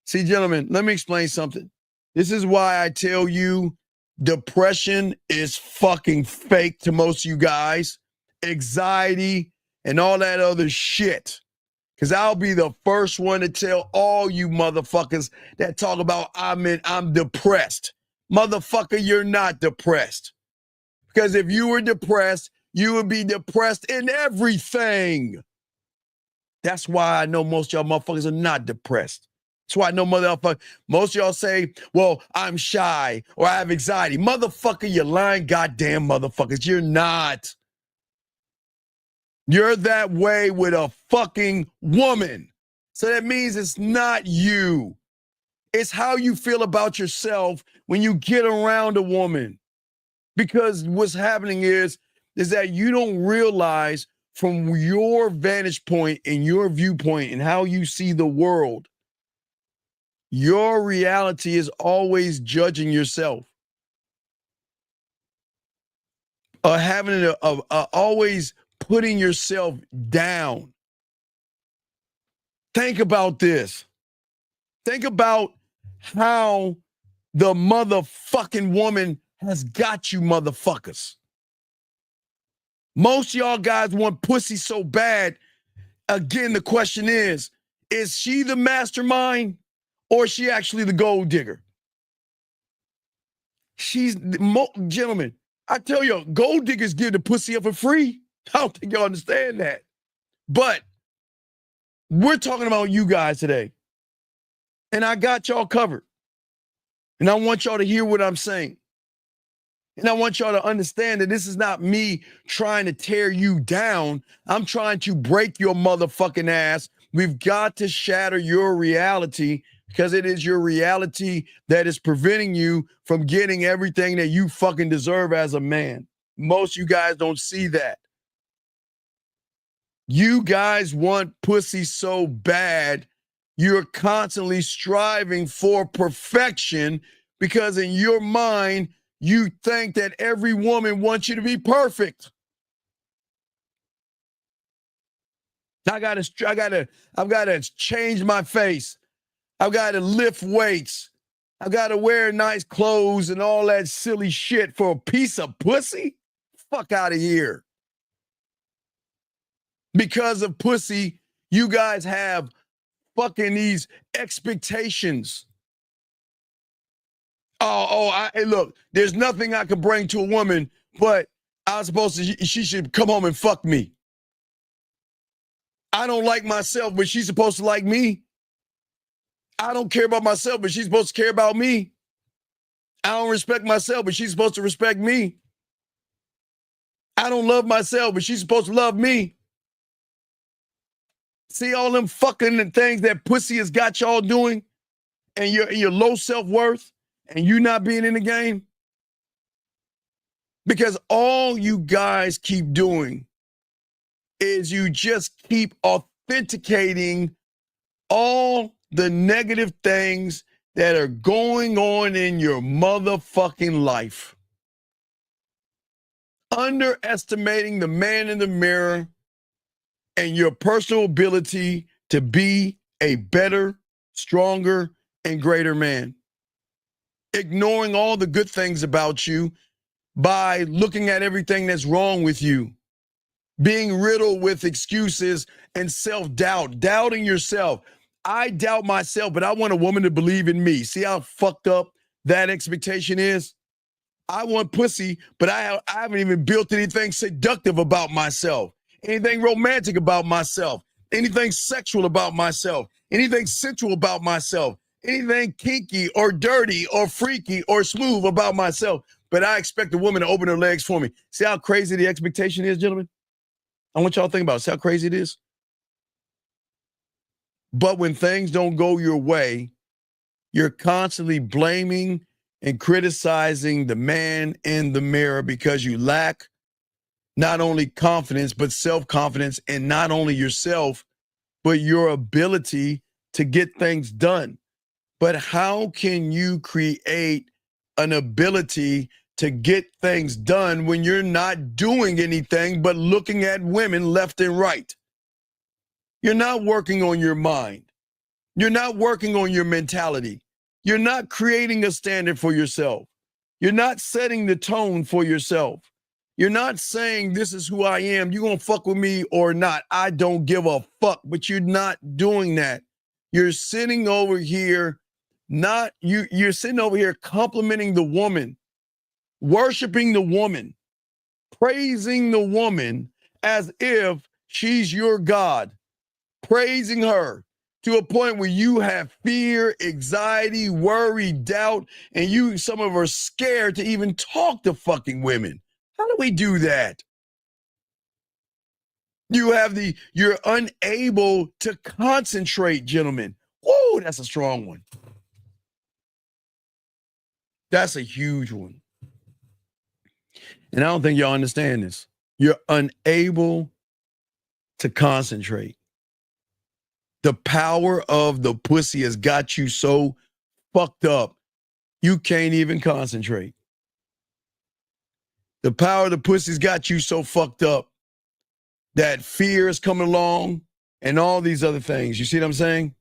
see, gentlemen, let me explain something. This is why I tell you depression is fucking fake to most of you guys. Anxiety and all that other shit. Because I'll be the first one to tell all you motherfuckers that talk about I'm depressed. Motherfucker, you're not depressed. Because if you were depressed, you would be depressed in everything. That's why I know most of y'all motherfuckers are not depressed. That's why I know most of y'all say, well, I'm shy or I have anxiety. Motherfucker, you're lying goddamn motherfuckers. You're not. You're that way with a fucking woman. So that means it's not you. It's how you feel about yourself when you get around a woman. Because what's happening is that you don't realize from your vantage point and your viewpoint and how you see the world, your reality is always judging yourself. Always putting yourself down. Think about this. Think about how the motherfucking woman has got you motherfuckers. Most of y'all guys want pussy so bad. Again, the question is she the mastermind or is she actually the gold digger? Gentlemen, I tell you, gold diggers give the pussy up for free. I don't think y'all understand that. But we're talking about you guys today. And I got y'all covered. And I want y'all to hear what I'm saying. And I want y'all to understand that this is not me trying to tear you down. I'm trying to break your motherfucking ass. We've got to shatter your reality because it is your reality that is preventing you from getting everything that you fucking deserve as a man. Most of you guys don't see that. You guys want pussy so bad, you're constantly striving for perfection because in your mind, you think that every woman wants you to be perfect. I've got to change my face. I've got to lift weights. I've got to wear nice clothes and all that silly shit for a piece of pussy? Fuck out of here. Because of pussy, you guys have fucking these expectations. Hey, look, there's nothing I can bring to a woman, but I was supposed to, she should come home and fuck me. I don't like myself, but she's supposed to like me. I don't care about myself, but she's supposed to care about me. I don't respect myself, but she's supposed to respect me. I don't love myself, but she's supposed to love me. See all them fucking things that pussy has got y'all doing, and your low self-worth, and you not being in the game? Because all you guys keep doing is you just keep authenticating all the negative things that are going on in your motherfucking life. Underestimating the man in the mirror and your personal ability to be a better, stronger, and greater man. Ignoring all the good things about you by looking at everything that's wrong with you. Being riddled with excuses and self-doubt, doubting yourself. I doubt myself, but I want a woman to believe in me. See how fucked up that expectation is? I want pussy, but I haven't even built anything seductive about myself, anything romantic about myself, anything sexual about myself, anything sensual about myself, anything kinky or dirty or freaky or smooth about myself. But I expect a woman to open her legs for me. See how crazy the expectation is, gentlemen? I want y'all to think about it. See how crazy it is? But when things don't go your way, you're constantly blaming and criticizing the man in the mirror because you lack not only confidence, but self-confidence in not only yourself, but your ability to get things done. But how can you create an ability to get things done when you're not doing anything but looking at women left and right? You're not working on your mind. You're not working on your mentality. You're not creating a standard for yourself. You're not setting the tone for yourself. You're not saying this is who I am. You're going to fuck with me or not. I don't give a fuck, but you're not doing that. You're sitting over here, you're sitting over here complimenting the woman, worshiping the woman, praising the woman as if she's your God, praising her to a point where you have fear, anxiety, worry, doubt, and some of us are scared to even talk to fucking women. How do we do that? You're unable to concentrate, gentlemen. Whoa, that's a strong one. That's a huge one. And I don't think y'all understand this. You're unable to concentrate. The power of the pussy has got you so fucked up, you can't even concentrate. The power of the pussy's got you so fucked up that fear is coming along and all these other things. You see what I'm saying?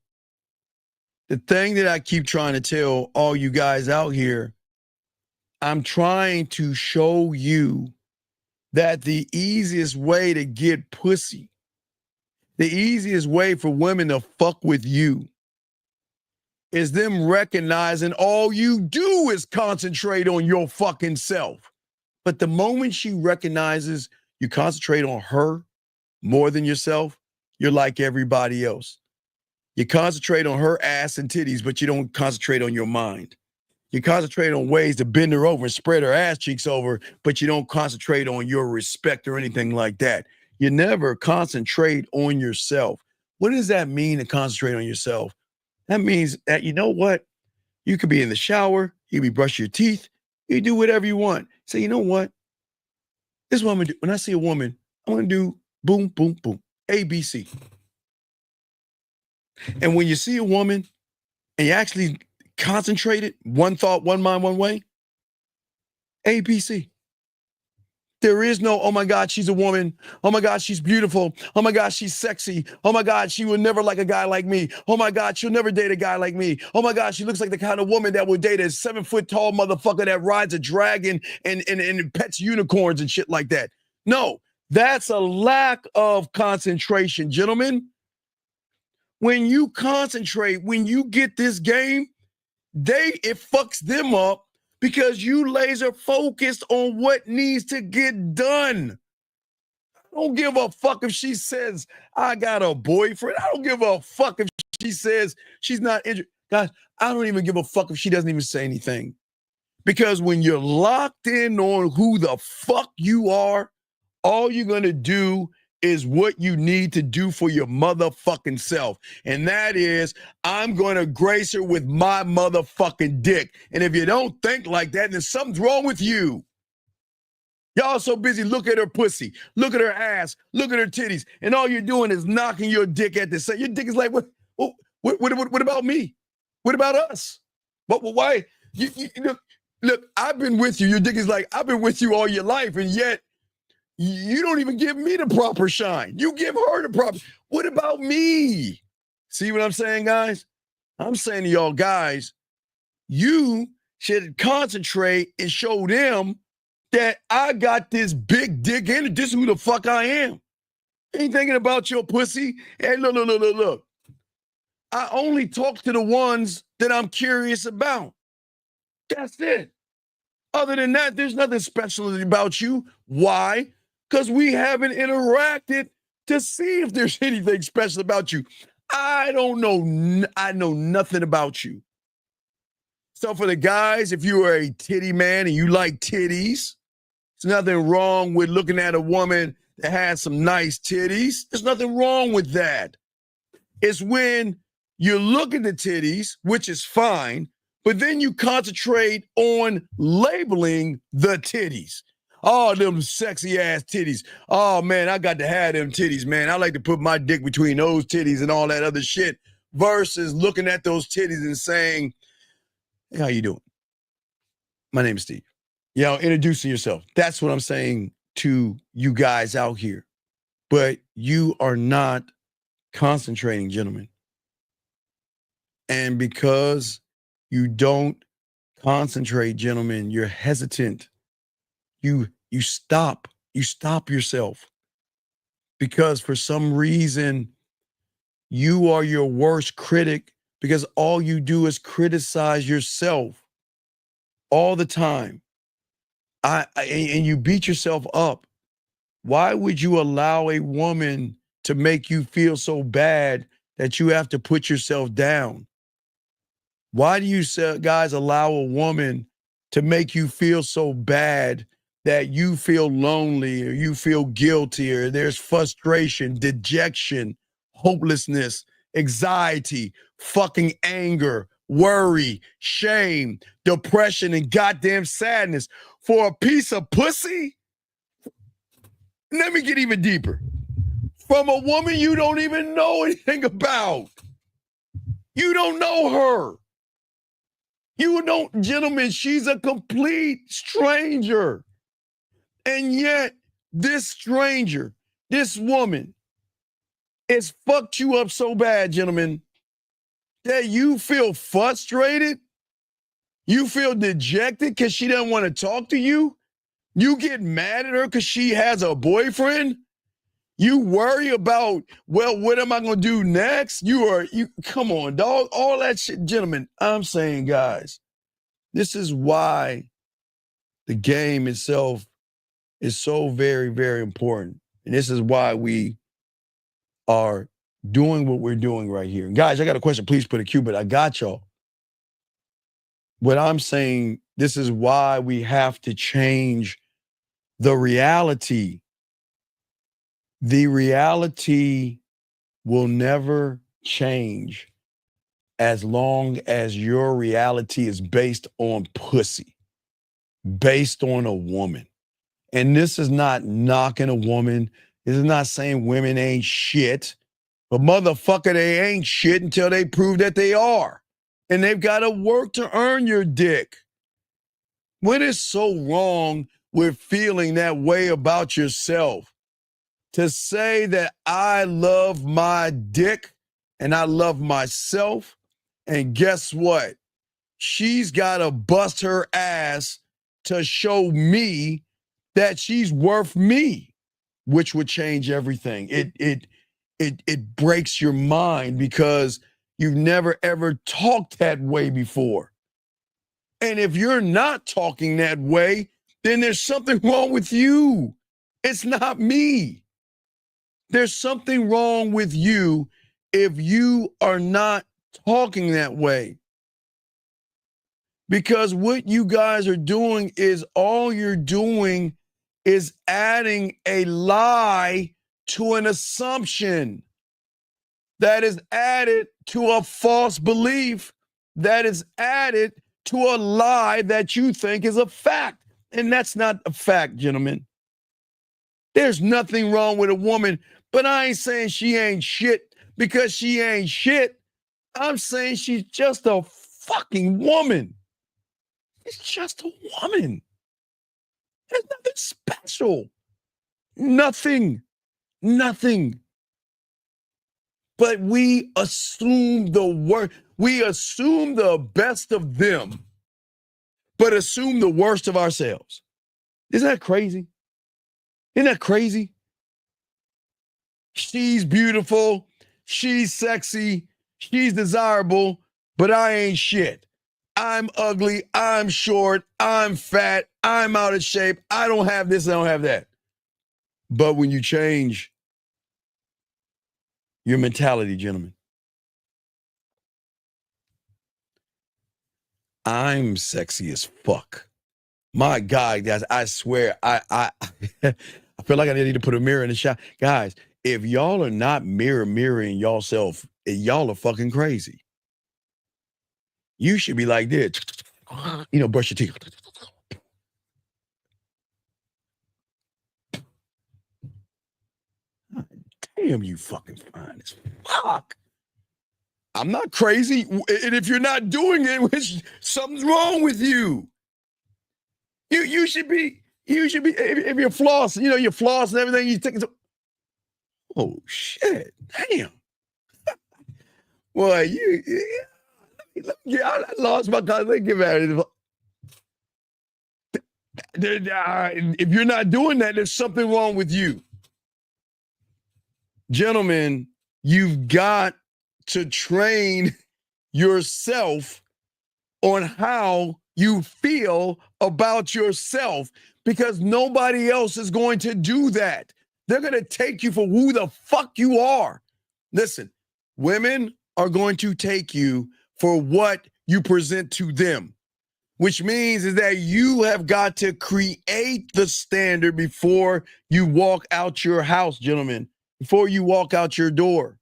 The thing that I keep trying to tell all you guys out here, I'm trying to show you that the easiest way to get pussy, the easiest way for women to fuck with you is them recognizing all you do is concentrate on your fucking self. But the moment she recognizes you concentrate on her more than yourself, you're like everybody else. You concentrate on her ass and titties, but you don't concentrate on your mind. You concentrate on ways to bend her over and spread her ass cheeks over, but you don't concentrate on your respect or anything like that. You never concentrate on yourself. What does that mean to concentrate on yourself? That means that, you know what? You could be in the shower, you could be brushing your teeth, you do whatever you want. Say, you know what? This is what I'm gonna do. When I see a woman, I'm gonna do boom, boom, boom, ABC. And when you see a woman and you actually concentrate it, one thought, one mind, one way, ABC. There is no, oh my God, she's a woman. Oh my God, she's beautiful. Oh my God, she's sexy. Oh my God, she will never like a guy like me. Oh my God, she'll never date a guy like me. Oh my God, she looks like the kind of woman that would date a 7-foot tall motherfucker that rides a dragon and pets unicorns and shit like that. No, that's a lack of concentration, gentlemen. When you concentrate, when you get this game, it fucks them up because you laser focused on what needs to get done. I don't give a fuck if she says, I got a boyfriend. I don't give a fuck if she says she's not interested. Guys, I don't even give a fuck if she doesn't even say anything. Because when you're locked in on who the fuck you are, all you're going to do is what you need to do for your motherfucking self. And that is, I'm going to grace her with my motherfucking dick. And if you don't think like that, then something's wrong with you. Y'all so busy, look at her pussy, look at her ass, look at her titties, and all you're doing is knocking your dick at the same. Your dick is like, what about me? What about us? Why? Look, I've been with you. Your dick is like, I've been with you all your life, and yet you don't even give me the proper shine. You give her the proper. What about me? See what I'm saying, guys? I'm saying to y'all guys, you should concentrate and show them that I got this big dick in it. This is who the fuck I am. Ain't thinking about your pussy. Hey, look. I only talk to the ones that I'm curious about. That's it. Other than that, there's nothing special about you. Why? Because we haven't interacted to see if there's anything special about you. I don't know. I know nothing about you. So for the guys, if you are a titty man and you like titties, there's nothing wrong with looking at a woman that has some nice titties. There's nothing wrong with that. It's when you look at the titties, which is fine, but then you concentrate on labeling the titties. Oh, them sexy ass titties. Oh man, I got to have them titties, man. I like to put my dick between those titties and all that other shit versus looking at those titties and saying, hey, how you doing? My name is Steve. Introducing yourself. That's what I'm saying to you guys out here. But you are not concentrating, gentlemen. And because you don't concentrate, gentlemen, you're hesitant. You stop yourself because for some reason you are your worst critic because all you do is criticize yourself all the time. And you beat yourself up. Why would you allow a woman to make you feel so bad that you have to put yourself down? Why do you guys allow a woman to make you feel so bad that you feel lonely or you feel guilty or there's frustration, dejection, hopelessness, anxiety, fucking anger, worry, shame, depression, and goddamn sadness for a piece of pussy? Let me get even deeper. From a woman you don't even know anything about. You don't know her. You don't, gentlemen, she's a complete stranger. And yet, this stranger, this woman, has fucked you up so bad, gentlemen, that you feel frustrated. You feel dejected because she doesn't want to talk to you. You get mad at her because she has a boyfriend. You worry about, well, what am I going to do next? You come on, dog. All that shit, gentlemen, I'm saying, guys, this is why the game itself is so very, very important. And this is why we are doing what we're doing right here. And guys, I got a question. Please put a Q, but I got y'all. What I'm saying, this is why we have to change the reality. The reality will never change as long as your reality is based on pussy, based on a woman. And this is not knocking a woman. This is not saying women ain't shit. But motherfucker, they ain't shit until they prove that they are. And they've got to work to earn your dick. What is so wrong with feeling that way about yourself. To say that I love my dick and I love myself, and guess what? She's got to bust her ass to show me that she's worth me, which would change everything. It breaks your mind because you've never ever talked that way before. And if you're not talking that way, then there's something wrong with you. It's not me. There's something wrong with you if you are not talking that way. Because what you guys are doing is all you're doing is adding a lie to an assumption that is added to a false belief that is added to a lie that you think is a fact. And that's not a fact, gentlemen. There's nothing wrong with a woman, but I ain't saying she ain't shit because she ain't shit. I'm saying she's just a fucking woman. It's just a woman. There's nothing special. Nothing. But we assume the worst. We assume the best of them, but assume the worst of ourselves. Isn't that crazy? Isn't that crazy? She's beautiful. She's sexy. She's desirable, but I ain't shit. I'm ugly. I'm short. I'm fat. I'm out of shape. I don't have this. I don't have that. But when you change your mentality, gentlemen, I'm sexy as fuck. My God, guys, I swear, I feel like I need to put a mirror in the shot. Guys, if y'all are not mirroring yourself, y'all are fucking crazy. You should be like this. You know, brush your teeth. Damn, you fucking fine as fuck. I'm not crazy. And if you're not doing it, something's wrong with you. You should be, if you're floss, you know, you're floss and everything, you take it. Oh, shit. Damn. Boy, I lost my time. Let me get out of it. If you're not doing that, there's something wrong with you. Gentlemen, you've got to train yourself on how you feel about yourself, because nobody else is going to do that. They're going to take you for who the fuck you are. Listen, women are going to take you for what you present to them, which means is that you have got to create the standard before you walk out your house, gentlemen, before you walk out your door.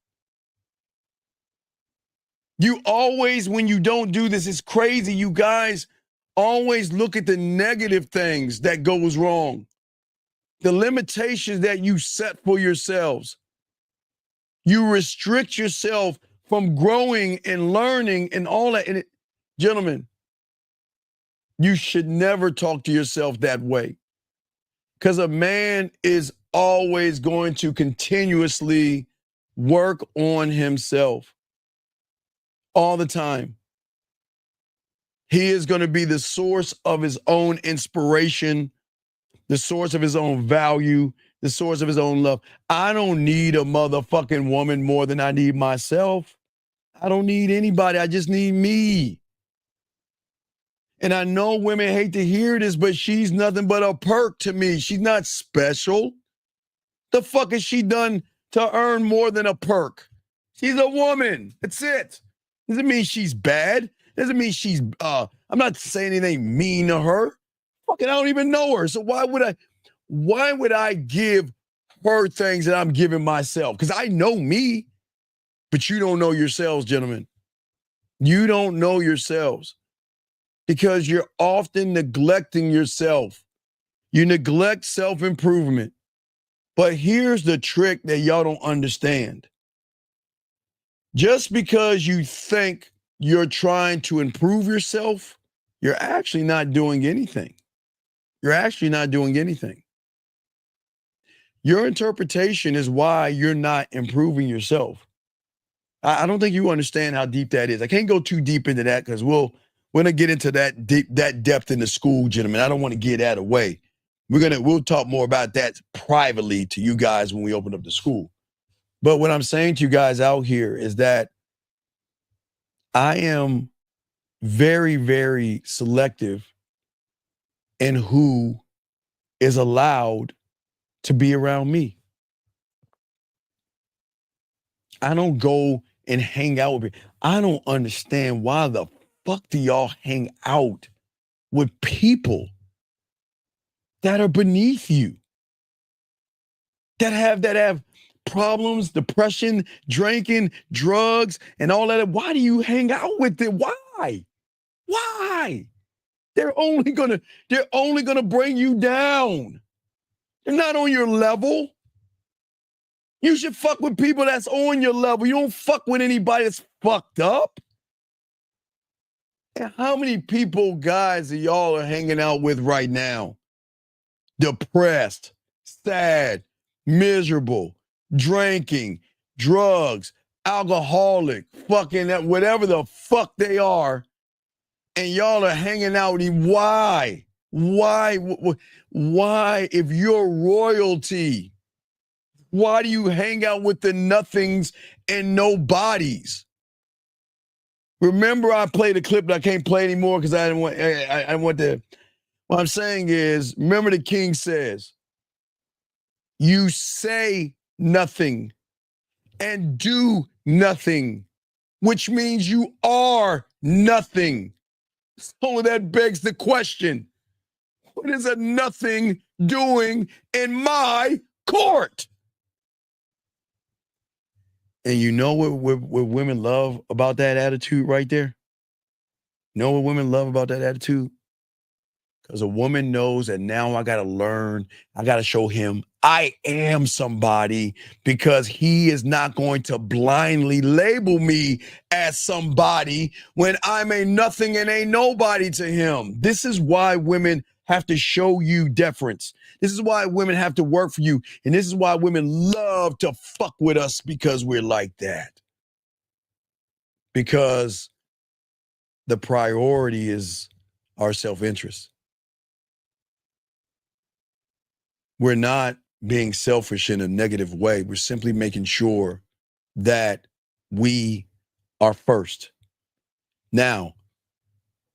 You always, when you don't do this, it's crazy. You guys always look at the negative things that goes wrong, the limitations that you set for yourselves. You restrict yourself from growing and learning and all that. And gentlemen, you should never talk to yourself that way, because a man is always going to continuously work on himself all the time. He is going to be the source of his own inspiration, the source of his own value, the source of his own love. I don't need a motherfucking woman more than I need myself. I don't need anybody. I just need me. And I know women hate to hear this, but she's nothing but a perk to me. She's not special. The fuck has she done to earn more than a perk? She's a woman. That's it. Doesn't mean she's bad. Doesn't mean she's, I'm not saying anything mean to her. Fucking, I don't even know her. So why would I give her things that I'm giving myself? Because I know me, but you don't know yourselves, gentlemen. You don't know yourselves because you're often neglecting yourself. You neglect self-improvement. But here's the trick that y'all don't understand. Just because you think you're trying to improve yourself, you're actually not doing anything. You're actually not doing anything. Your interpretation is why you're not improving yourself. I don't think you understand how deep that is. I can't go too deep into that because we're gonna get into that depth in the school, gentlemen. I don't want to get that away. We'll talk more about that privately to you guys when we open up the school. But what I'm saying to you guys out here is that I am very, very selective in who is allowed to be around me. I don't go and hang out with people. I don't understand why the fuck do y'all hang out with people that are beneath you, that have problems, depression, drinking, drugs, and all that. Why do you hang out with them? Why? Why? They're only gonna bring you down. They're not on your level. You should fuck with people that's on your level. You don't fuck with anybody that's fucked up. And how many people, guys, that y'all are hanging out with right now? Depressed, sad, miserable, drinking, drugs, alcoholic, fucking that, whatever the fuck they are. And y'all are hanging out with him. Why? Why? Why, if you're royalty, why do you hang out with the nothings and nobodies? Remember, I played a clip that I can't play anymore because I didn't want to. What I'm saying is, remember the king says, you say nothing and do nothing, which means you are nothing. So that begs the question, what is a nothing doing in my court? And you know what women love about that attitude right there? You know what women love about that attitude? Because a woman knows that now I got to learn, I got to show him I am somebody, because he is not going to blindly label me as somebody when I'm a nothing and a nobody to him. This is why women have to show you deference. This is why women have to work for you. And this is why women love to fuck with us, because we're like that. Because the priority is our self-interest. We're not being selfish in a negative way. We're simply making sure that we are first. Now,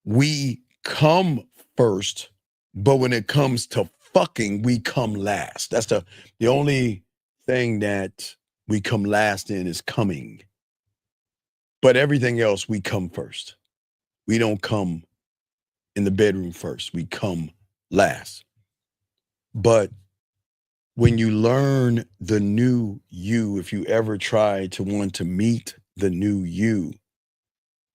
we come first, but when it comes to fucking, we come last. That's the only thing that we come last in is coming. But everything else, we come first. We don't come in the bedroom first. We come last. But when you learn the new you, if you ever try to want to meet the new you,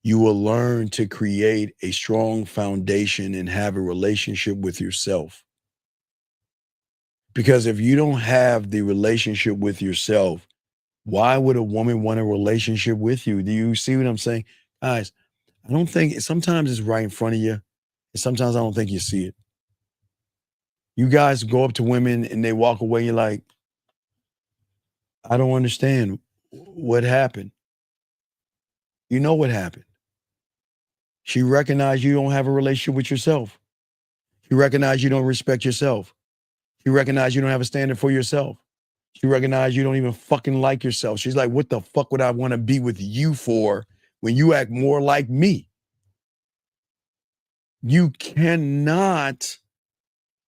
you will learn to create a strong foundation and have a relationship with yourself. Because if you don't have the relationship with yourself, why would a woman want a relationship with you? Do you see what I'm saying? Guys, I don't think, sometimes it's right in front of you, and sometimes I don't think you see it. You guys go up to women and they walk away, you're like, I don't understand what happened. You know what happened. She recognized you don't have a relationship with yourself. She recognized you don't respect yourself. She recognized you don't have a standard for yourself. She recognized you don't even fucking like yourself. She's like, what the fuck would I want to be with you for when you act more like me? You cannot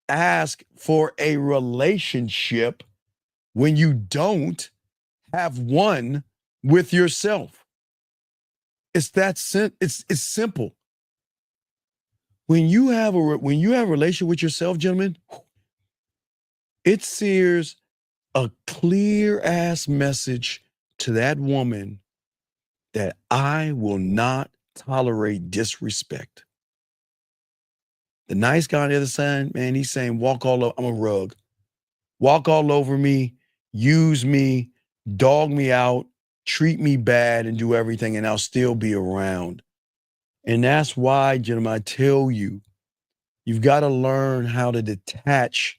ask for a relationship when you don't have one with yourself. It's that it's simple. When you have a relationship with yourself, gentlemen, it sears a clear ass message to that woman that I will not tolerate disrespect. The nice guy on the other side, man, he's saying, walk all over, I'm a rug. Walk all over me, use me, dog me out, treat me bad, and do everything, and I'll still be around. And that's why, gentlemen, I tell you, You've got to learn how to detach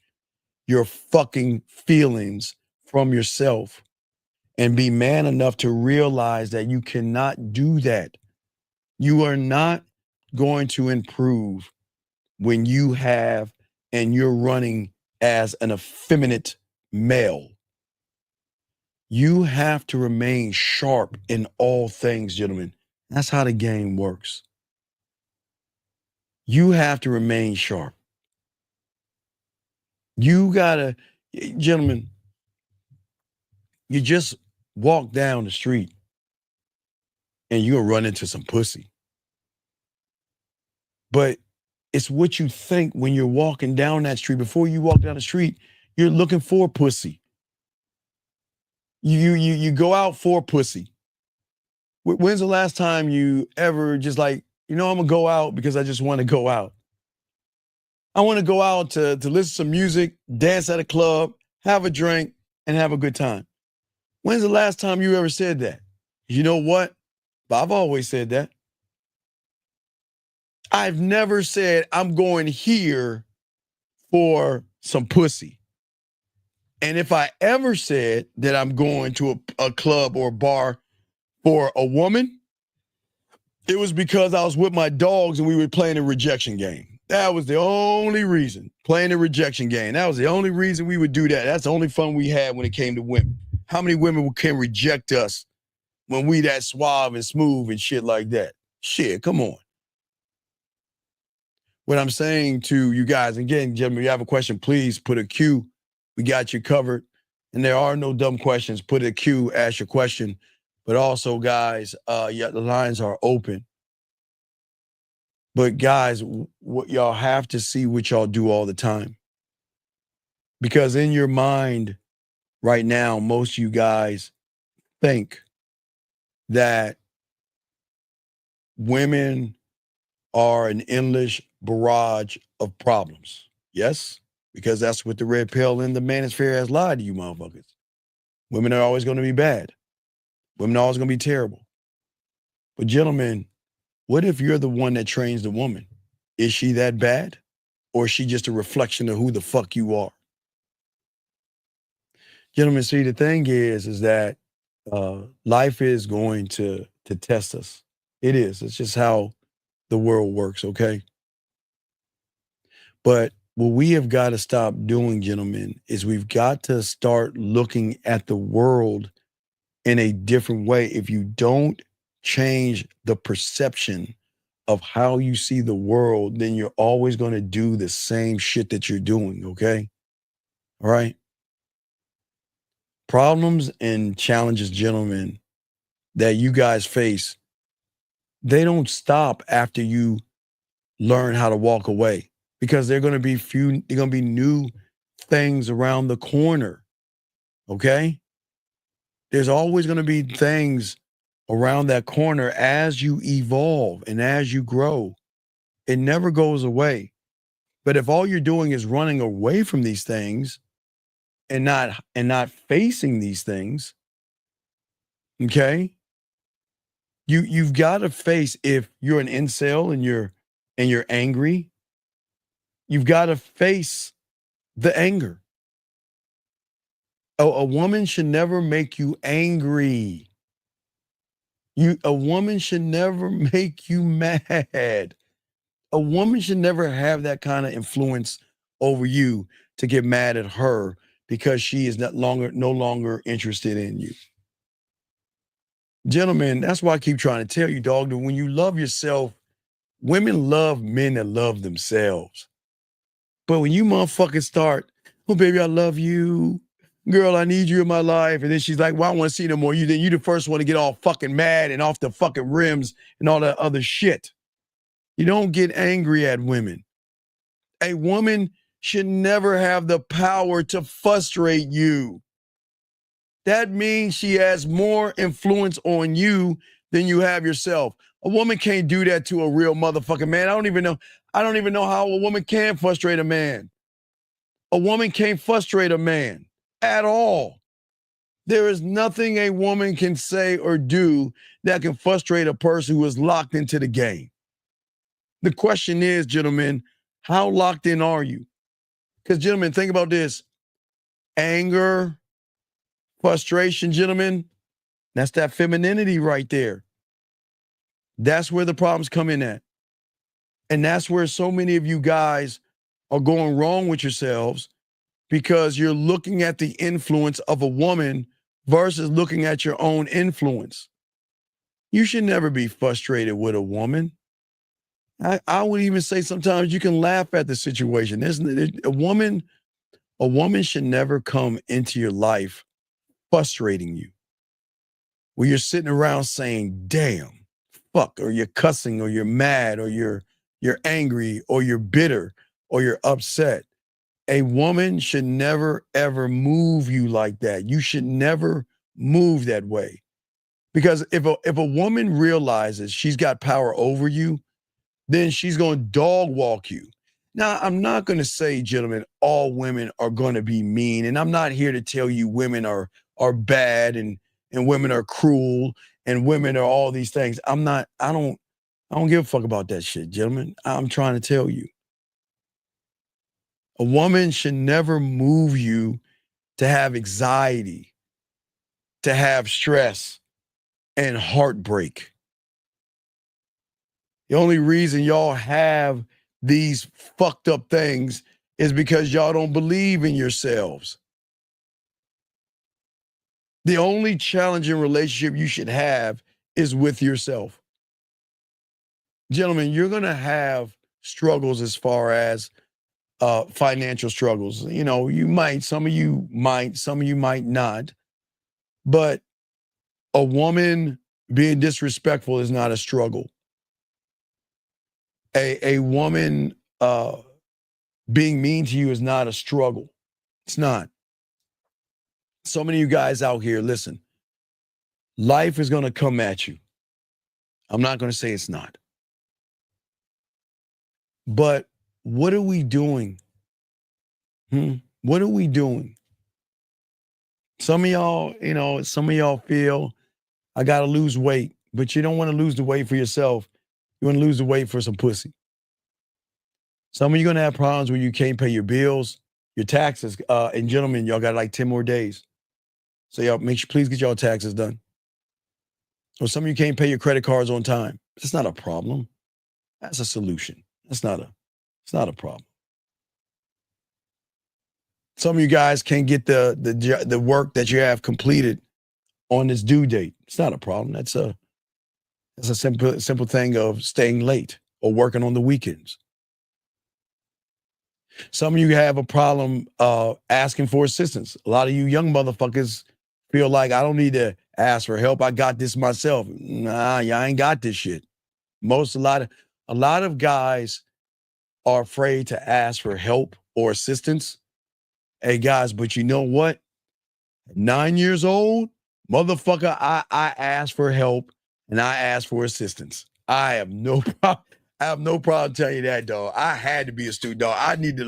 your fucking feelings from yourself and be man enough to realize that you cannot do that. You are not going to improve when you have and you're running as an effeminate male. You have to remain sharp in all things, gentlemen. That's how the game works. You have to remain sharp. You gotta, gentlemen, you just walk down the street and you'll run into some pussy. But it's what you think when you're walking down that street. Before you walk down the street, you're looking for pussy. You go out for pussy. When's the last time you ever just like, I'm gonna go out because I just want to go out. I want to go out to listen to some music, dance at a club, have a drink, and have a good time. When's the last time you ever said that? You know what? I've always said that. I've never said I'm going here for some pussy. And if I ever said that I'm going to a club or a bar for a woman, it was because I was with my dogs and we were playing a rejection game. That was the only reason, playing a rejection game. That was the only reason we would do that. That's the only fun we had when it came to women. How many women can reject us when we that suave and smooth and shit like that? Shit, come on. What I'm saying to you guys, again, gentlemen, if you have a question, please put a Q. We got you covered. And there are no dumb questions. Put a Q, ask your question. But also, guys, the lines are open. But guys, what y'all have to see what y'all do all the time. Because in your mind right now, most of you guys think that women are an endless barrage of problems. Yes, because that's what the red pill and the manosphere has lied to you motherfuckers. Women are always going to be bad. Women are always going to be terrible. But gentlemen, what if you're the one that trains the woman? Is she that bad? Or is she just a reflection of who the fuck you are? Gentlemen, see, the thing is that life is going to test us. It is. It's just how the world works, okay? But what we have got to stop doing, gentlemen, is we've got to start looking at the world in a different way. If you don't change the perception of how you see the world, then you're always going to do the same shit that you're doing, okay? All right? Problems and challenges, gentlemen, that you guys face, they don't stop after you learn how to walk away, because they're going to be new things around the corner, okay? There's always going to be things around that corner as you evolve and as you grow. It never goes away. But if all you're doing is running away from these things and not facing these things, okay? You've got to face, if you're an incel and you're angry, you've got to face the anger. A woman should never make you angry. A woman should never make you mad. A woman should never have that kind of influence over you to get mad at her because she is no longer interested in you. Gentlemen, that's why I keep trying to tell you, dog, that when you love yourself, women love men that love themselves. But when you motherfuckers start, oh, baby, I love you. Girl, I need you in my life. And then she's like, well, I don't want to see no more. Then you the first one to get all fucking mad and off the fucking rims and all that other shit. You don't get angry at women. A woman should never have the power to frustrate you. That means she has more influence on you than you have yourself. A woman can't do that to a real motherfucking man. I don't even know how a woman can frustrate a man. A woman can't frustrate a man at all. There is nothing a woman can say or do that can frustrate a person who is locked into the game. The question is, gentlemen, How locked in are you? Because, gentlemen, think about this. Anger, frustration, gentlemen, that's that femininity right there. That's where the problems come in at. And that's where so many of you guys are going wrong with yourselves, because you're looking at the influence of a woman versus looking at your own influence. You should never be frustrated with a woman. I would even say sometimes you can laugh at the situation. A woman should never come into your life frustrating you, where you're sitting around saying, damn, fuck, or you're cussing, or you're mad, or you're angry, or you're bitter, or you're upset. A woman should never, ever move you like that. You should never move that way. Because if a woman realizes she's got power over you, then she's going to dog walk you. Now, I'm not going to say, gentlemen, all women are going to be mean. And I'm not here to tell you women are bad and women are cruel and women are all these things. I don't give a fuck about that shit, gentlemen. I'm trying to tell you. A woman should never move you to have anxiety, to have stress and heartbreak. The only reason y'all have these fucked up things is because y'all don't believe in yourselves. The only challenging relationship you should have is with yourself. Gentlemen, you're going to have struggles as far as financial struggles. You know, some of you might not. But a woman being disrespectful is not a struggle. A woman being mean to you is not a struggle. It's not. So many of you guys out here, listen, life is going to come at you. I'm not going to say it's not. But what are we doing? What are we doing? Some of y'all feel I got to lose weight, but you don't want to lose the weight for yourself. You want to lose the weight for some pussy. Some of you going to have problems where you can't pay your bills, your taxes. And gentlemen, y'all got like 10 more days. So y'all please get y'all taxes done. Or some of you can't pay your credit cards on time. It's not a problem. That's a solution. It's not a problem. Some of you guys can't get the work that you have completed on this due date. It's not a problem. That's a simple thing of staying late or working on the weekends. Some of you have a problem asking for assistance. A lot of you young motherfuckers feel like I don't need to ask for help. I got this myself. Nah, y'all ain't got this shit. A lot of guys are afraid to ask for help or assistance. Hey guys, but you know what? At 9 years old, motherfucker, I asked for help and I asked for assistance. I have no problem telling you that, dog. I had to be a student, dog. I needed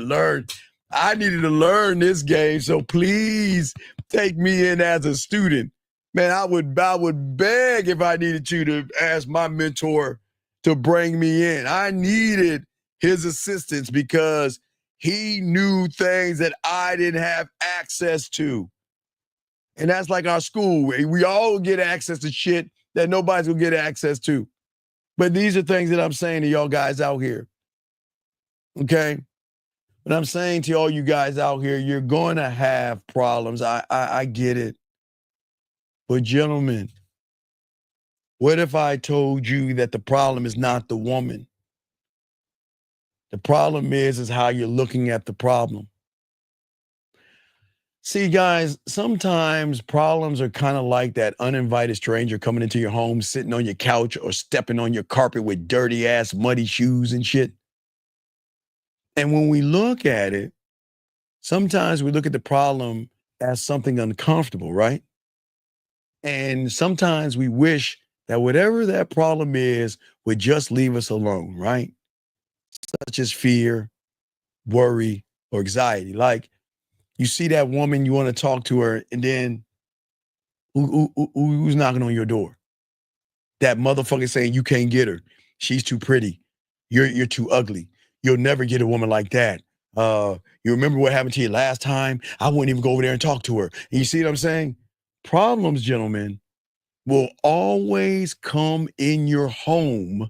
to learn this game. So please take me in as a student. Man, I would beg if I needed you to ask my mentor to bring me in. I needed his assistance because he knew things that I didn't have access to. And that's like our school. We all get access to shit that nobody's gonna get access to. But these are things that I'm saying to y'all guys out here. Okay? But I'm saying to all you guys out here, you're going to have problems. I get it. But gentlemen, what if I told you that the problem is not the woman? The problem is how you're looking at the problem. See, guys, sometimes problems are kind of like that uninvited stranger coming into your home, sitting on your couch or stepping on your carpet with dirty ass, muddy shoes and shit. And when we look at it, sometimes we look at the problem as something uncomfortable, right? And sometimes we wish that whatever that problem is would just leave us alone, right? Such as fear, worry, or anxiety. Like you see that woman, you want to talk to her, and then who's knocking on your door? That motherfucker saying you can't get her. She's too pretty. You're too ugly. You'll never get a woman like that. You remember what happened to you last time? I wouldn't even go over there and talk to her. And you see what I'm saying? Problems, gentlemen, will always come in your home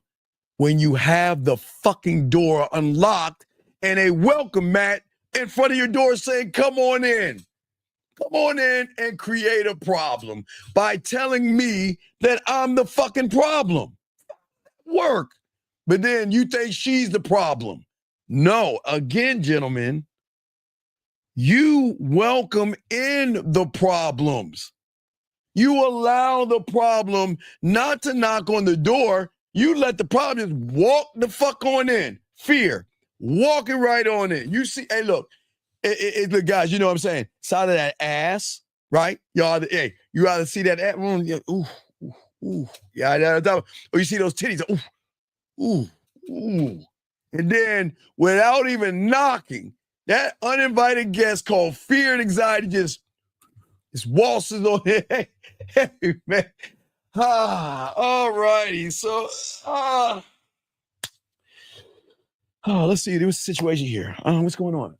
when you have the fucking door unlocked and a welcome mat in front of your door saying, come on in. Come on in and create a problem by telling me that I'm the fucking problem. Work. But then you think she's the problem. No, again, gentlemen, you welcome in the problems. You allow the problem not to knock on the door. You let the problem just walk the fuck on in. Fear. Walking right on in. You see, hey, look, look, guys, you know what I'm saying? Side of that ass, right? Y'all, hey, you either see that ass, or you see those titties, and then without even knocking, that uninvited guest called fear and anxiety just waltzes on in. Hey, man. All righty. So, let's see. There was a situation here. What's going on?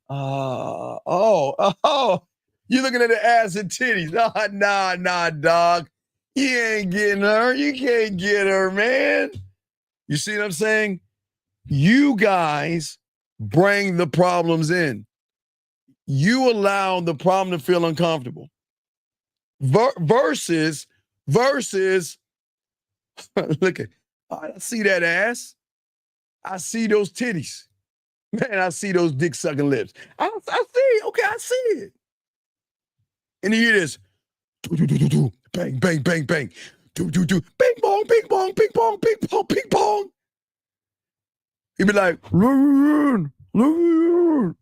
You're looking at the ass and titties. Nah, dog. You ain't getting her. You can't get her, man. You see what I'm saying? You guys bring the problems in. You allow the problem to feel uncomfortable. Versus, look at, I see that ass. I see those titties. Man, I see those dick sucking lips. I see, okay, I see it. And you hear this, bang, bang, bang, bang, bing bong, bing bong, bing bong, bing bong, bing bong. He'd be like, come on,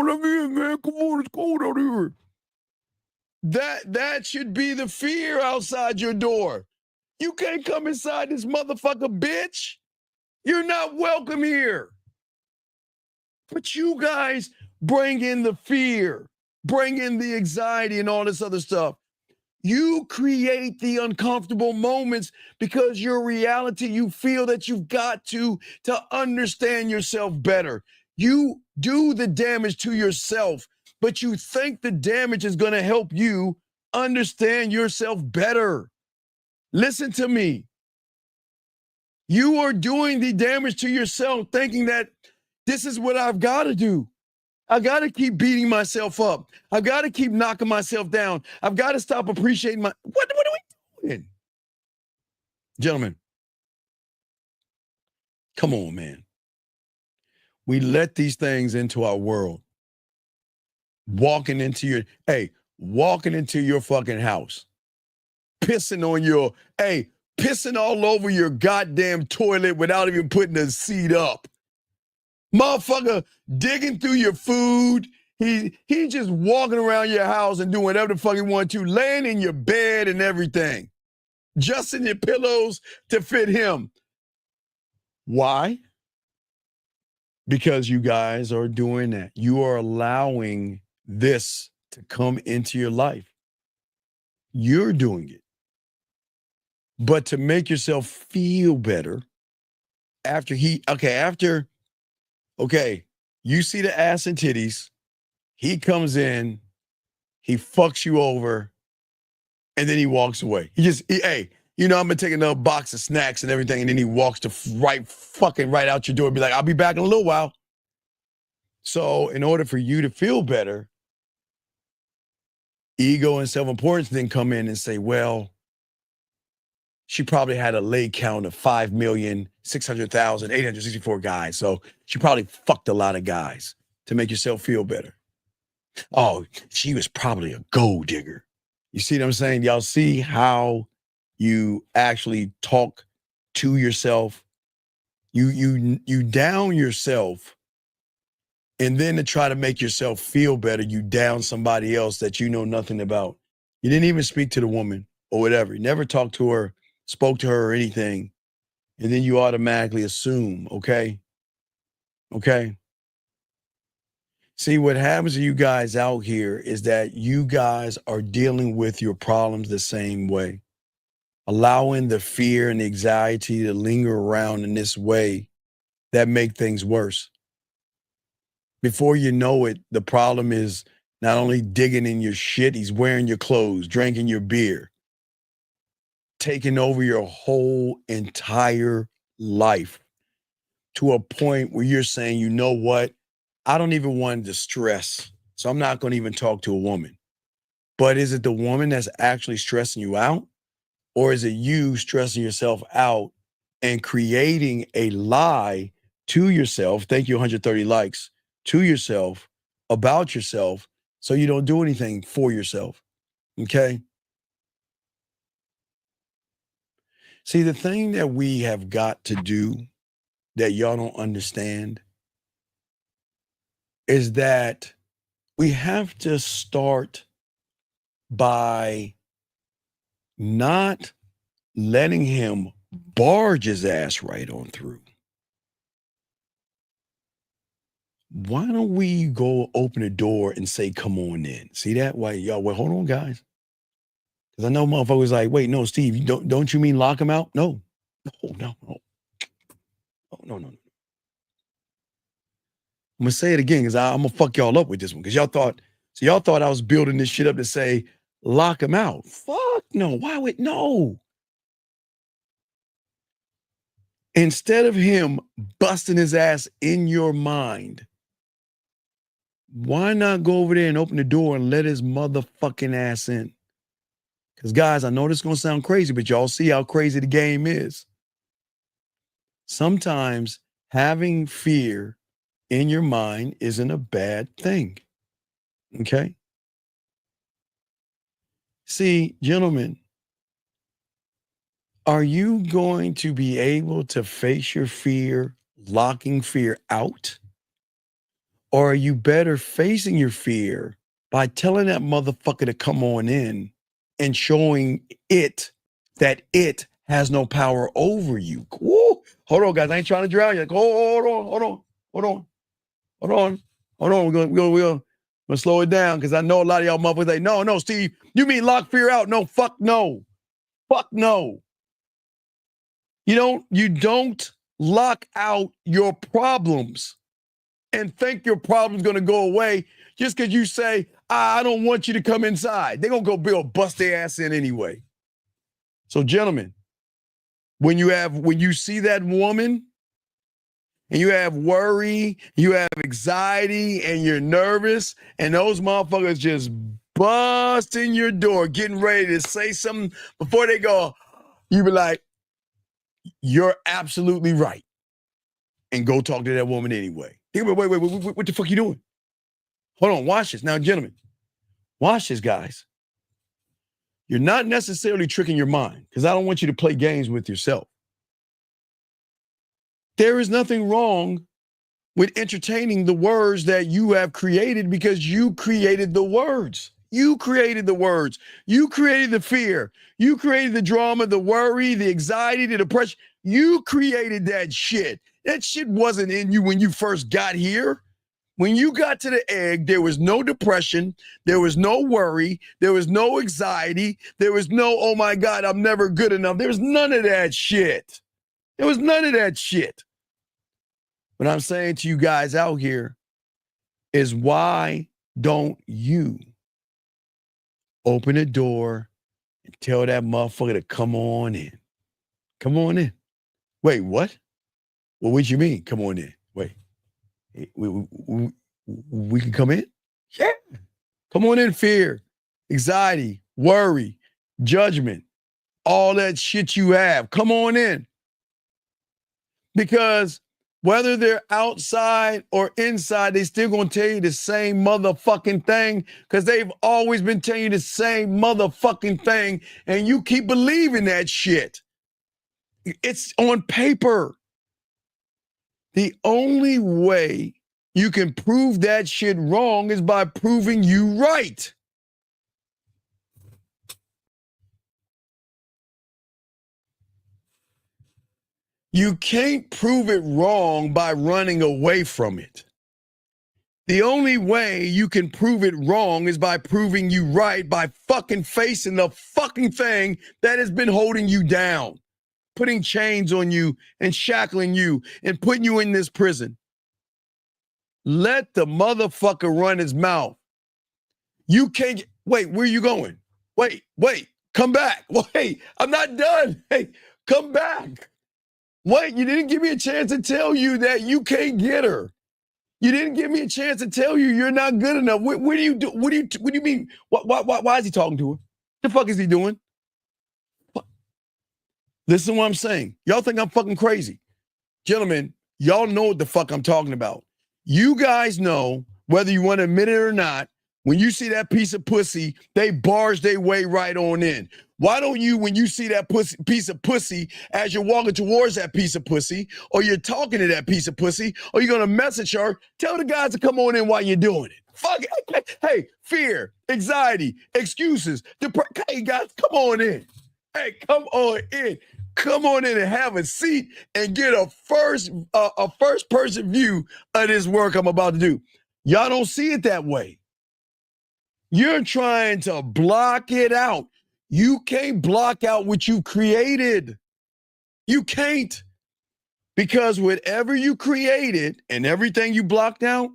let me in, man. Come on, it's cold out here. That should be the fear outside your door. You can't come inside this motherfucker, bitch. You're not welcome here. But you guys bring in the fear, bring in the anxiety and all this other stuff. You create the uncomfortable moments because your reality, you feel that you've got to understand yourself better. You do the damage to yourself, but you think the damage is going to help you understand yourself better. Listen to me. You are doing the damage to yourself thinking that this is what I've got to do. I got to keep beating myself up. I've got to keep knocking myself down. I've got to stop appreciating what are we doing? Gentlemen, come on, man. We let these things into our world. Walking into your fucking house. Pissing all over your goddamn toilet without even putting the seat up. Motherfucker digging through your food. He just walking around your house and doing whatever the fuck he wants to, laying in your bed and everything. Adjusting your pillows to fit him. Why? Because you guys are doing that. You are allowing this to come into your life. You're doing it. But to make yourself feel better after you see the ass and titties, he comes in, he fucks you over, and then he walks away. I'm gonna take another box of snacks and everything, and then he walks right out your door and be like, I'll be back in a little while. So in order for you to feel better, ego and self-importance then come in and say, well, she probably had a leg count of 5,600,864 guys. So she probably fucked a lot of guys to make yourself feel better. Oh, she was probably a gold digger. You see what I'm saying? Y'all see how you actually talk to yourself? You down yourself, and then to try to make yourself feel better, you down somebody else that you know nothing about. You didn't even speak to the woman or whatever. You never talked to her, spoke to her or anything, and then you automatically assume, okay? See, what happens to you guys out here is that you guys are dealing with your problems the same way, allowing the fear and anxiety to linger around in this way that make things worse. Before you know it, the problem is not only digging in your shit, he's wearing your clothes, drinking your beer, taking over your whole entire life to a point where you're saying, you know what? I don't even want to stress, so I'm not going to even talk to a woman. But is it the woman that's actually stressing you out? Or is it you stressing yourself out and creating a lie to yourself? Thank you, 130 likes, to yourself, about yourself, so you don't do anything for yourself, okay? See, the thing that we have got to do that y'all don't understand is that we have to start by not letting him barge his ass right on through. Why don't we go open the door and say, come on in? See that? Why, y'all, well, hold on, guys. Because I know motherfuckers like, wait, no, Steve, you don't you mean lock him out? No. No. I'm gonna say it again because I'm gonna fuck y'all up with this one. Because y'all thought I was building this shit up to say lock him out. Fuck no. Why would no? Instead of him busting his ass in your mind, why not go over there and open the door and let his motherfucking ass in? Because guys, I know this is gonna sound crazy, but y'all see how crazy the game is. Sometimes having fear in your mind isn't a bad thing. Okay? See, gentlemen, are you going to be able to face your fear, locking fear out? Or are you better facing your fear by telling that motherfucker to come on in and showing it that it has no power over you? Woo! Hold on, guys. I ain't trying to drown you. Hold on. We're gonna slow it down because I know a lot of y'all motherfuckers like, no, Steve, you mean lock fear out? No, fuck no. Fuck no. You don't lock out your problems and think your problem's gonna go away just because you say, I don't want you to come inside. They're gonna go bust their ass in anyway. So, gentlemen, when you see that woman and you have worry, you have anxiety, and you're nervous, and those motherfuckers just bust in your door, getting ready to say something before they go, you be like, you're absolutely right. And go talk to that woman anyway. Wait, what the fuck you doing? Hold on, watch this. Now, gentlemen, watch this, guys. You're not necessarily tricking your mind because I don't want you to play games with yourself. There is nothing wrong with entertaining the words that you have created because you created the words. You created the words. You created the fear. You created the drama, the worry, the anxiety, the depression. You created that shit. That shit wasn't in you when you first got here. When you got to the egg, there was no depression. There was no worry. There was no anxiety. There was no, oh my God, I'm never good enough. There was none of that shit. There was none of that shit. What I'm saying to you guys out here is why don't you open the door and tell that motherfucker to come on in? Come on in. Wait, what? Well, what you mean? Come on in. Wait. We can come in? Yeah. Come on in, fear, anxiety, worry, judgment, all that shit you have. Come on in. Because whether they're outside or inside, they still gonna tell you the same motherfucking thing because they've always been telling you the same motherfucking thing, and you keep believing that shit. It's on paper. The only way you can prove that shit wrong is by proving you right. You can't prove it wrong by running away from it. The only way you can prove it wrong is by proving you right by fucking facing the fucking thing that has been holding you down. putting chains on you and shackling you and putting you in this prison. Let the motherfucker run his mouth. You can't, wait, where are you going? Wait, come back. Wait, I'm not done. Hey, come back. Wait, you didn't give me a chance to tell you that you can't get her. You didn't give me a chance to tell you you're not good enough. What do you do? What do you mean? Why is he talking to her? The fuck is he doing? Listen to what I'm saying. Y'all think I'm fucking crazy. Gentlemen, y'all know what the fuck I'm talking about. You guys know, whether you want to admit it or not, when you see that piece of pussy, they barge their way right on in. Why don't you, when you see that piece of pussy, as you're walking towards that piece of pussy, or you're talking to that piece of pussy, or you're going to message her, tell the guys to come on in while you're doing it. Fuck it. Hey, fear, anxiety, excuses. Hey, guys, come on in. Hey, come on in. Come on in and have a seat and get a first person view of this work I'm about to do. Y'all don't see it that way. You're trying to block it out. You can't block out what you created. You can't. Because whatever you created and everything you blocked out,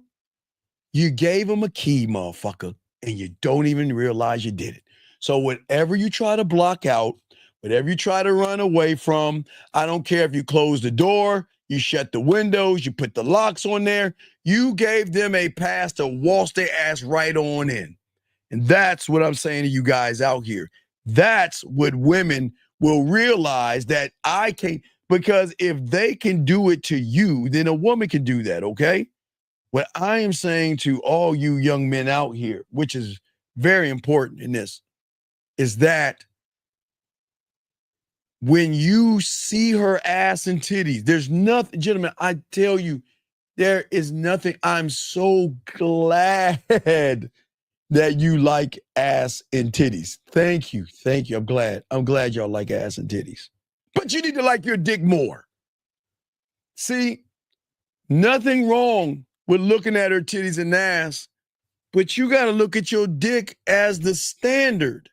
you gave them a key, motherfucker, and you don't even realize you did it. So whatever you try to block out, whatever you try to run away from, I don't care if you close the door, you shut the windows, you put the locks on there, you gave them a pass to waltz their ass right on in. And that's what I'm saying to you guys out here. That's what women will realize, that I can't, because if they can do it to you, then a woman can do that, okay? What I am saying to all you young men out here, which is very important in this, is that when you see her ass and titties, there's nothing, gentlemen, I tell you, there is nothing. I'm so glad that you like ass and titties. Thank you. Thank you. I'm glad y'all like ass and titties. But you need to like your dick more. See, nothing wrong with looking at her titties and ass, but you got to look at your dick as the standard.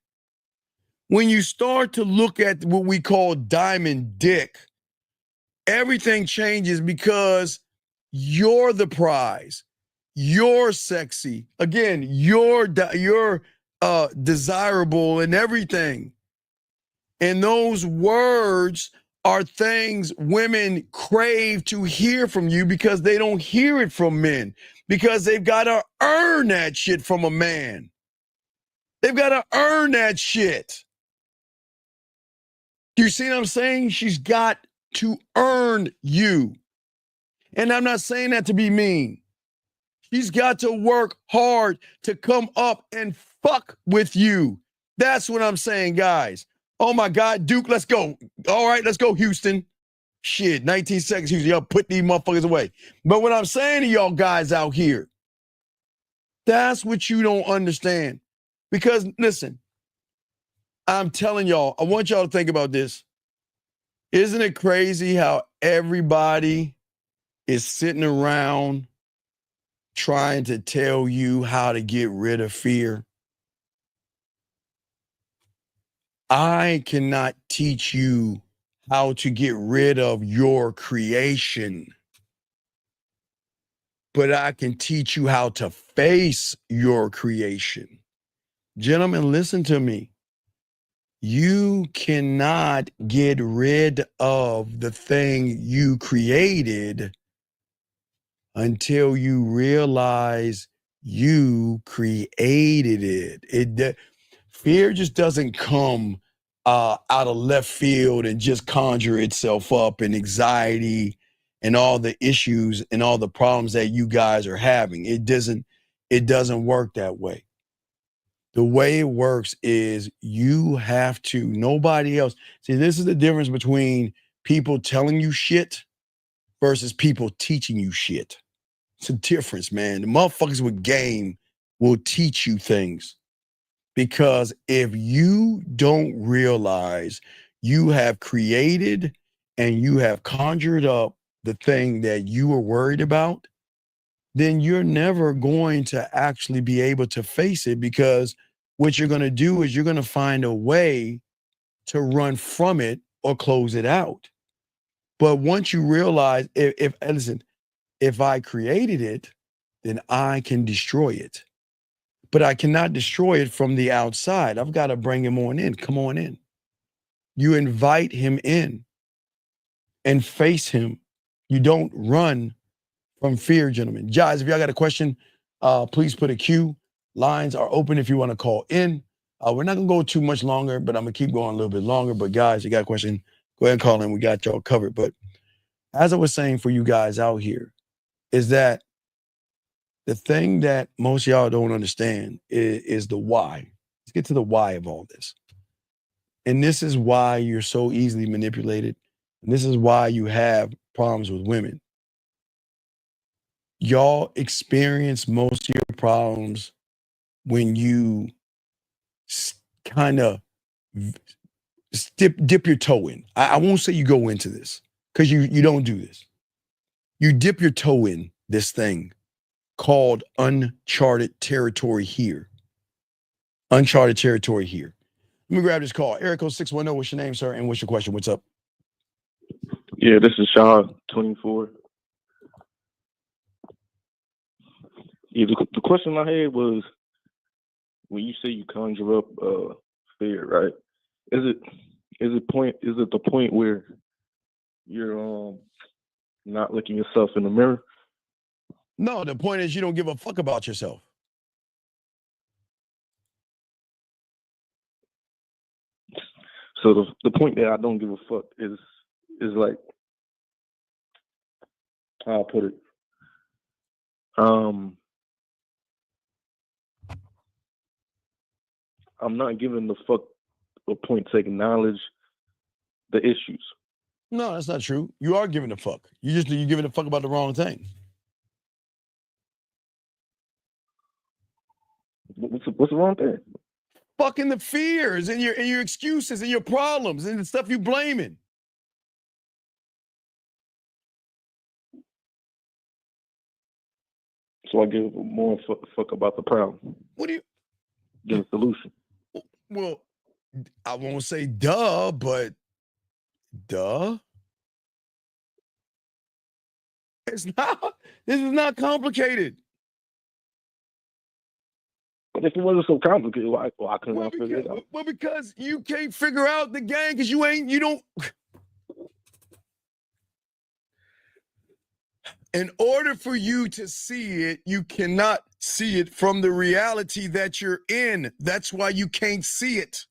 When you start to look at what we call diamond dick, everything changes, because you're the prize. You're sexy. Again, you're desirable and everything. And those words are things women crave to hear from you, because they don't hear it from men, because they've got to earn that shit from a man. They've got to earn that shit. Do you see what I'm saying? She's got to earn you. And I'm not saying that to be mean. She's got to work hard to come up and fuck with you. That's what I'm saying, guys. Oh my God, Duke, let's go. All right, let's go, Houston. Shit, 19 seconds, Houston. Y'all put these motherfuckers away. But what I'm saying to y'all guys out here, that's what you don't understand. Because listen, I'm telling y'all, I want y'all to think about this. Isn't it crazy how everybody is sitting around trying to tell you how to get rid of fear? I cannot teach you how to get rid of your creation, but I can teach you how to face your creation. Gentlemen, listen to me. You cannot get rid of the thing you created until you realize you created it. Fear just doesn't come out of left field and just conjure itself up, and anxiety and all the issues and all the problems that you guys are having. It doesn't work that way. The way it works is you have to, nobody else. See, this is the difference between people telling you shit versus people teaching you shit. It's a difference, man. The motherfuckers with game will teach you things. Because if you don't realize you have created and you have conjured up the thing that you were worried about, then you're never going to actually be able to face it, because what you're going to do is you're going to find a way to run from it or close it out. But once you realize, if I created it, then I can destroy it. But I cannot destroy it from the outside. I've got to bring him on in. Come on in. You invite him in and face him. You don't run from fear, gentlemen. Guys, if y'all got a question, please put a Q. Lines are open if you want to call in. We're not going to go too much longer, but I'm going to keep going a little bit longer. But guys, you got a question, go ahead and call in. We got y'all covered. But as I was saying for you guys out here, is that the thing that most of y'all don't understand is the why. Let's get to the why of all this. And this is why you're so easily manipulated. And this is why you have problems with women. Y'all experience most of your problems when you kind of dip your toe in. I won't say you go into this because you don't do this. You dip your toe in this thing called uncharted territory here. Uncharted territory here. Let me grab this call. Eric 0610, what's your name, sir? And what's your question? What's up? Yeah, this is Shaw, 24. Yeah, the question I had was, when you say you conjure up fear, right? Is it the point where you're not looking yourself in the mirror? No, the point is you don't give a fuck about yourself. So the point that I don't give a fuck is like, how I'll put it. I'm not giving the fuck a point to acknowledge the issues. No, that's not true. You are giving a fuck. You're giving a fuck about the wrong thing. What's the wrong thing? Fucking the fears and your excuses and your problems and the stuff you blaming. So I give more fuck about the problem. What do you? Get a solution. Well, I won't say duh, but duh. It's not. This is not complicated. But if it wasn't so complicated, why couldn't I figure it out? Well, because you can't figure out the game because you don't. In order for you to see it, you cannot see it from the reality that you're in. That's why you can't see it.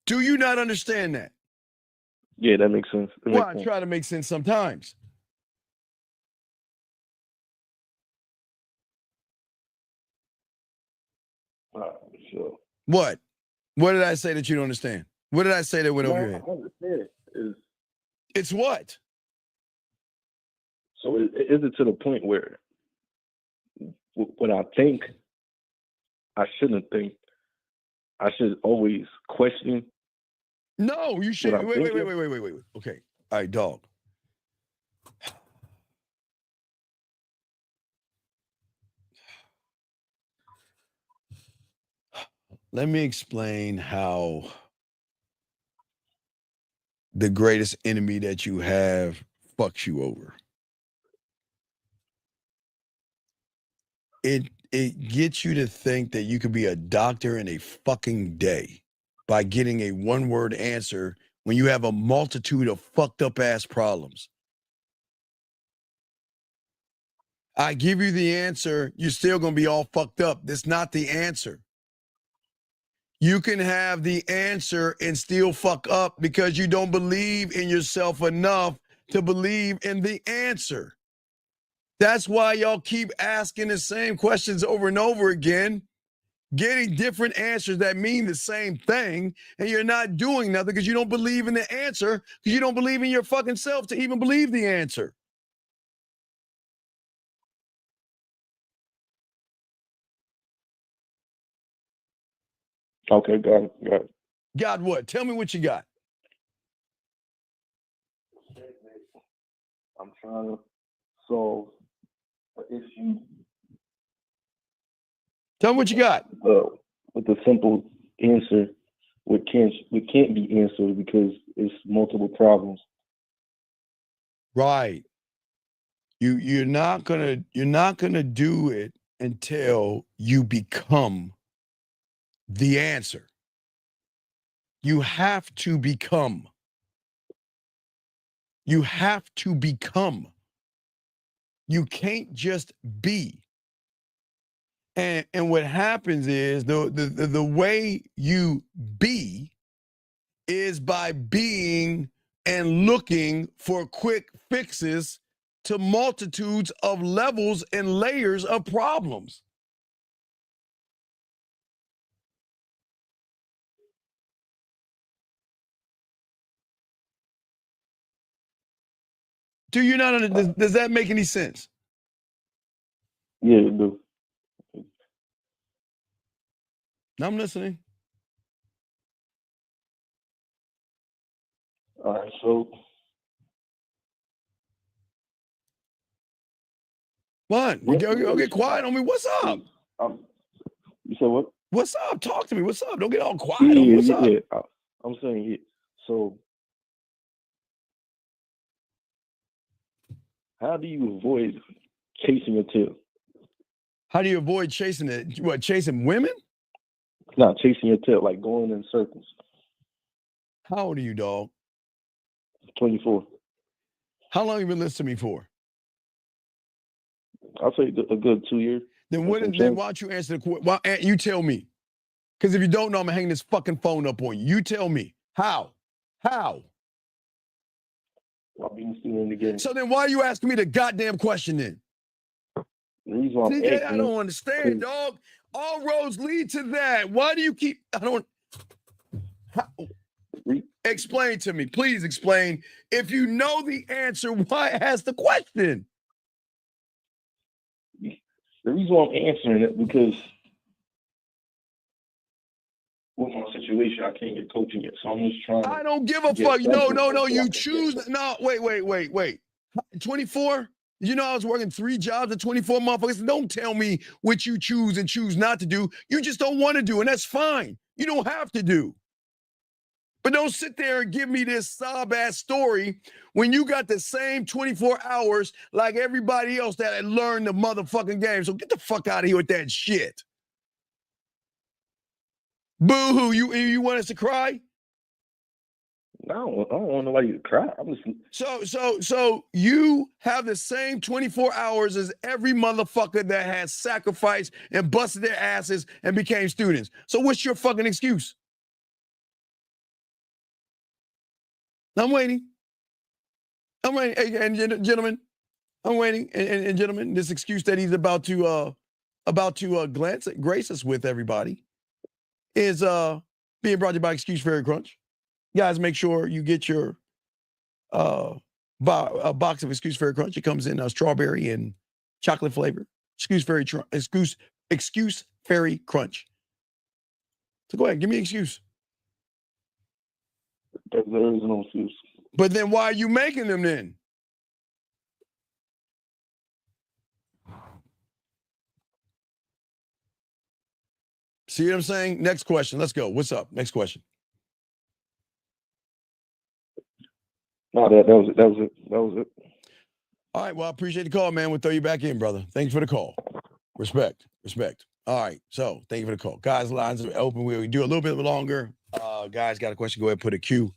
Do you not understand that? Yeah, that makes sense. Well, I try to make sense sometimes. Sure. What? What did I say that you don't understand? What did I say that went over your head? I understand it. It's what? So is it to the point where when I think, I shouldn't think, I should always question? No, you should. Wait. Okay. All right, dog. Let me explain how the greatest enemy that you have fucks you over. It gets you to think that you could be a doctor in a fucking day by getting a one-word answer when you have a multitude of fucked up ass problems. I give you the answer, you're still going to be all fucked up. That's not the answer. You can have the answer and still fuck up because you don't believe in yourself enough to believe in the answer. That's why y'all keep asking the same questions over and over again, getting different answers that mean the same thing, and you're not doing nothing because you don't believe in the answer, because you don't believe in your fucking self to even believe the answer. Okay, got it. Got what? Tell me what you got. I'm trying to solve an issue. Tell me what you got. With the simple answer what can't be answered because it's multiple problems. Right. You're not gonna do it until you become the answer. You have to become. You have to become. You can't just be. And what happens is the way you be is by being and looking for quick fixes to multitudes of levels and layers of problems. Do you not understand? Does that make any sense? Yeah, it do. I'm listening. All right, so What? Don't get quiet on me. What's up? You said what? What's up? Talk to me. What's up? Don't get all quiet on me. What's up? Yeah. I'm saying it. So, how do you avoid chasing your tail? How do you avoid chasing it? What, chasing women? Not chasing your tail, like going in circles. How old are you, dog? 24. How long have you been listening to me for? I'll say a good 2 years. Then why don't you answer the question? Why, you tell me. Because if you don't know, I'm going to hang this fucking phone up on you. You tell me. How? How? I'll be in the student again. So then why are you asking me the goddamn question then? The reason why I don't understand, dog. All roads lead to that. Why do you keep... Explain to me. Please explain. If you know the answer, why ask the question? The reason why I'm answering it because with my situation, I can't get coaching yet. So I'm just trying. I don't give a fuck. No. You choose. No, wait. 24? You know I was working 3 jobs at 24 motherfuckers. Don't tell me what you choose and choose not to do. You just don't want to do, and that's fine. You don't have to do. But don't sit there and give me this sob-ass story when you got the same 24 hours like everybody else that had learned the motherfucking game. So get the fuck out of here with that shit. Boo-hoo, you want us to cry? No, I don't want nobody to cry. I'm just... So you have the same 24 hours as every motherfucker that has sacrificed and busted their asses and became students. So what's your fucking excuse? I'm waiting. And gentlemen, I'm waiting. And gentlemen, this excuse that he's about to grace us with, everybody, is being brought to you by Excuse Fairy Crunch. Guys, make sure you get your a box of Excuse Fairy Crunch. It comes in strawberry and chocolate flavor. Excuse Fairy Crunch. So go ahead, give me an excuse. There is no excuse. But then why are you making them then? See what I'm saying? Next question. Let's go. What's up? Next question. No, that was it. All right. Well, I appreciate the call, man. We'll throw you back in, brother. Thank you for the call. Respect. All right. So thank you for the call. Guys, lines are open. We do a little bit longer. Guys, got a question? Go ahead and put a Q.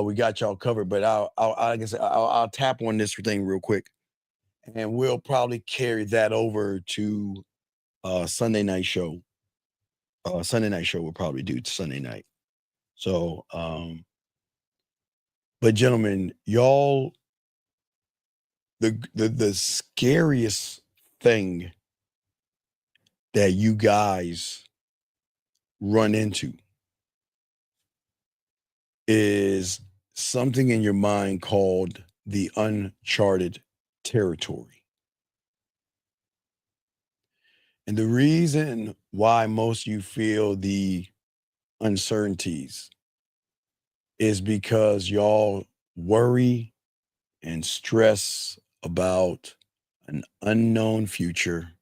We got y'all covered, but I'll tap on this thing real quick, and we'll probably carry that over to Sunday night show. Sunday night show we'll probably do Sunday night. So, but gentlemen, y'all, the scariest thing that you guys run into is something in your mind called the uncharted territory. And the reason why most of you feel the uncertainties is because y'all worry and stress about an unknown future,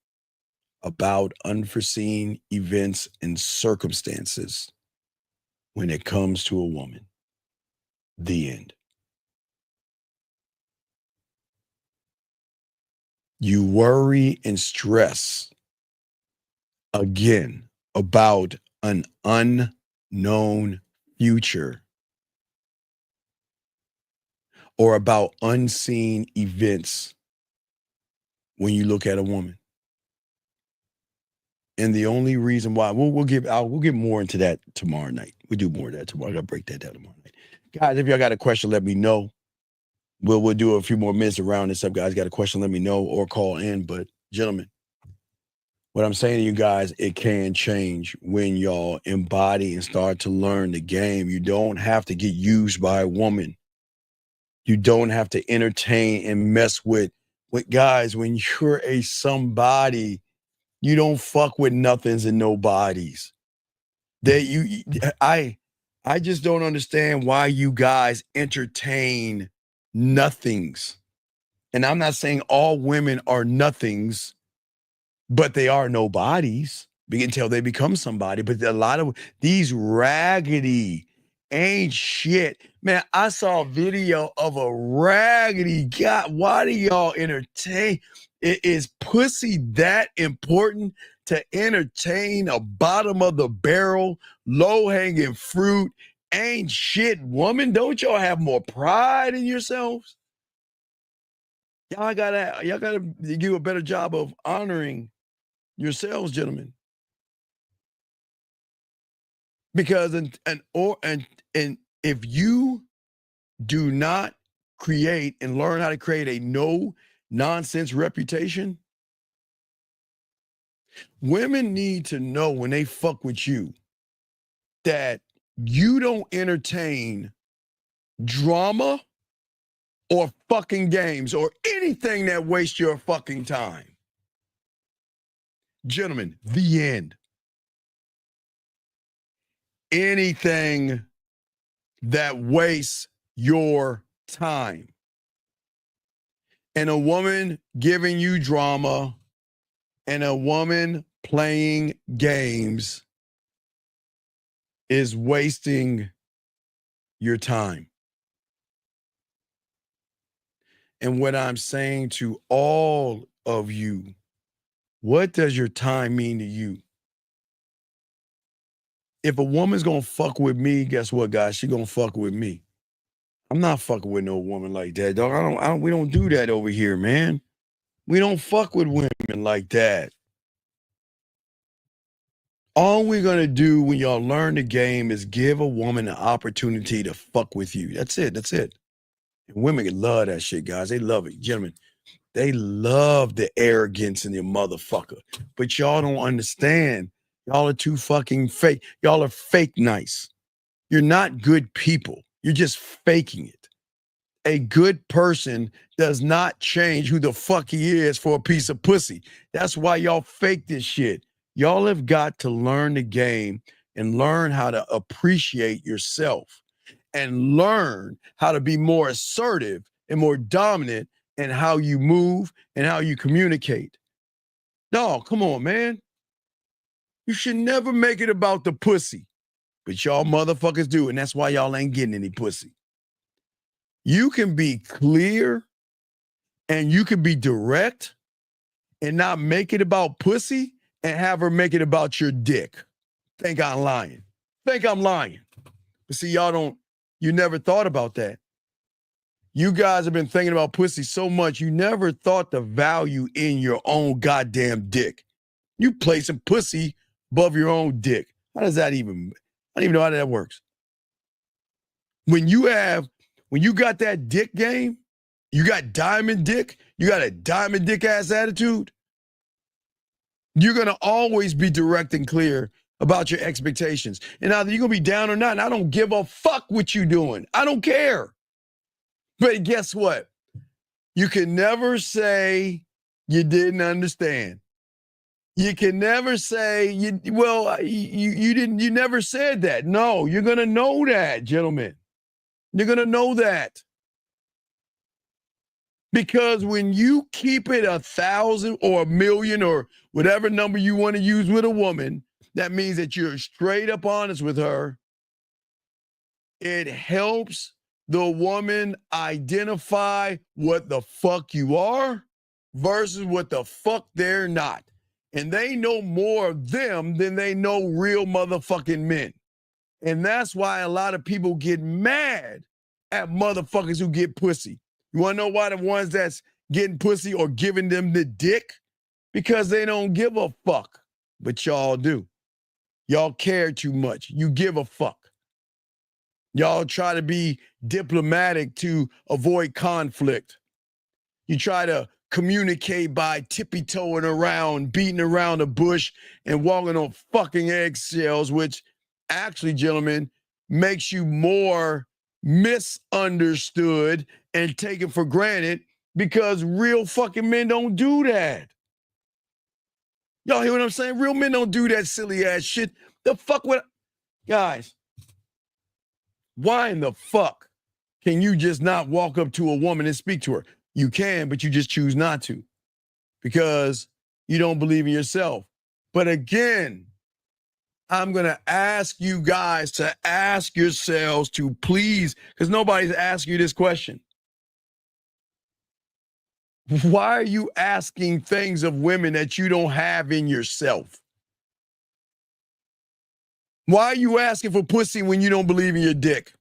about unforeseen events and circumstances when it comes to a woman. The end. You worry and stress again about an unknown future or about unseen events when you look at a woman. And the only reason why we'll get more into that tomorrow night. We'll do more of that tomorrow. I gotta break that down tomorrow night. Guys, if y'all got a question, let me know. We'll do a few more minutes around this up. Guys, got a question, let me know or call in. But gentlemen, what I'm saying to you guys, it can change when y'all embody and start to learn the game. You don't have to get used by a woman. You don't have to entertain and mess with guys. When you're a somebody, you don't fuck with nothings and nobodies. I just don't understand why you guys entertain nothings. And I'm not saying all women are nothings, but they are nobodies until they become somebody. But a lot of these raggedy ain't shit. Man, I saw a video of a raggedy guy. Why do y'all entertain? Is pussy that important to entertain a bottom of the barrel, low-hanging fruit, ain't shit woman? Don't y'all have more pride in yourselves? Y'all gotta do a better job of honoring yourselves, gentlemen. Because and if you do not create and learn how to create a no nonsense reputation, women need to know when they fuck with you that you don't entertain drama or fucking games or anything that wastes your fucking time. Gentlemen, the end. Anything that wastes your time. And a woman giving you drama and a woman playing games is wasting your time. And what I'm saying to all of you, what does your time mean to you? If a woman's gonna fuck with me, guess what, guys? She gonna fuck with me. I'm not fucking with no woman like that, dog. We don't do that over here, man. We don't fuck with women like that. All we're gonna do when y'all learn the game is give a woman an opportunity to fuck with you. That's it. That's it. And women love that shit, guys. They love it, gentlemen. They love the arrogance in their motherfucker. But y'all don't understand. Y'all are too fucking fake. Y'all are fake nice. You're not good people. You're just faking it. A good person does not change who the fuck he is for a piece of pussy. That's why y'all fake this shit. Y'all have got to learn the game and learn how to appreciate yourself and learn how to be more assertive and more dominant in how you move and how you communicate. No, come on, man. You should never make it about the pussy, but y'all motherfuckers do, and that's why y'all ain't getting any pussy. You can be clear and you can be direct and not make it about pussy and have her make it about your dick. Think I'm lying. Think I'm lying. But see, you never thought about that. You guys have been thinking about pussy so much, you never thought the value in your own goddamn dick. You placing pussy above your own dick. How does that even, I don't even know how that works. When you got that dick game, you got diamond dick, you got a diamond dick ass attitude, you're going to always be direct and clear about your expectations. And either you're going to be down or not, and I don't give a fuck what you doing. I don't care. But guess what? You can never say you didn't understand. You can never say you never said that. No, you're going to know that, gentlemen. You're going to know that. Because when you keep it 1,000 or 1,000,000 or whatever number you want to use with a woman, that means that you're straight up honest with her It helps the woman identify what the fuck you are versus what the fuck they're not. And they know more of them than they know real motherfucking men. And that's why a lot of people get mad at motherfuckers who get pussy. You want to know why the ones that's getting pussy or giving them the dick? Because they don't give a fuck. But y'all do. Y'all care too much. You give a fuck. Y'all try to be diplomatic to avoid conflict. You try to communicate by tippy-toeing around, beating around the bush, and walking on fucking eggshells, which actually, gentlemen, makes you more misunderstood and taken for granted because real fucking men don't do that. Y'all hear what I'm saying? Real men don't do that silly ass shit. The fuck with guys? Why in the fuck can you just not walk up to a woman and speak to her? You can, but you just choose not to because you don't believe in yourself. But again, I'm going to ask you guys to ask yourselves to please, because nobody's asked you this question. Why are you asking things of women that you don't have in yourself? Why are you asking for pussy when you don't believe in your dick?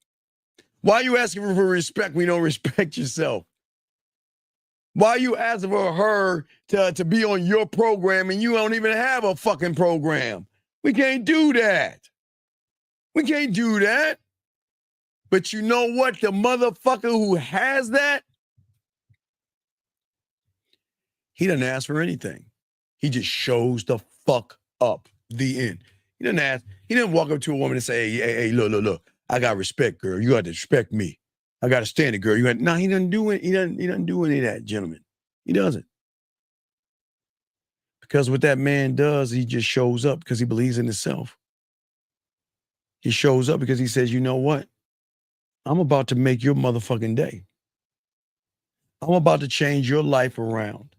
Why are you asking for respect when you don't respect yourself? Why are you asking for her to be on your program and you don't even have a fucking program? We can't do that. We can't do that. But you know what? The motherfucker who has that, he doesn't ask for anything. He just shows the fuck up. The end. He didn't ask. He didn't walk up to a woman and say, hey, look. I got respect, girl. You got to respect me. I got to stand it, girl. You got no. He doesn't do it. He doesn't do any of that, gentlemen. He doesn't. Because what that man does, he just shows up because he believes in himself. He shows up because he says, you know what? I'm about to make your motherfucking day. I'm about to change your life around.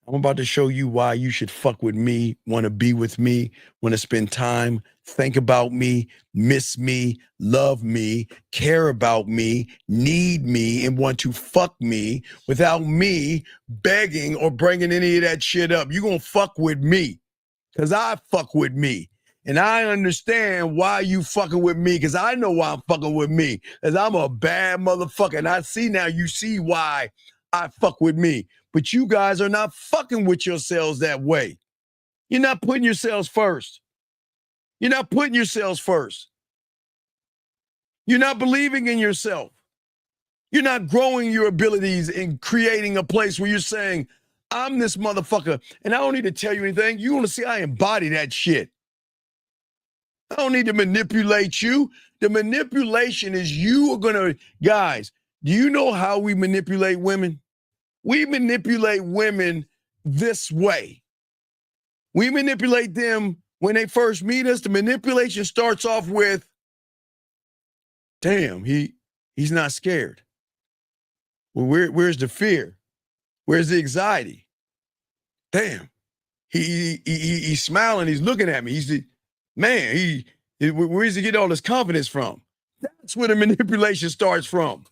I'm about to show you why you should fuck with me, want to be with me, want to spend time, think about me, miss me, love me, care about me, need me, and want to fuck me without me begging or bringing any of that shit up. You're going to fuck with me because I fuck with me. And I understand why you fucking with me because I know why I'm fucking with me because I'm a bad motherfucker. And I see now you see why I fuck with me. But you guys are not fucking with yourselves that way. You're not putting yourselves first. You're not putting yourselves first. You're not believing in yourself. You're not growing your abilities and creating a place where you're saying, I'm this motherfucker, and I don't need to tell you anything. You want to see I embody that shit. I don't need to manipulate you. The manipulation is you are going to, guys, do you know how we manipulate women? We manipulate women this way. We manipulate them when they first meet us. The manipulation starts off with, damn, he's not scared. Well, where's the fear? Where's the anxiety? Damn, he's smiling. He's looking at me. Where's he get all this confidence from? That's where the manipulation starts from.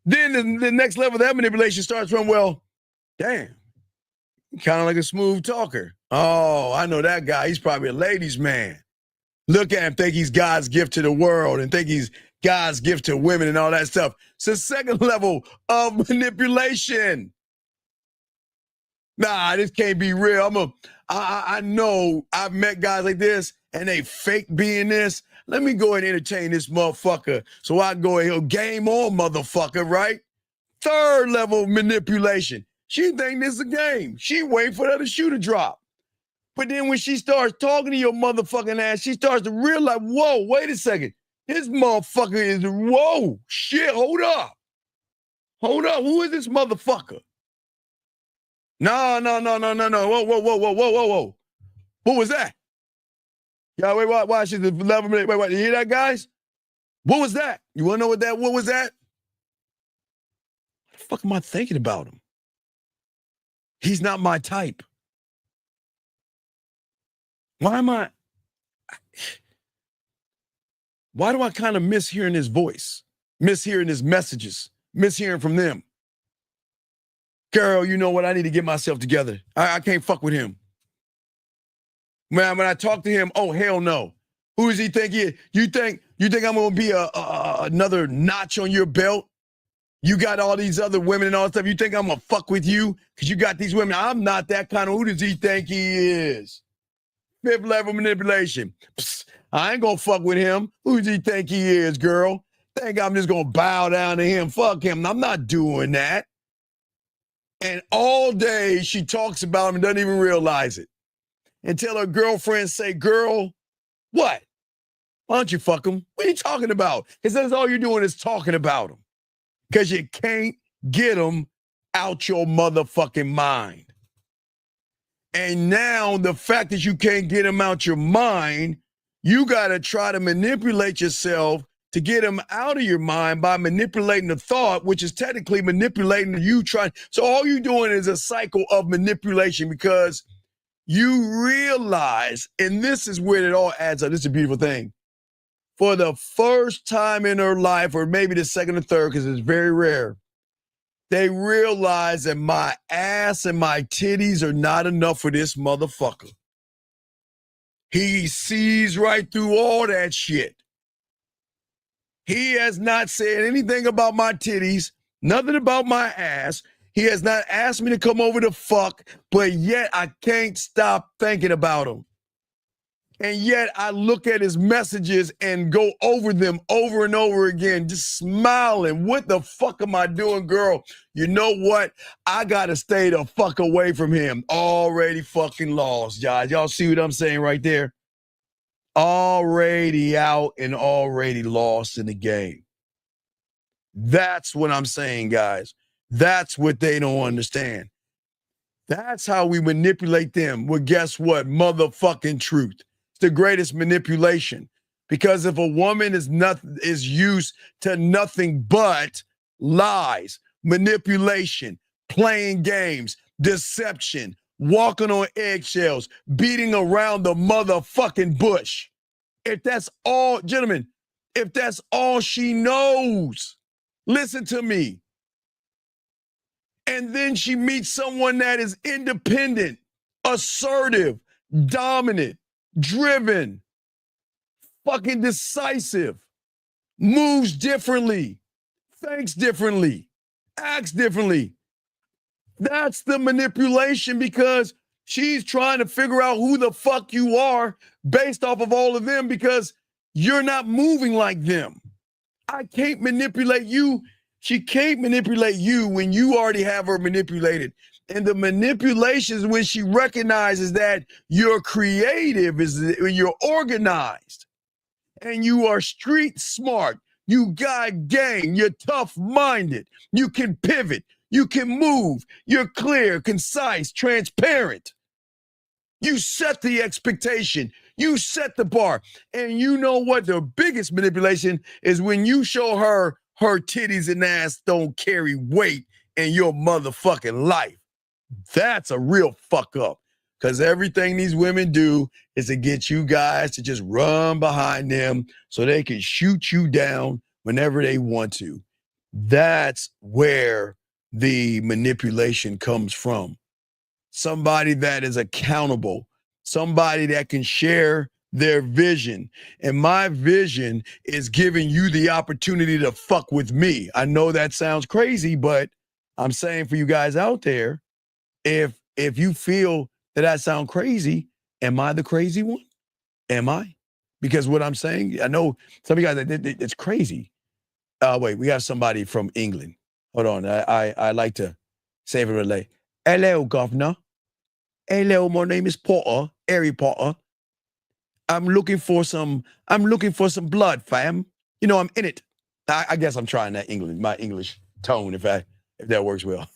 Then the next level of that manipulation starts from, well, damn, kind of like a smooth talker. Oh, I know that guy. He's probably a ladies' man. Look at him, think he's God's gift to the world and think he's God's gift to women and all that stuff. It's the second level of manipulation. Nah, this can't be real. I know I've met guys like this and they fake being this. Let me go and entertain this motherfucker so I can go and game on, motherfucker, right? Third level manipulation. She think this is a game. She waiting for that shoe to drop. But then when she starts talking to your motherfucking ass, she starts to realize, whoa, wait a second. This motherfucker is, whoa, shit, hold up. Hold up, who is this motherfucker? No. Whoa. What was that? Yeah, wait, why she's the level, wait, you hear that, guys? What was that? You want to know what was that? What the fuck am I thinking about him? He's not my type. Why am I? Why do I kind of miss hearing his voice, miss hearing his messages, miss hearing from them? Girl, you know what? I need to get myself together. I can't fuck with him. When I talk to him, oh, hell no. Who does he think he is? You think I'm going to be another notch on your belt? You got all these other women and all that stuff. You think I'm going to fuck with you because you got these women? I'm not that kind of. Who does he think he is? Fifth level manipulation. Psst, I ain't going to fuck with him. Who does he think he is, girl? Think I'm just going to bow down to him? Fuck him. I'm not doing that. And all day she talks about him and doesn't even realize it. Until her girlfriends say, girl, what? Why don't you fuck him? What are you talking about? Because that's all you're doing is talking about him. Because you can't get him out your motherfucking mind. And now the fact that you can't get him out your mind, you got to try to manipulate yourself to get him out of your mind by manipulating the thought, which is technically manipulating you trying. So all you're doing is a cycle of manipulation because you realize, and this is where it all adds up. This is a beautiful thing. For the first time in her life, or maybe the second or third, because it's very rare, they realize that my ass and my titties are not enough for this motherfucker. He sees right through all that shit. He has not said anything about my titties, nothing about my ass. He has not asked me to come over to fuck, but yet I can't stop thinking about him. And yet I look at his messages and go over them over and over again, just smiling. What the fuck am I doing, girl? You know what? I got to stay the fuck away from him. Already fucking lost, guys. Y'all see what I'm saying right there? Already out and already lost in the game. That's what I'm saying, guys. That's what they don't understand. That's how we manipulate them. Well, guess what? Motherfucking truth. It's the greatest manipulation. Because if a woman is used to nothing but lies, manipulation, playing games, deception, walking on eggshells, beating around the motherfucking bush. If that's all, gentlemen, if that's all she knows, listen to me. And then she meets someone that is independent, assertive, dominant, driven, fucking decisive, moves differently, thinks differently, acts differently. That's the manipulation because she's trying to figure out who the fuck you are based off of all of them because you're not moving like them. I can't manipulate you. She can't manipulate you when you already have her manipulated. And the manipulation is when she recognizes that you're creative, is when you're organized, and you are street smart. You got game. You're tough-minded. You can pivot. You can move. You're clear, concise, transparent. You set the expectation. You set the bar. And you know what? The biggest manipulation is when you show her titties and ass don't carry weight in your motherfucking life. That's a real fuck up. Because everything these women do is to get you guys to just run behind them so they can shoot you down whenever they want to. That's where the manipulation comes from. Somebody that is accountable, somebody that can share their vision. And my vision is giving you the opportunity to fuck with me. I know that sounds crazy, but I'm saying for you guys out there, if you feel that I sound crazy, am I the crazy one? Am I? Because what I'm saying, I know some of you guys, it's crazy. Wait, we have somebody from England. Hold on, I like to say it relay. Hello, governor. Hello, my name is Potter, Harry Potter. I'm looking for some blood, fam. You know, I'm in it. I guess I'm trying that my English tone, if that works well.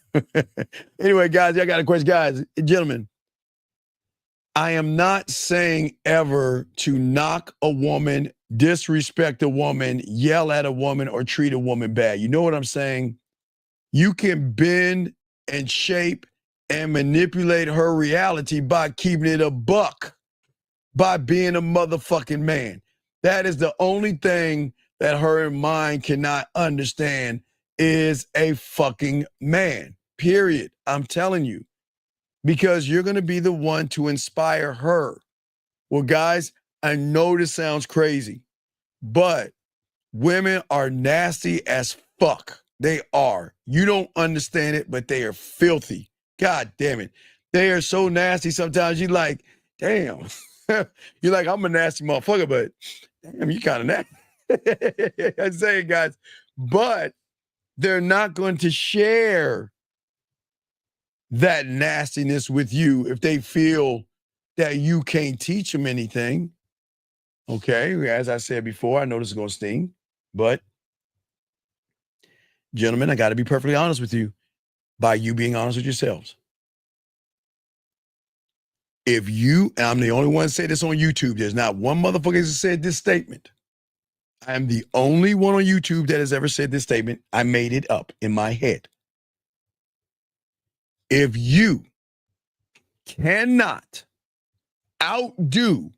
Anyway, guys, I got a question. Guys, gentlemen, I am not saying ever to knock a woman, disrespect a woman, yell at a woman, or treat a woman bad. You know what I'm saying? You can bend and shape and manipulate her reality by keeping it a buck, by being a motherfucking man. That is the only thing that her mind cannot understand is a fucking man, period. I'm telling you, because you're going to be the one to inspire her. Well, guys, I know this sounds crazy, but women are nasty as fuck. They are. You don't understand it, but they are filthy. God damn it. They are so nasty. Sometimes you're like, damn. You're like, I'm a nasty motherfucker, but damn, you kind of nasty. I'm saying, guys, but they're not going to share that nastiness with you if they feel that you can't teach them anything. Okay, as I said before, I know this is going to sting, but gentlemen, I got to be perfectly honest with you by you being honest with yourselves. If you, and I'm the only one to say this on YouTube, there's not one motherfucker that said this statement. I am the only one on YouTube that has ever said this statement. I made it up in my head. If you cannot outdo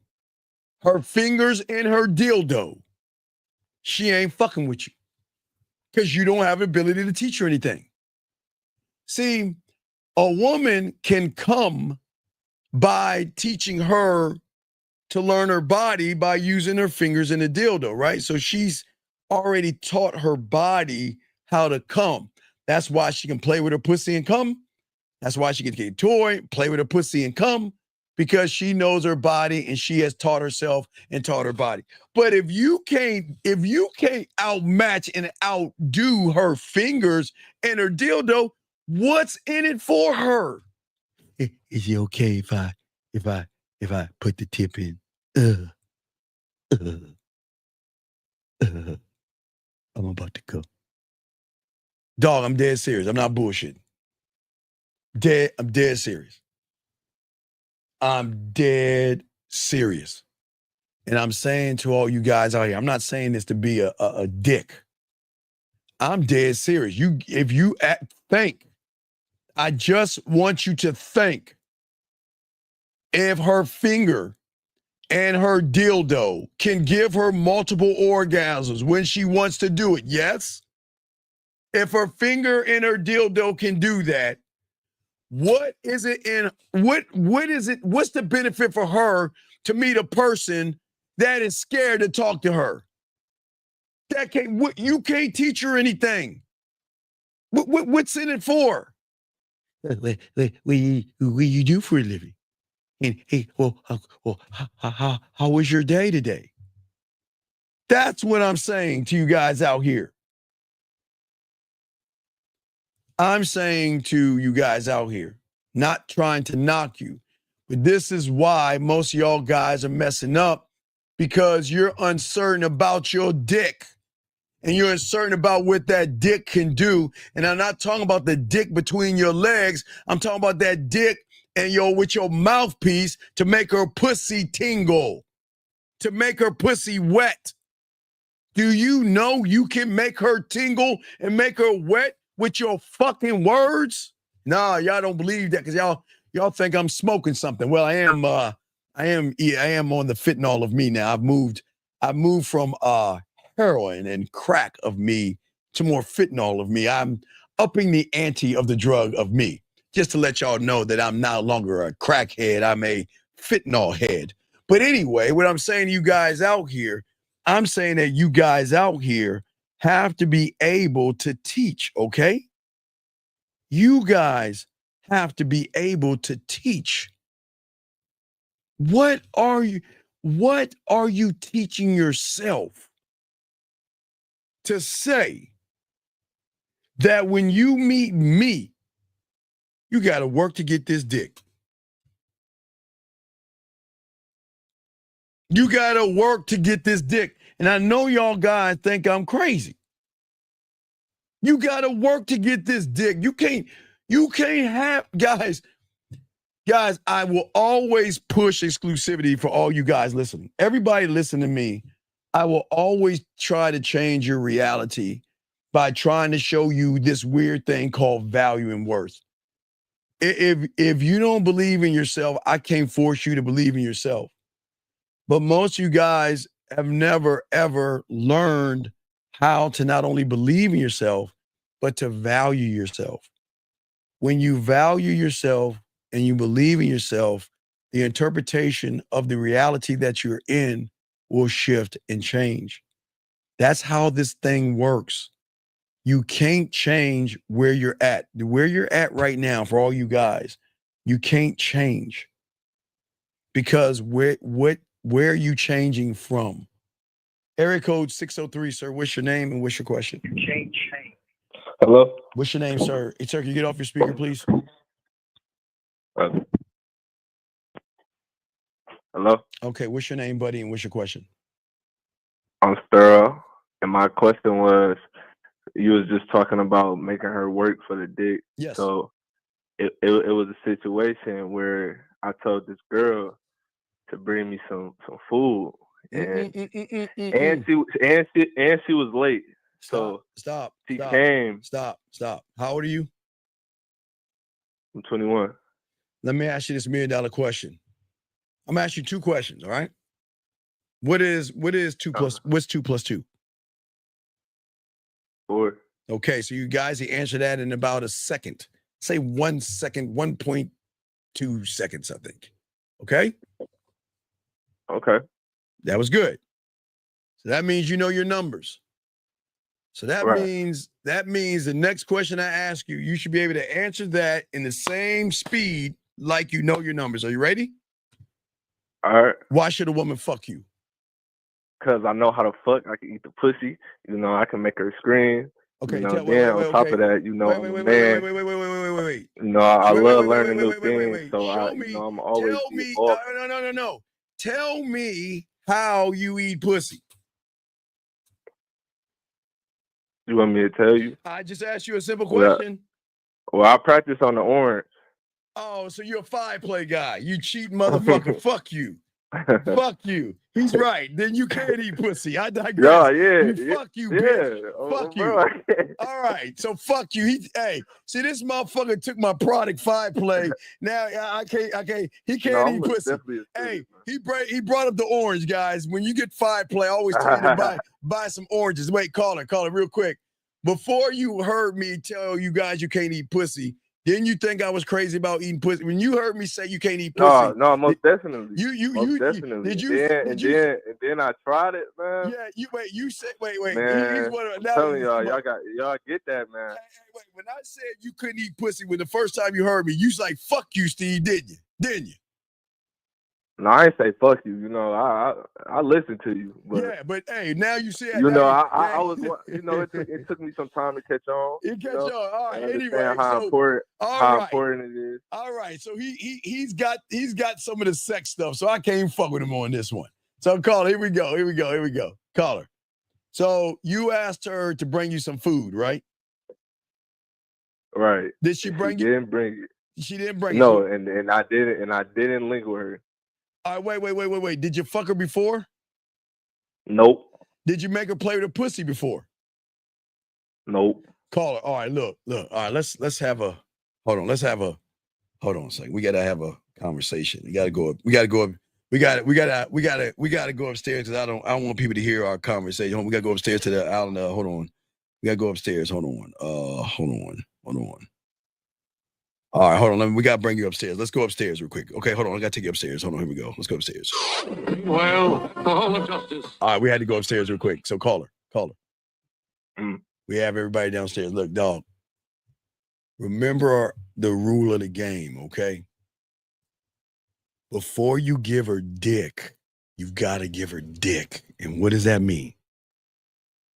her fingers in her dildo, she ain't fucking with you because you don't have the ability to teach her anything. See, a woman can come by teaching her to learn her body by using her fingers in a dildo, right? So she's already taught her body how to come. That's why she can play with her pussy and come. That's why she can get a toy, play with her pussy and come, because she knows her body and she has taught herself and taught her body. But if you can't outmatch and outdo her fingers and her dildo, what's in it for her? Is it okay if I put the tip in? I'm about to go. Dog, I'm dead serious. I'm not bullshitting. I'm dead serious. I'm dead serious. And I'm saying to all you guys out here, I'm not saying this to be a dick. I'm dead serious. If you think, I just want you to think, if her finger and her dildo can give her multiple orgasms when she wants to do it, yes? If her finger and her dildo can do that, what is it what's the benefit for her to meet a person that is scared to talk to her? You can't teach her anything. What's in it for? What you do for a living? And hey, how was your day today? That's what I'm saying to you guys out here. I'm saying to you guys out here, not trying to knock you, but this is why most of y'all guys are messing up, because you're uncertain about your dick and you're uncertain about what that dick can do. And I'm not talking about the dick between your legs. I'm talking about that dick and with your mouthpiece to make her pussy tingle, to make her pussy wet. Do you know you can make her tingle and make her wet with your fucking words? Nah, y'all don't believe that because y'all think I'm smoking something. Well, I am on the fentanyl of me now. I've moved from heroin and crack of me to more fentanyl of me. I'm upping the ante of the drug of me, just to let y'all know that I'm no longer a crackhead. I'm a fentanyl head. But anyway, what I'm saying to you guys out here, I'm saying that you guys out here have to be able to teach, okay? You guys have to be able to teach. What are you teaching yourself to say that when you meet me, you got to work to get this dick? You got to work to get this dick. And I know y'all guys think I'm crazy. You got to work to get this dick. You can't have, guys, I will always push exclusivity for all you guys listening. Everybody listen to me. I will always try to change your reality by trying to show you this weird thing called value and worth. If you don't believe in yourself, I can't force you to believe in yourself. But most of you guys have never ever learned how to not only believe in yourself, but to value yourself. When you value yourself and you believe in yourself, the interpretation of the reality that you're in will shift and change. That's how this thing works. You can't change where you're at. Where you're at right now, for all you guys, you can't change. Because where are you changing from? Area code 603, sir. What's your name and what's your question? Hello? What's your name, sir? Hey, sir, can you get off your speaker, please? Hello? Okay, what's your name, buddy, and what's your question? I'm Sterl, and my question was, you was just talking about making her work for the dick. Yes. So it was a situation where I told this girl to bring me some food, and she was late. So Stop. she came. Stop. How old are you? I'm 21. Let me ask you this $1 million question. I'm gonna ask you 2 questions, all right? What's 2 plus 2? 4. Okay, so you guys answer that in about a second. Say 1 second, 1.2 seconds, I think. Okay? Okay. That was good. So that means you know your numbers. So that means the next question I ask you, you should be able to answer that in the same speed like you know your numbers. Are you ready? All right. Why should a woman fuck you? Because I know how to fuck. I can eat the pussy. You know, I can make her scream. Okay. You know, on top of that, you know, I'm a man. Wait. You know, I love learning new things. So I'm always be off. No. Tell me how you eat pussy. You want me to tell you? I just asked you a simple question. Well, I practice on the orange. Oh, so you're a 5-play guy. You cheating motherfucker. Fuck you. Fuck you. He's right. Then you can't eat pussy. I digress. Fuck you, bitch. Fuck you. All right. So fuck you. See, this motherfucker took my product 5-play. Now I can't. He can't eat pussy. Hey, he brought up the orange, guys. When you get 5-play, I always tell you to buy some oranges. Wait, call it real quick. Before you heard me tell you guys you can't eat pussy, didn't you think I was crazy about eating pussy? When you heard me say you can't eat pussy, no, most definitely. You definitely. Did And then I tried it, man. Yeah, you said wait. Man, I'm telling y'all get that, man. Wait. When I said you couldn't eat pussy, when the first time you heard me, you was like, "Fuck you, Steve," didn't you? No, I ain't say fuck you. You know, I listen to you. But, yeah, but hey, now you see. You know, I was. You know, it took me some time to catch on. On. All right. Anyway, how important it is. All right. So he's got some of the sex stuff. So I can't fuck with him on this one. So caller, here we go. Caller. So you asked her to bring you some food, right? Right. Did she bring you? She didn't bring it. She didn't bring it. No, and I didn't link with her. All right, wait. Did you fuck her before? Nope. Did you make her play with her pussy before? Nope. Caller. All right, look. All right, let's have a hold on. Hold on a second. We gotta have a conversation. We gotta go up. We gotta go upstairs because I don't want people to hear our conversation. We gotta go upstairs to the island. Hold on. We gotta go upstairs. Hold on. All right, hold on. We gotta bring you upstairs. Let's go upstairs real quick. Okay, hold on. I gotta take you upstairs. Hold on. Here we go. Let's go upstairs. Well, the Hall of Justice. All right, we had to go upstairs real quick. So call her. Mm. We have everybody downstairs. Look, dog. Remember the rule of the game, okay? Before you give her dick, you've got to give her dick. And what does that mean?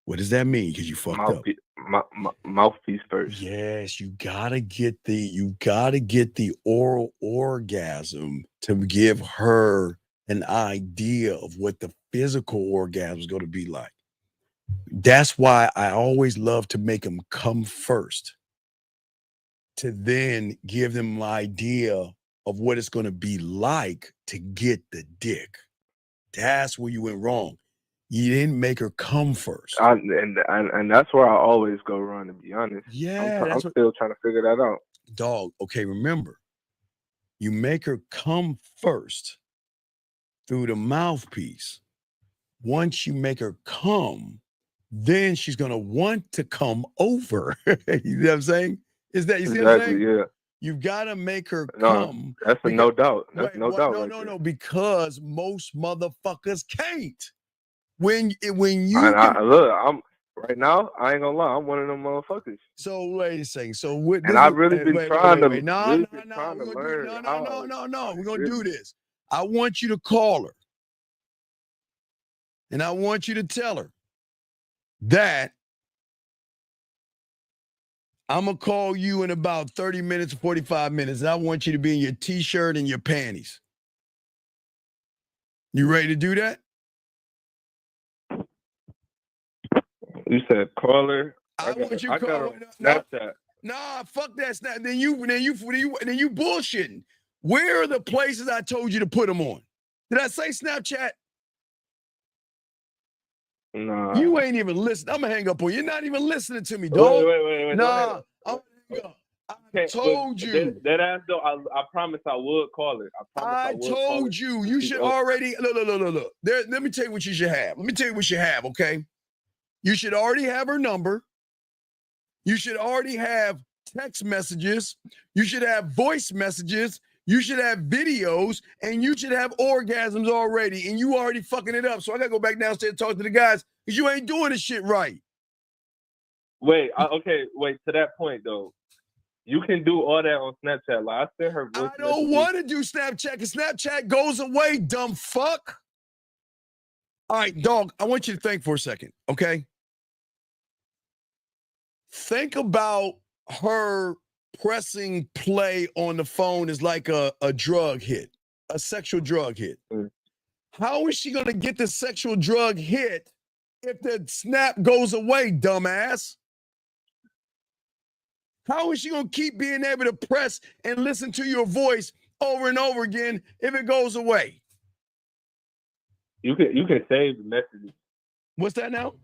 Because you fucked up. Mouthpiece first. Yes, you gotta get the oral orgasm to give her an idea of what the physical orgasm is going to be like. That's why I always love to make them come first, to then give them an idea of what it's going to be like to get the dick. That's where you went wrong. You didn't make her come first. And that's where I always go wrong, to be honest. Yeah. I'm still trying to figure that out. Dog, okay, remember, you make her come first through the mouthpiece. once you make her come, then she's gonna want to come over. You know what I'm saying? Is that you see what I'm saying? Yeah. You've got to make her No, come. that's a no doubt. That's no doubt. No, because most motherfuckers can't. When you look, I'm right now. I ain't gonna lie. I'm one of them motherfuckers. So wait a second. So what? And I've really been trying to. No. learn. We're gonna do this. I want you to call her, and I want you to tell her that I'm gonna call you in about 30 minutes, 45 minutes, and I want you to be in your t-shirt and your panties. You ready to do that? You said call her. I want you to call her. Snapchat. Nah, fuck that snap. Then you bullshitting. Where are the places I told you to put them on? Did I say Snapchat? Nah. You ain't even listening. I'm gonna hang up on you. You're not even listening to me, dog. Wait. Nah, I told you. That ass though. I promise I would call her. I told you. You should already look. Let me tell you what you should have. Okay? You should already have her number. You should already have text messages. You should have voice messages. You should have videos, and you should have orgasms already, and you already fucking it up. So I gotta go back downstairs and talk to the guys because you ain't doing this shit right. Wait, to that point though, you can do all that on Snapchat. Like I sent her. I don't want to do Snapchat because Snapchat goes away, dumb fuck. All right, dog, I want you to think for a second, okay? Think about her pressing play on the phone is like a drug hit, a sexual drug hit. How is she going to get the sexual drug hit if the snap goes away, dumbass? How is she going to keep being able to press and listen to your voice over and over again if it goes away? You can save the messages. What's that now?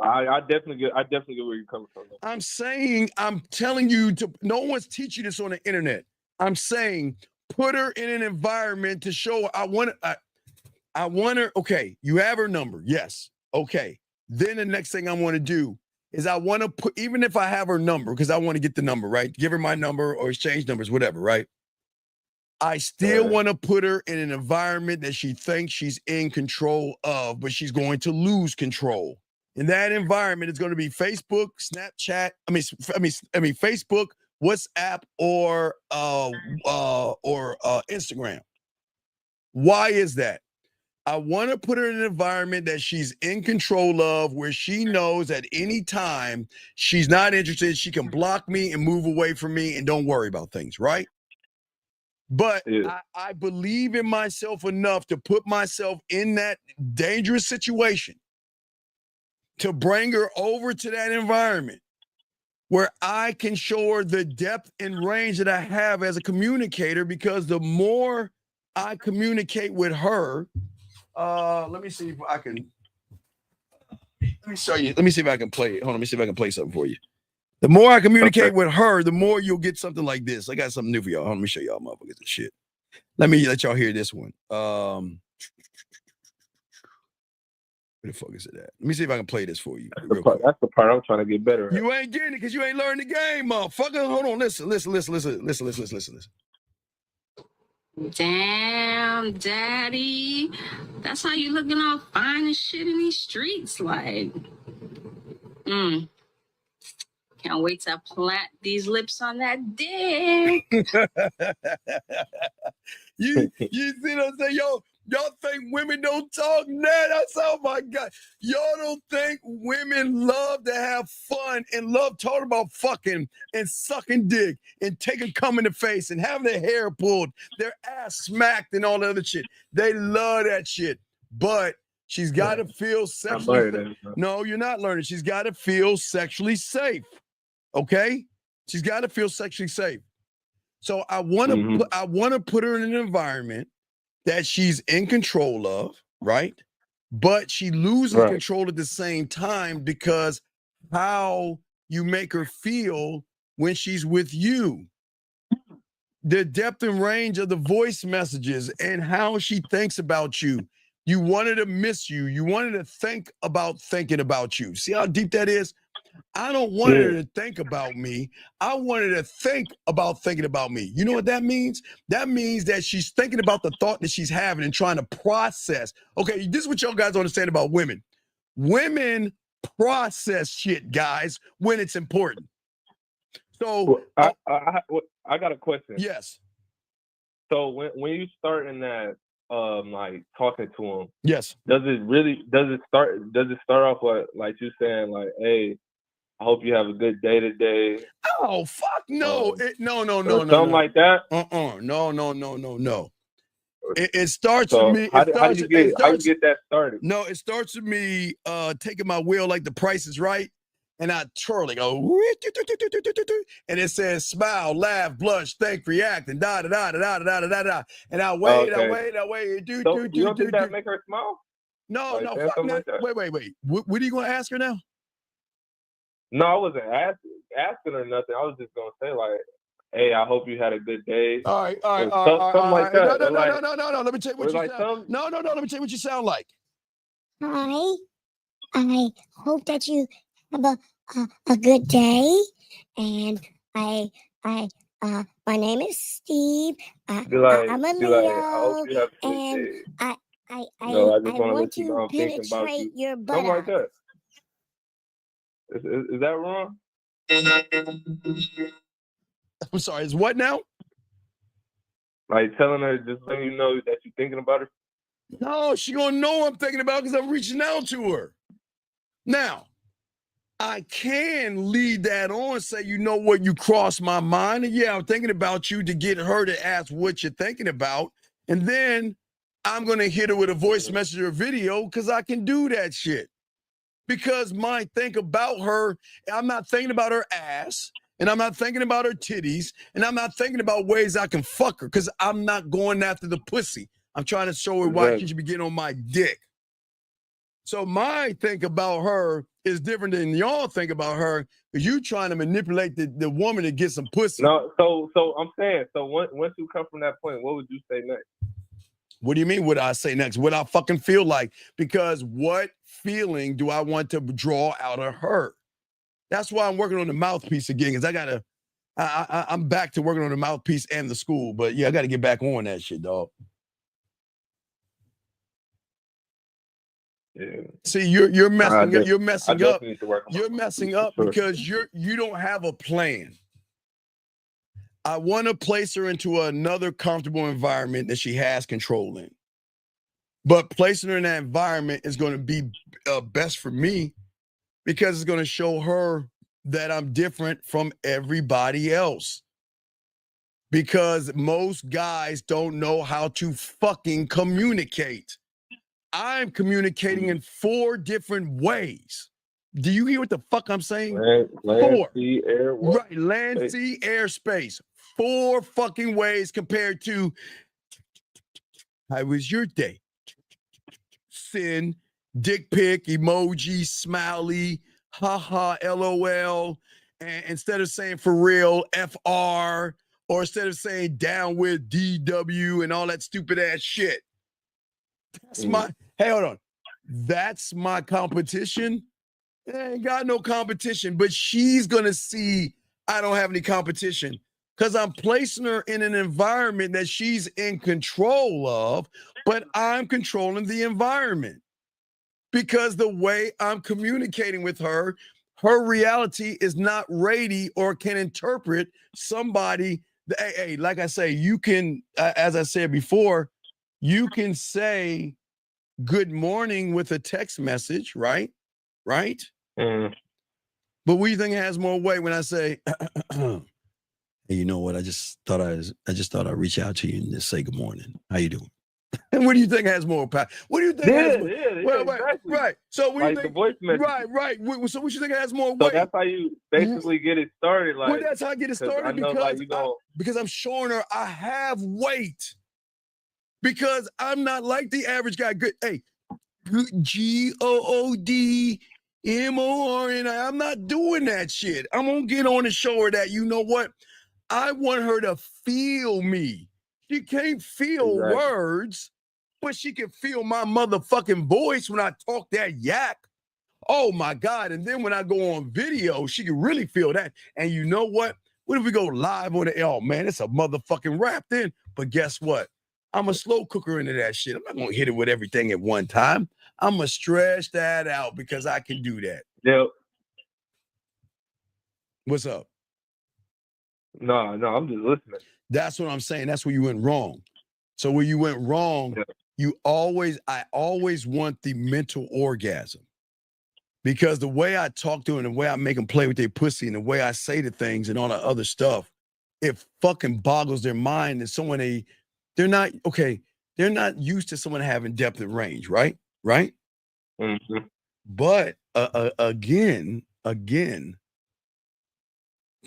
I definitely get where you're coming from. I'm telling you no one's teaching this on the internet. I'm saying put her in an environment to show her. I want her. Okay, you have her number. Yes. Okay. Then the next thing I want to do is I want to put, even if I have her number, because I want to get the number, right? Give her my number or exchange numbers, whatever, right? I still want to put her in an environment that she thinks she's in control of, but she's going to lose control. In that environment, it's going to be Facebook, Snapchat. Facebook, WhatsApp, or Instagram. Why is that? I want to put her in an environment that she's in control of, where she knows at any time she's not interested. She can block me and move away from me and don't worry about things, right? But I believe in myself enough to put myself in that dangerous situation to bring her over to that environment where I can show her the depth and range that I have as a communicator, because the more I communicate with her, let me see if I can, let me show you. Let me see if I can play it. Hold on, let me see if I can play something for you. The more I communicate with her, the more you'll get something like this. I got something new for y'all. Hold on, let me show y'all motherfuckers this shit. Let y'all hear this one. Where the fuck is it at? Let me see if I can play this for you. That's the part I'm trying to get better at. You ain't getting it because you ain't learned the game, motherfucker. Hold on, listen. Damn, daddy. That's how you looking all fine and shit in these streets. Like, can't wait to plant these lips on that dick. You see what I'm saying? Y'all think women don't talk? Nah, that's, oh my God. Y'all don't think women love to have fun and love talking about fucking and sucking dick and taking cum in the face and having their hair pulled, their ass smacked and all the other shit. They love that shit. But she's got to feel sexually. No, you're not learning. She's got to feel sexually safe. Okay? She's got to feel sexually safe. So I want to put her in an environment that she's in control of, right? But she loses control at the same time, because how you make her feel when she's with you, the depth and range of the voice messages and how she thinks about you, You want her to miss you. You want her to think about thinking about you. See how deep that is? I don't want her to think about me. I want her to think about thinking about me. You know what that means? That means that she's thinking about the thought that she's having and trying to process. Okay, this is what y'all guys understand about women. Women process shit, guys, when it's important. So I got a question. Yes. So when you start in that like talking to him, yes, does it start off like you saying like, hey, I hope you have a good day today? Oh fuck no. No. Something like that? No. It starts So with me. how you get that started? No, it starts with me taking my wheel like The Price is Right, and I twirl it, go, and it says smile, laugh, blush, think, react, and da da da da da da da da. And I wait, Okay. I wait. You don't think that make her smile? No, Like, no, saying fuck something that. like that? Wait. What are you gonna ask her now? No, I wasn't asking her nothing. I was just gonna say like, hey, I hope you had a good day. All right. Something like that. No. Let me tell you what you sound. No. Let me tell you what you sound like. Hi, I hope that you have a good day, and my name is Steve. I'm a Leo, I hope you have a good and day. I No, I just want to want let you know to I'm thinking about penetrate you. your Something like buttocks. that. Is that wrong? I'm sorry. Is what now? Like telling her, just letting you know that you're thinking about her. No, she gonna know I'm thinking about because I'm reaching out to her. Now, I can lead that on, say, you know what, you crossed my mind. And yeah, I'm thinking about you, to get her to ask what you're thinking about. And then I'm gonna hit her with a voice message or video because I can do that shit. Because my think about her, I'm not thinking about her ass, and I'm not thinking about her titties, and I'm not thinking about ways I can fuck her because I'm not going after the pussy. I'm trying to show her why she should be getting on my dick. So my think about her is different than y'all think about her because you trying to manipulate the woman to get some pussy. No, so I'm saying, so once you come from that point, what would you say next? What do you mean, what I say next? What I fucking feel like? Because what feeling do I want to draw out of her? That's why I'm working on the mouthpiece again, because I'm back to working on the mouthpiece and the school. But yeah, I got to get back on that shit, dog. Yeah. See, you're messing up. You're You're messing up because you don't have a plan. I want to place her into another comfortable environment that she has control in. But placing her in that environment is going to be best for me because it's going to show her that I'm different from everybody else. Because most guys don't know how to fucking communicate. I'm communicating in 4 different ways. Do you hear what the fuck I'm saying? Land, sea, air, what? Right, land, sea, air, space. 4 fucking ways compared to how was your day? Sin, dick pic, emoji, smiley, haha, LOL. And instead of saying for real, FR, or instead of saying down with DW and all that stupid ass shit. That's hey, hold on. That's my competition. I ain't got no competition, but she's gonna see I don't have any competition because I'm placing her in an environment that she's in control of, but I'm controlling the environment because the way I'm communicating with her, her reality is not ready or can interpret somebody. Hey, like I say, you can, as I said before, you can say good morning with a text message, right? Right? Mm. But what do you think has more weight when I say, hey, you know what? I just thought I'd reach out to you and just say good morning. How you doing? And what do you think has more power? What do you think has more? Exactly. Right. So what do you think? The voice message. Right. So what you think has more weight? So that's how you basically get it started. Like, well, that's how I get it started because I'm showing her I have weight. Because I'm not like the average guy. Good, hey, GOODMORNI. I'm not doing that shit. I'm gonna get on and show her that, you know what? I want her to feel me. She can't feel words. but she can feel my motherfucking voice when I talk that yak. Oh my God. And then when I go on video, she can really feel that. And you know what? What if we go live on the, oh man, it's a motherfucking rap then. But guess what? I'm a slow cooker into that shit. I'm not going to hit it with everything at one time. I'm going to stretch that out because I can do that. Yeah. What's up? No, I'm just listening. That's what I'm saying. That's where you went wrong. So where you went wrong, I always want the mental orgasm. Because the way I talk to them, the way I make them play with their pussy, and the way I say the things and all that other stuff, it fucking boggles their mind. And someone they're not used to someone having depth and range, right? Right? Mm-hmm. But again,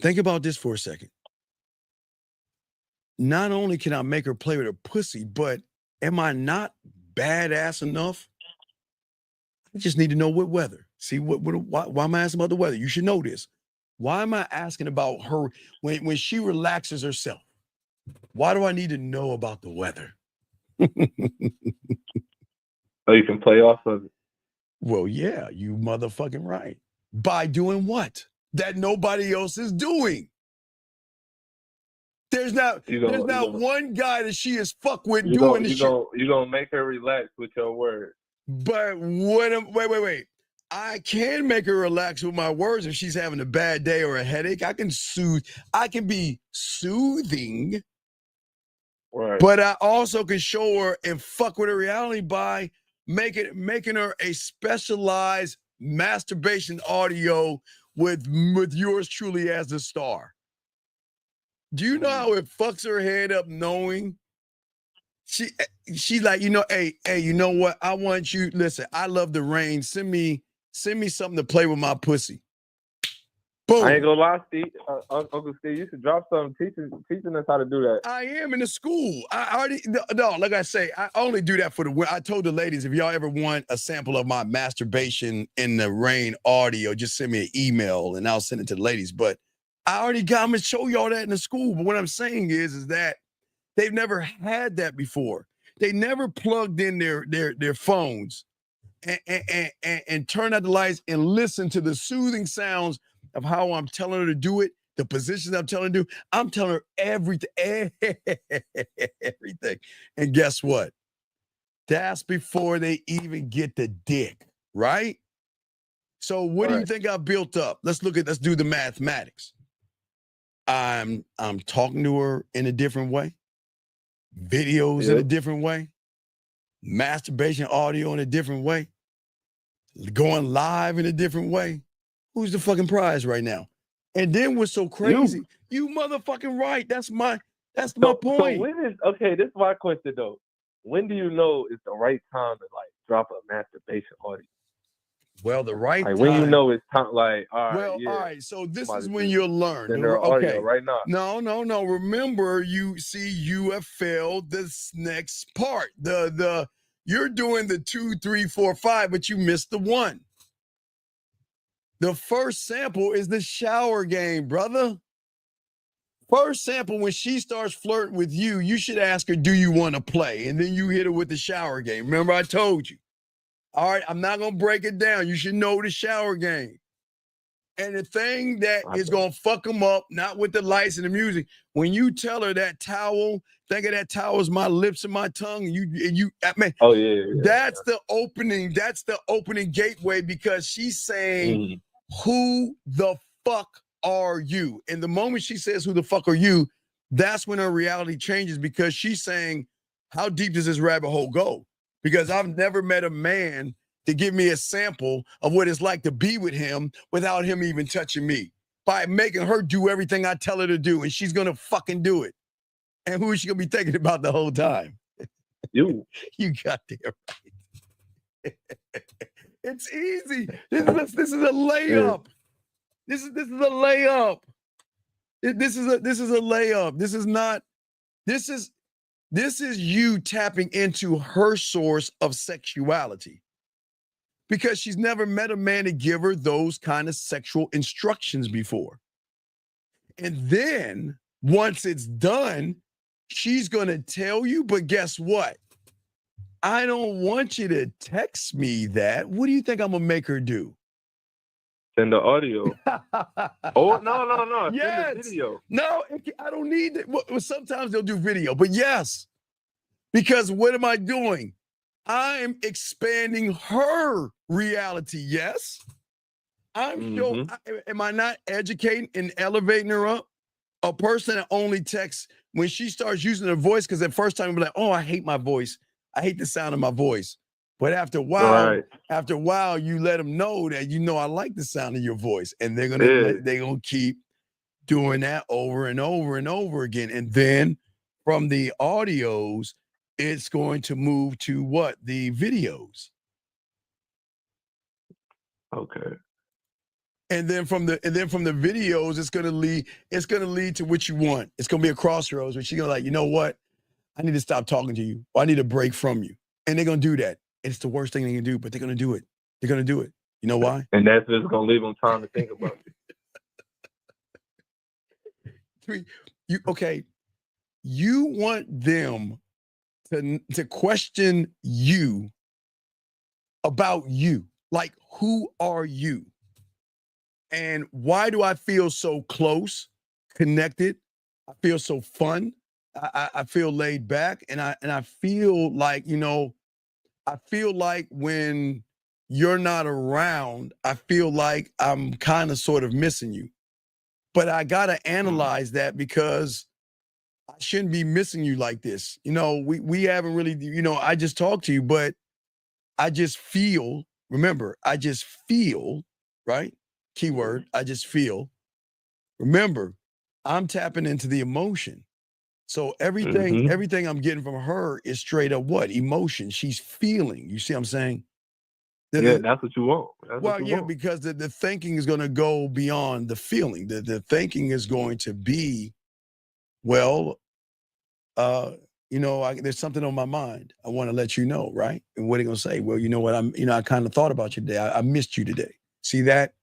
think about this for a second. Not only can I make her play with her pussy, but am I not badass enough? I just need to know what weather. See, why am I asking about the weather? You should know this. Why am I asking about her when she relaxes herself? Why do I need to know about the weather? So you can play off of it. Well, yeah, you motherfucking right. By doing what? That nobody else is doing. There's not one guy that she is fuck with doing this shit. You're going to make her relax with your words. But wait. I can make her relax with my words if she's having a bad day or a headache. I can be soothing. Right. But I also can show her and fuck with her reality by making her a specialized masturbation audio with yours truly as the star. Do you know how it fucks her head up knowing she's like, hey, you know what? I want you, listen, I love the rain. Send me something to play with my pussy. Boom. I ain't gonna lie, Steve. Uncle Steve, you should drop something teaching us how to do that. I am in the school. I already, no, like I say, I only do that for I told the ladies, if y'all ever want a sample of my masturbation in the rain audio, just send me an email and I'll send it to the ladies. But I already got them to show y'all that in the school. But what I'm saying is that they've never had that before. They never plugged in their phones and turned out the lights and listened to the soothing sounds of how I'm telling her to do it, the positions I'm telling her to do. I'm telling her everything. And guess what? That's before they even get the dick, right? So what do you think I built up? Let's do the mathematics. I'm talking to her in a different way. Videos in a different way. Masturbation audio in a different way. Going live in a different way. Who's the fucking prize right now? And then what's so crazy? You motherfucking right. That's my point. So this is my question though. When do you know it's the right time to like drop a masturbation audio? Well, the right time. When you know it's time, like, all right. Well, all right. So this is when you'll learn. Okay, right now. No. Remember, you have failed this next part. You're doing the 2, 3, 4, 5, but you missed the 1. The first sample is the shower game, brother. First sample, when she starts flirting with you, you should ask her, do you want to play? And then you hit her with the shower game. Remember, I told you. All right, I'm not going to break it down. You should know the shower game. And the thing that is going to fuck them up, not with the lights and the music, when you tell her that towel, think of that towel as my lips and my tongue, that's the opening. That's the opening gateway because she's saying, who the fuck are you? And the moment she says, who the fuck are you? That's when her reality changes because she's saying, how deep does this rabbit hole go? Because I've never met a man to give me a sample of what it's like to be with him without him even touching me. By making her do everything I tell her to do, and she's gonna fucking do it. And who is she gonna be thinking about the whole time? You. You got there right. It's easy. This is a layup. This is a layup. This is a layup. This is you tapping into her source of sexuality because she's never met a man to give her those kind of sexual instructions before. And then once it's done, she's going to tell you, but guess what? I don't want you to text me that. What do you think I'm gonna make her do? Send the audio. Oh, no. Yes. Send the video. No, I don't need it. Well, sometimes they'll do video, but yes. Because what am I doing? I'm expanding her reality. Yes. Am I not educating and elevating her up? A person that only texts when she starts using her voice, because at first time, you'll be like, oh, I hate my voice. I hate the sound of my voice. But after a while, you let them know that I like the sound of your voice, and they're gonna keep doing that over and over and over again. And then from the audios, it's going to move to what? The videos. Okay. And then from the videos, it's gonna lead to what you want. It's gonna be a crossroads where she's gonna like, you know what? I need to stop talking to you, or I need a break from you. And they're gonna do that. It's the worst thing they can do, but they're gonna do it. They're gonna do it. You know why? And that's just gonna leave them time to think about it. You want them to question you about you. Like, who are you? And why do I feel so close, connected? I feel so fun. I feel laid back, and I feel like, I feel like when you're not around, I feel like I'm kind of sort of missing you. But I gotta analyze that, because I shouldn't be missing you like this. We haven't really, I just talked to you, but I just feel, remember, I just feel, right? Keyword, I just feel. Remember, I'm tapping into the emotion. So everything I'm getting from her is straight up what? Emotion. She's feeling. You see what I'm saying? That's what you want. Because the thinking is going to go beyond the feeling. The thinking is going to be, well, there's something on my mind. I want to let you know, right? And what are they going to say? Well, you know what? I kind of thought about you today. I missed you today. See that?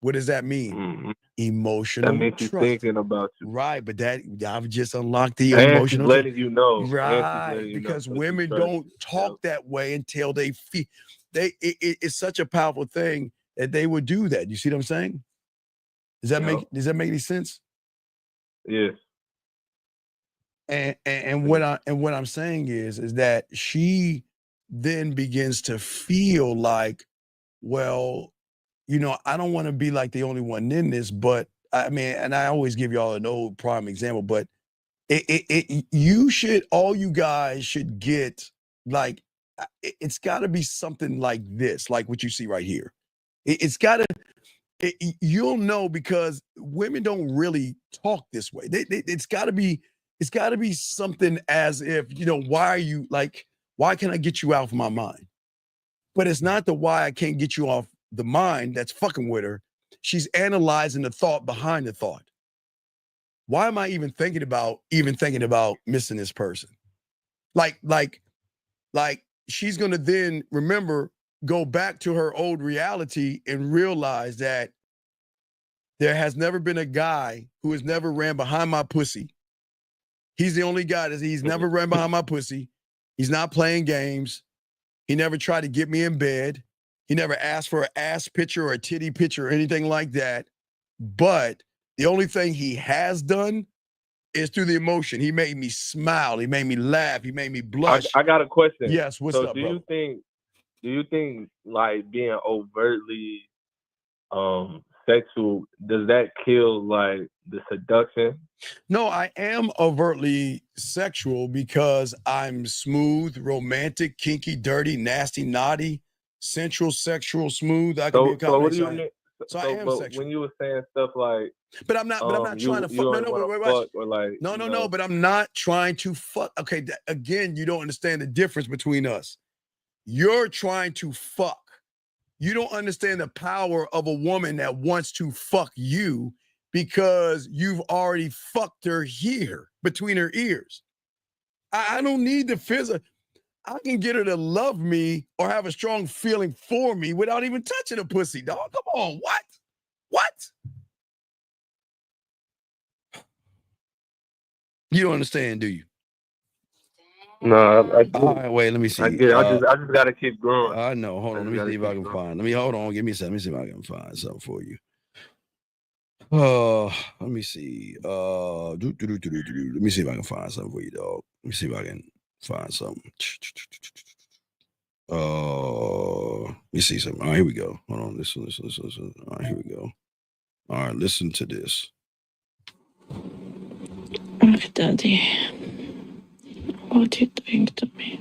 What does that mean? Mm-hmm. Emotional that makes trust. You thinking about you. Right, but I've just unlocked the and emotional she's letting you know. Right, because women don't talk that way until they feel it's such a powerful thing that they would do that. You see what I'm saying? Does that make any sense? Yes. And what I'm saying is that she then begins to feel like, well, I don't want to be like the only one in this, but I mean, and I always give y'all an old prime example, but all you guys should get, like, it's got to be something like this, like what you see right here. You'll know, because women don't really talk this way. It's got to be something as if, why can't I get you out of my mind? But it's not the why I can't get you off the mind that's fucking with her. She's analyzing the thought behind the thought. Why am I even thinking about missing this person? Like she's gonna then go back to her old reality and realize that there has never been a guy who has never ran behind my pussy. He's the only guy he's never ran behind my pussy. He's not playing games. He never tried to get me in bed. He never asked for an ass picture or a titty picture or anything like that. But the only thing he has done is through the emotion. He made me smile. He made me laugh. He made me blush. I got a question. Yes, what's up, bro? Do you think like being overtly sexual, does that kill like the seduction? No, I am overtly sexual because I'm smooth, romantic, kinky, dirty, nasty, naughty, sensual, sexual, smooth. I can be a combination. So what do you mean? So I am sexual. When you were saying stuff like, but I'm not trying to fuck. No, but I'm not trying to fuck. Okay, again, you don't understand the difference between us. You're trying to fuck. You don't understand the power of a woman that wants to fuck you, because you've already fucked her here between her ears. I don't need the physical. I can get her to love me or have a strong feeling for me without even touching a pussy, dog. Come on, what? You don't understand, do you? No, I All right, wait, let me see. I get it. I just gotta keep growing. I know. Hold on. Let me see if I can find. Hold on. Give me a second. Let me see if I can find something for you. Let me see. Let me see if I can find something for you, dog. Let me see if I can find something. Let me see something. All right, here we go. Hold on. Listen. All right, here we go. All right, listen to this. Daddy, what are you doing to me?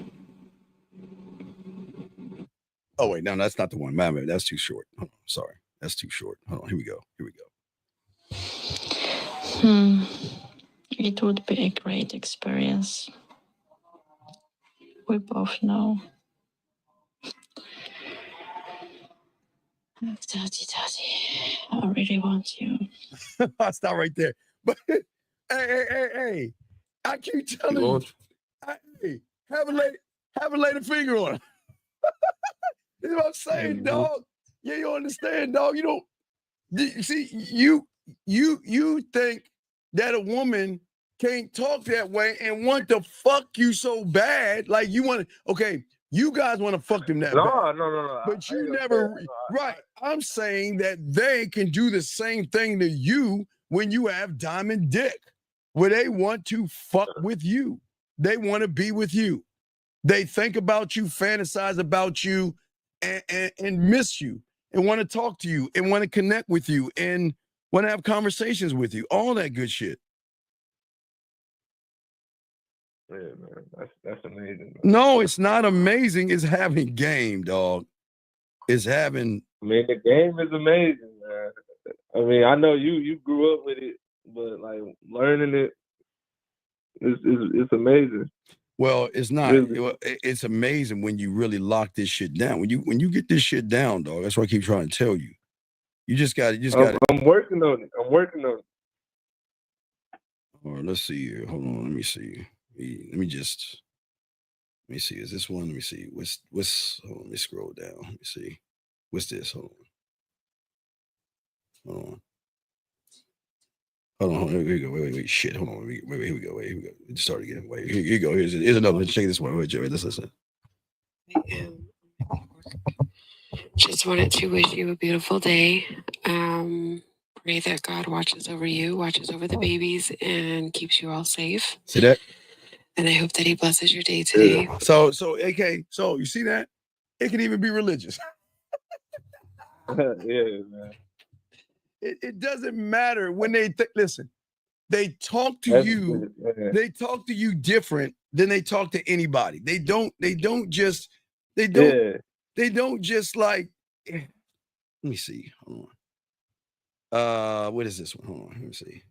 Oh wait, no, that's not the one. Man, that's too short. Hold on, sorry, that's too short. Hold on, here we go. It would be a great experience. We both know. Daddy, I really want you. I'll stop right there. But hey, I keep telling you, hey, have a later finger on it. That's what I'm saying, dog. Yeah, you understand, dog. You don't see you think that a woman can't talk that way and want to fuck you so bad, like you want to. Okay, you guys want to fuck them that bad. No. But you never, right? I'm saying that they can do the same thing to you when you have diamond dick, where they want to fuck with you. They want to be with you. They think about you, fantasize about you, and miss you, and want to talk to you, and want to connect with you, and want to have conversations with you. All that good shit. Yeah, man, that's amazing. Man. No, it's not amazing. It's having game, dog. It's having. I mean, the game is amazing, man. I mean, I know you grew up with it, but like learning it, it's amazing. Well, it's not. Really. It's amazing when you really lock this shit down. When you get this shit down, dog. That's what I keep trying to tell you. You just got to. I'm working on it. All right, let's see here. Hold on. Let me see. Let me see. Is this one? Let me see. What's hold on, let me scroll down. Let me see. What's this? Hold on. Here we go. Wait. Shit. Hold on. Wait. Here we go. It started again. Wait. Here you go. Here's another one. Check this one. Wait, Joey. Let's listen. Just wanted to wish you a beautiful day. Pray that God watches over you, watches over the babies, and keeps you all safe. See that? And I hope that He blesses your day today. So, AK. So you see that? It can even be religious. Yeah, man. It doesn't matter when they listen. They talk to you. They talk to you different than they talk to anybody. They don't just like. Let me see. Hold on. What is this one? Hold on. Let me see.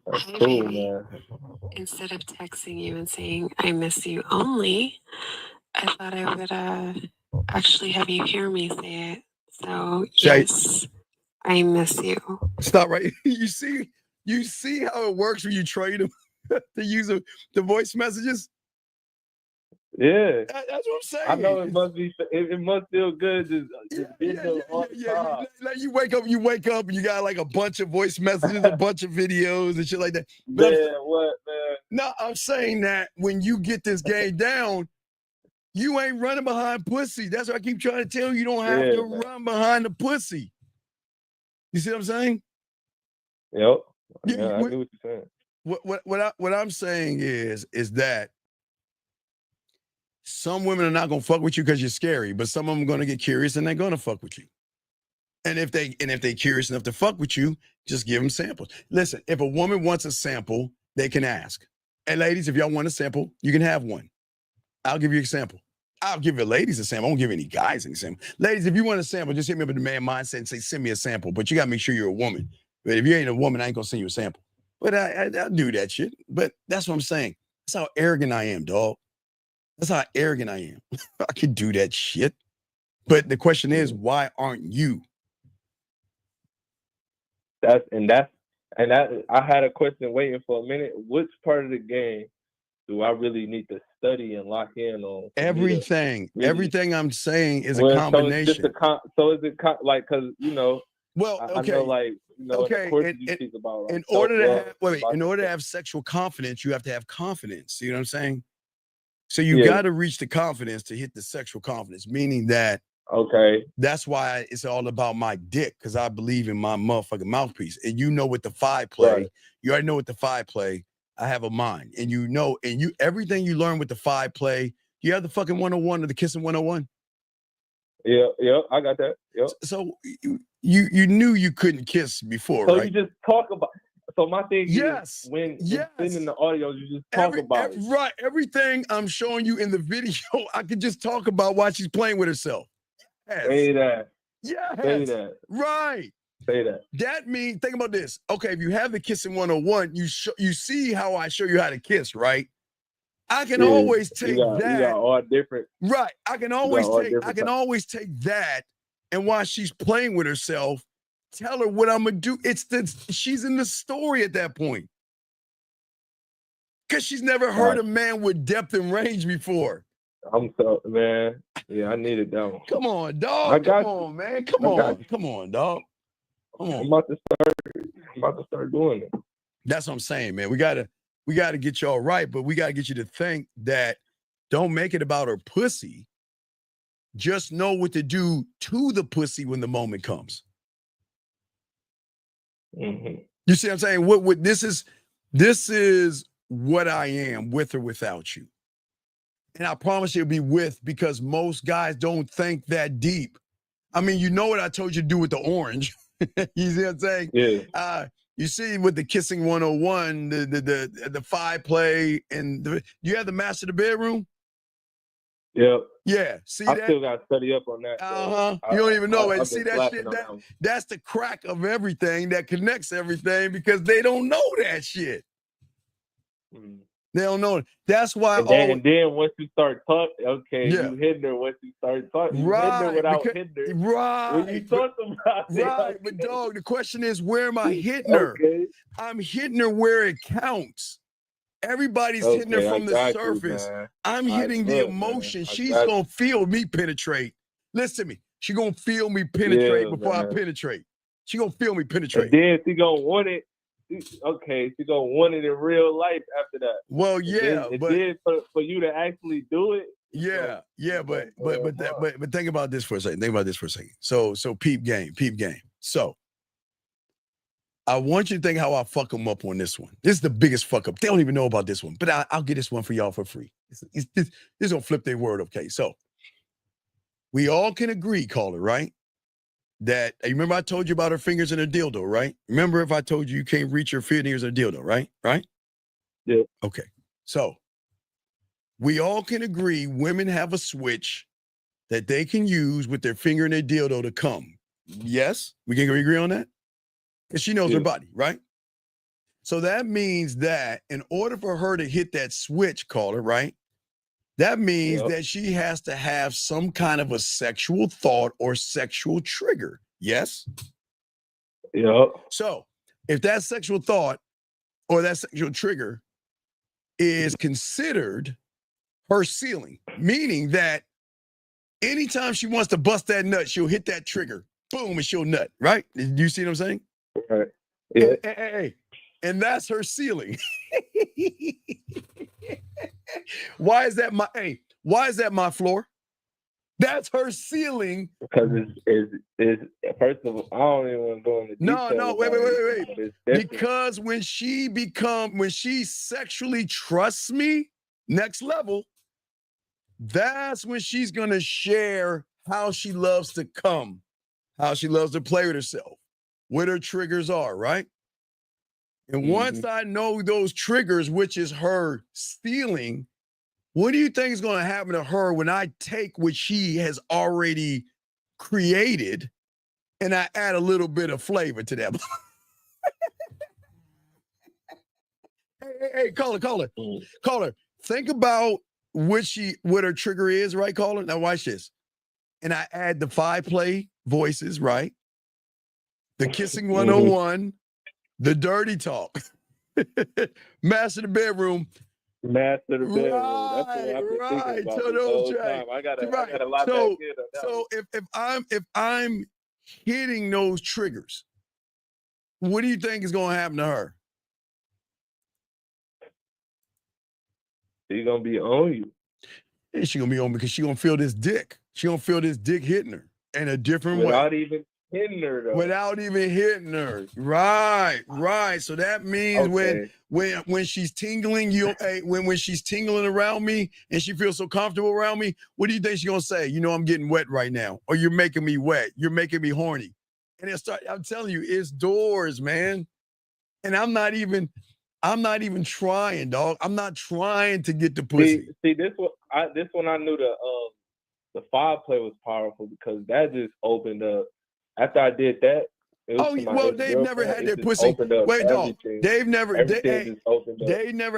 That's cool, man. Instead of texting you and saying I miss you only, I thought I would actually have you hear me say it. So yes, I miss you. Stop right. You see how it works when you train them to use the voice messages? Yeah. That's what I'm saying. I know it must be. It must feel good just being all the time. Like you wake up, and you got like a bunch of voice messages, a bunch of videos and shit like that. But what, man? No, I'm saying that when you get this game down, you ain't running behind pussy. That's what I keep trying to tell you. You don't have to run behind the pussy. You see what I'm saying? Yep. Yeah, I get what you're saying. What I'm saying is that some women are not gonna fuck with you because you're scary, but some of them are gonna get curious and they're gonna fuck with you. And if they're curious enough to fuck with you, just give them samples. Listen, if a woman wants a sample, they can ask. And ladies, if y'all want a sample, you can have one. I'll give you a sample. I'll give the ladies a sample. I won't give any guys any sample. Ladies, if you want a sample, just hit me up at the Man Mindset and say, send me a sample. But you gotta make sure you're a woman. But if you ain't a woman, I ain't gonna send you a sample. But I'll do that shit. But that's what I'm saying. That's how arrogant I am, dog. That's how arrogant I am. I can do that shit. But the question is, why aren't you? I had a question waiting for a minute. Which part of the game do I really need to study and lock in on? Everything. Really, everything I'm saying is a combination. So is it like, because, you know, well, okay. I know, like, you know, okay. in the course you speak about, like, in order to have sexual confidence, you have to have confidence. See what I'm saying? So you got to reach the confidence to hit the sexual confidence, meaning that that's why it's all about my dick, because I believe in my motherfucking mouthpiece. And you know what the 5 play, you already know what the 5 play. I have a mind, and you know, and you everything you learn with the 5 play. You have the fucking 101 or the kissing 101. Yeah, I got that. Yep. So you knew you couldn't kiss before, so right? you just talk about. So my thing is when sending the audio, you just talk about it. Right. Everything I'm showing you in the video, I could just talk about why she's playing with herself. Yes. Say that. Yes. Say that. Right. Say that. That means, think about this. Okay, if you have the kissing 101, you see how I show you how to kiss, right? I can always take that. You got all different. Right. I can always take that, and while she's playing with herself, tell her what I'm gonna do. She's in the story at that point. Because she's never heard a man with depth and range before. Man. Yeah, I needed that one. Come on, dog. Come on, man. Come on, dog. Come on. I'm about to start doing it. That's what I'm saying, man. We gotta get y'all right, but we gotta get you to think that don't make it about her pussy. Just know what to do to the pussy when the moment comes. Mm-hmm. You see what I'm saying? What this is what I am, with or without you. And I promise you'll be with, because most guys don't think that deep. I mean, you know what I told you to do with the orange. You see what I'm saying? Yeah. You see with the kissing 101, the 5 play, and you have the master of the bedroom? Yep. Yeah. See I that? still got to study up on that. You don't even know it. See I've been that shit? That's the crack of everything that connects everything, because they don't know that shit. They don't know it. That's why. And then once you start talking, you hitting her once you start talking. You hitting her without hitting her. Right. When you talk about it. Right. But dog, the question is, where am I hitting her? I'm hitting her where it counts. Everybody's hitting her from the surface. I'm hitting the emotion. She's going to feel me penetrate. Listen to me. She's going to feel me penetrate before I penetrate. She's going to feel me penetrate. And then she going to want it. Okay, she's going to want it in real life after that. Well, yeah. And then for you to actually do it. But think about this for a second. So peep game. So I want you to think how I fuck them up on this one. This is the biggest fuck up. They don't even know about this one, but I'll get this one for y'all for free. This gonna flip their word, okay? So we all can agree, caller, right? That, you remember I told you about her fingers in her dildo, right? Remember if I told you can't reach your fingers in a dildo, right? Right? Yeah. Okay. So we all can agree women have a switch that they can use with their finger in their dildo to come. Yes? We can agree on that? Because she knows her body, right? So that means that in order for her to hit that switch, caller, right? That means that she has to have some kind of a sexual thought or sexual trigger. Yes? Yeah. So if that sexual thought or that sexual trigger is considered her ceiling, meaning that anytime she wants to bust that nut, she'll hit that trigger, boom, and she'll nut, right? Do you see what I'm saying? Right. Yeah. Hey. And that's her ceiling. Why is that my floor? That's her ceiling. Because it's first of all, I don't even want to go into detail. No, wait. Because when she sexually trusts me, next level, that's when she's gonna share how she loves to come, how she loves to play with herself, what her triggers are, right? And once I know those triggers, which is her stealing, what do you think is going to happen to her when I take what she has already created and I add a little bit of flavor to that? Hey, caller. Think about what her trigger is, right, caller? Now watch this. And I add the 5 play voices, right? The kissing 101. The dirty talk. Master of the bedroom. Master of the bedroom. Right, that's what I've been right. thinking about So the those whole time. I gotta lock so, back in on that so one. if I'm hitting those triggers, what do you think is going to happen to her? She's gonna be on you. And she gonna be on because she gonna feel this dick. She gonna feel this dick hitting her in a different way. Without even hitting her, though. Without even hitting her. Right. So that means when she's tingling, when she's tingling around me and she feels so comfortable around me, what do you think she's gonna say? You know, I'm getting wet right now, or you're making me wet, you're making me horny. And I'm telling you, it's doors, man. And I'm not even trying, dog. I'm not trying to get the pussy. See, this one I knew the foreplay was powerful because that just opened up. After I did that, they've never had their pussy. Wait, dog. They've never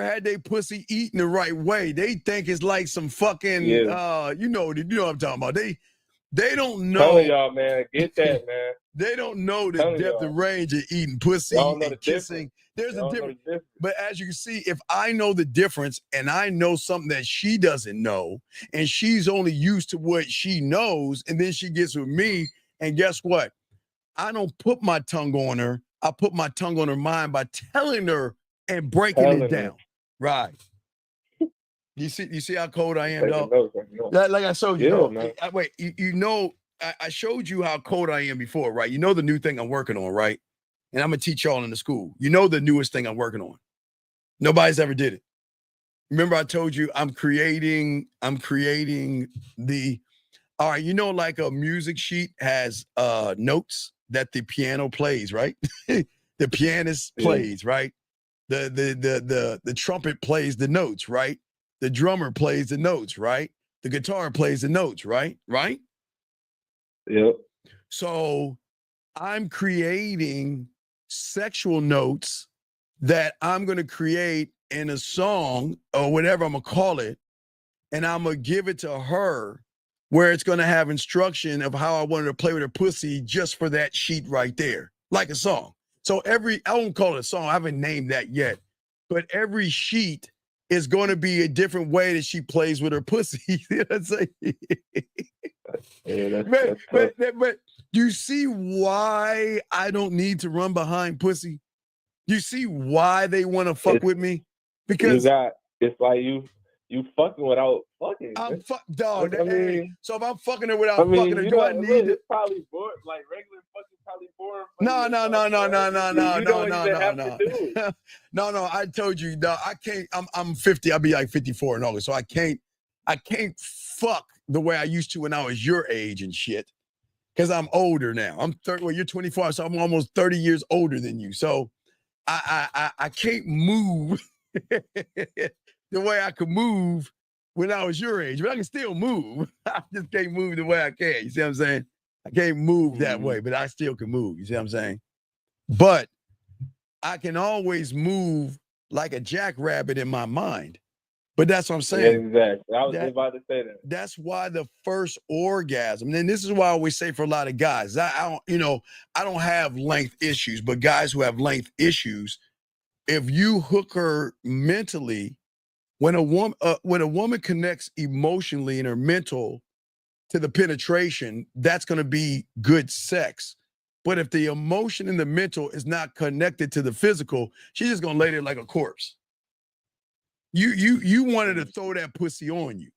had their pussy eaten the right way. They think it's like some fucking you know what I'm talking about. They don't know. Telling y'all, man, get that, man. They don't know the depth and range of eating pussy and kissing. There's a difference. But as you can see, if I know the difference and I know something that she doesn't know, and she's only used to what she knows, and then she gets with me, and guess what? I don't put my tongue on her. I put my tongue on her mind by telling her and breaking it down. Right. You see how cold I am, dog? Like I showed you. Wait, you know, I showed you how cold I am before, right? You know the new thing I'm working on, right? And I'm gonna teach y'all in the school. You know the newest thing I'm working on. Nobody's ever did it. Remember I told you I'm creating the, all right, you know, like a music sheet has notes that the piano plays, right? The pianist plays, right? The trumpet plays the notes, right? The drummer plays the notes, right? The guitar plays the notes, right? Right? Yep. So I'm creating sexual notes that I'm going to create in a song or whatever I'm going to call it. And I'm going to give it to her where it's going to have instruction of how I wanted to play with her pussy just for that sheet right there, like a song. So I won't call it a song. I haven't named that yet. But every sheet is going to be a different way that she plays with her pussy. You know what I'm saying? Yeah, but do you see why I don't need to run behind pussy? Do you see why they want to fuck with me? Because it's like you fucking without fucking. I'm dog. So if I'm fucking her without fucking her, do I need it? It's probably boring. Like regular fucking probably boring. No. I told you, dog. I can't. I'm 50. I'll be like 54 in August. So I can't fuck the way I used to when I was your age and shit. Because I'm older now. I'm 30. Well, you're 24, so I'm almost 30 years older than you. So I can't move the way I could move when I was your age, but I can still move. I just can't move the way I can. You see what I'm saying? I can't move that way, but I still can move. You see what I'm saying? But I can always move like a jackrabbit in my mind. But that's what I'm saying. Yeah, exactly. I was about to say that. That's why the first orgasm, and this is why I always say for a lot of guys, I don't have length issues, but guys who have length issues, if you hook her mentally, when a woman connects emotionally in her mental to the penetration, that's going to be good sex. But if the emotion and the mental is not connected to the physical, she's just going to lay there like a corpse. You wanted to throw that pussy on you.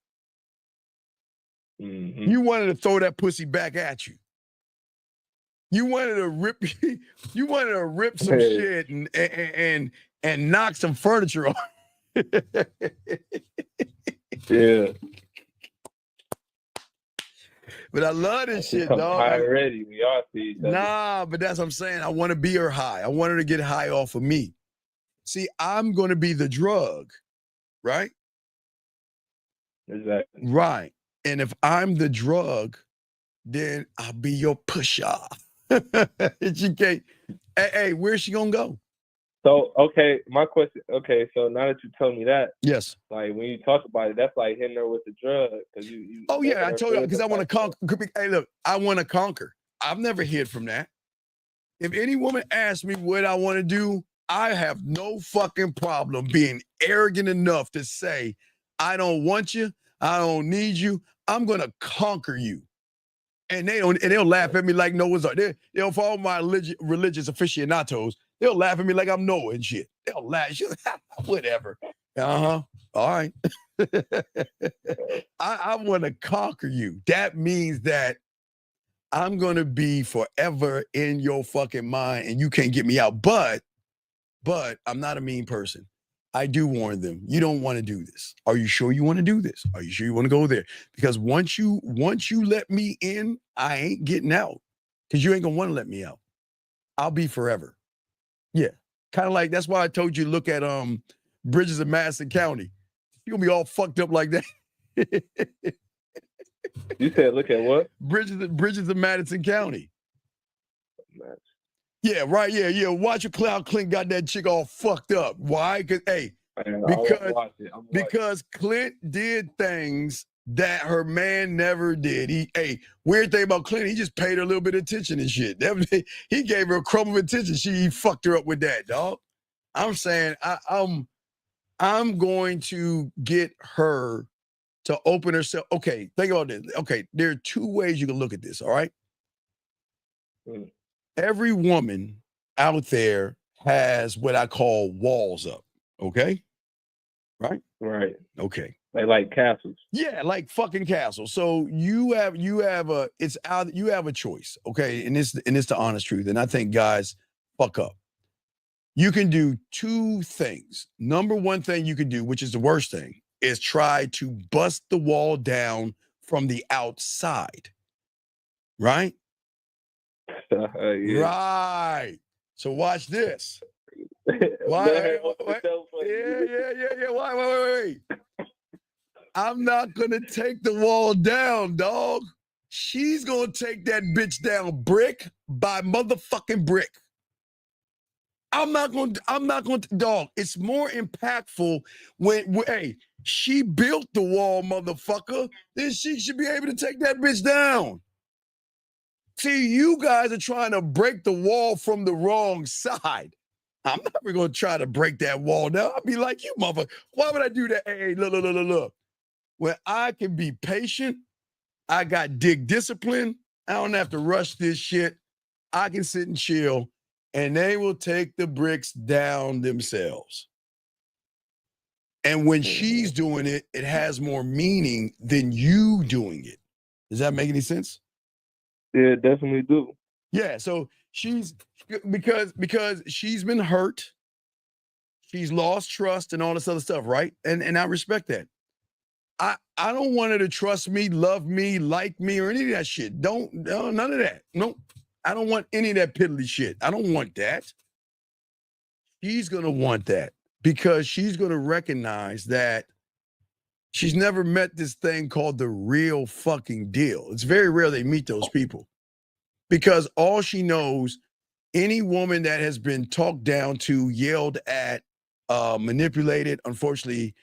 Mm-hmm. You wanted to throw that pussy back at you. You wanted to rip. You wanted to rip some shit and knock some furniture off. Yeah. But I love this shit, dog. High already. We all see each other. Nah, but that's what I'm saying. I want to be her high. I want her to get high off of me. See, I'm going to be the drug, right? Exactly. Right. And if I'm the drug, then I'll be your pusher. She can't. Hey, where's she gonna go? So, okay, my question. Okay, so now that you tell me that, yes, like when you talk about it, that's like hitting her with the drug because you. Oh yeah, I told you because I want to conquer. Hey, look, I want to conquer. I've never hid from that. If any woman asks me what I want to do, I have no fucking problem being arrogant enough to say, I don't want you, I don't need you, I'm gonna conquer you. And they'll laugh at me like Noah's Ark. They'll follow my religious aficionados. They'll laugh at me like I'm Noah and shit. They'll laugh. Whatever. All right. I want to conquer you. That means that I'm going to be forever in your fucking mind and you can't get me out. But I'm not a mean person. I do warn them. You don't want to do this. Are you sure you want to do this? Are you sure you want to go there? Because once you let me in, I ain't getting out. Because you ain't going to want to let me out. I'll be forever. Yeah. Kind of like, that's why I told you to look at Bridges of Madison County. You're going to be all fucked up like that. You said look at what? Bridges of Madison County. Yeah, right. Yeah. Watch your Cloud Clint got that chick all fucked up. Why? Because Clint did things that her man never did. Weird thing about Clint, he just paid her a little bit of attention and shit. He gave her a crumb of attention. He fucked her up with that, dog. I'm saying I'm going to get her to open herself. Okay, think about this. Okay, there are two ways you can look at this, all right? Every woman out there has what I call walls up, okay? Right? Right. Okay. They like castles. Yeah, like fucking castles. So you have a choice, okay? And it's the honest truth. And I think guys fuck up. You can do two things. Number one thing you can do, which is the worst thing, is try to bust the wall down from the outside. Right? Yeah. Right. So watch this. Why? Yeah. Wait. I'm not gonna take the wall down, dog. She's gonna take that bitch down brick by motherfucking brick. I'm not going to, dog. It's more impactful when she built the wall, motherfucker. Then she should be able to take that bitch down. See, you guys are trying to break the wall from the wrong side. I'm never going to try to break that wall down. I'll be like, you motherfucker. Why would I do that? Hey, look. When I can be patient, I got dig discipline. I don't have to rush this shit. I can sit and chill. And they will take the bricks down themselves. And when she's doing it, it has more meaning than you doing it. Does that make any sense? Yeah, definitely do. Yeah, so she's because she's been hurt, she's lost trust and all this other stuff, right? And I respect that. I don't want her to trust me, love me, like me, or any of that shit. No, none of that. Nope. I don't want any of that piddly shit. I don't want that. She's going to want that because she's going to recognize that she's never met this thing called the real fucking deal. It's very rare they meet those people because all she knows, any woman that has been talked down to, yelled at, manipulated, unfortunately,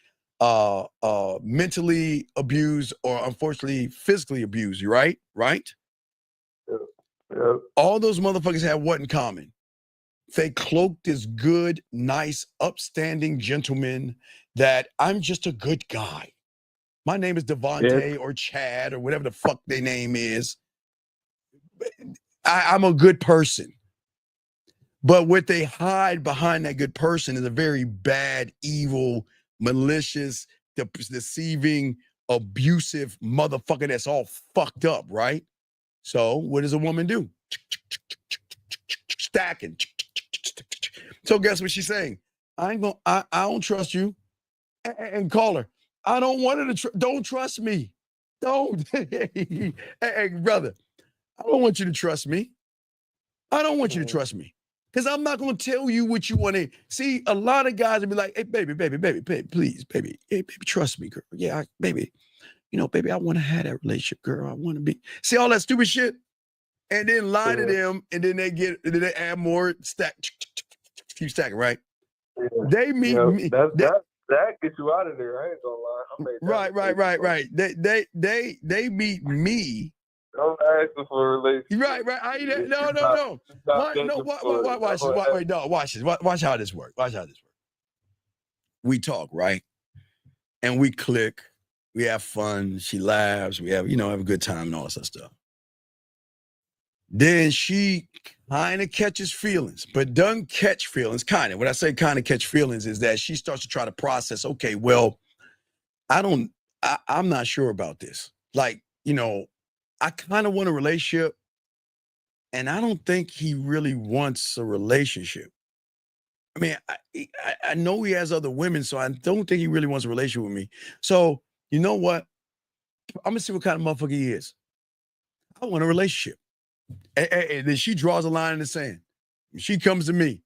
mentally abused, or unfortunately physically abused, right? Yep. All those motherfuckers have what in common? They cloaked as good, nice, upstanding gentlemen that I'm just a good guy. My name is Devontae or Chad or whatever the fuck their name is. I'm a good person. But what they hide behind that good person is a very bad, evil, malicious, deceiving, abusive motherfucker that's all fucked up, right? So what does a woman do? Stacking. So guess what she's saying? I don't trust you. And call her. I don't want her to don't trust me. Don't. Hey, brother, I don't want you to trust me. I don't want you to trust me. Because I'm not going to tell you what you want to. See, a lot of guys will be like, hey, baby, please, baby. Hey, baby, trust me, girl. Yeah, baby. You know, baby, I want to have that relationship, girl. I want to be. See all that stupid shit? And then lie to them, and then they add more keep stacking, right? Yeah. They meet me. That gets you out of there. I ain't gonna lie. Right. They meet me. Don't ask them for a relationship. Right. No. Watch this. Watch how this works. We talk, right? And we click. We have fun. She laughs. We have a good time and all that stuff. Then she kind of catches feelings, but doesn't catch feelings. Kind of. When I say kind of catch feelings is that she starts to try to process, okay, well, I'm not sure about this. Like, I kind of want a relationship, and I don't think he really wants a relationship. I mean, I know he has other women, so I don't think he really wants a relationship with me. So, you know what? I'm gonna see what kind of motherfucker he is. I want a relationship. And then she draws a line in the sand. She comes to me.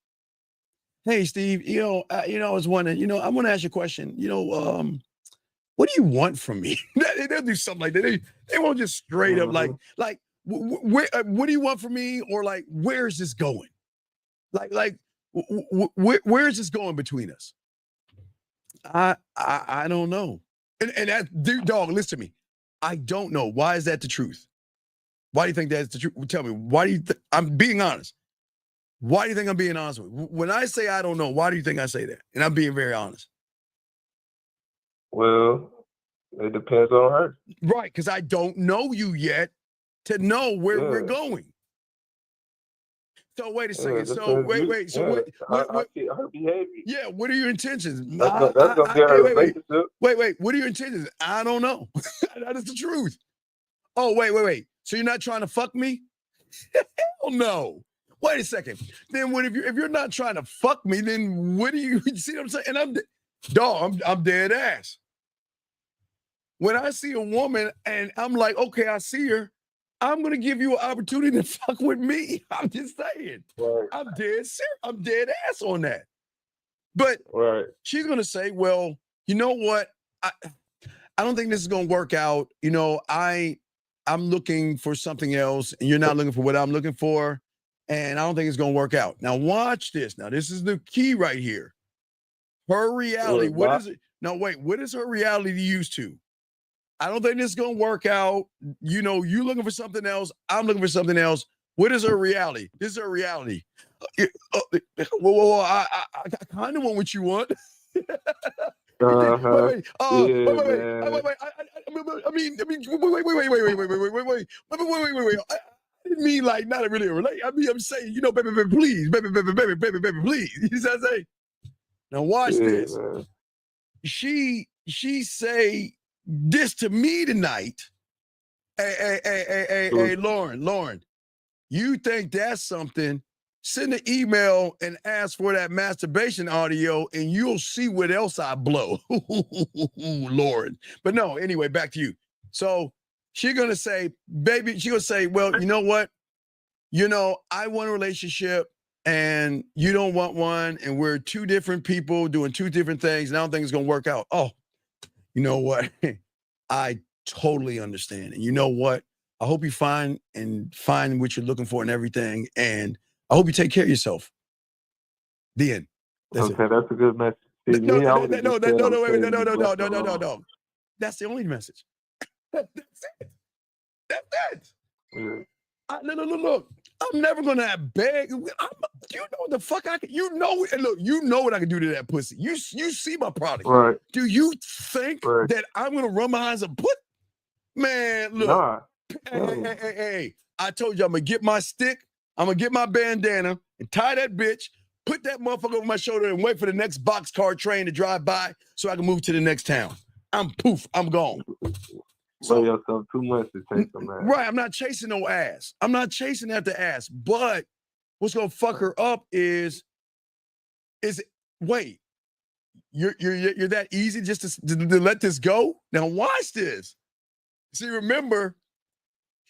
Hey, Steve, I was wondering, I want to ask you a question. What do you want from me? They'll do something like that. They won't just straight up like, what do you want from me? Or like, where is this going? Where is this going between us? I don't know. And that dude, dog, listen to me. I don't know. Why is that the truth? Why do you think that's the truth? Tell me, why do you I'm being honest. Why do you think I'm being honest with you? When I say I don't know, why do you think I say that? And I'm being very honest. Well, it depends on her. Right, because I don't know you yet to know where we're going. So wait a second. So wait. So what her behavior. Yeah, what are your intentions? That's gonna get her relationship. Wait. What are your intentions? I don't know. That is the truth. Oh, wait. So you're not trying to fuck me? Hell no. Wait a second. Then if you're not trying to fuck me, then what do you see what I'm saying? And I'm dead ass. When I see a woman and I'm like, okay, I see her, I'm gonna give you an opportunity to fuck with me. I'm just saying. Right. I'm dead serious. I'm dead ass on that. But she's gonna say, well, you know what? I don't think this is gonna work out. I'm looking for something else, and you're not looking for what I'm looking for, and I don't think it's gonna work out. Now watch this. Now this is the key right here. Her reality. What is it? No, wait. What is her reality to use to? I don't think this is gonna work out. You looking for something else. I'm looking for something else. What is her reality? This is her reality. Whoa, I kind of want what you want. Wait. I didn't mean like not really a relate. I mean, I'm saying, baby, please, baby, please. You see what I'm saying? Now watch this. Man. She say this to me tonight. Hey, Lauren, you think that's something? Send an email and ask for that masturbation audio, and you'll see what else I blow. Lord. But no, anyway, back to you. So she's gonna say, well, you know what? I want a relationship and you don't want one, and we're two different people doing two different things, and I don't think it's gonna work out. Oh, you know what? I totally understand. And you know what? I hope you find what you're looking for and everything. And I hope you take care of yourself. The end. That's a good message. No. That's the only message. That's it. That's it. Yeah. Look. I'm never gonna beg. You know what the fuck I can. And look, you know what I can do to that pussy. You see my product. Right. Do you think that I'm gonna run behind some put? Man, look. Nah. Hey. I told you I'm gonna get my stick. I'm gonna get my bandana and tie that bitch, put that motherfucker over my shoulder, and wait for the next boxcar train to drive by so I can move to the next town. I'm gone. So yourself too much to chase some ass. Right, I'm not chasing no ass. I'm not chasing after ass. But what's gonna fuck her up is wait, you're that easy just to let this go? Now watch this. See, remember.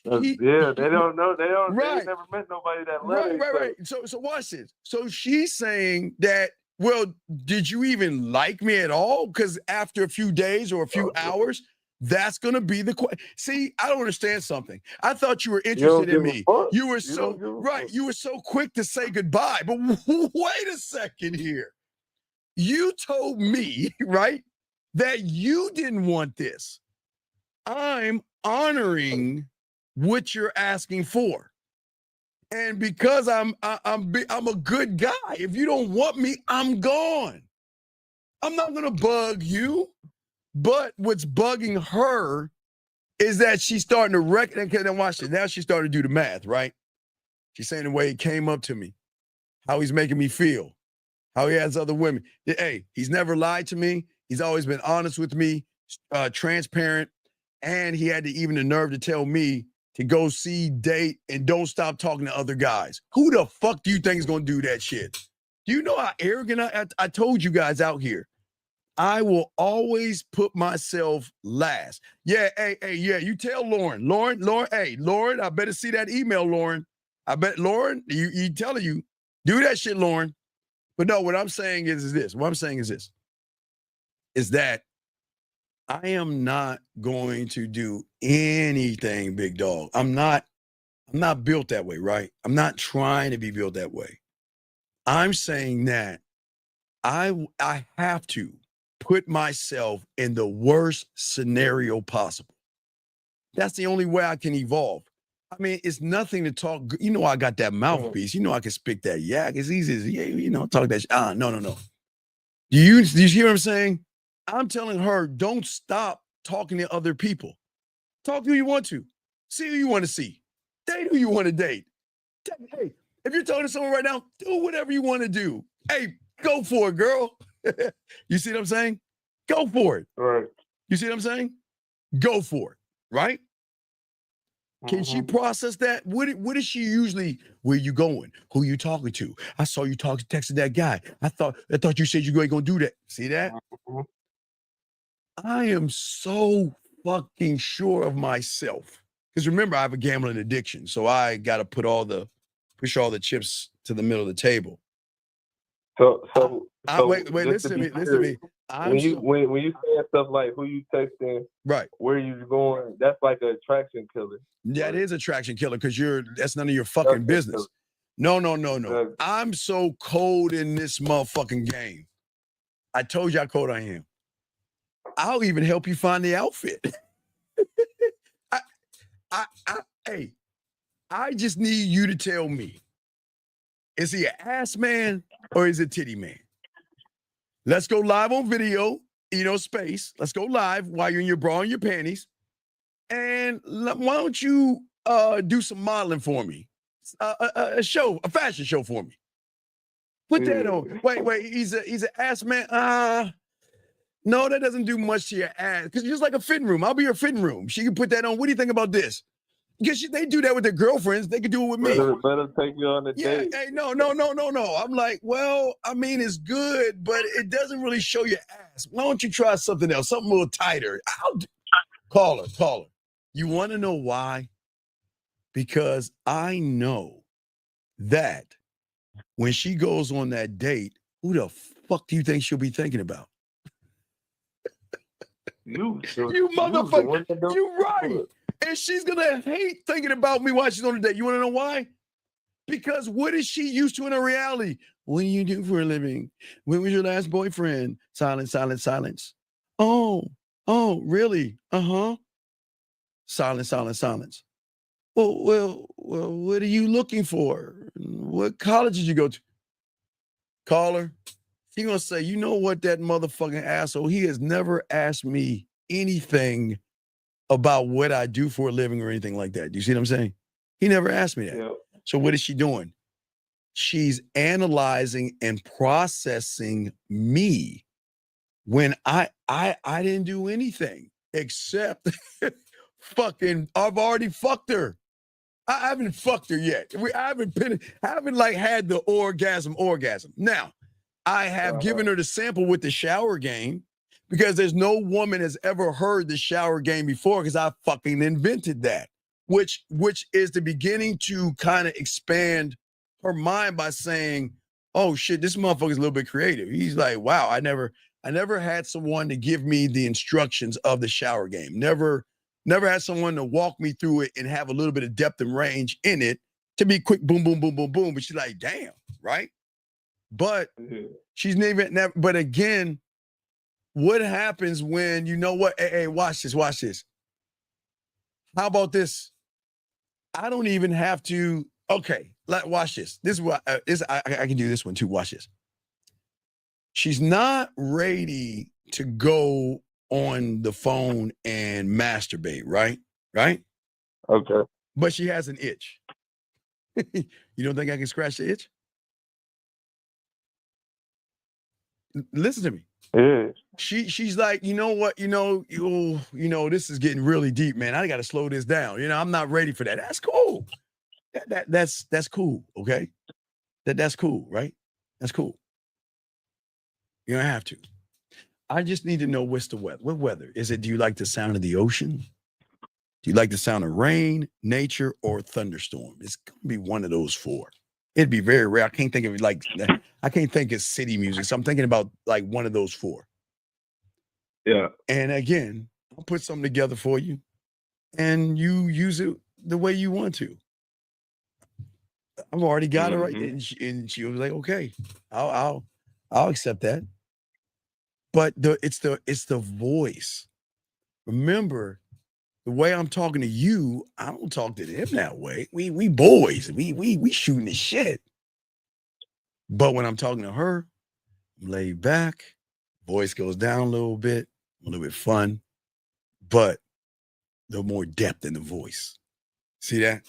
They don't know. They never met nobody that let it. Right. So watch this. So she's saying that, well, did you even like me at all? Because after a few days or a few hours, that's gonna be the question. See, I don't understand something. I thought you were interested in me. You were so right. You were so quick to say goodbye. But wait a second here. You told me, right, that you didn't want this. I'm honoring what you're asking for, and because I'm a good guy. If you don't want me, I'm gone. I'm not gonna bug you. But what's bugging her is that she's starting to recognize. Then watch it. Now she's starting to do the math, right? She's saying the way he came up to me, how he's making me feel, how he has other women. Hey, he's never lied to me. He's always been honest with me. transparent, and he had even the nerve to tell me to go see, date, and don't stop talking to other guys. Who the fuck do you think is gonna do that shit? Do you know how arrogant I told you guys out here? I will always put myself last. Yeah, hey, yeah, you tell Lauren, hey, Lauren, I better see that email, Lauren. I bet, Lauren, you telling you, do that shit, Lauren. But no, what I'm saying is this. What I'm saying is this. Is that I am not going to do anything, big dog. I'm not built that way, right? I'm not trying to be built that way. I'm saying that I have to put myself in the worst scenario possible. That's the only way I can evolve. I mean, it's nothing to talk. You know, I got that mouthpiece. You know, I can speak that yak. It's easy as, talk that. No. Do you hear what I'm saying? I'm telling her, don't stop talking to other people. Talk who you want to. See who you want to see. Date who you want to date. Hey, if you're talking to someone right now, do whatever you want to do. Hey, go for it, girl. You see what I'm saying? Go for it. Right. You see what I'm saying? Go for it. Right? Can she process that? What is she usually? Where you going? Who you talking to? I saw you texting that guy. I thought you said you ain't gonna do that. See that? I am so fucking sure of myself. Because remember, I have a gambling addiction, so I got to push all the chips to the middle of the table. So wait, listen to me. When you say stuff like who you texting, right, where you going, that's like an attraction killer. That is attraction killer because that's none of your fucking business. No. I'm so cold in this motherfucking game. I told you how cold I am. I'll even help you find the outfit. Hey, I just need you to tell me, is he an ass man or is it titty man? Let's go live on video, space. Let's go live while you're in your bra and your panties. And why don't you do some modeling for me? A fashion show for me. Put that on. Wait, he's an ass man. No, that doesn't do much to your ass. Because you're just like a fitting room. I'll be your fitting room. She can put that on. What do you think about this? Because they do that with their girlfriends. They could do it with me. Better take you on a date. Hey, no. I'm like, well, I mean, it's good, but it doesn't really show your ass. Why don't you try something else? Something a little tighter. Call her. You want to know why? Because I know that when she goes on that date, who the fuck do you think she'll be thinking about? You motherfucker. You right. And she's gonna hate thinking about me while she's on the date. You want to know why? Because what is she used to in her reality? What do you do for a living? When was your last boyfriend? Silence. Oh, really? Silence. Well, what are you looking for? What college did you go to? Call her. She's gonna say, you know what, that motherfucking asshole, he has never asked me anything about what I do for a living or anything like that. Do you see what I'm saying? He never asked me that. Yep. So what is she doing? She's analyzing and processing me when I didn't do anything except fucking, I've already fucked her. I haven't fucked her yet. I haven't like had the orgasm. Now, I have given her the sample with the shower game because there's no woman has ever heard the shower game before because I fucking invented that, which is the beginning to kind of expand her mind by saying, oh shit, this motherfucker's a little bit creative. He's like, wow, I never had someone to give me the instructions of the shower game. Never had someone to walk me through it and have a little bit of depth and range in it to be quick, boom, boom, boom, boom, boom. But she's like, damn, right? But she's never, but again, what happens when, you know what? Hey, watch this. How about this? I don't even have to, okay, watch this. This is what, I can do this one too. Watch this. She's not ready to go on the phone and masturbate, right? Okay. But she has an itch. You don't think I can scratch the itch? Listen to me. Yeah. she's like, you know what, this is getting really deep, man. I got to slow this down. I'm not ready for that. That's cool. That's cool. Okay. That's cool, right? That's cool. You don't have to. I just need to know what's the weather. What weather? Is it, do you like the sound of the ocean? Do you like the sound of rain, nature, or thunderstorm? It's going to be one of those four. It'd be very rare. I can't think of it like that. I can't think of city music. So I'm thinking about like one of those four. Yeah. And again, I'll put something together for you and you use it the way you want to. I've already got it right. And she was like, okay, I'll accept that. But it's the voice. Remember, the way I'm talking to you, I don't talk to them that way. We boys. We shooting the shit. But when I'm talking to her, I'm laid back, voice goes down a little bit fun, but the more depth in the voice. See that?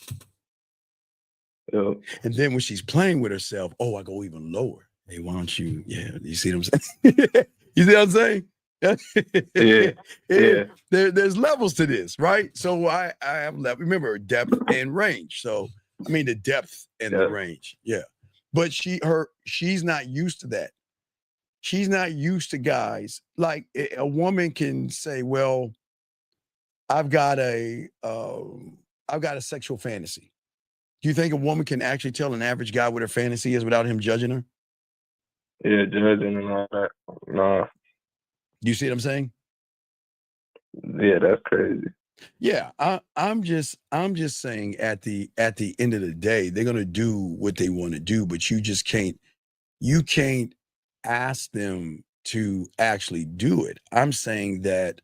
Yeah. And then when she's playing with herself, I go even lower. Hey, why don't you? Yeah, you see what I'm saying? You see what I'm saying? Yeah. There's levels to this, right? So I have remember depth and range. So I mean the depth and the range. Yeah. But she's not used to that. She's not used to guys. Like a woman can say, well, I've got a sexual fantasy. Do you think a woman can actually tell an average guy what her fantasy is without him judging her? Yeah, judging and all that. Nah. You see what I'm saying? Yeah, that's crazy. Yeah, I'm just saying at the end of the day, they're gonna do what they want to do, but you can't ask them to actually do it. I'm saying that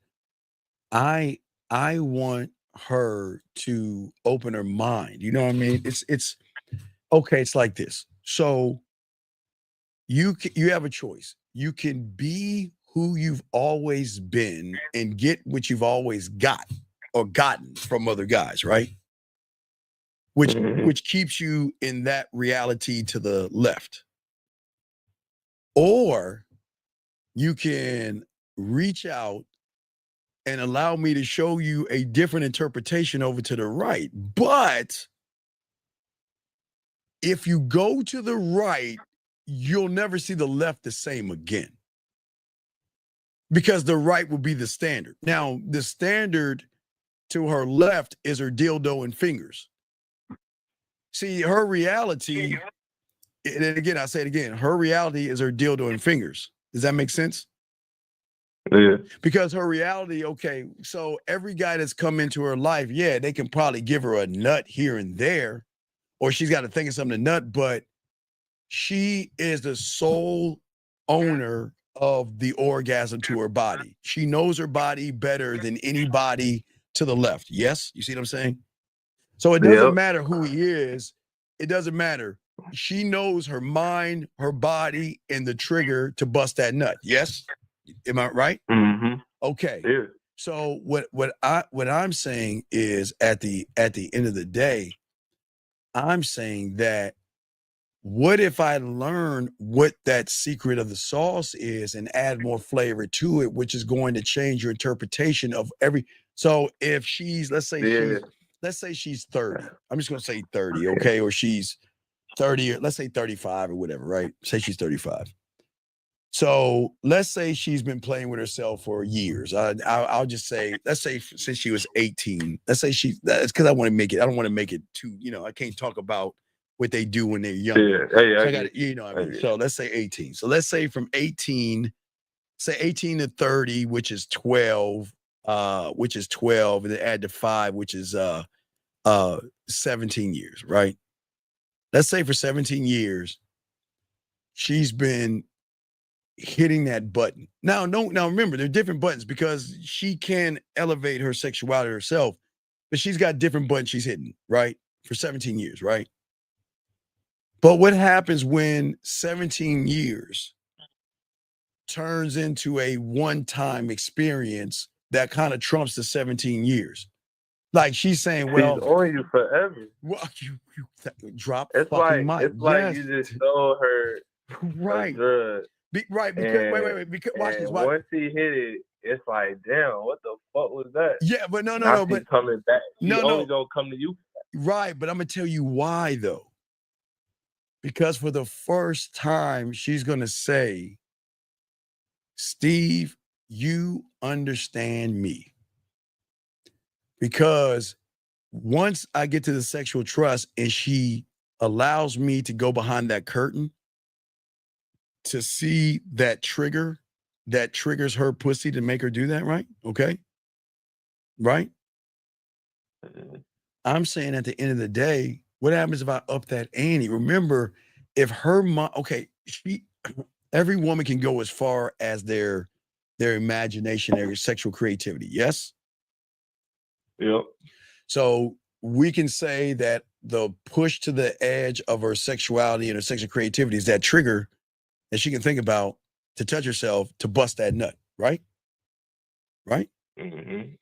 I want her to open her mind. You know what I mean? It's okay. It's like this. So you have a choice. You can be who you've always been and get what you've always got or gotten from other guys, right? Which keeps you in that reality to the left. Or you can reach out and allow me to show you a different interpretation over to the right. But if you go to the right, you'll never see the left the same again. Because the right will be the standard. Now, the standard to her left is her dildo and fingers. See, her reality, and again, I say it again, her reality is her dildo and fingers. Does that make sense? Yeah. Because her reality, okay, so every guy that's come into her life, yeah, they can probably give her a nut here and there, or she's got to think of something to nut, but she is the sole owner of the orgasm to her body. She knows her body better than anybody to the left. Yes? You see what I'm saying? So it doesn't matter who he is. It doesn't matter. She knows her mind, her body, and the trigger to bust that nut. Yes? Am I right? Mm-hmm. Okay. Yeah. So what I'm saying is at the end of the day, I'm saying that what if I learn what that secret of the sauce is and add more flavor to it, which is going to change your interpretation of every. So if she's, let's say she's 30. I'm just going to say 30, okay? Or she's 30, or let's say 35 or whatever, right? Say she's 35. So let's say she's been playing with herself for years. I'll just say, let's say since she was 18. Let's say that's because I want to make it. I don't want to make it too. I can't talk about what they do when they're young. Yeah. Hey, so I got what I mean. So let's say 18. So let's say from 18 to 30, which is 12, and then add to 5, which is 17 years, right? Let's say for 17 years, she's been hitting that button. Now remember, there are different buttons because she can elevate her sexuality herself, but she's got different buttons she's hitting, right? For 17 years, right? But what happens when 17 years turns into a one-time experience that kind of trumps the 17 years? Like she's saying, well, she's on you forever. Well, you drop it's fucking like mic. it's like you just stole her right. drug. Right, because wait, because watch this. Once he hit it, it's like, damn, what the fuck was that? Yeah, but no, but coming back. She only gonna come to you. Right, but I'm gonna tell you why though. Because for the first time, she's gonna say, Steve, you understand me. Because once I get to the sexual trust and she allows me to go behind that curtain to see that trigger that triggers her pussy to make her do that, right? Okay. Right? I'm saying at the end of the day, what happens if I up that ante? Remember, if her mom, okay, every woman can go as far as their imagination, their sexual creativity. Yes? Yep. So we can say that the push to the edge of her sexuality and her sexual creativity is that trigger that she can think about to touch herself to bust that nut, right? Right? Mm-hmm.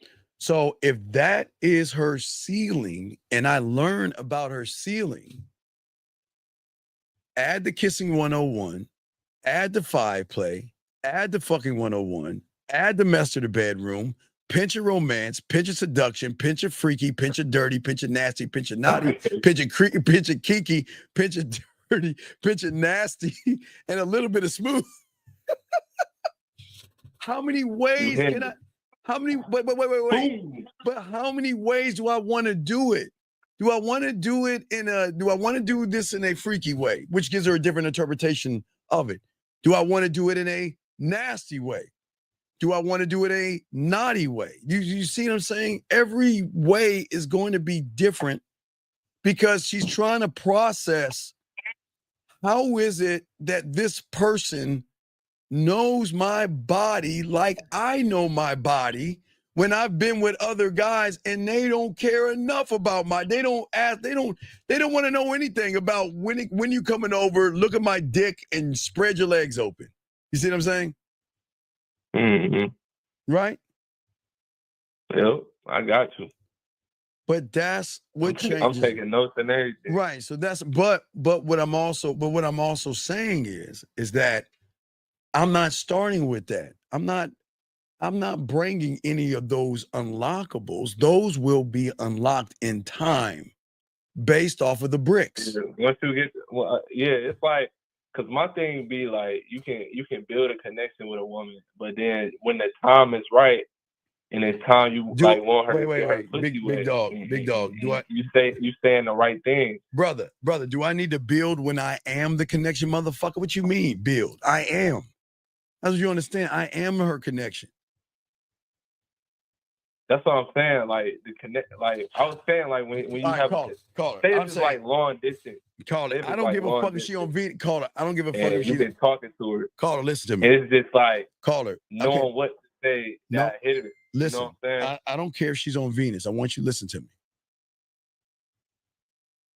So if that is her ceiling and I learn about her ceiling, add the kissing 101, add the 5-play, add the fucking 101, add the mess to the bedroom, pinch of romance, pinch of seduction, pinch of freaky, pinch of dirty, pinch of nasty, pinch of naughty, pinch of creepy, pinch of kinky, pinch of dirty, pinch of nasty, and a little bit of smooth. How many ways can I? How many? Wait. But how many ways do I want to do it? Do I want to do it do I want to do this in a freaky way, which gives her a different interpretation of it? Do I want to do it in a nasty way? Do I want to do it a naughty way? You see what I'm saying? Every way is going to be different because she's trying to process how is it that this person knows my body like I know my body when I've been with other guys and they don't care enough about they don't want to know anything about when you coming over, look at my dick and spread your legs open. You see what I'm saying? Mm-hmm. Right? Yep, I got you. But that's what changes. I'm taking notes and everything. Right. So that's but what I'm also saying is that I'm not starting with that. I'm not bringing any of those unlockables. Those will be unlocked in time based off of the bricks. Once you get, it's like, cause my thing be like, you can build a connection with a woman, but then when the time is right, and it's time you want her to get her pussy big dog. You saying the right thing, brother. Do I need to build when I am the connection, motherfucker? What you mean build? I am. That's what you understand. I am her connection. That's what I'm saying. Like the connect. Like I was saying. Like when you have call her. Say it's like long distance. Call it. I don't give a fuck if she on Venus. Call her. I don't give a fuck if she's been talking to her. Call her. Listen to me. And it's just like call her. Knowing what to say. That hit her. Listen. You know what I'm saying? I don't care if she's on Venus. I want you to listen to me.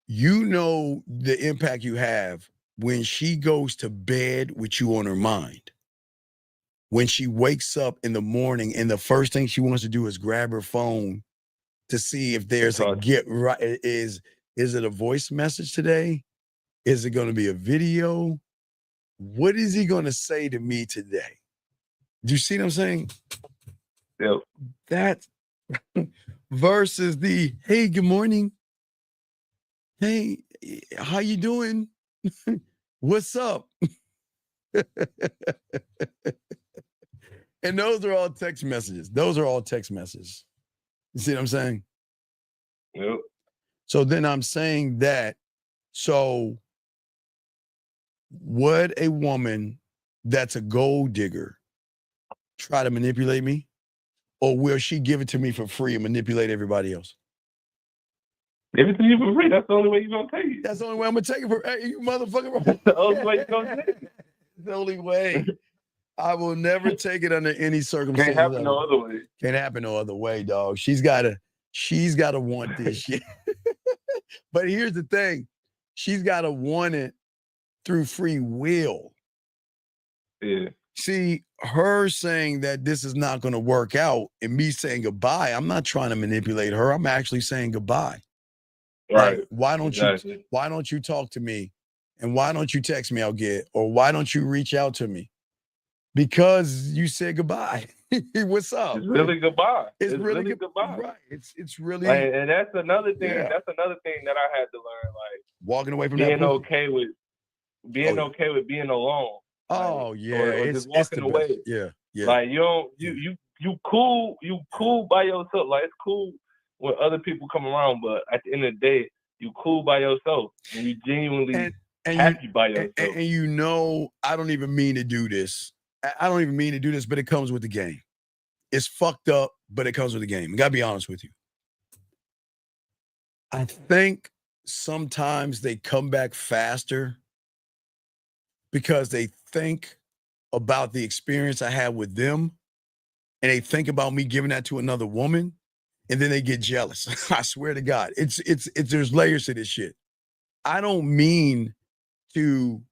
You know the impact you have when she goes to bed with you on her mind. When she wakes up in the morning and the first thing she wants to do is grab her phone to see if there's a get right. Is it a voice message today? Is it going to be a video? What is he going to say to me today? Do you see what I'm saying? Yep. That versus the, hey, good morning. Hey, how you doing? What's up? And those are all text messages. You see what I'm saying? Yep. So then I'm saying that, so would a woman that's a gold digger try to manipulate me? Or will she give it to me for free and manipulate everybody else? Give it to you for free. That's the only way you're going to take it. That's the only way I'm going to take it for, hey, you motherfucker. That's the only way you're going to take it. The only way. I will never take it under any circumstances. Can't happen no other way. Can't happen no other way, dog. She's gotta want this shit. But here's the thing. She's gotta want it through free will. Yeah. See, her saying that this is not gonna work out and me saying goodbye, I'm not trying to manipulate her. I'm actually saying goodbye. Right. Like, why don't you talk to me? And why don't you text me, or why don't you reach out to me? because you said goodbye. What's up? It's really goodbye. It's really goodbye. Right. It's really like, and that's another thing. Yeah. That's another thing that I had to learn. Like walking away from being that pussy. okay with okay with being alone. Oh yeah, or just walking away. Best. Yeah, yeah. Like you don't you cool by yourself. Like it's cool when other people come around, but at the end of the day, you cool by yourself and you genuinely happy by yourself. And you know, I don't even mean to do this. I don't even mean to do this, but it comes with the game. It's fucked up, but it comes with the game. I gotta be honest with you. I think sometimes they come back faster because they think about the experience I had with them and they think about me giving that to another woman and then they get jealous. I swear to God, it's there's layers to this shit. I don't mean to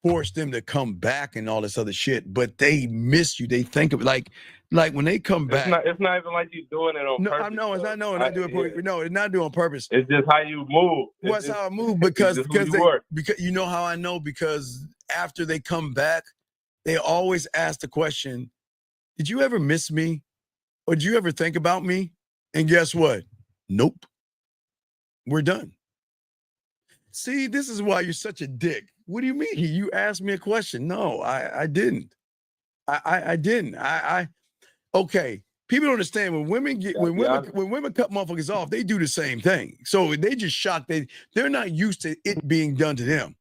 force them to come back and all this other shit, but they miss you. They think of like when they come back. It's not even like you're doing it on purpose. I know it's not. No, it's not doing purpose. No, it's not doing purpose. It's just how you move. What's how I move because you know how I know, because after they come back, they always ask the question, did you ever miss me? Or did you ever think about me? And guess what? Nope. We're done. See, this is why you're such a dick. What do you mean? You asked me a question. No, I didn't. I didn't. Okay. People don't understand when women cut motherfuckers off, they do the same thing. So they just shocked. They're not used to it being done to them.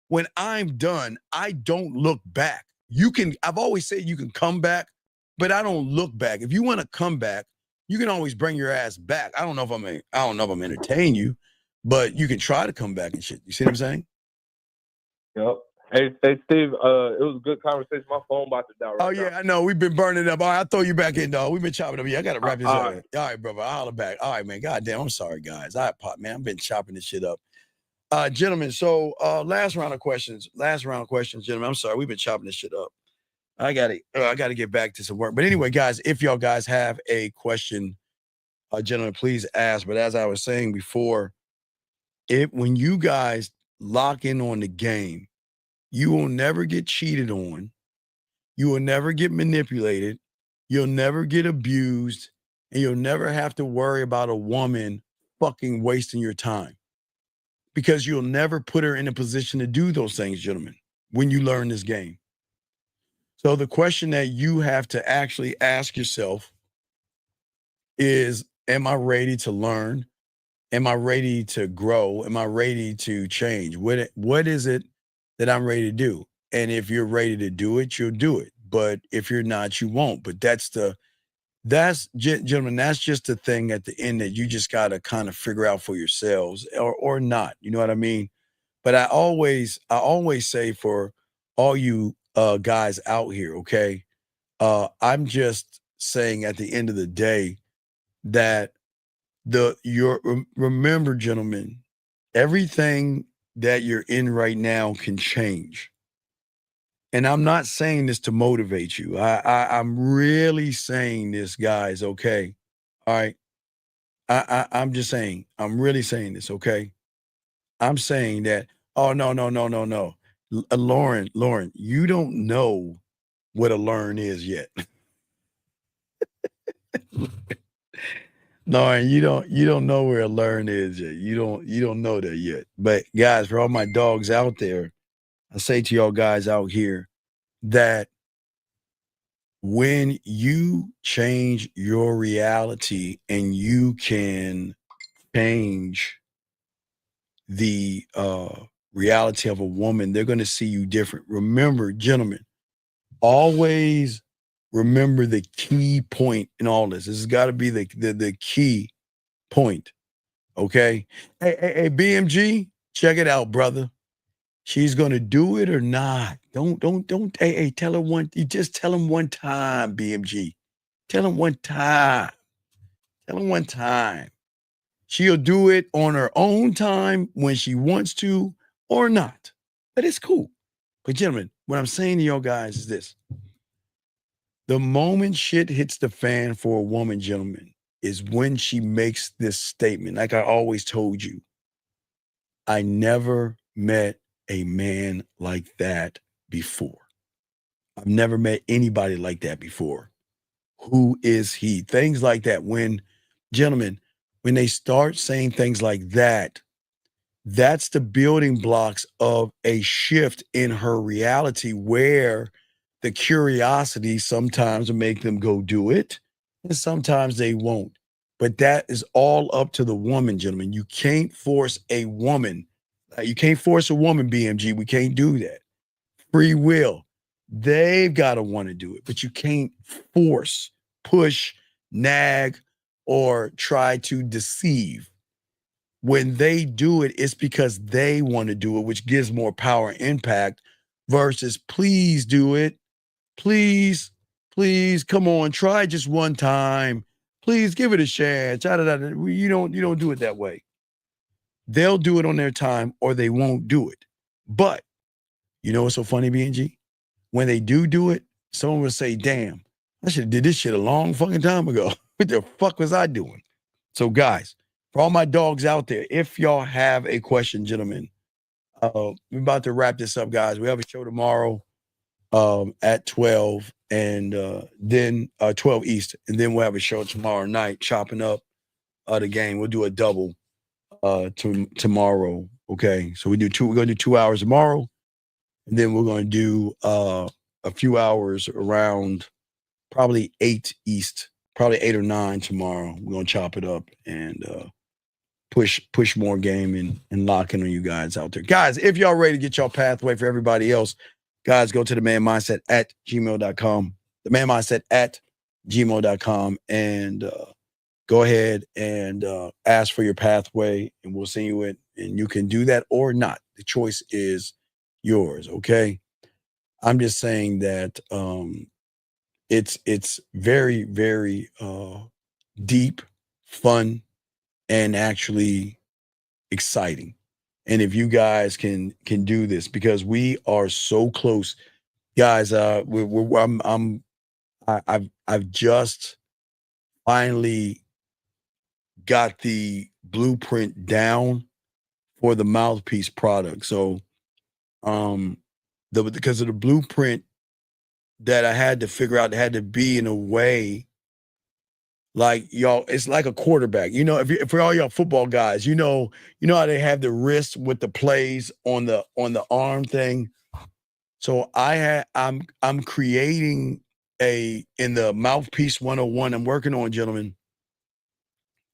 When I'm done, I don't look back. I've always said you can come back, but I don't look back. If you want to come back, you can always bring your ass back. I don't know if I'm entertaining you, but you can try to come back and shit. You see what I'm saying? Yep. Hey, Steve, it was a good conversation. My phone about to die right now. Oh, yeah, I know. We've been burning it up. All right, I'll throw you back in, dog. We've been chopping up. Yeah, I got to wrap this up. All right, brother. I'll holler back. All right, man. God damn, I'm sorry, guys. I've been chopping this shit up. Gentlemen, so last round of questions, gentlemen. I'm sorry. We've been chopping this shit up. I got to get back to some work. But anyway, guys, if y'all guys have a question, gentlemen, please ask. But as I was saying before, when you guys lock in on the game, you will never get cheated on. You will never get manipulated. You'll never get abused. And you'll never have to worry about a woman fucking wasting your time. Because you'll never put her in a position to do those things, gentlemen, when you learn this game. So the question that you have to actually ask yourself is, am I ready to learn? Am I ready to grow? Am I ready to change? What is it that I'm ready to do? And if you're ready to do it, you'll do it. But if you're not, you won't. But gentlemen, that's just the thing at the end that you just got to kind of figure out for yourselves or not. You know what I mean? But I always say for all you guys out here, okay, I'm just saying at the end of the day that remember, gentlemen, everything that you're in right now can change. And I'm not saying this to motivate you. I'm really saying this, guys, okay? All right. I'm just saying, I'm really saying this, okay? I'm saying that, oh, no. Lauren, you don't know what a learn is yet. Lauren, you don't know where a learn is yet. You don't know that yet. But guys, for all my dogs out there, I say to y'all guys out here that when you change your reality and you can change the reality of a woman, they're going to see you different. Remember, gentlemen, always remember the key point in all this. This has got to be the key point. Okay. Hey, BMG, check it out, brother. She's gonna do it or not. Don't. Hey, tell her one. You just tell him one time, BMG. Tell him one time. Tell him one time. She'll do it on her own time when she wants to or not. But it's cool. But gentlemen, what I'm saying to y'all guys is this. The moment shit hits the fan for a woman, gentlemen, is when she makes this statement. Like I always told you, I never met a man like that before. I've never met anybody like that before. Who is he? Things like that. Gentlemen, when they start saying things like that, that's the building blocks of a shift in her reality where the curiosity sometimes will make them go do it, and sometimes they won't. But that is all up to the woman, gentlemen. You can't force a woman. You can't force a woman, BMG. We can't do that. Free will. They've got to want to do it, but you can't force, push, nag, or try to deceive. When they do it, it's because they want to do it, which gives more power and impact versus please do it. Please, come on, try just one time. Please give it a chance. You don't do it that way. They'll do it on their time or they won't do it. But you know what's so funny, BNG? When they do it, someone will say, damn, I should have did this shit a long fucking time ago. What the fuck was I doing? So guys, for all my dogs out there, if y'all have a question, gentlemen, we're about to wrap this up, guys. We have a show tomorrow at 12 and then 12 East. And then we'll have a show tomorrow night, chopping up the game. We'll do a double tomorrow. Okay. So we're going to do 2 hours tomorrow. And then we're going to do a few hours around probably 8 East, probably 8 or 9 tomorrow. We're going to chop it up and push more game and lock in on you guys out there. Guys, if y'all ready to get y'all pathway for everybody else, guys, go to themanmindset@gmail.com. themanmindset@gmail.com and go ahead and ask for your pathway and we'll send you it. And you can do that or not. The choice is yours, okay? I'm just saying that it's very, very deep, fun, and actually exciting. And if you guys can do this, because we are so close, guys. I've just finally got the blueprint down for the mouthpiece product. So because of the blueprint that I had to figure out, it had to be in a way like y'all, it's like a quarterback. You know, if for all y'all football guys, you know how they have the wrist with the plays on the arm thing. So I'm creating in the Mouthpiece 101, I'm working on, gentlemen,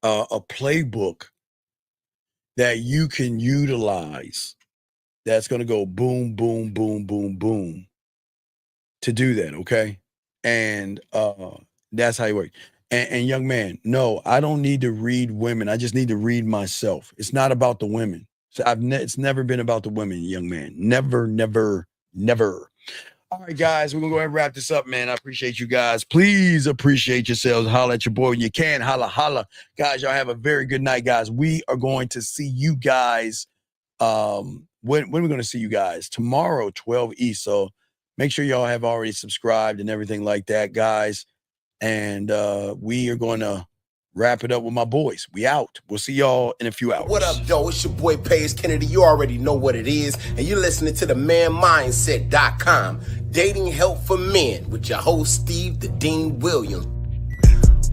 a playbook that you can utilize that's going to go boom, boom, boom, boom, boom to do that, okay? And that's how you work. And young man, no, I don't need to read women. I just need to read myself. It's not about the women. So it's never been about the women, young man. Never, never, never. All right, guys, we're going to go ahead and wrap this up, man. I appreciate you guys. Please appreciate yourselves. Holla at your boy when you can. Holla, holla. Guys, y'all have a very good night, guys. We are going to see you guys. When we're going to see you guys? Tomorrow, 12 East. So make sure y'all have already subscribed and everything like that, guys. And we are going to wrap it up with my boys. We out. We'll see y'all in a few hours. What up, though? It's your boy, Paige Kennedy. You already know what it is. And you're listening to themanmindset.com. Dating help for men with your host, Steve the Dean Williams.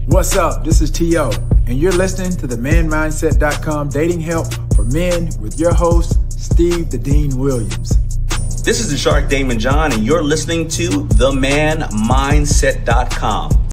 What's up? This is T.O. And you're listening to themanmindset.com. Dating help for men with your host, Steve the Dean Williams. This is the Shark Damon John, and you're listening to themanmindset.com.